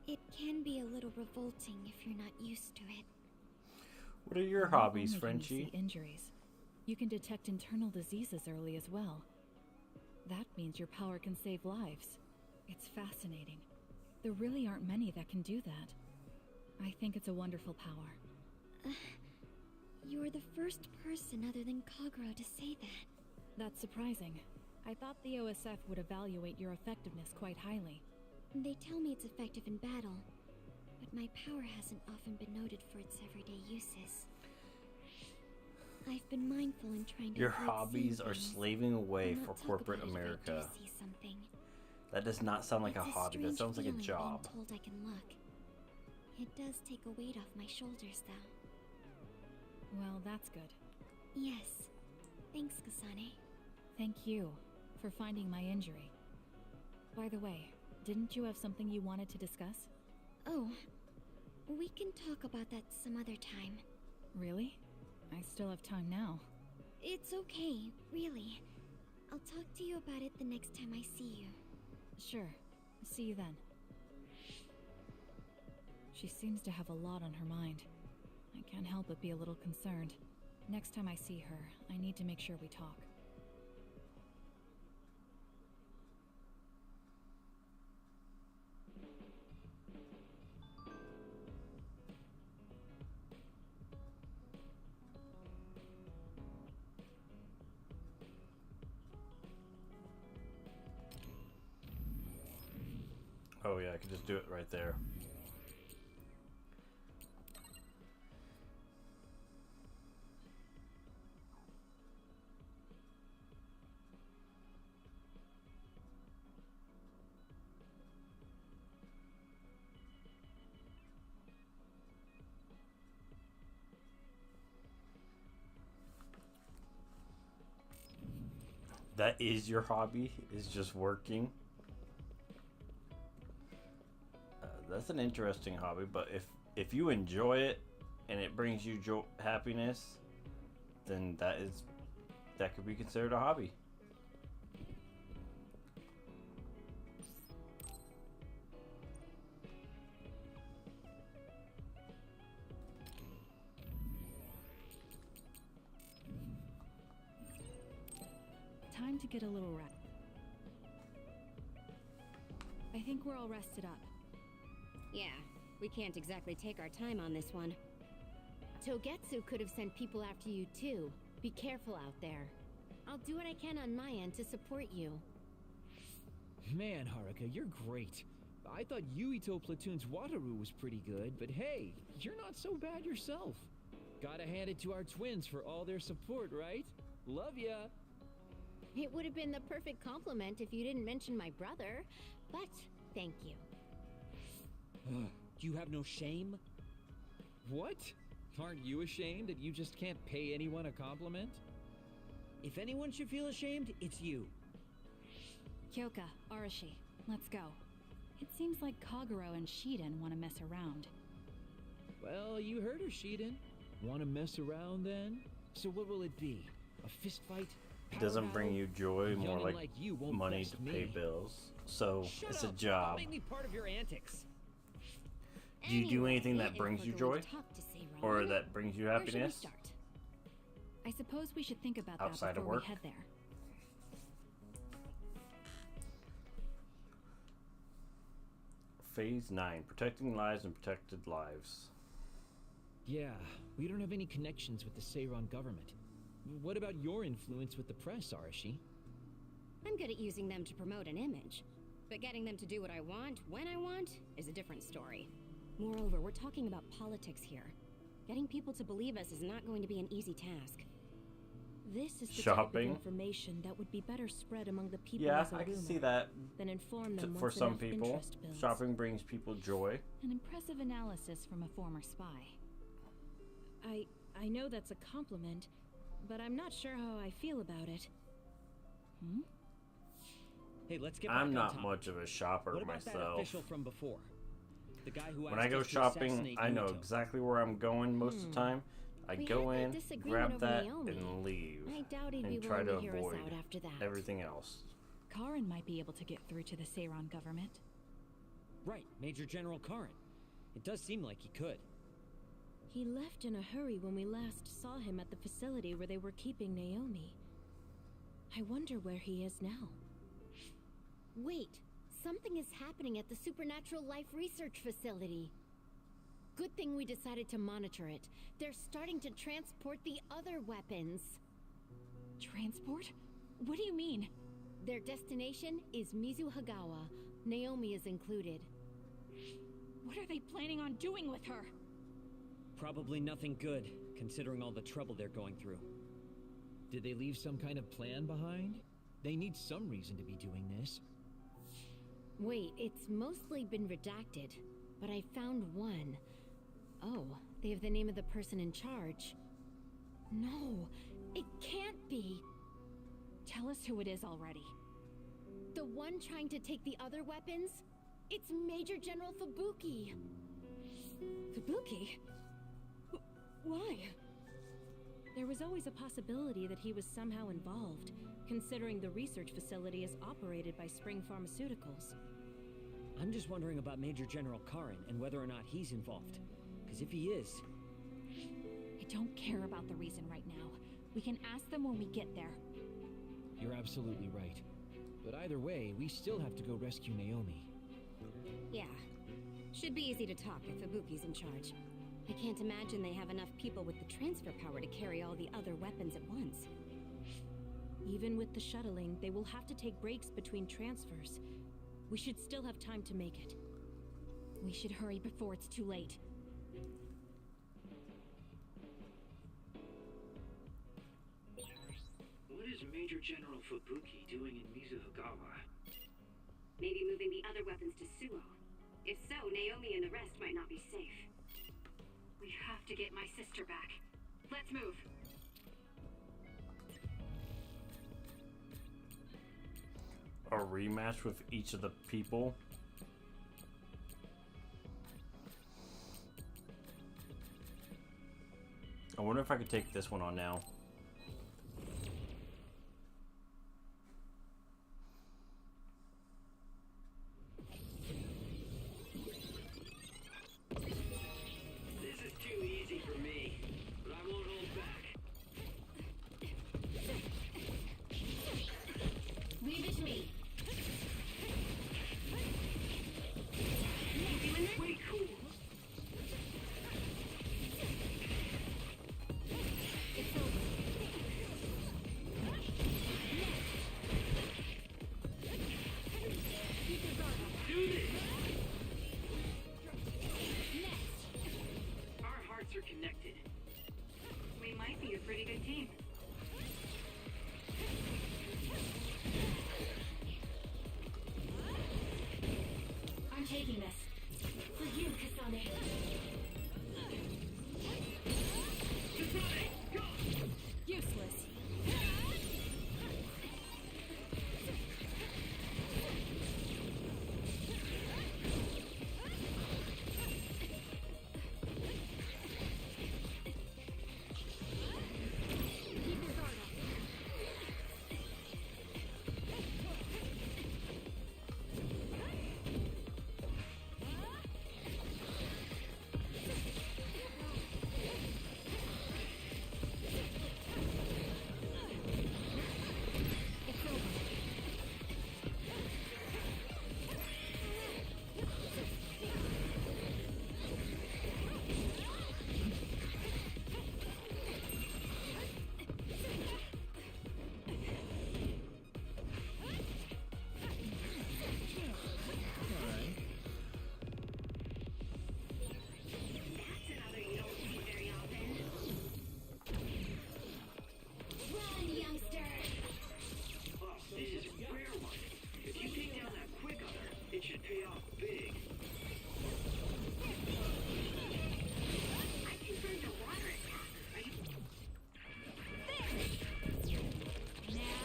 It can be a little revolting if you're not used to it. What are your Not hobbies, only can you Frenchie? see injuries, you can detect internal diseases early as well. That means your power can save lives. It's fascinating. There really aren't many that can do that. I think it's a wonderful power. You're the first person other than Kagura to say that. That's surprising. I thought the OSF would evaluate your effectiveness quite highly. They tell me it's effective in battle, but my power hasn't often been noted for its everyday uses. I've been mindful in trying to Your avoid hobbies seeing are things slaving away and not for talk corporate about it if I America. do see something. That does not sound like It's a hobby. That strange sounds like a feeling job. Being told I can look. It does take a weight off my shoulders, though. Well, that's good. Yes. Thanks, Kasane. Thank you for finding my injury. By the way, didn't you have something you wanted to discuss? Oh, we can talk about that some other time. Really? I still have time now. It's okay, really. I'll talk to you about it the next time I see you. Sure. See you then. She seems to have a lot on her mind. I can't help but be a little concerned. Next time I see her, I need to make sure we talk. Oh yeah, I could just do it right there. That is your hobby, is just working. That's an interesting hobby, but if you enjoy it and it brings you happiness, then that could be considered a hobby. time to get a little rest. I think we're all rested up. Yeah, we can't exactly take our time on this one. Togetsu could have sent people after you too. Be careful out there. I'll do what I can on my end to support you. Man, Haruka, you're great. I thought Yuito Platoon's Wataru was pretty good, but hey, you're not so bad yourself. Gotta hand it to our twins for all their support, right? Love ya! It would have been the perfect compliment if you didn't mention my brother, but thank you. Do you have no shame? What? Aren't you ashamed that you just can't pay anyone a compliment? If anyone should feel ashamed, it's you. Kyoka, Arashi, let's go. It seems like Kagero and Shiden want to mess around. Well, you heard her, Shiden. Want to mess around then? So what will it be? A fist fight? It doesn't bring you joy, more Youngin' like you won't money best to pay me. bills. So Shut it's up. a job. Don't make me part of your antics. Do you do anything that Anyway, brings if you we're joy? going to talk to Seiron, Or that brings you where should we happiness? start? I suppose we should think about Outside that of before work? we head there. Phase 9. Protecting lives and protected lives. Yeah, we don't have any connections with the Seiron government. What about your influence with the press, Arashi? I'm good at using them to promote an image. But getting them to do what I want, when I want, is a different story. Moreover, we're talking about politics here. Getting people to believe us is not going to be an easy task. This is the Shopping. type of information that would be better spread among the people Yeah, as a I can rumor see that. than inform them For once some enough people, interest builds. shopping brings people joy. An impressive analysis from a former spy. I know that's a compliment, but I'm not sure how I feel about it. Hey, let's get back I'm on not top. much of a shopper What about that myself. official from before? The guy who When asked I go us to shopping, assassinate I know Yuito. exactly where I'm going most of the time. I We go had that in, disagreement grab over that, Naomi. and leave. I doubt he'd be And try willing to to hear us avoid out after that. everything else. Karin might be able to get through to the Seiron government. Right, Major General Karin. It does seem like he could. He left in a hurry when we last saw him at the facility where they were keeping Naomi. I wonder where he is now. Wait, something is happening at the Supernatural Life Research Facility. Good thing we decided to monitor it. They're starting to transport the other weapons. Transport? What do you mean? Their destination is Mizuhagawa. Naomi is included. What are they planning on doing with her? Probably nothing good, considering all the trouble they're going through. Did they leave some kind of plan behind? They need some reason to be doing this. Wait, it's mostly been redacted, but I found one. Oh, they have the name of the person in charge. No, it can't be. Tell us who it is already. The one trying to take the other weapons? It's Major General Fubuki. Fubuki? Why? There was always a possibility that he was somehow involved, considering the research facility is operated by Spring Pharmaceuticals. I'm just wondering about Major General Karin and whether or not he's involved. Because if he is... I don't care about the reason right now. We can ask them when we get there. You're absolutely right. But either way, we still have to go rescue Naomi. Yeah. Should be easy to talk if Fubuki's in charge. I can't imagine they have enough people with the transfer power to carry all the other weapons at once. Even with the shuttling, they will have to take breaks between transfers. We should still have time to make it. We should hurry before it's too late. What is Major General Fubuki doing in Mizuhagawa? Maybe moving the other weapons to Suo. If so, Naomi and the rest might not be safe. We have to get my sister back. Let's move. A rematch with each of the people. I wonder if I could take this one on now. This is too easy for me, but I won't hold back.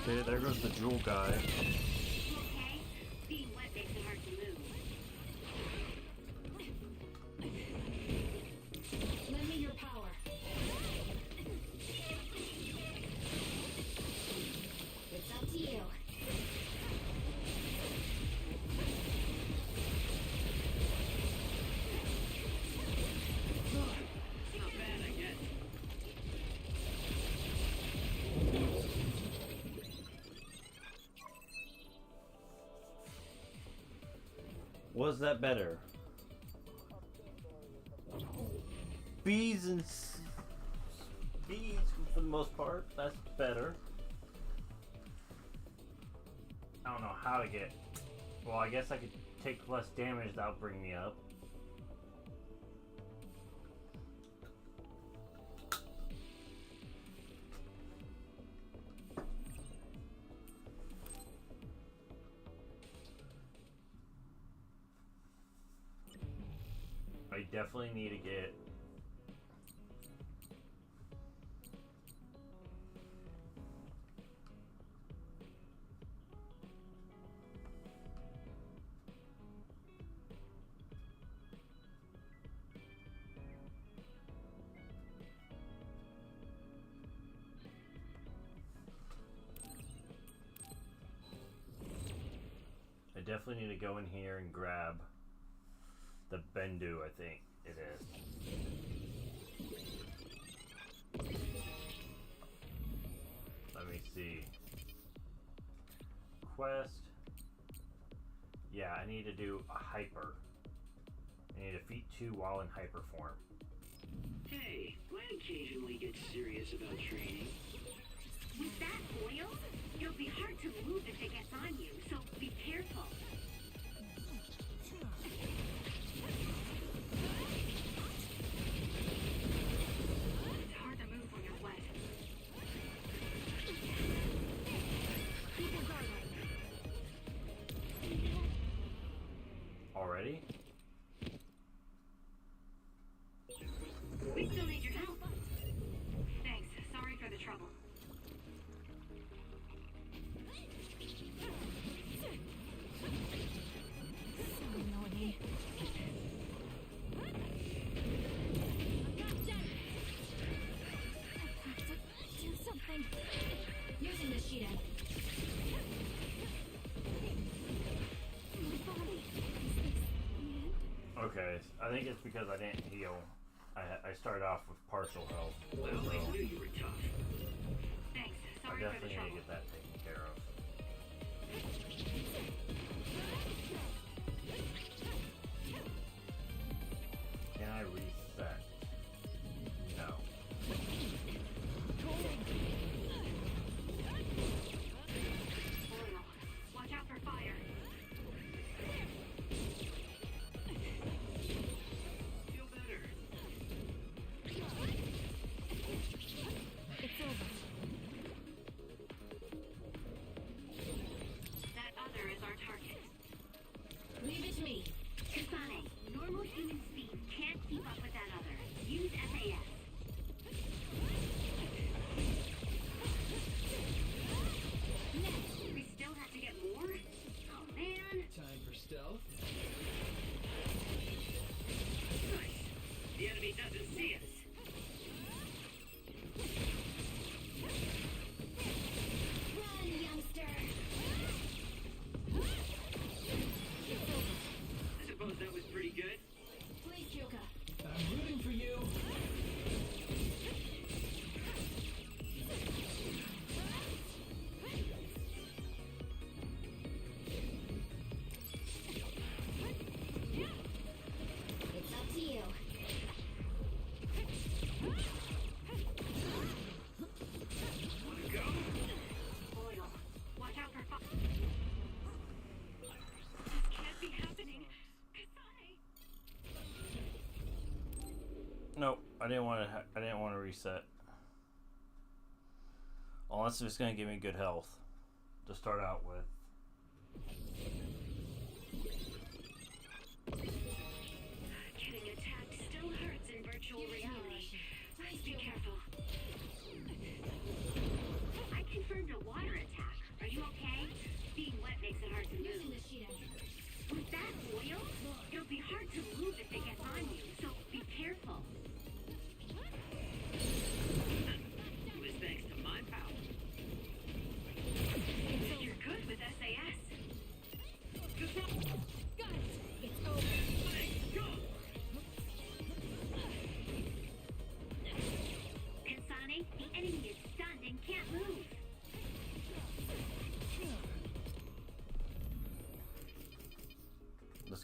Okay, there goes the jewel guy. Okay? Being wet makes it hard to move. Lend me your power. It's up to you. Not bad, I guess. Was that better? Bees and bees for the most part. That's better. I don't know how to get. Well, I guess I could take less damage. That'll bring me up. I definitely need to get. I definitely need to go in here and grab the Bendu, I think it is. Let me see. Quest. Yeah, I need to do a hyper. I need to defeat 2 while in hyper form. Hey, I occasionally get serious about training. With that oil, it'll be hard to move if it gets on you, so be careful. It's hard to move when you're wet. Keep your guard up. Already? We still need your help. Thanks. Sorry for the trouble. So annoying. I have to do something. Using the Shidan. My body. Is this the end? Okay, I think it's because I didn't heal. I started off with partial health. Well, I knew you were tough. Thanks. I Sorry for the definitely need trouble. to get that taken care of. Can I reset? No. Oil. Watch out for fire. Feel better. It's over. That other is our target. Leave it to me. Kasane, normal human speed can't keep up with that other. Use SAS. We still have to get more? Oh man. Time for stealth. Nice. The enemy doesn't see us. Run, youngster! I suppose that was pretty good. Please, Kyoka. I'm rooting for you. It's up to you. Wanna go? Oil. Watch out for fire. This can't be happening. Kasane. Nope, I didn't want to. I didn't want to reset. Unless it's going to give me good health to start out with. Getting attacked still hurts in virtual reality. Please be careful. I confirmed a water attack.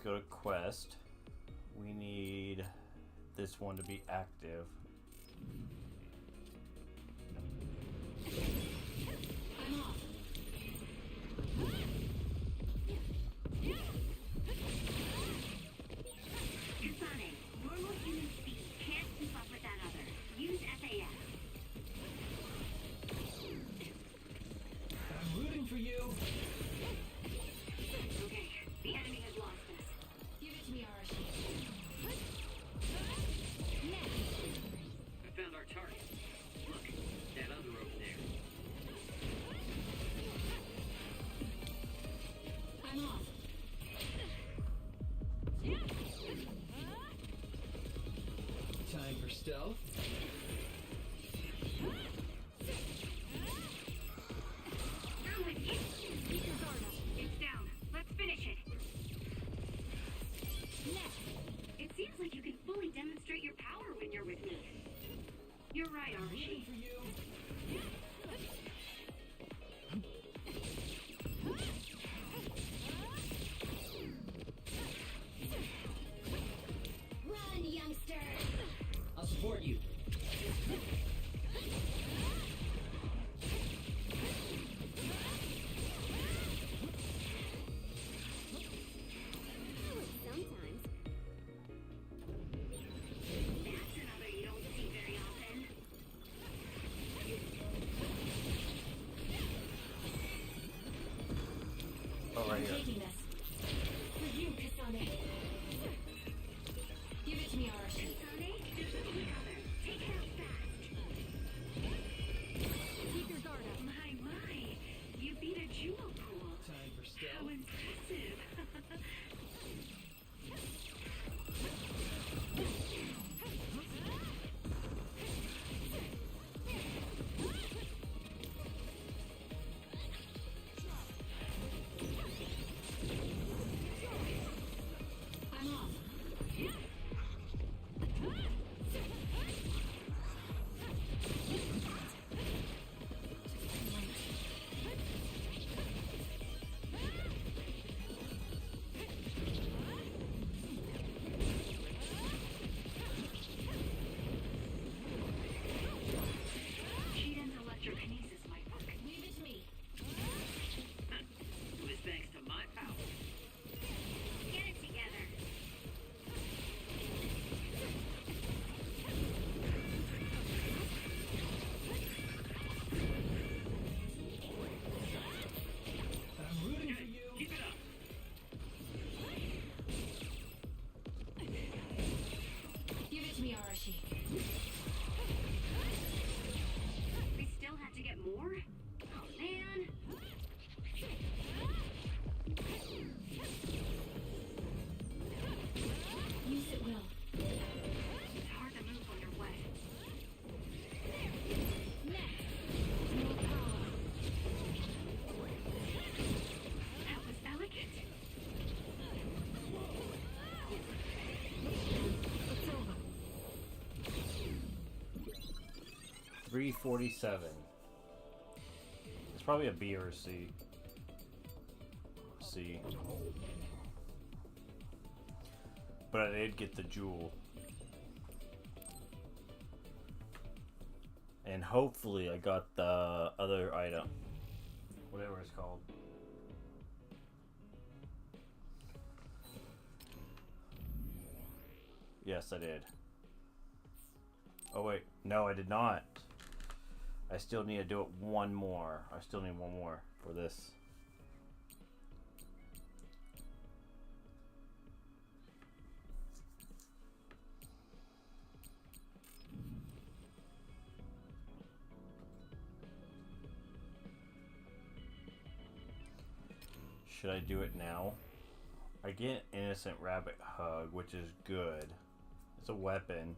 go to quest. We need this one to be active. I'm off. Kasane, normal human speed can't keep up with that other. Use SAS. I'm rooting for you. Okay, the enemy has lost us. Give it to me, Arashi. I found our target. Look, that other over there. I'm off. Time for stealth. I'm with you. Keep your guard up. It's down. Let's finish it. It seems like you can fully demonstrate your power when you're with me. You're right, Arashi. Run, youngster. I'll support you. Sometimes. That's another you don't see very often. Oh, right here. Taking this. For you, Kasane. Give it to me, Arashi. Kasane, there's a quick other. Take it out fast. Keep your guard up. My. You beat a jewel pool. Time for stealth. How impressive. I'm off. Shiden's electrokinesis might work. Leave it to me. It was thanks to my power. Get it together. I'm rooting for you. Keep it up. Give it to me, Arashi. We still have to get more? Oh, man. Use it well. It's hard to move when you're wet. Next. More power. That was elegant. It's over. 347. It's probably a B or a C. C. But I did get the jewel. And hopefully I got the other item. Whatever it's called. Yes, I did. Oh wait, no I did not. I still need to do it one more. I still need one more for this. Should I do it now? I get innocent rabbit hug, which is good. It's a weapon.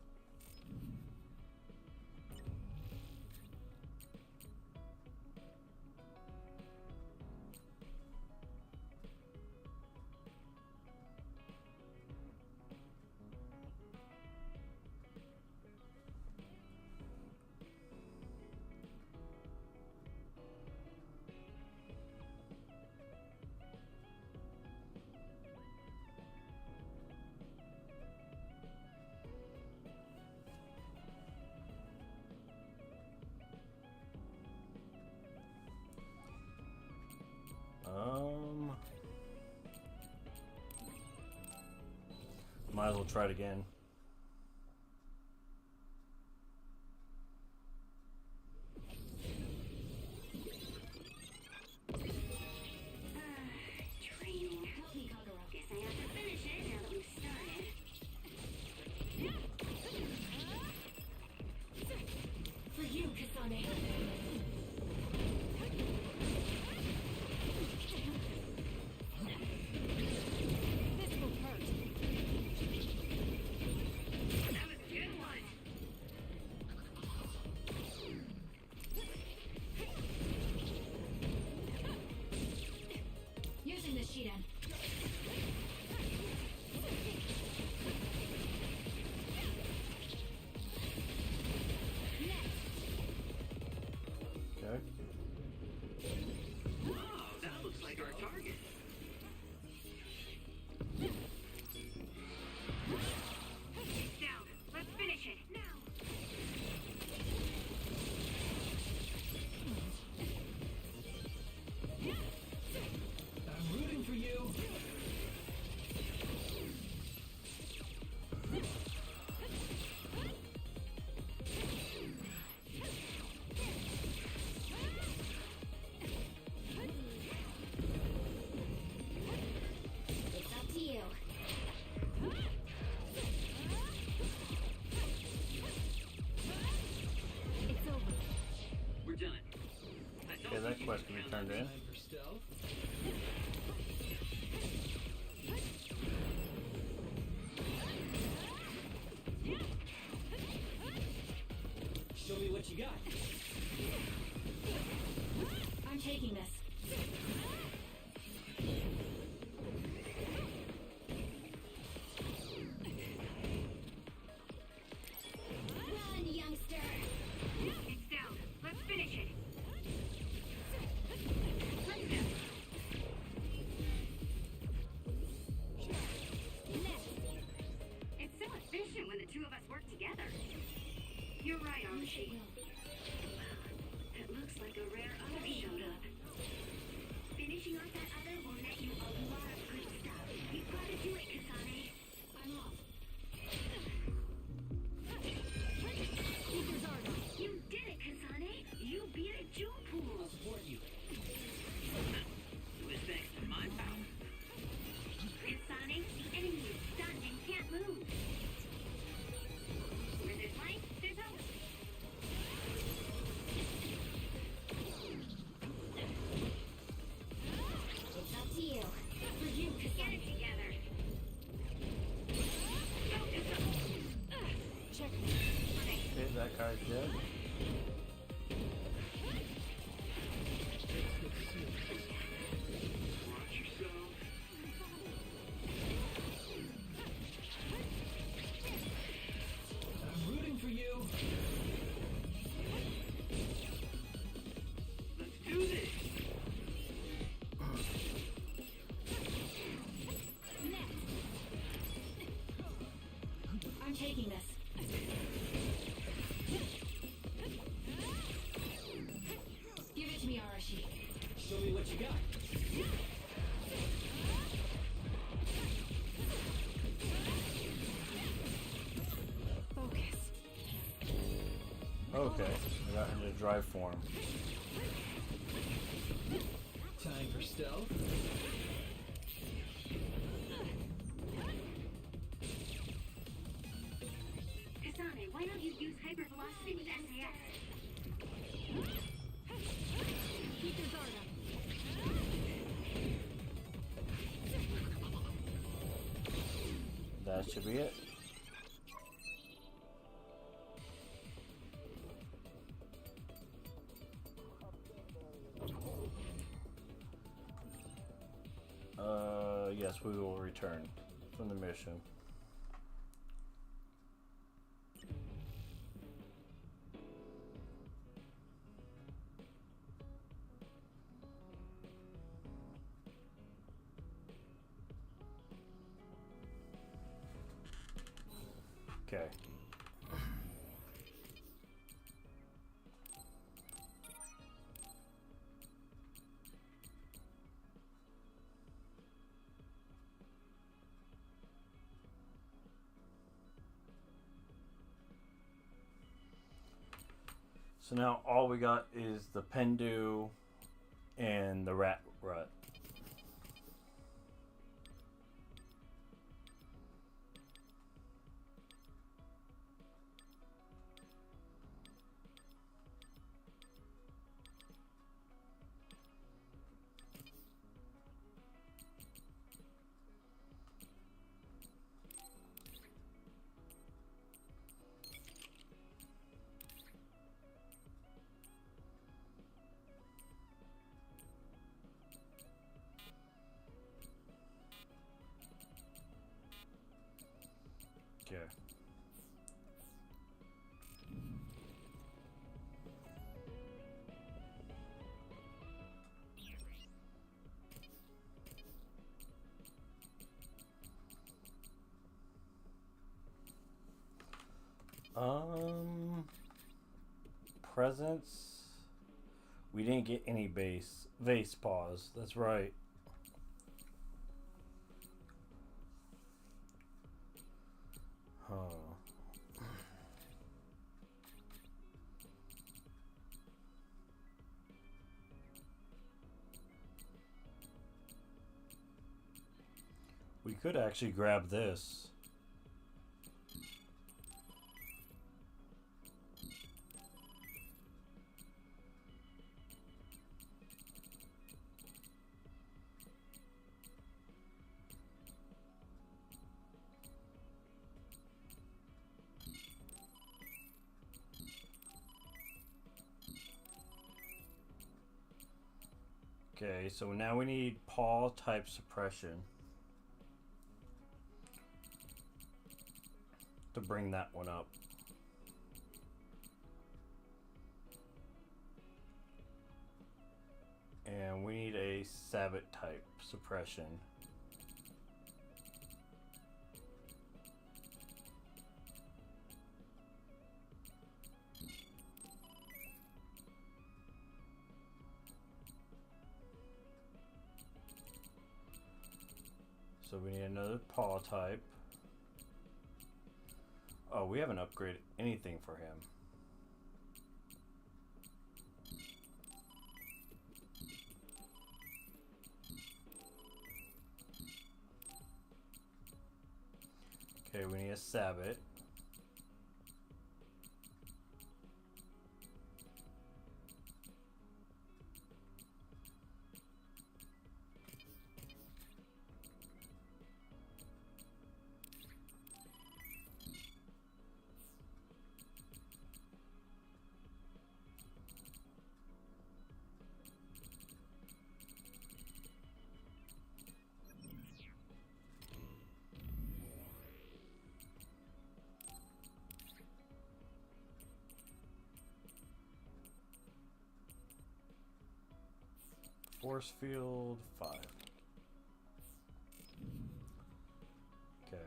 Might as well try it again. Training. Help me, Kagura. Guess I have to finish it now that we've started. For you, Kasane. This will hurt. That was a good one. Using the Shiden. Okay. Whoa, that looks like our target. It's down. Let's finish it now. I'm rooting for you. It's up to you. It's over. We're done. I Okay, don't that think you quest can can be count turned on in. me. Time for stealth. Show me what you got. I'm taking this. Run, youngster! It's down. Let's finish it. Let's go. It's so efficient when the two of us work together. You're right, Arashi. Wow, it looks like a rare other showed up. Finishing off that other will net you a lot of good stuff. You've got to do it, Kasane. I'm off. You did it, Kasane. You beat a jewel pool. I'll support you. It was thanks to my power. Kasane, the enemy is stunned and can't move. Where there's life, there's hope. It's up to you. For you, Get Kasane. it together. Check. Okay, that guy's dead. Watch yourself. I'm rooting for you. Let's do this. I'm taking this. Give it to me, Arashi. Show me what you got. Focus. Okay, I got him to drive form. Time for stealth. Kasane, why don't you use hypervelocity with SAS? Keep your guard up. That should be it. Yes, we will return from the mission. Okay. So now all we got is the Pendu and the rat rut. Okay. Presents. We didn't get any vase paws. That's right. Huh. We could actually grab this. Okay, so now we need paw type suppression to bring that one up. And we need a sabbat type suppression. So we need another paw type. Oh, we haven't upgraded anything for him. Okay, we need a sabbat. Force field 5. Okay.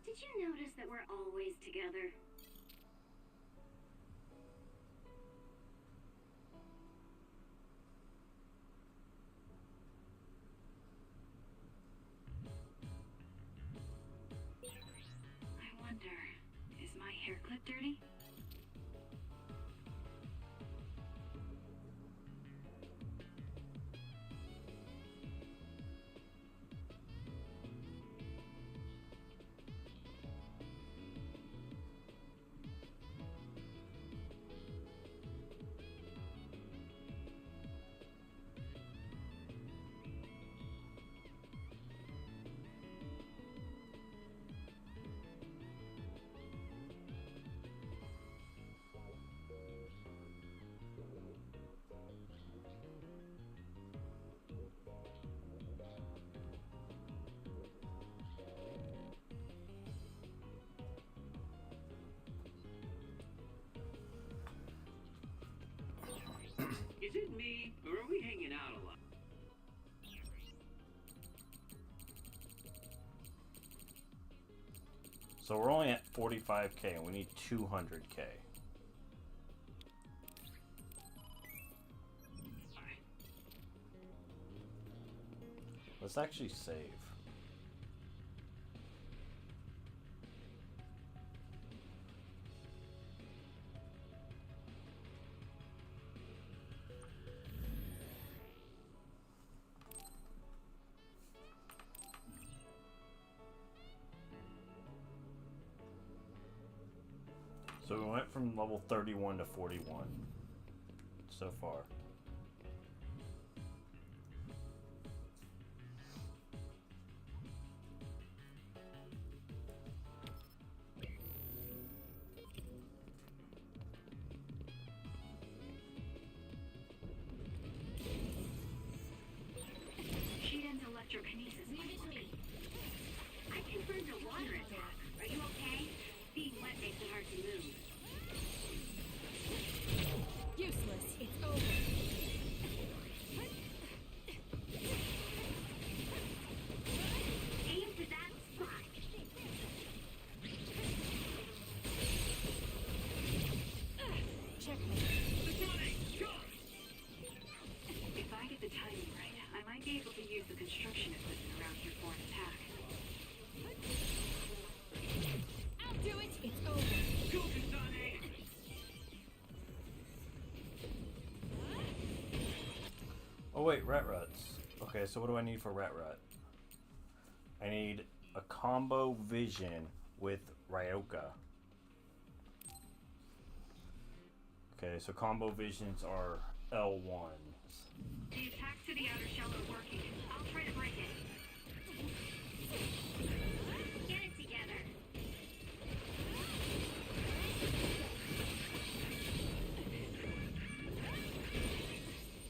Did you notice that we're always together? I wonder, is my hair clip dirty? Is it me, or are we hanging out a lot? So we're only at 45k and we need 200k. Let's actually save. So we went from level 31 to 41 so far. Shiden's electrokinesis might work. I confirmed a water attack. Are you okay? Being wet makes it hard to move. Useless. It's over. Aim for that spot. Checkmate. If I get the timing right, I might be able to use the construction equipment around here for an attack. I'll do it. It's over. Go, Kasane! Oh wait, Rat Ruts. Okay, so what do I need for Rat Rut? I need a combo vision with Ryoka. Okay, so combo visions are L1s. The attack to the outer shell is working. I'll try to break it. Get it together.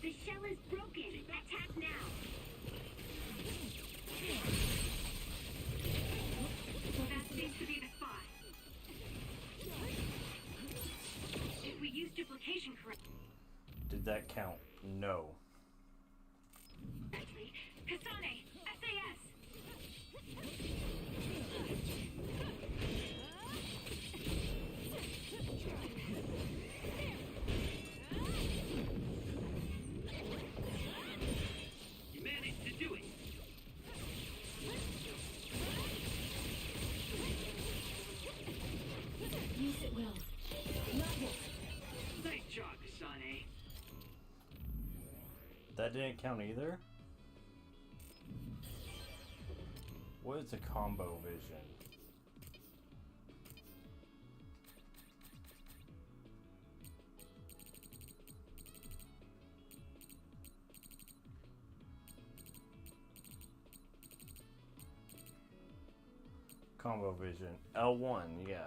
The shell is broken. Attack now. That seems to be the spot. If we use duplication correctly. Did that count? No. Kasane, SAS! You managed to do it. Use it well. Not yet. Nice job, Kasane. That didn't count either? What is a combo vision? Combo vision. L1, yeah.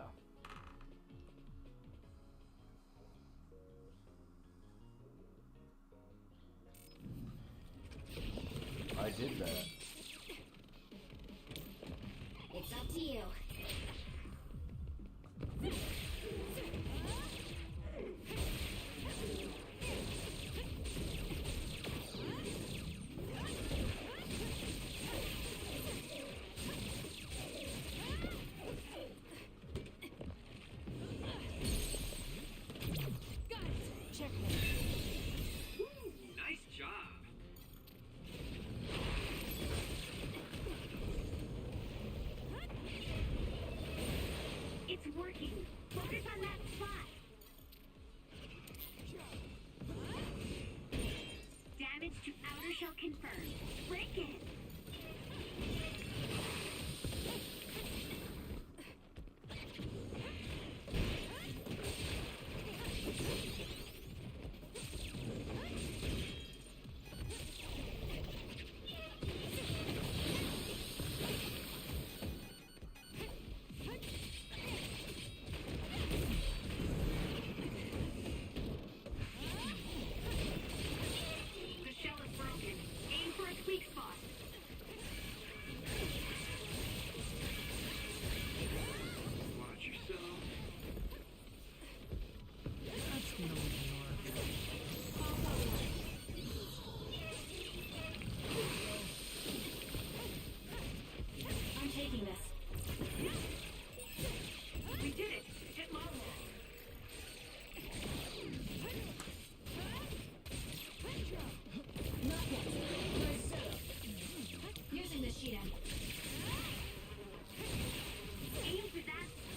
I did that. It's up to you. Got it. Checkmate. Nice job.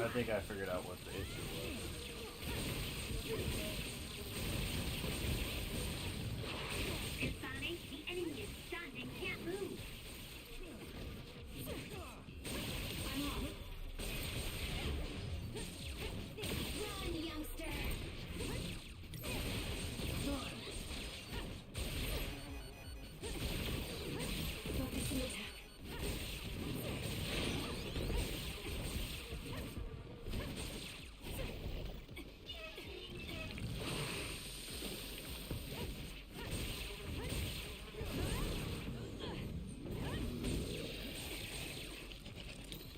I think I figured out what the issue was. Kasane, the enemy is stunned and can't move. I'm on. Run, youngster! Focus the attack.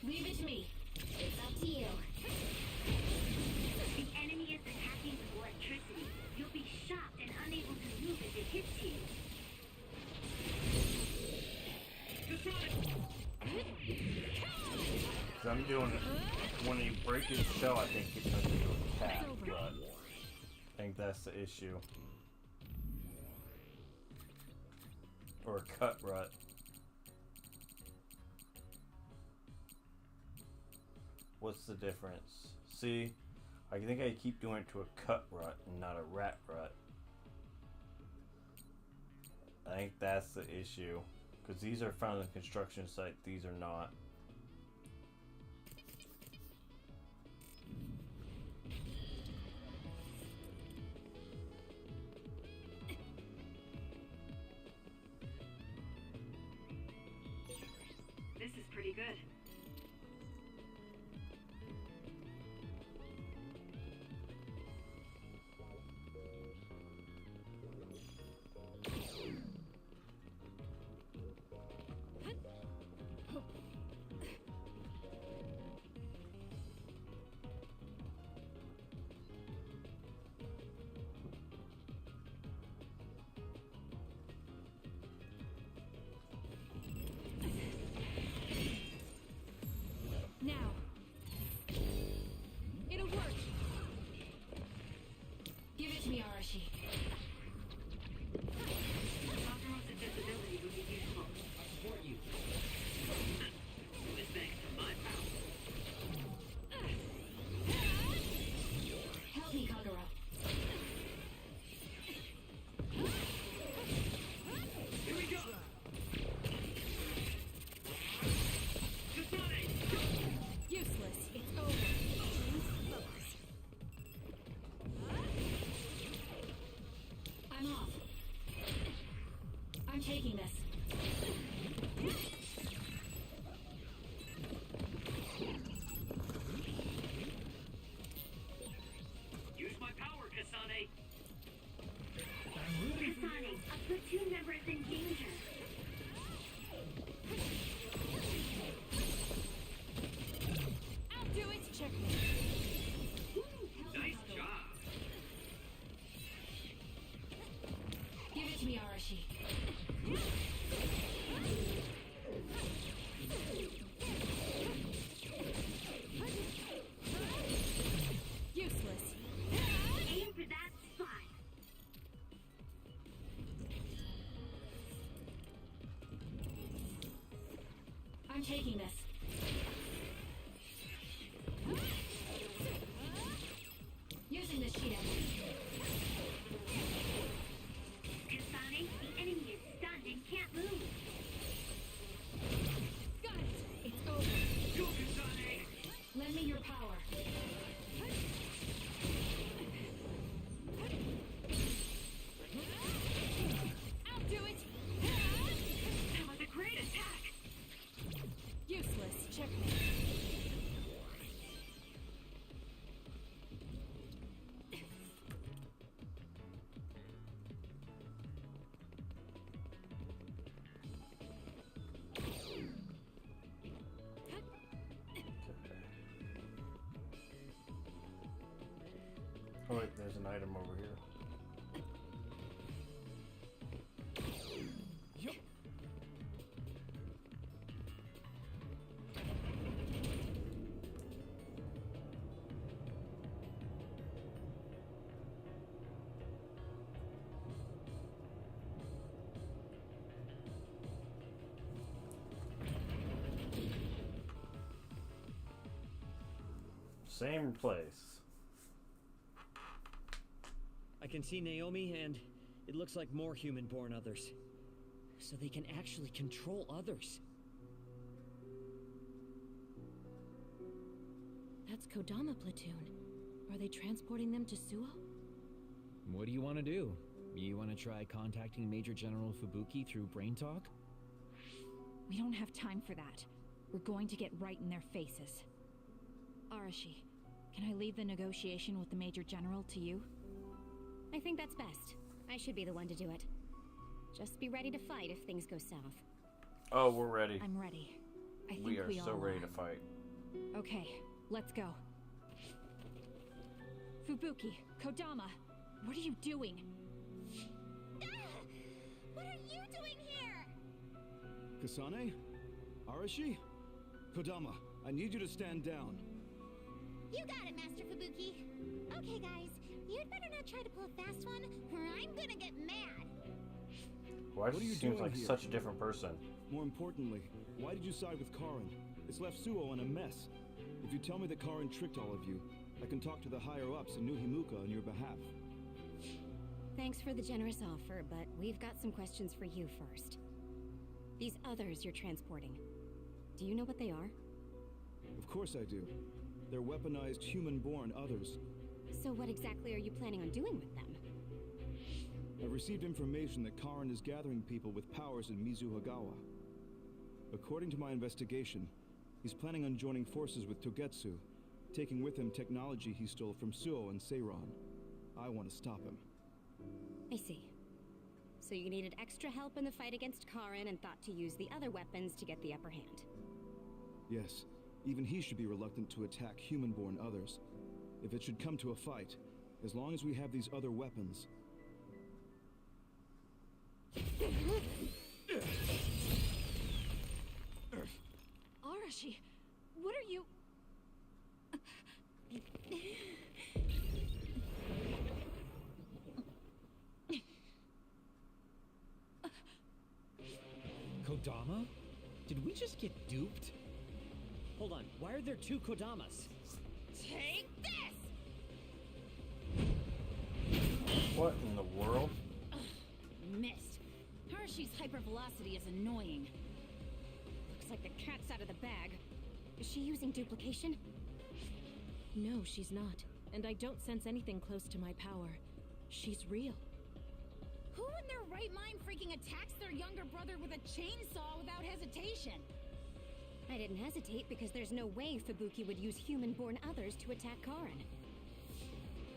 Leave it to me. It's up to you. The enemy is attacking with electricity. You'll be shocked and unable to move if it hits you. So I'm doing when you break his shell, I think he turns into a cat rut. I think that's the issue. Or a cut rut. What's the difference? See, I think I keep doing it to a cut rut and not a rat rut. I think that's the issue. Because these are found on the construction site, these are not. This is pretty good. Now. It'll work. Give it to me, Arashi. Kakaro's invisibility would be useful. I support you. With thanks to my power. Help me, Kagura. Here we go! Useless. It's over. Focus. I'm off. I'm taking this. Use my power, Kasane! Kasane, a platoon member is in danger. I'll do it. Check me. Nice job! Give it to me, Arashi. Useless. Aim for that spot. I'm taking this. Using the sheet ammo. Kasane, the enemy is stunned and can't move. Got it. It's over. Go, Kasane! Lend me your power. I'll do it. That was a great attack. Useless. Check me. Oh wait, there's an item over here. Same place. I can see Naomi, and it looks like more human-born others. So they can actually control others. That's Kodama platoon. Are they transporting them to Suo? What do you want to do? You want to try contacting Major General Fubuki through Brain Talk? We don't have time for that. We're going to get right in their faces. Arashi, can I leave the negotiation with the Major General to you? I think that's best. I should be the one to do it. Just be ready to fight if things go south. Oh, we're ready. I'm ready. I think we are so all ready are. to fight. Okay, let's go. Fubuki, Kodama, what are you doing? What are you doing here? Kasane? Arashi? Kodama, I need you to stand down. You got it, Master Fubuki. Okay, guys, you'd better not try to pull a fast one, or I'm gonna get mad. Why do you seem like such a different person? More importantly, why did you side with Karin? It's left Suo in a mess. If you tell me that Karin tricked all of you, I can talk to the higher-ups in New Himuka on your behalf. Thanks for the generous offer, but we've got some questions for you first. These others you're transporting, do you know what they are? Of course I do. They're weaponized human-born others. So what exactly are you planning on doing with them? I've received information that Karin is gathering people with powers in Mizuhagawa. According to my investigation, he's planning on joining forces with Togetsu, taking with him technology he stole from Suo and Seiron. I want to stop him. I see. So you needed extra help in the fight against Karin and thought to use the other weapons to get the upper hand. Yes, even he should be reluctant to attack human-born others. If it should come to a fight, as long as we have these other weapons... Arashi, what are you... Kodama? Did we just get duped? Hold on, why are there two Kodamas? Take this! What in the world? Missed. Arashi's hypervelocity is annoying. Looks like the cat's out of the bag. Is she using duplication? No, she's not. And I don't sense anything close to my power. She's real. Who in their right mind freaking attacks their younger brother with a chainsaw without hesitation? I didn't hesitate because there's no way Fubuki would use human-born others to attack Karin.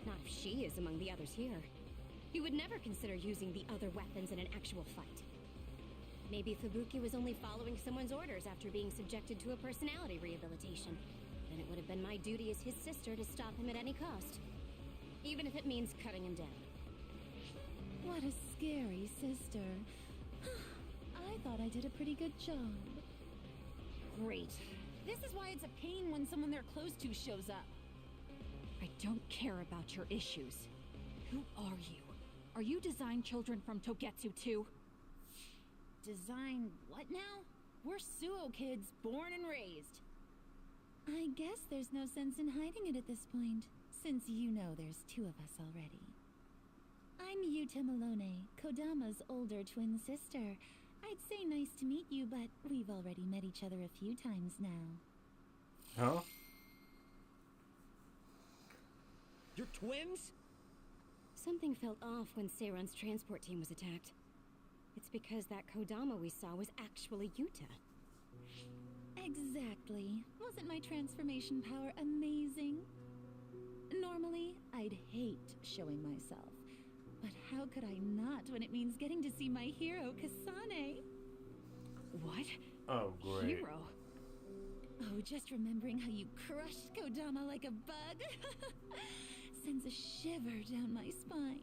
Not if she is among the others here. He would never consider using the other weapons in an actual fight. Maybe Fubuki was only following someone's orders after being subjected to a personality rehabilitation. Then it would have been my duty as his sister to stop him at any cost. Even if it means cutting him down. What a scary sister. I thought I did a pretty good job. Great. This is why it's a pain when someone they're close to shows up. I don't care about your issues. Who are you? Are you design children from Togetsu too? Design what now? We're Suo kids, born and raised. I guess there's no sense in hiding it at this point, since you know there's two of us already. I'm Yuta Malone, Kodama's older twin sister. I'd say nice to meet you, but we've already met each other a few times now. Huh? You're twins? Something felt off when Seiron's transport team was attacked. It's because that Kodama we saw was actually Yuta. Exactly. Wasn't my transformation power amazing? Normally, I'd hate showing myself. But how could I not when it means getting to see my hero, Kasane? What? Oh, great. Hero? Oh, just remembering how you crushed Kodama like a bug sends a shiver down my spine.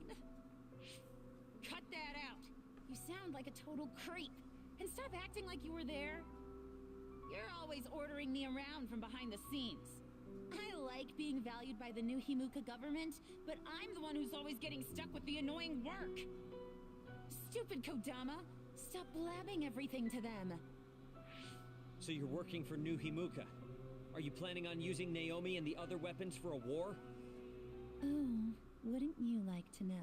Cut that out. You sound like a total creep. And stop acting like you were there. You're always ordering me around from behind the scenes. I like being valued by the New Himuka government, but I'm the one who's always getting stuck with the annoying work. Stupid Kodama. Stop blabbing everything to them. So you're working for New Himuka. Are you planning on using Naomi and the other weapons for a war? Oh, wouldn't you like to know?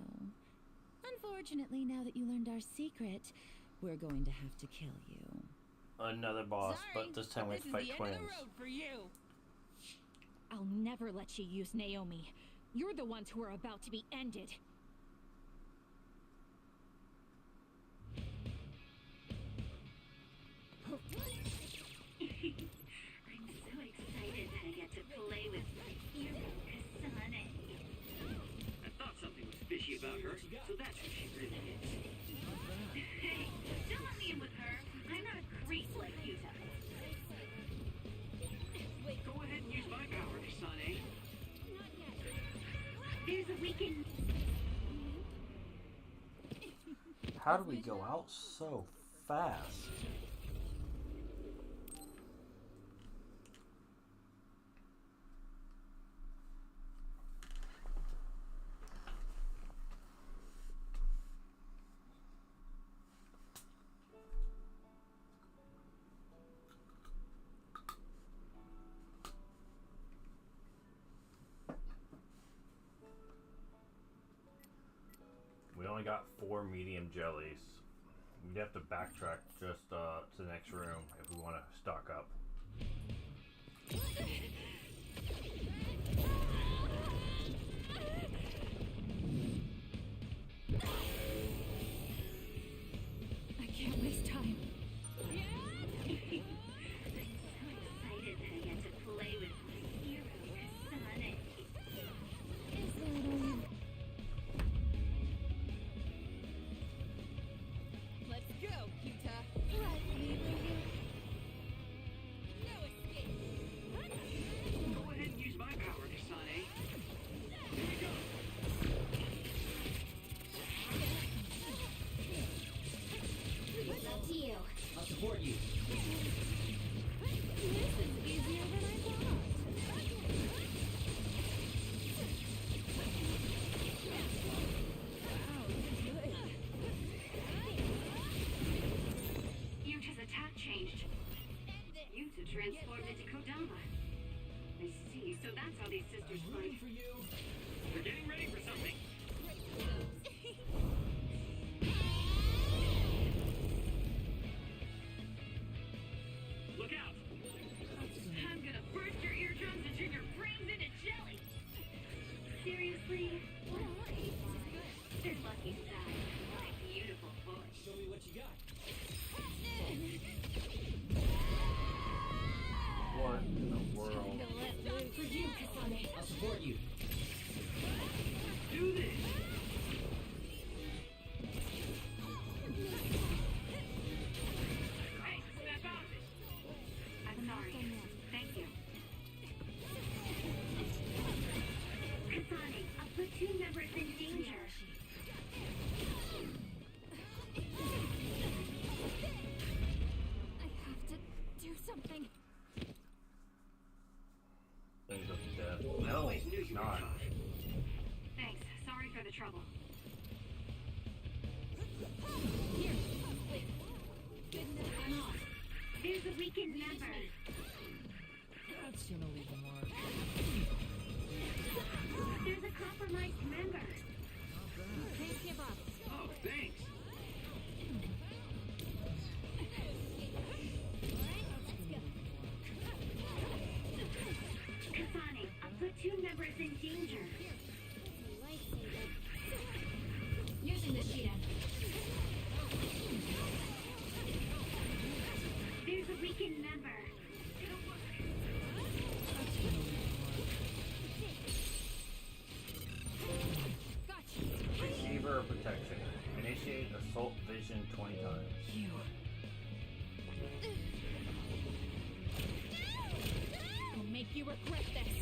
Unfortunately, now that you learned our secret, we're going to have to kill you. Another boss, but this time we have to fight twins. For you. I'll never let you use Naomi. You're the ones who are about to be ended. I'm so excited that I get to play with my hero, Kasane. I thought something was fishy about her, so that's who she really is. Hey, don't let me in with her. I'm not a creep like Yuta. Go ahead and use my power, Kasane. There's a weekend. How do we go out so fast? We only got 4 medium jellies. We'd have to backtrack just to the next room if we want to stock up. I can't waste time. I'm so excited that I get to play with my hero, Kasane. Is that all? Let's go, Yuta. Let me, will you? No escape. Go ahead and use my power, Kasane. Here you go. It's up to you. I'll support you. This is easier than I thought. Wow, good. Yuta's attack changed. Yuta transformed into Kodama. I see, so that's how these sisters fight. We're getting ready for something. Look out! I'm gonna burst your eardrums and turn your brains into jelly. Seriously? They're lucky sad. My beautiful voice. Show me what you got. What in the world? Not for you, Kasane. I'll support you. Do this! Hey, snap out of it. I'm sorry. Thank you. Kasane, a platoon member is in danger. I have to do something. Things up to death. No, it's not. Thanks. Sorry for the trouble. Here. Goodness, I'm off. There's a weakened member. That's gonna leave a mark. There's a compromised member. Can't give up. Oh, thanks. Kasane, a platoon member is in danger. Using the Shidan. There's a weakened member. Gotcha. Receiver of protection. Initiate assault vision 20 times. You. I'll make you regret this.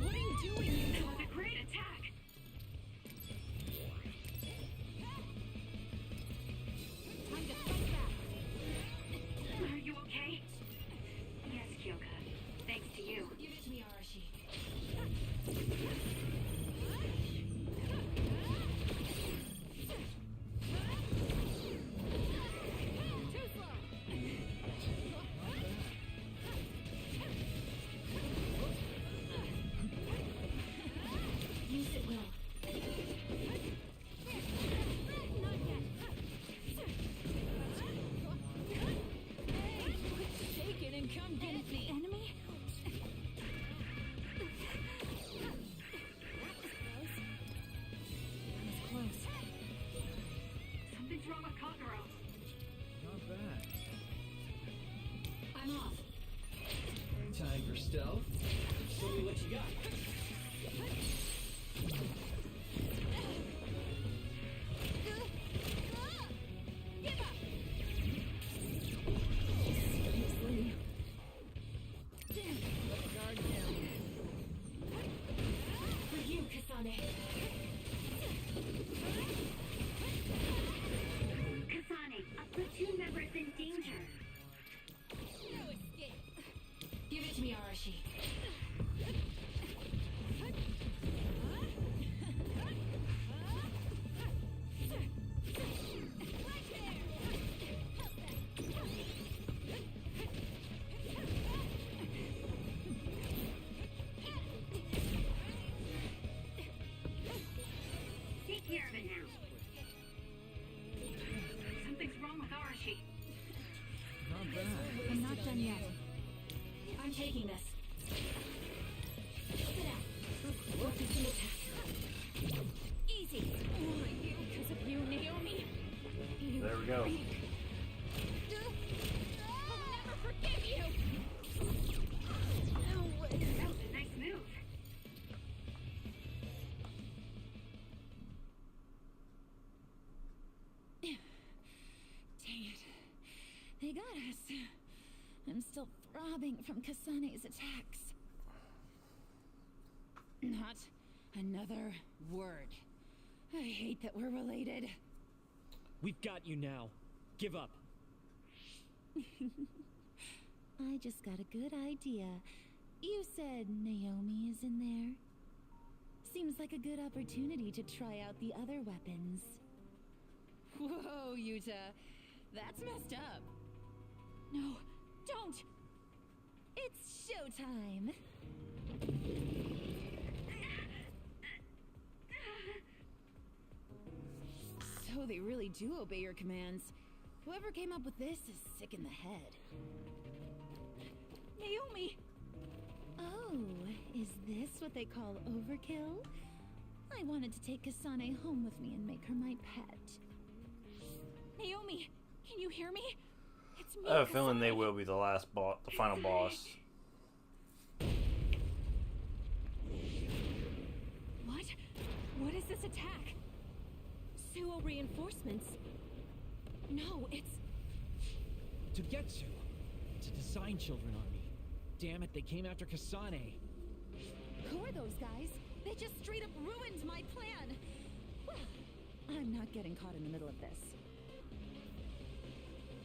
What are you doing? That was a great attack. Time to fight back. Are you okay? Yes, Kyoka. Thanks to you. Give it to me, Arashi. Too slow. Time for stealth. Show me what you got. Give up! Guard down. For you, Kasane. Kasane, a platoon member is in danger. No escape. Give it to me, Arashi. Take care of it now. Something's wrong with Arashi. Not bad. I'm not done yet. I'm taking this. Sit down. Focus the attack. Easy. Because of you, Naomi. You There we go. freak. I'll never forgive you. No way. That was a nice move. Dang it. They got us. I'm still throbbing from Kasane's attacks. Not another word. I hate that we're related. We've got you now. Give up. I just got a good idea. You said Naomi is in there. Seems like a good opportunity to try out the other weapons. Whoa, Yuta. That's messed up. No, don't! It's showtime! So they really do obey your commands. Whoever came up with this is sick in the head. Naomi! Oh, is this what they call overkill? I wanted to take Kasane home with me and make her my pet. Naomi, can you hear me? It's me, I have a feeling Kasane. they will be the last boss, the final boss. What? What is this attack? Suo reinforcements? No, it's... Togetsu. It's a design children army. Damn it, they came after Kasane. Who are those guys? They just straight up ruined my plan! Well, I'm not getting caught in the middle of this.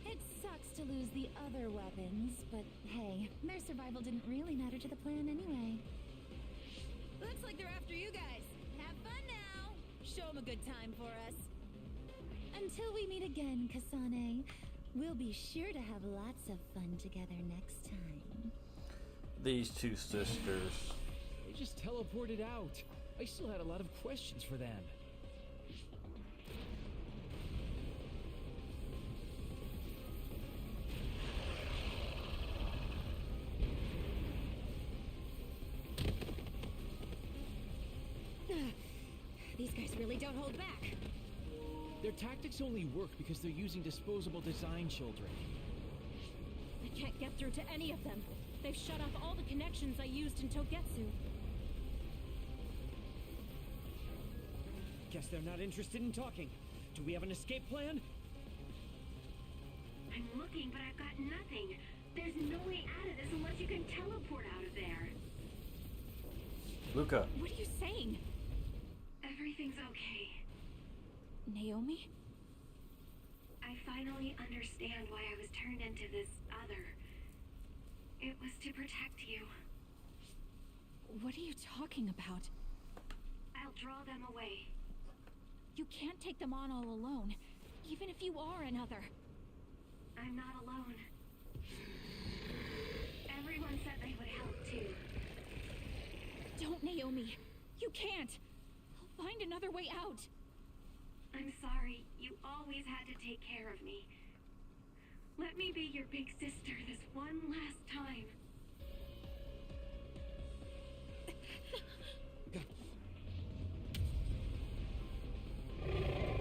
It sucks to lose the other weapons, but hey, their survival didn't really matter to the plan anyway. Looks like they're after you guys. Have fun now! Show them a good time for us. Until we meet again, Kasane, we'll be sure to have lots of fun together next time. These two sisters. They just teleported out. I still had a lot of questions for them. These guys really don't hold back. Their tactics only work because they're using disposable design children. I can't get through to any of them. They've shut off all the connections I used in Togetsu. Guess they're not interested in talking. Do we have an escape plan? I'm looking, but I've got nothing. There's no way out of this unless you can teleport out of there. Luca. What are you saying? Everything's okay. Naomi? I finally understand why I was turned into this other. It was to protect you. What are you talking about? I'll draw them away. You can't take them on all alone, even if you are another. I'm not alone. Everyone said they would help too. Don't, Naomi. You can't. I'll find another way out. I'm sorry. You always had to take care of me. Let me be your big sister this one last time.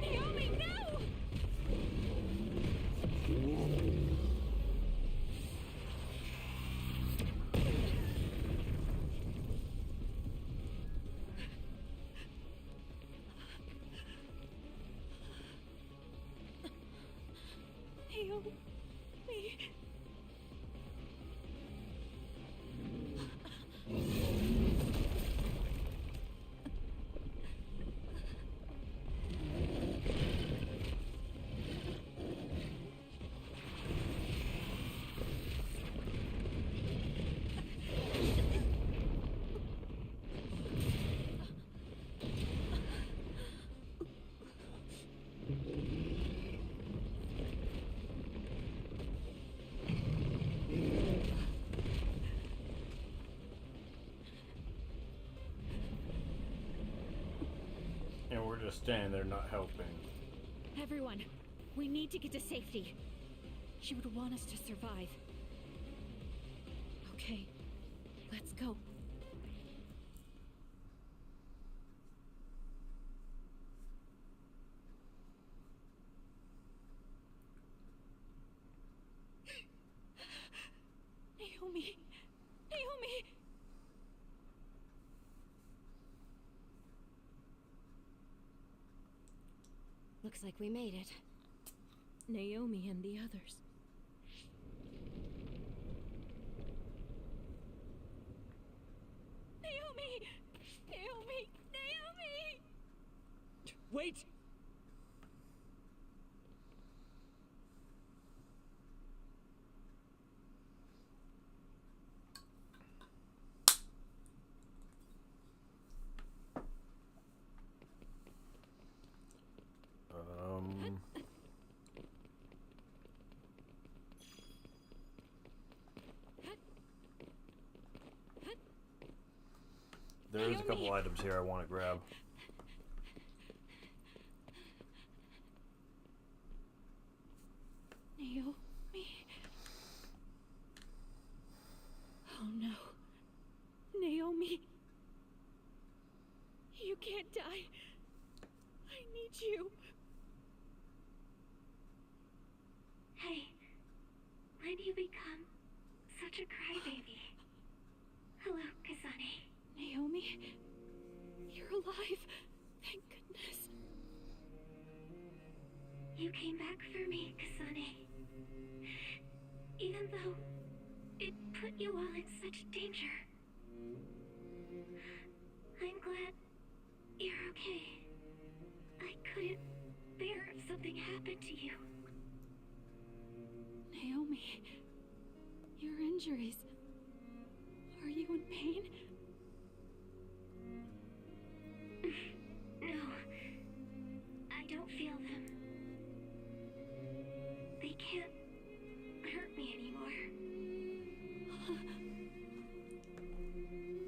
Naomi, no! Naomi. And we're just standing there not helping. Everyone, we need to get to safety. She would want us to survive. Okay, let's go. Naomi! Naomi! Looks like we made it. Naomi and the others. Naomi! Naomi! Naomi! Wait! There's a couple items here I want to grab. Naomi. Oh no. Naomi. You can't die. I need you. Hey, when do you become such a crybaby? Hello, Kasane. Naomi, you're alive. Thank goodness. You came back for me, Kasane. Even though it put you all in such danger. I'm glad you're okay. I couldn't bear if something happened to you. Naomi, your injuries. Are you in pain? No, I don't feel them. They can't hurt me anymore.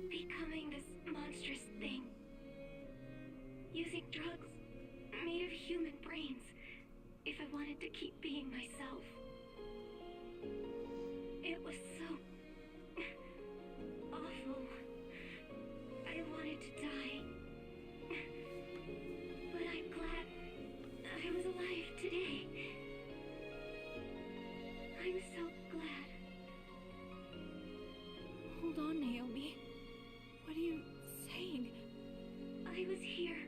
Becoming this monstrous thing. Using drugs made of human brains if I wanted to keep being myself. It was so awful. I wanted to die. But I'm glad I was alive today. I'm so glad. Hold on, Naomi. What are you saying? I was here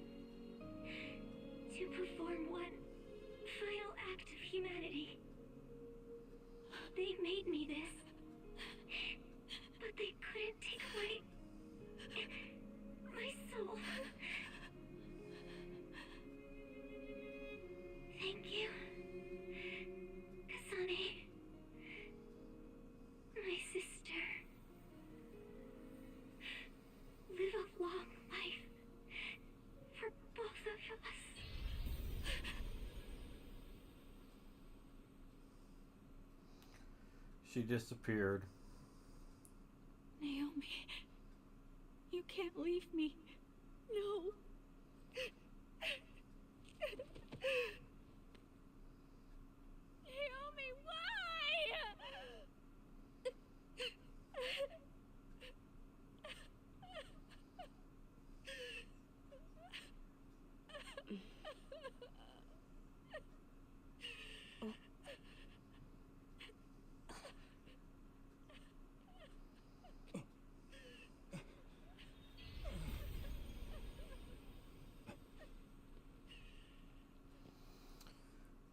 to perform one final act of humanity. They made me this, but they couldn't take away my soul. Thank you, Kasane, my sister. Live a long life for both of us. She disappeared. Naomi, you can't leave me. No. Naomi, why?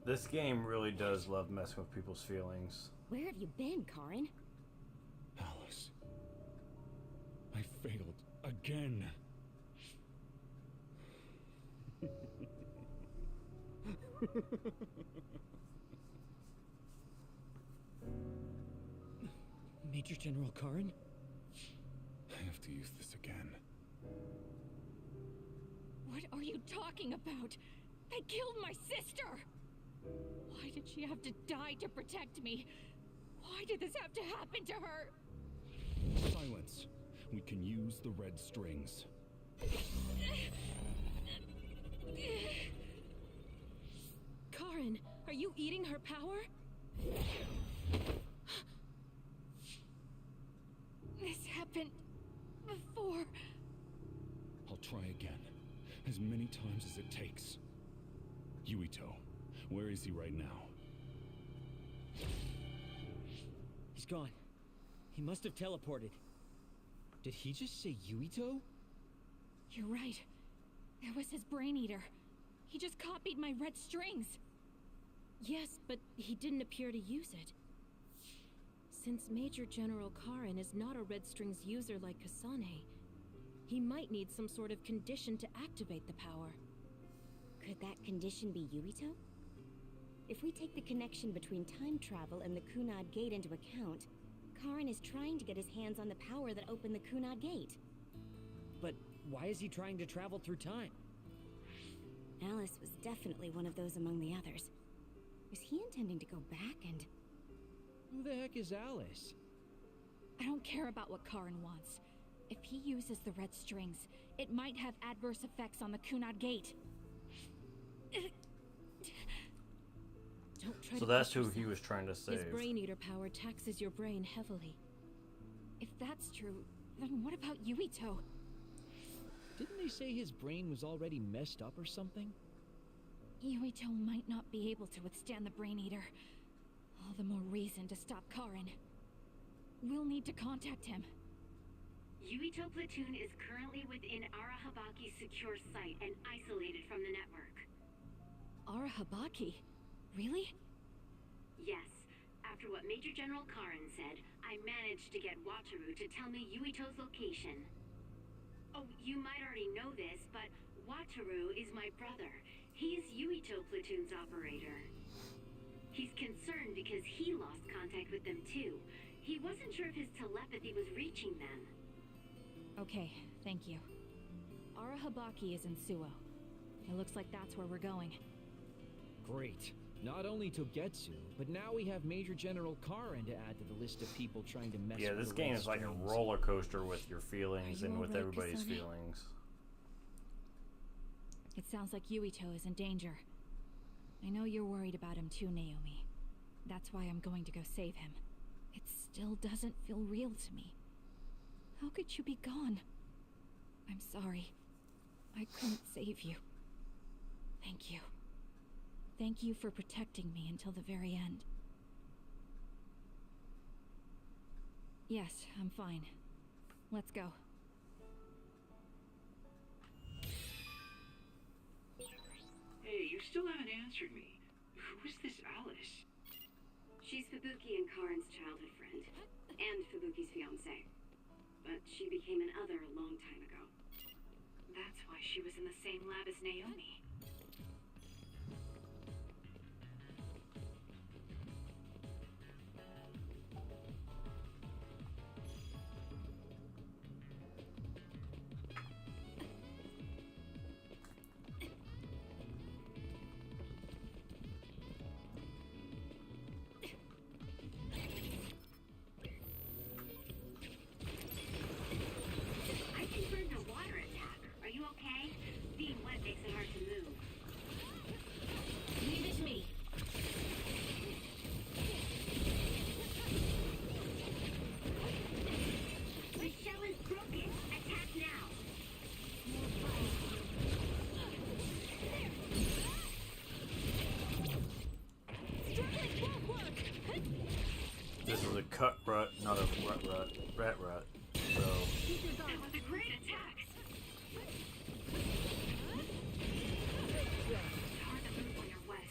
This game really does love messing with people's feelings. Where have you been, Karin? Alice. I failed again. Major General Karin? I have to use this again. What are you talking about? They killed my sister! Why did she have to die to protect me? Why did this have to happen to her? Silence. We can use the red strings. Karin, are you eating her power? This happened before. I'll try again. As many times as it takes. Yuito, where is he right now? He's gone. He must have teleported. Did he just say Yuito? You're right. There was his brain eater. He just copied my red strings. Yes, but he didn't appear to use it. Since Major General Karin is not a Red Strings user like Kasane, he might need some sort of condition to activate the power. Could that condition be Yuito? If we take the connection between time travel and the Kunad Gate into account, Karin is trying to get his hands on the power that opened the Kunad Gate. But why is he trying to travel through time? Alice was definitely one of those among the others. Was he intending to go back and... Who the heck is Alice? I don't care about what Karin wants. If he uses the red strings, it might have adverse effects on the Kunad Gate. Don't try So to that's push who yourself. he was trying to save. His brain eater power taxes your brain heavily. If that's true, then what about Yuito? Didn't they say his brain was already messed up or something? Yuito might not be able to withstand the brain eater. All the more reason to stop Karin. We'll need to contact him. Yuito platoon is currently within Arahabaki's secure site and isolated from the network. Arahabaki? Really? Yes. After what Major General Karin said, I managed to get Wataru to tell me Yuito's location. Oh, you might already know this, but Wataru is my brother. He's Yuito platoon's operator. He's concerned because he lost contact with them too. He wasn't sure if his telepathy was reaching them. Okay, thank you. Arahabaki is in Suo. It looks like that's where we're going. Great. Not only Togetsu, but now we have Major General Karin to add to the list of people trying to mess with this the game red is like a strings. roller coaster with your feelings Are you and with alright, everybody's Kasane? feelings. It sounds like Yuito is in danger. I know you're worried about him too, Naomi. That's why I'm going to go save him. It still doesn't feel real to me. How could you be gone? I'm sorry. I couldn't save you. Thank you. Thank you for protecting me until the very end. Yes, I'm fine. Let's go. Hey, you still haven't answered me. Who is this Alice? She's Fubuki and Karin's childhood friend, and Fubuki's fiancé. But she became an other a long time ago. That's why she was in the same lab as Naomi. I confirmed a water attack. Are you okay? Being wet makes it hard to move. Leave it to me. The shell is broken. Attack now. This is a cut rut, not a rat rut. So That was a great attack. It's hard to move when you're wet.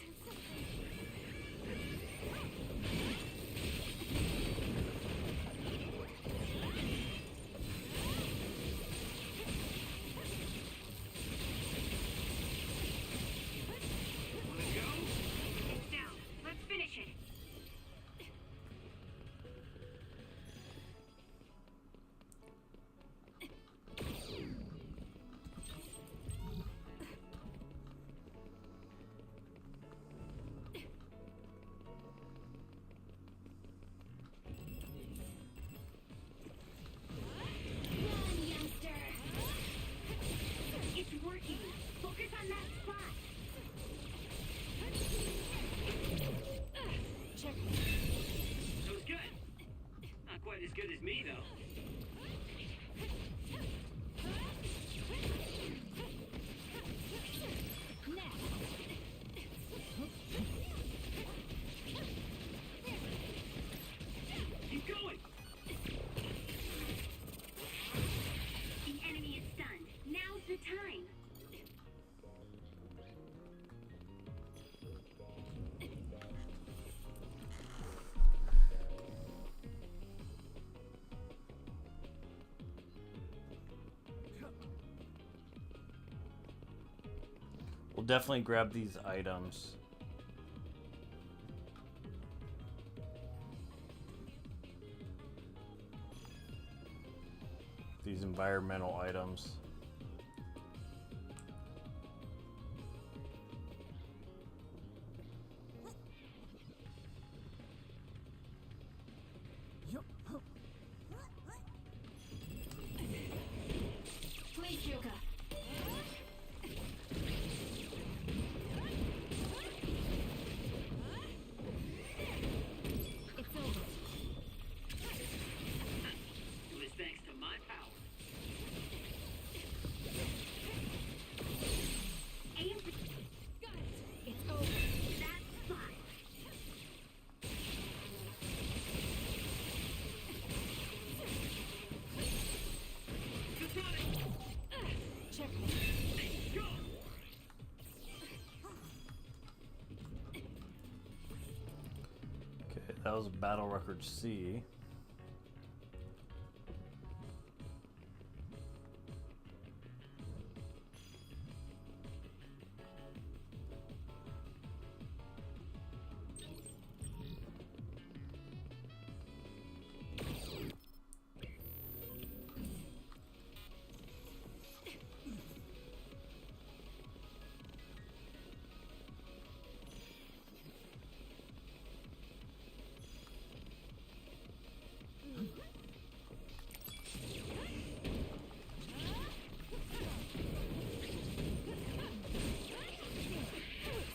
me, though. Keep going! The enemy is stunned. Now's the time. We'll definitely grab these items. These environmental items. Please, Kyoka. It's over. It was thanks to my power. Aim for... Got it. It's over. That's fine. Checkmate. Go! Okay, that was battle record C.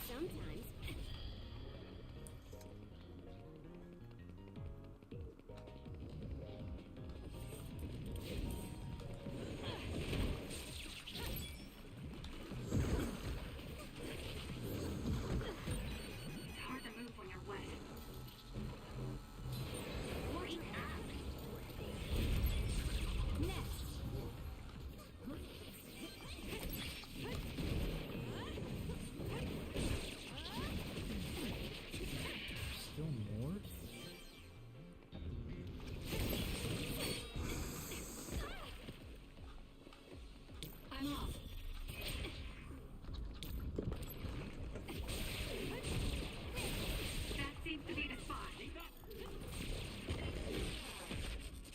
Sometimes. It's hard to move when you're wet. Warming up. Next. Still more? I'm off. That seems to be the spot.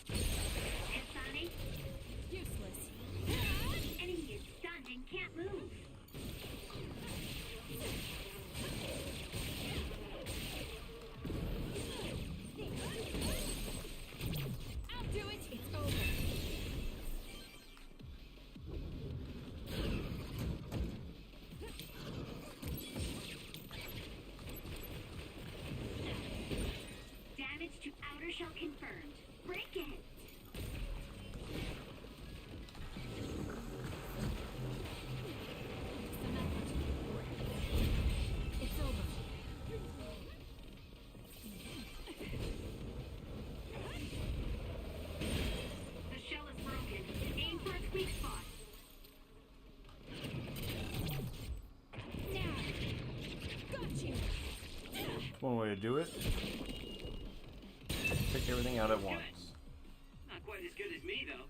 Kasane, Useless. the enemy is stunned and can't move. I'll do it. It's over. Damage to outer shell confirmed. Break it. It's over. The shell is broken. Aim for its weak spot. Now. Got you. One way to do it. Take everything out at once. Not quite as good as me, though.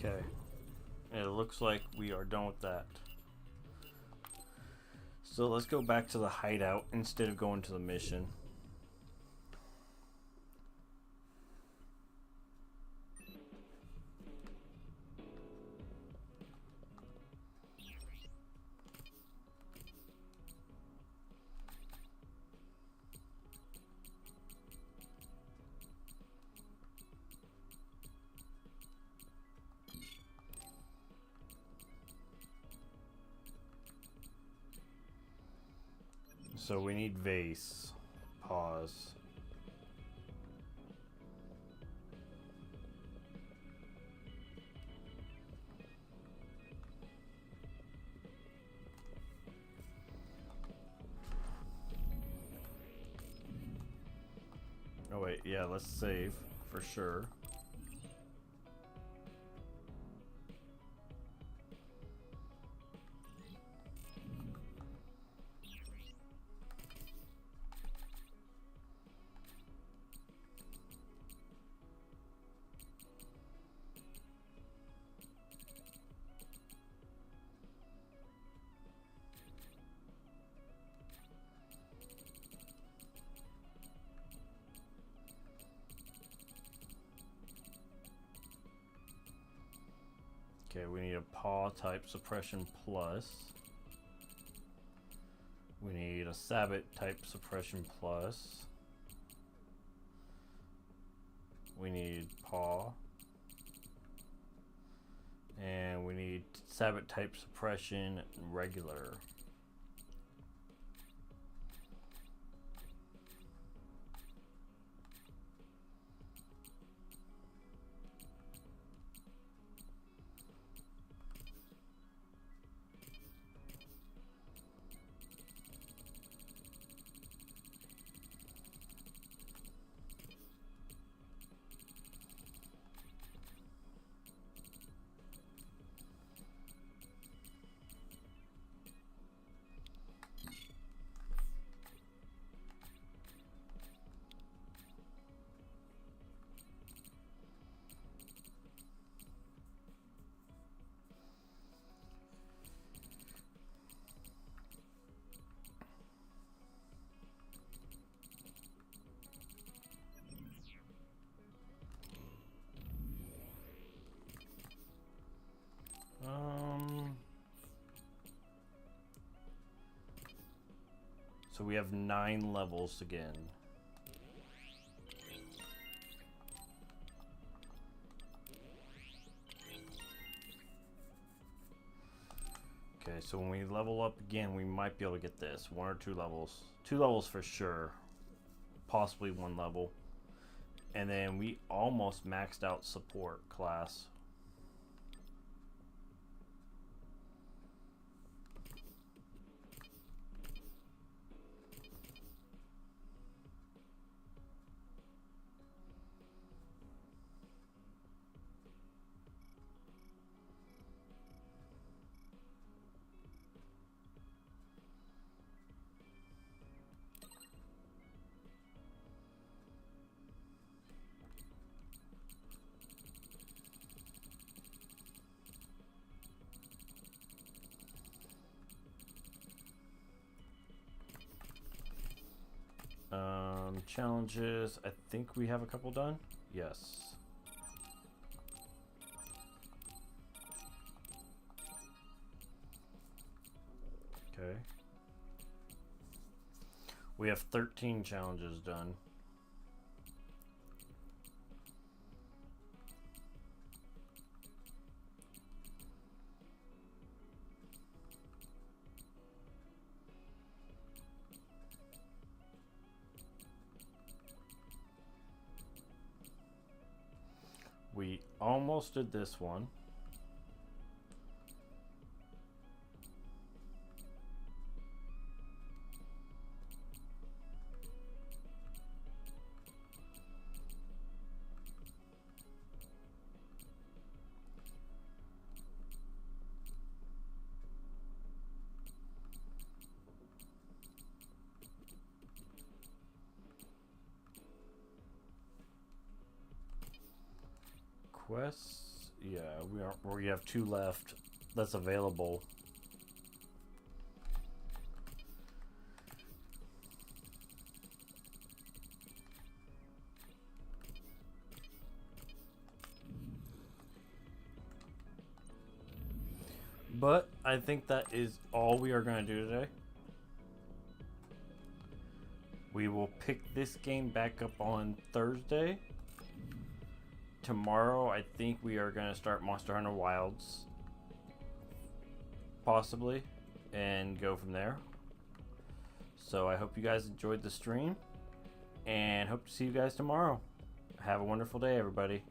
Okay. It looks like we are done with that. So let's go back to the hideout instead of going to the mission. So we need vase. Pause. Oh wait, yeah, let's save for sure. Okay, we need a paw type suppression plus. We need a sabbat type suppression plus. We need paw. And we need sabbat type suppression regular. So we have 9 levels again. Okay, so when we level up again, we might be able to get this. 1 or 2 levels. 2 levels for sure. Possibly 1 level. And then we almost maxed out support class. Challenges, I think we have a couple done. Yes. Okay. We have 13 challenges done. We almost did this one. Quests yeah, we have 2 left that's available. But I think that is all we are going to do today. We will pick this game back up on Thursday. Tomorrow, I think we are going to start Monster Hunter Wilds. Possibly. And go from there. So I hope you guys enjoyed the stream. And hope to see you guys tomorrow. Have a wonderful day, everybody.